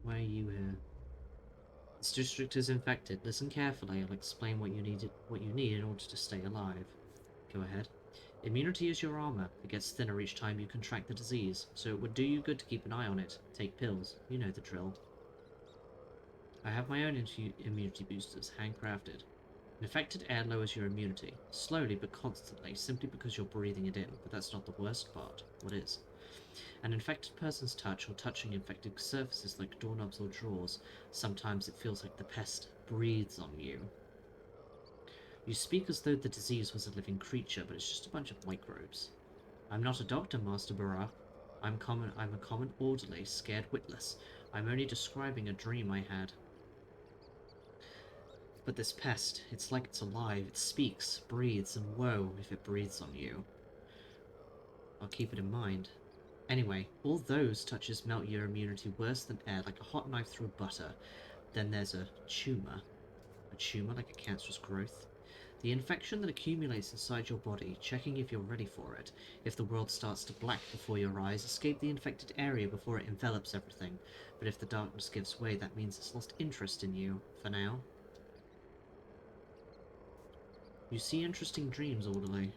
Why are you here? This district is infected. Listen carefully. I'll explain what you need in order to stay alive. Go ahead. Immunity is your armor. It gets thinner each time you contract the disease, so it would do you good to keep an eye on it. Take pills. You know the drill. I have my own immunity boosters, handcrafted. Infected air lowers your immunity, slowly but constantly, simply because you're breathing it in, but that's not the worst part. What is? An infected person's touch or touching infected surfaces like doorknobs or drawers, sometimes it feels like the pest breathes on you. You speak as though the disease was a living creature, but it's just a bunch of microbes. I'm not a doctor, Master Barak. I'm a common orderly, scared witless. I'm only describing a dream I had. But this pest, it's like it's alive. It speaks, breathes, and woe if it breathes on you. I'll keep it in mind. Anyway, all those touches melt your immunity worse than air, like a hot knife through butter. Then there's a tumor. A tumor like a cancerous growth. The infection that accumulates inside your body, checking if you're ready for it. If the world starts to black before your eyes, escape the infected area before it envelops everything. But if the darkness gives way, that means it's lost interest in you, for now. You see interesting dreams, orderly.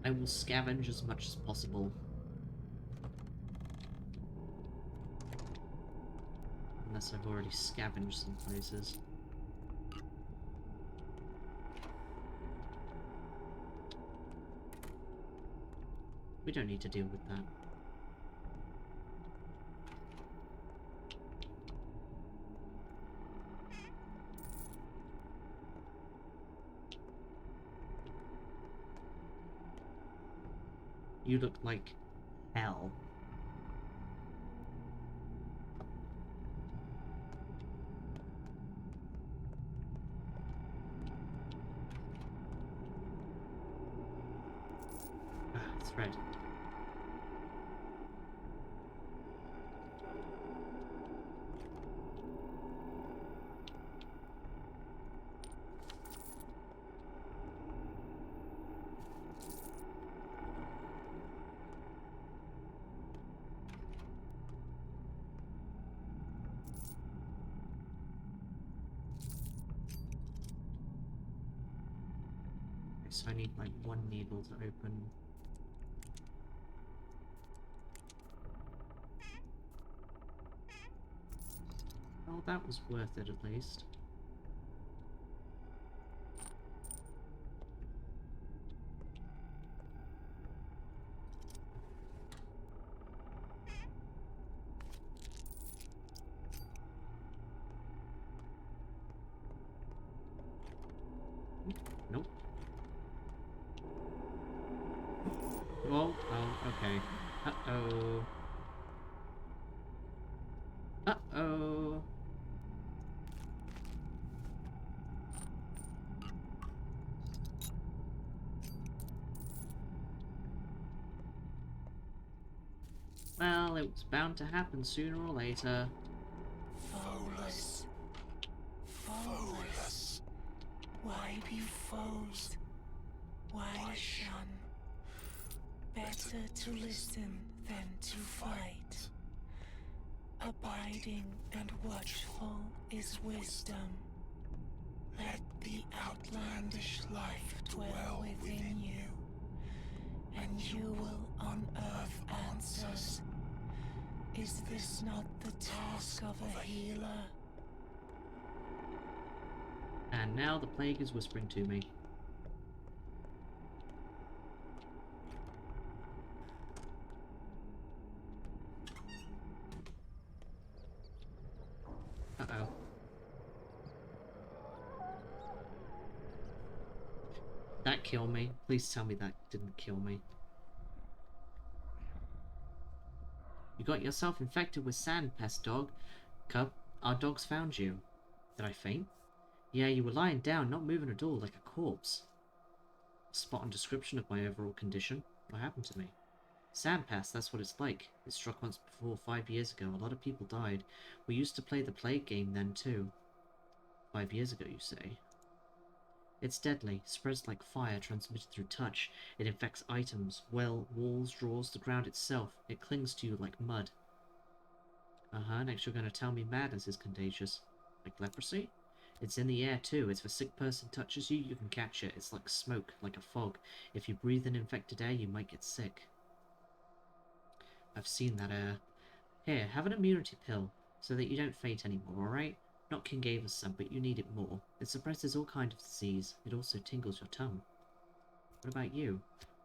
I will scavenge as much as possible. Unless I've already scavenged some places. We don't need to deal with that. You look like hell. Thread. So I need like one needle to open. Oh, that was worth it at least. Oh, okay. Uh-oh. Uh-oh. Well, it was bound to happen sooner or later. Foeless. Foeless. Why be foes? Why shun? Better to listen than to fight. Abiding and watchful is wisdom. Let the outlandish life dwell within you, and you will unearth answers. Is this not the task of a healer? And now the plague is whispering to me. Uh-oh. That killed me. Please tell me that didn't kill me. You got yourself infected with sand, pest dog. Cub, our dogs found you. Did I faint? Yeah, you were lying down, not moving at all, like a corpse. Spot on description of my overall condition. What happened to me? Sandpass, that's what it's like. It struck once before 5 years ago. A lot of people died. We used to play the plague game then too. 5 years ago, you say? It's deadly. Spreads like fire, transmitted through touch. It infects items, walls, drawers, the ground itself. It clings to you like mud. Next you're going to tell me madness is contagious. Like leprosy? It's in the air too. If a sick person touches you, you can catch it. It's like smoke, like a fog. If you breathe in infected air, you might get sick. I've seen that air. Here, have an immunity pill, so that you don't faint anymore, alright? Not King gave us some, but you need it more. It suppresses all kinds of disease. It also tingles your tongue. What about you?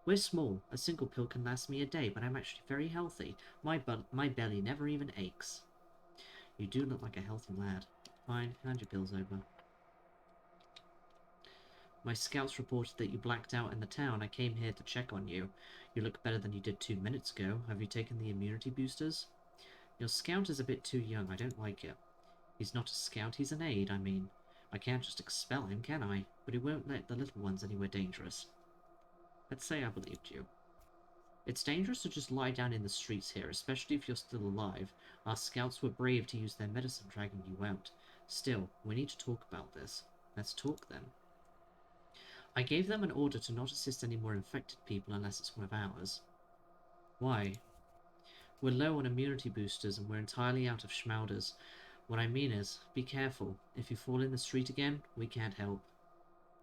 We're small. A single pill can last me a day, but I'm actually very healthy. My belly never even aches. You do look like a healthy lad. Fine, hand your pills over. My scouts reported that you blacked out in the town. I came here to check on you. You look better than you did 2 minutes ago. Have you taken the immunity boosters? Your scout is a bit too young. I don't like it. He's not a scout, he's an aide, I mean. I can't just expel him, can I? But he won't let the little ones anywhere dangerous. Let's say I believed you. It's dangerous to just lie down in the streets here, especially if you're still alive. Our scouts were brave to use their medicine dragging you out. Still, we need to talk about this. Let's talk then. I gave them an order to not assist any more infected people unless it's one of ours. Why? We're low on immunity boosters and we're entirely out of schmauders. What I mean is, be careful. If you fall in the street again, we can't help.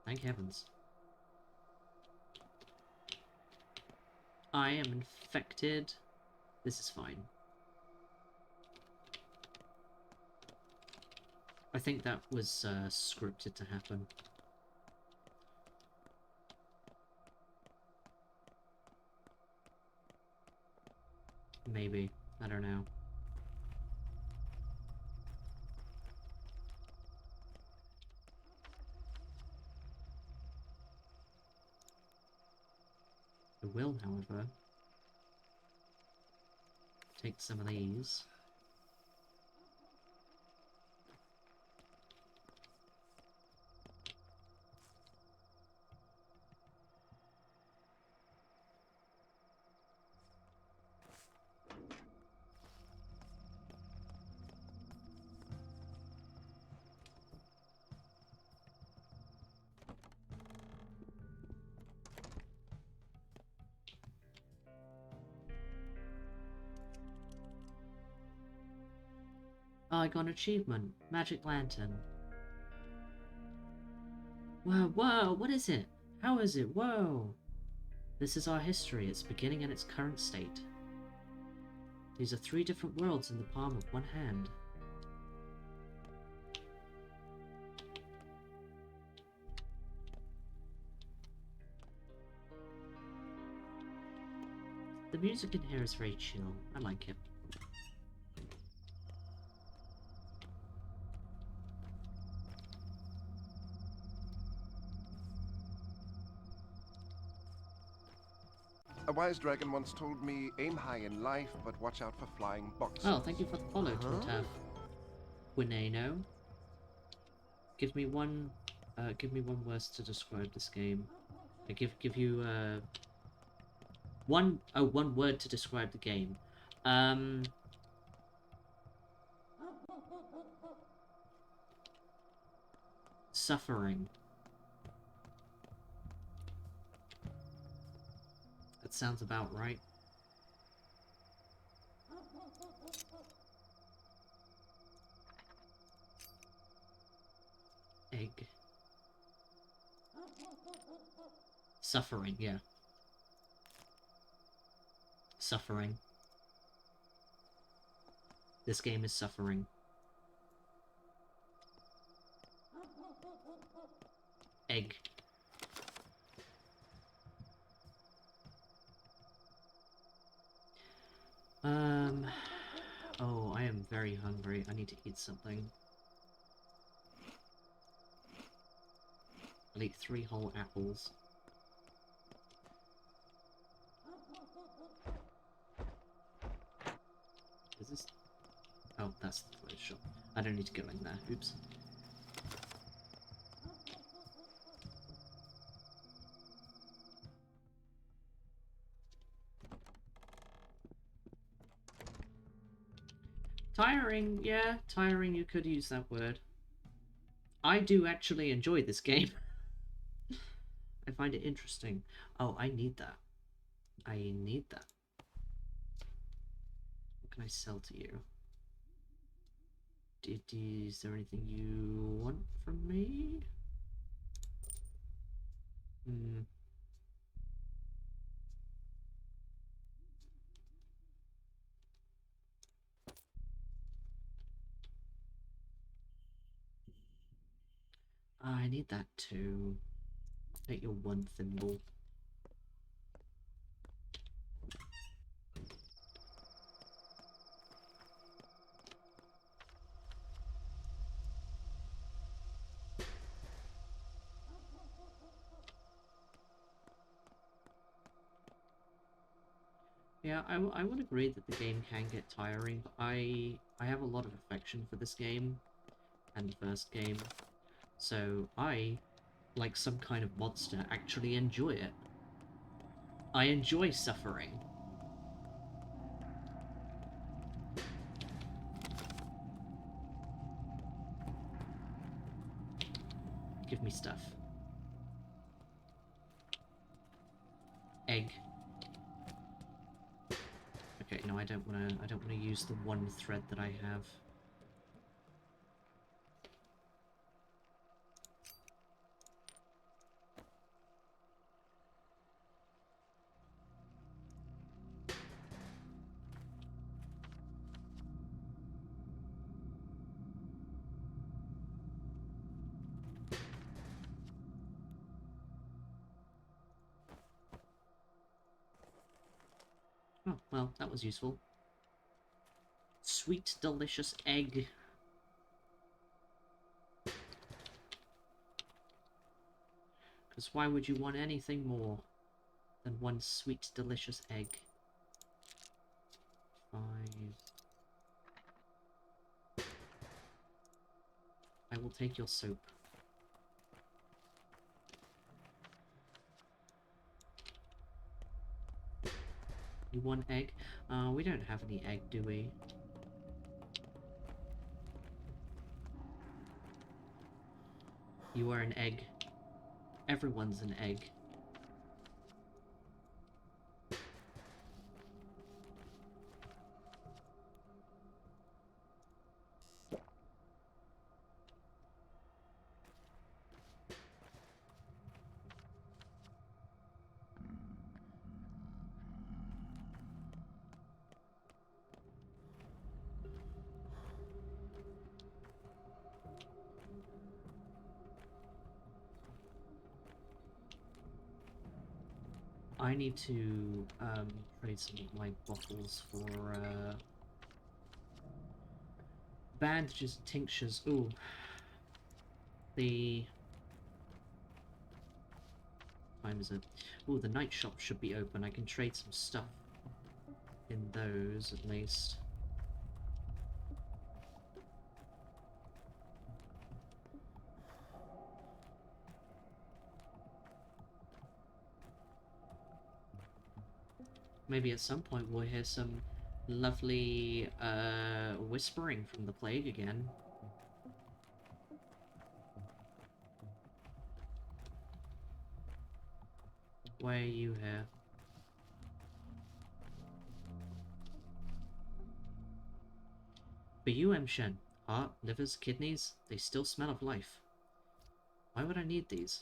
Thank heavens. I am infected. This is fine. I think that was scripted to happen. Maybe. I don't know. I will, however, take some of these. Oh, I got an achievement. Magic Lantern. Whoa, whoa, what is it? How is it? Whoa! This is our history, its beginning and its current state. These are 3 different worlds in the palm of one hand. The music in here is very chill. I like it. wise dragon once told me, aim high in life, but watch out for flying boxes. Oh, thank you for the follow, Twintav. Winano. Give me one word to describe this game. I give you one word to describe the game. Suffering. That sounds about right. Egg. Suffering, yeah. Suffering. This game is suffering. Egg. Oh, I am very hungry. I need to eat something. I'll eat 3 whole apples. Is this... Oh, that's the clothes shop. I don't need to go in there. Oops. Tiring, yeah, tiring, you could use that word. I do actually enjoy this game. I find it interesting. Oh, I need that. I need that. What can I sell to you? Is there anything you want from me? Hmm. I need that too. I'll take your 1 thimble. Yeah, I would agree that the game can get tiring, but I have a lot of affection for this game and the first game, so I, like some kind of monster, actually enjoy it. I enjoy suffering. Give me stuff. Egg. Okay, no, I don't wanna use the 1 thread that I have. Oh, well, that was useful. Sweet, delicious egg. Because why would you want anything more than 1 sweet, delicious egg? 5. I will take your soap. You want egg? We don't have any egg, do we? You are an egg. Everyone's an egg. I need to trade some of my bottles for bandages and tinctures. Ooh. time is it? Oh, the night shop should be open. I can trade some stuff in those, at least. Maybe at some point we'll hear some lovely whispering from the plague again. Why are you here? For you, M. Shen, heart, livers, kidneys, they still smell of life. Why would I need these?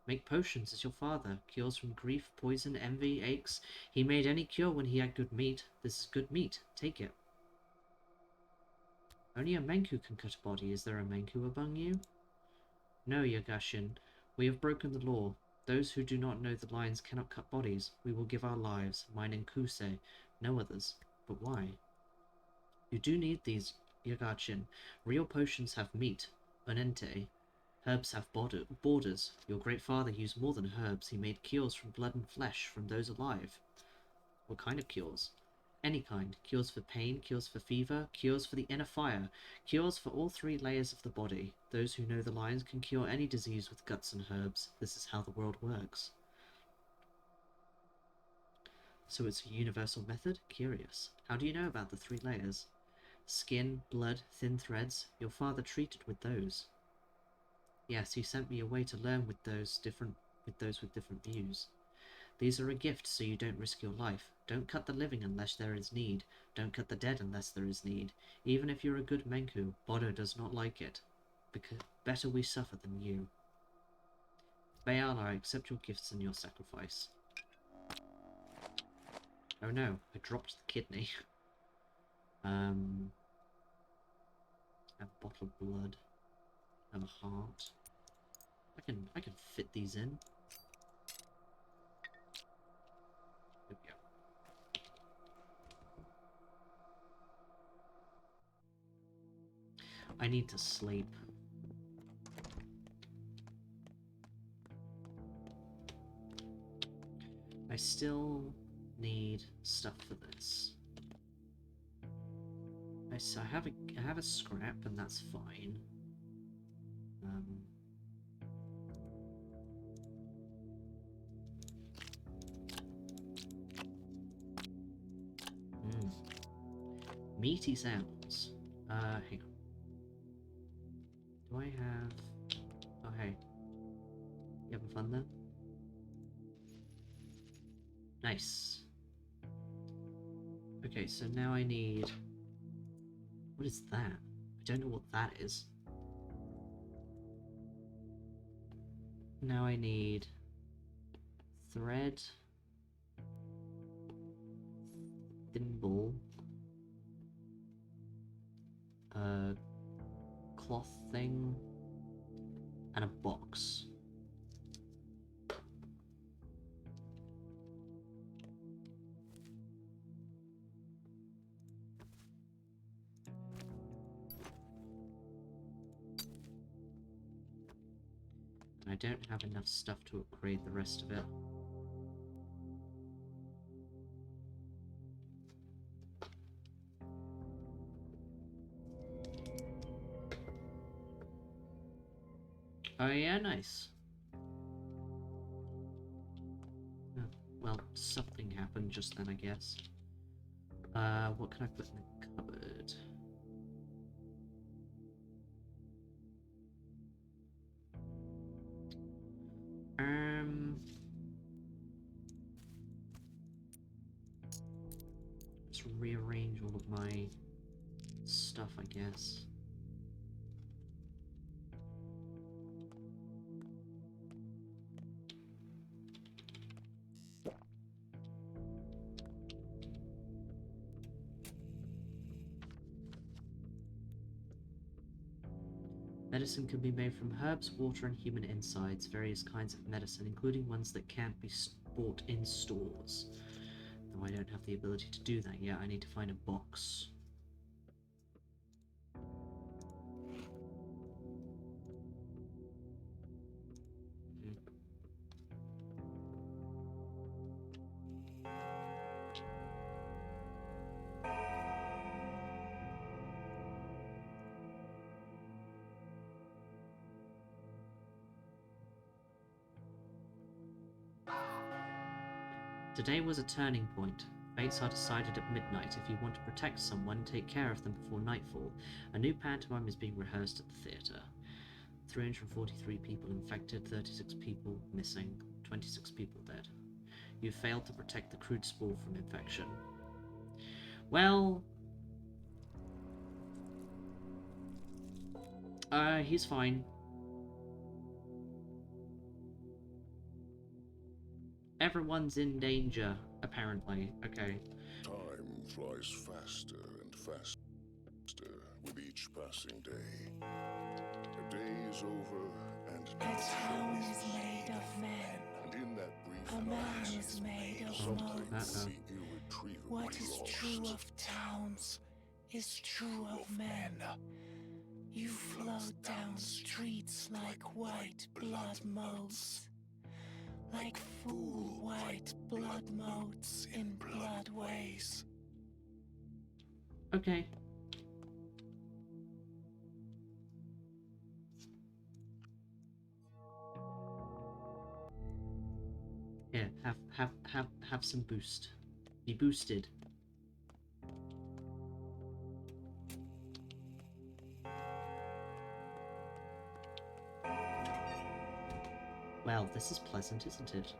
Make potions as your father. Cures from grief, poison, envy, aches. He made any cure when he had good meat. This is good meat. Take it. Only a Menku can cut a body. Is there a Menku among you? No, Yagashin. We have broken the law. Those who do not know the lines cannot cut bodies. We will give our lives. Mine and Kusei. No others. But why? You do need these, Yagashin. Real potions have meat. Unente. Herbs have borders. Your great father used more than herbs. He made cures from blood and flesh from those alive. What kind of cures? Any kind. Cures for pain, cures for fever, cures for the inner fire, cures for all 3 layers of the body. Those who know the lines can cure any disease with guts and herbs. This is how the world works. So it's a universal method? Curious. How do you know about the 3 layers? Skin, blood, thin threads. Your father treated with those. Yes, he sent me away to learn with those with different views. These are a gift, so you don't risk your life. Don't cut the living unless there is need. Don't cut the dead unless there is need. Even if you're a good Menku, Bodo does not like it. Because better we suffer than you. Baal, I accept your gifts and your sacrifice. Oh no, I dropped the kidney. A bottle of blood. And a heart. I can fit these in. There we go. I need to sleep. I still need stuff for this. I have a scrap, and that's fine. Meaty sounds. Hang on. Do I have... Oh, hey. You having fun there? Nice. Okay, so now I need... What is that? I don't know what that is. Now I need... thread... thimble... cloth thing... and a box. And I don't have enough stuff to upgrade the rest of it. Oh yeah, nice. Oh, well, something happened just then, I guess. What can I put in the cupboard? Let's rearrange all of my stuff, I guess. Medicine can be made from herbs, water, and human insides. Various kinds of medicine, including ones that can't be bought in stores. Though I don't have the ability to do that yet, I need to find a box. Today was a turning point. Fates are decided at midnight. If you want to protect someone, take care of them before nightfall. A new pantomime is being rehearsed at the theatre. 343 people infected, 36 people missing, 26 people dead. You failed to protect the crude spore from infection. Well... he's fine. Everyone's in danger, apparently. Okay. Time flies faster and faster with each passing day. A day is over and A town is made of men. And in that brief A man is made of something motes. will be irretrievably What is lost. true of towns is true of men. You float down streets like white blood motes. Like full white blood motes in bloodways. Okay. Here, have some boost. Be boosted. Well, this is pleasant, isn't it?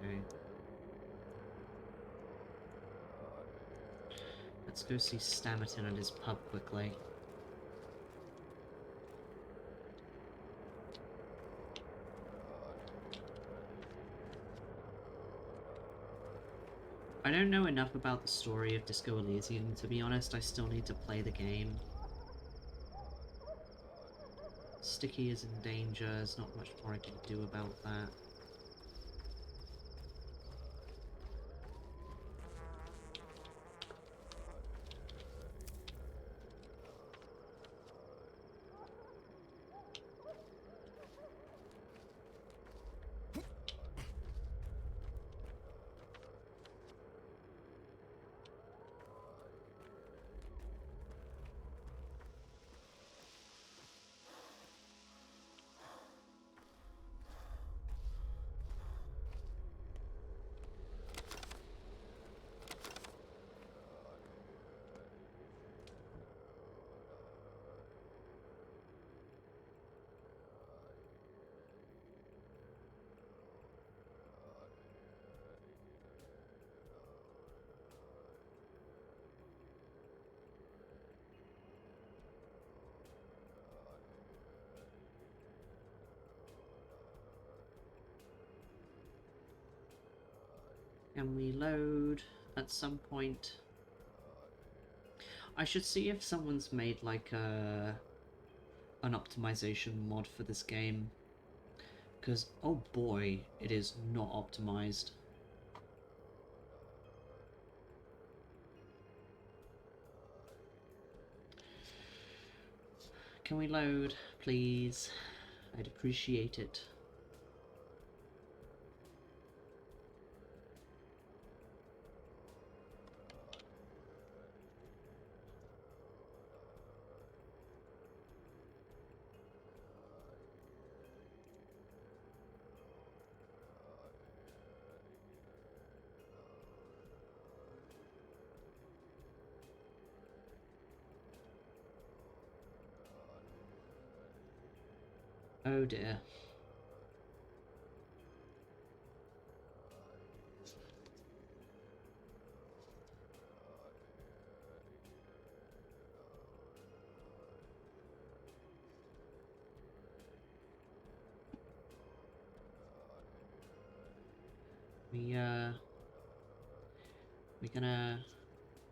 Okay. Let's go see Stammerton at his pub quickly. I don't know enough about the story of Disco Elysium, to be honest. I still need to play the game. Sticky is in danger, there's not much more I can do about that. Can we load at some point? I should see if someone's made like an optimization mod for this game. Because, oh boy, it is not optimized. Can we load, please? I'd appreciate it. Oh dear.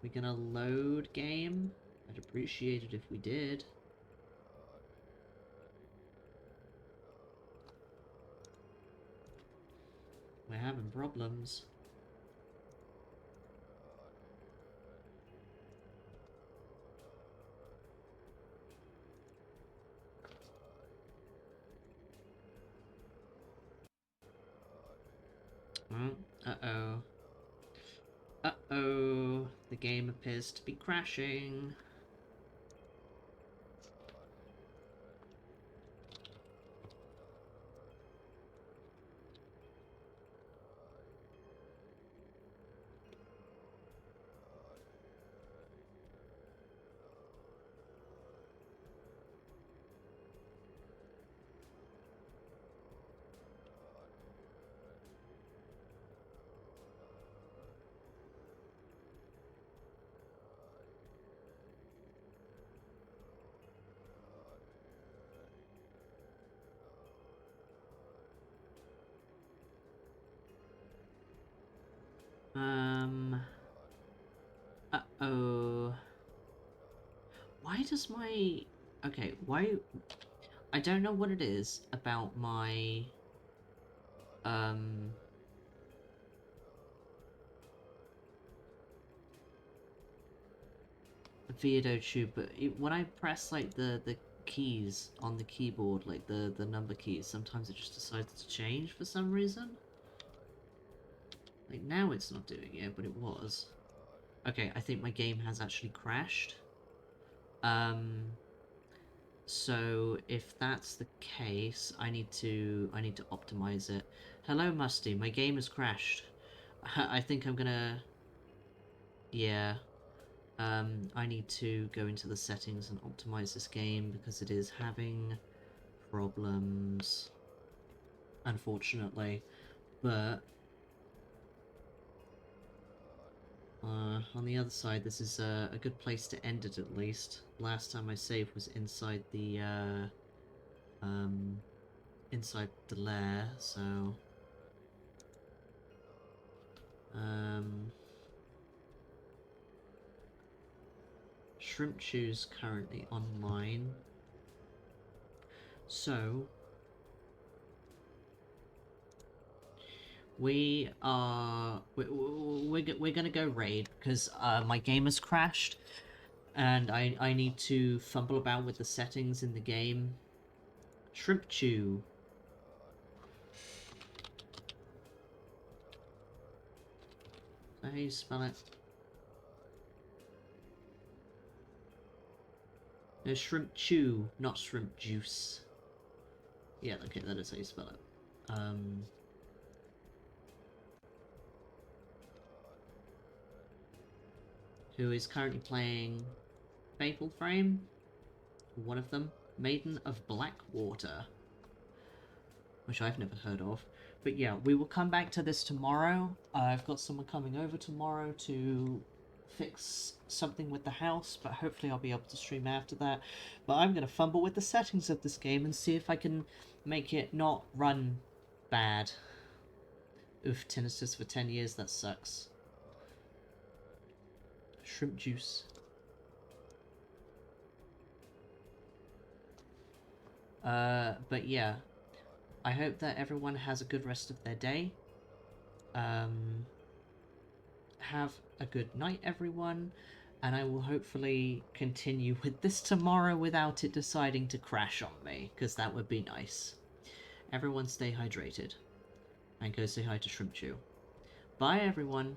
We gonna load game? I'd appreciate it if we did. We're having problems. Uh-oh. Uh-oh. The game appears to be crashing. does my... Okay, why... I don't know what it is about my... Video tube, but when I press like the keys on the keyboard, like the number keys, sometimes it just decides to change for some reason. Like now it's not doing it, but it was. Okay, I think my game has actually crashed. So if that's the case, I need to optimize it. Hello, Musty. My game has crashed. I think I'm gonna. Yeah. I need to go into the settings and optimize this game because it is having problems, unfortunately. But on the other side, this is a good place to end it at least. Last time I saved was inside the lair, so Shrimp Chew's currently online, so we're gonna go raid because my game has crashed, and I need to fumble about with the settings in the game. Shrimp Chew. Is that how you spell it? No, Shrimp Chew, not Shrimp Juice. Yeah, okay, that is how you spell it. Who is currently playing Fatal Frame? One of them. Maiden of Blackwater. Which I've never heard of. But yeah, we will come back to this tomorrow. I've got someone coming over tomorrow to fix something with the house, but hopefully I'll be able to stream after that. But I'm going to fumble with the settings of this game and see if I can make it not run bad. Oof, tinnitus for 10 years, that sucks. Shrimp juice. But yeah, I hope that everyone has a good rest of their day. Have a good night, everyone, and I will hopefully continue with this tomorrow without it deciding to crash on me, because that would be nice. Everyone stay hydrated, and go say hi to Shrimp Chew. Bye, everyone.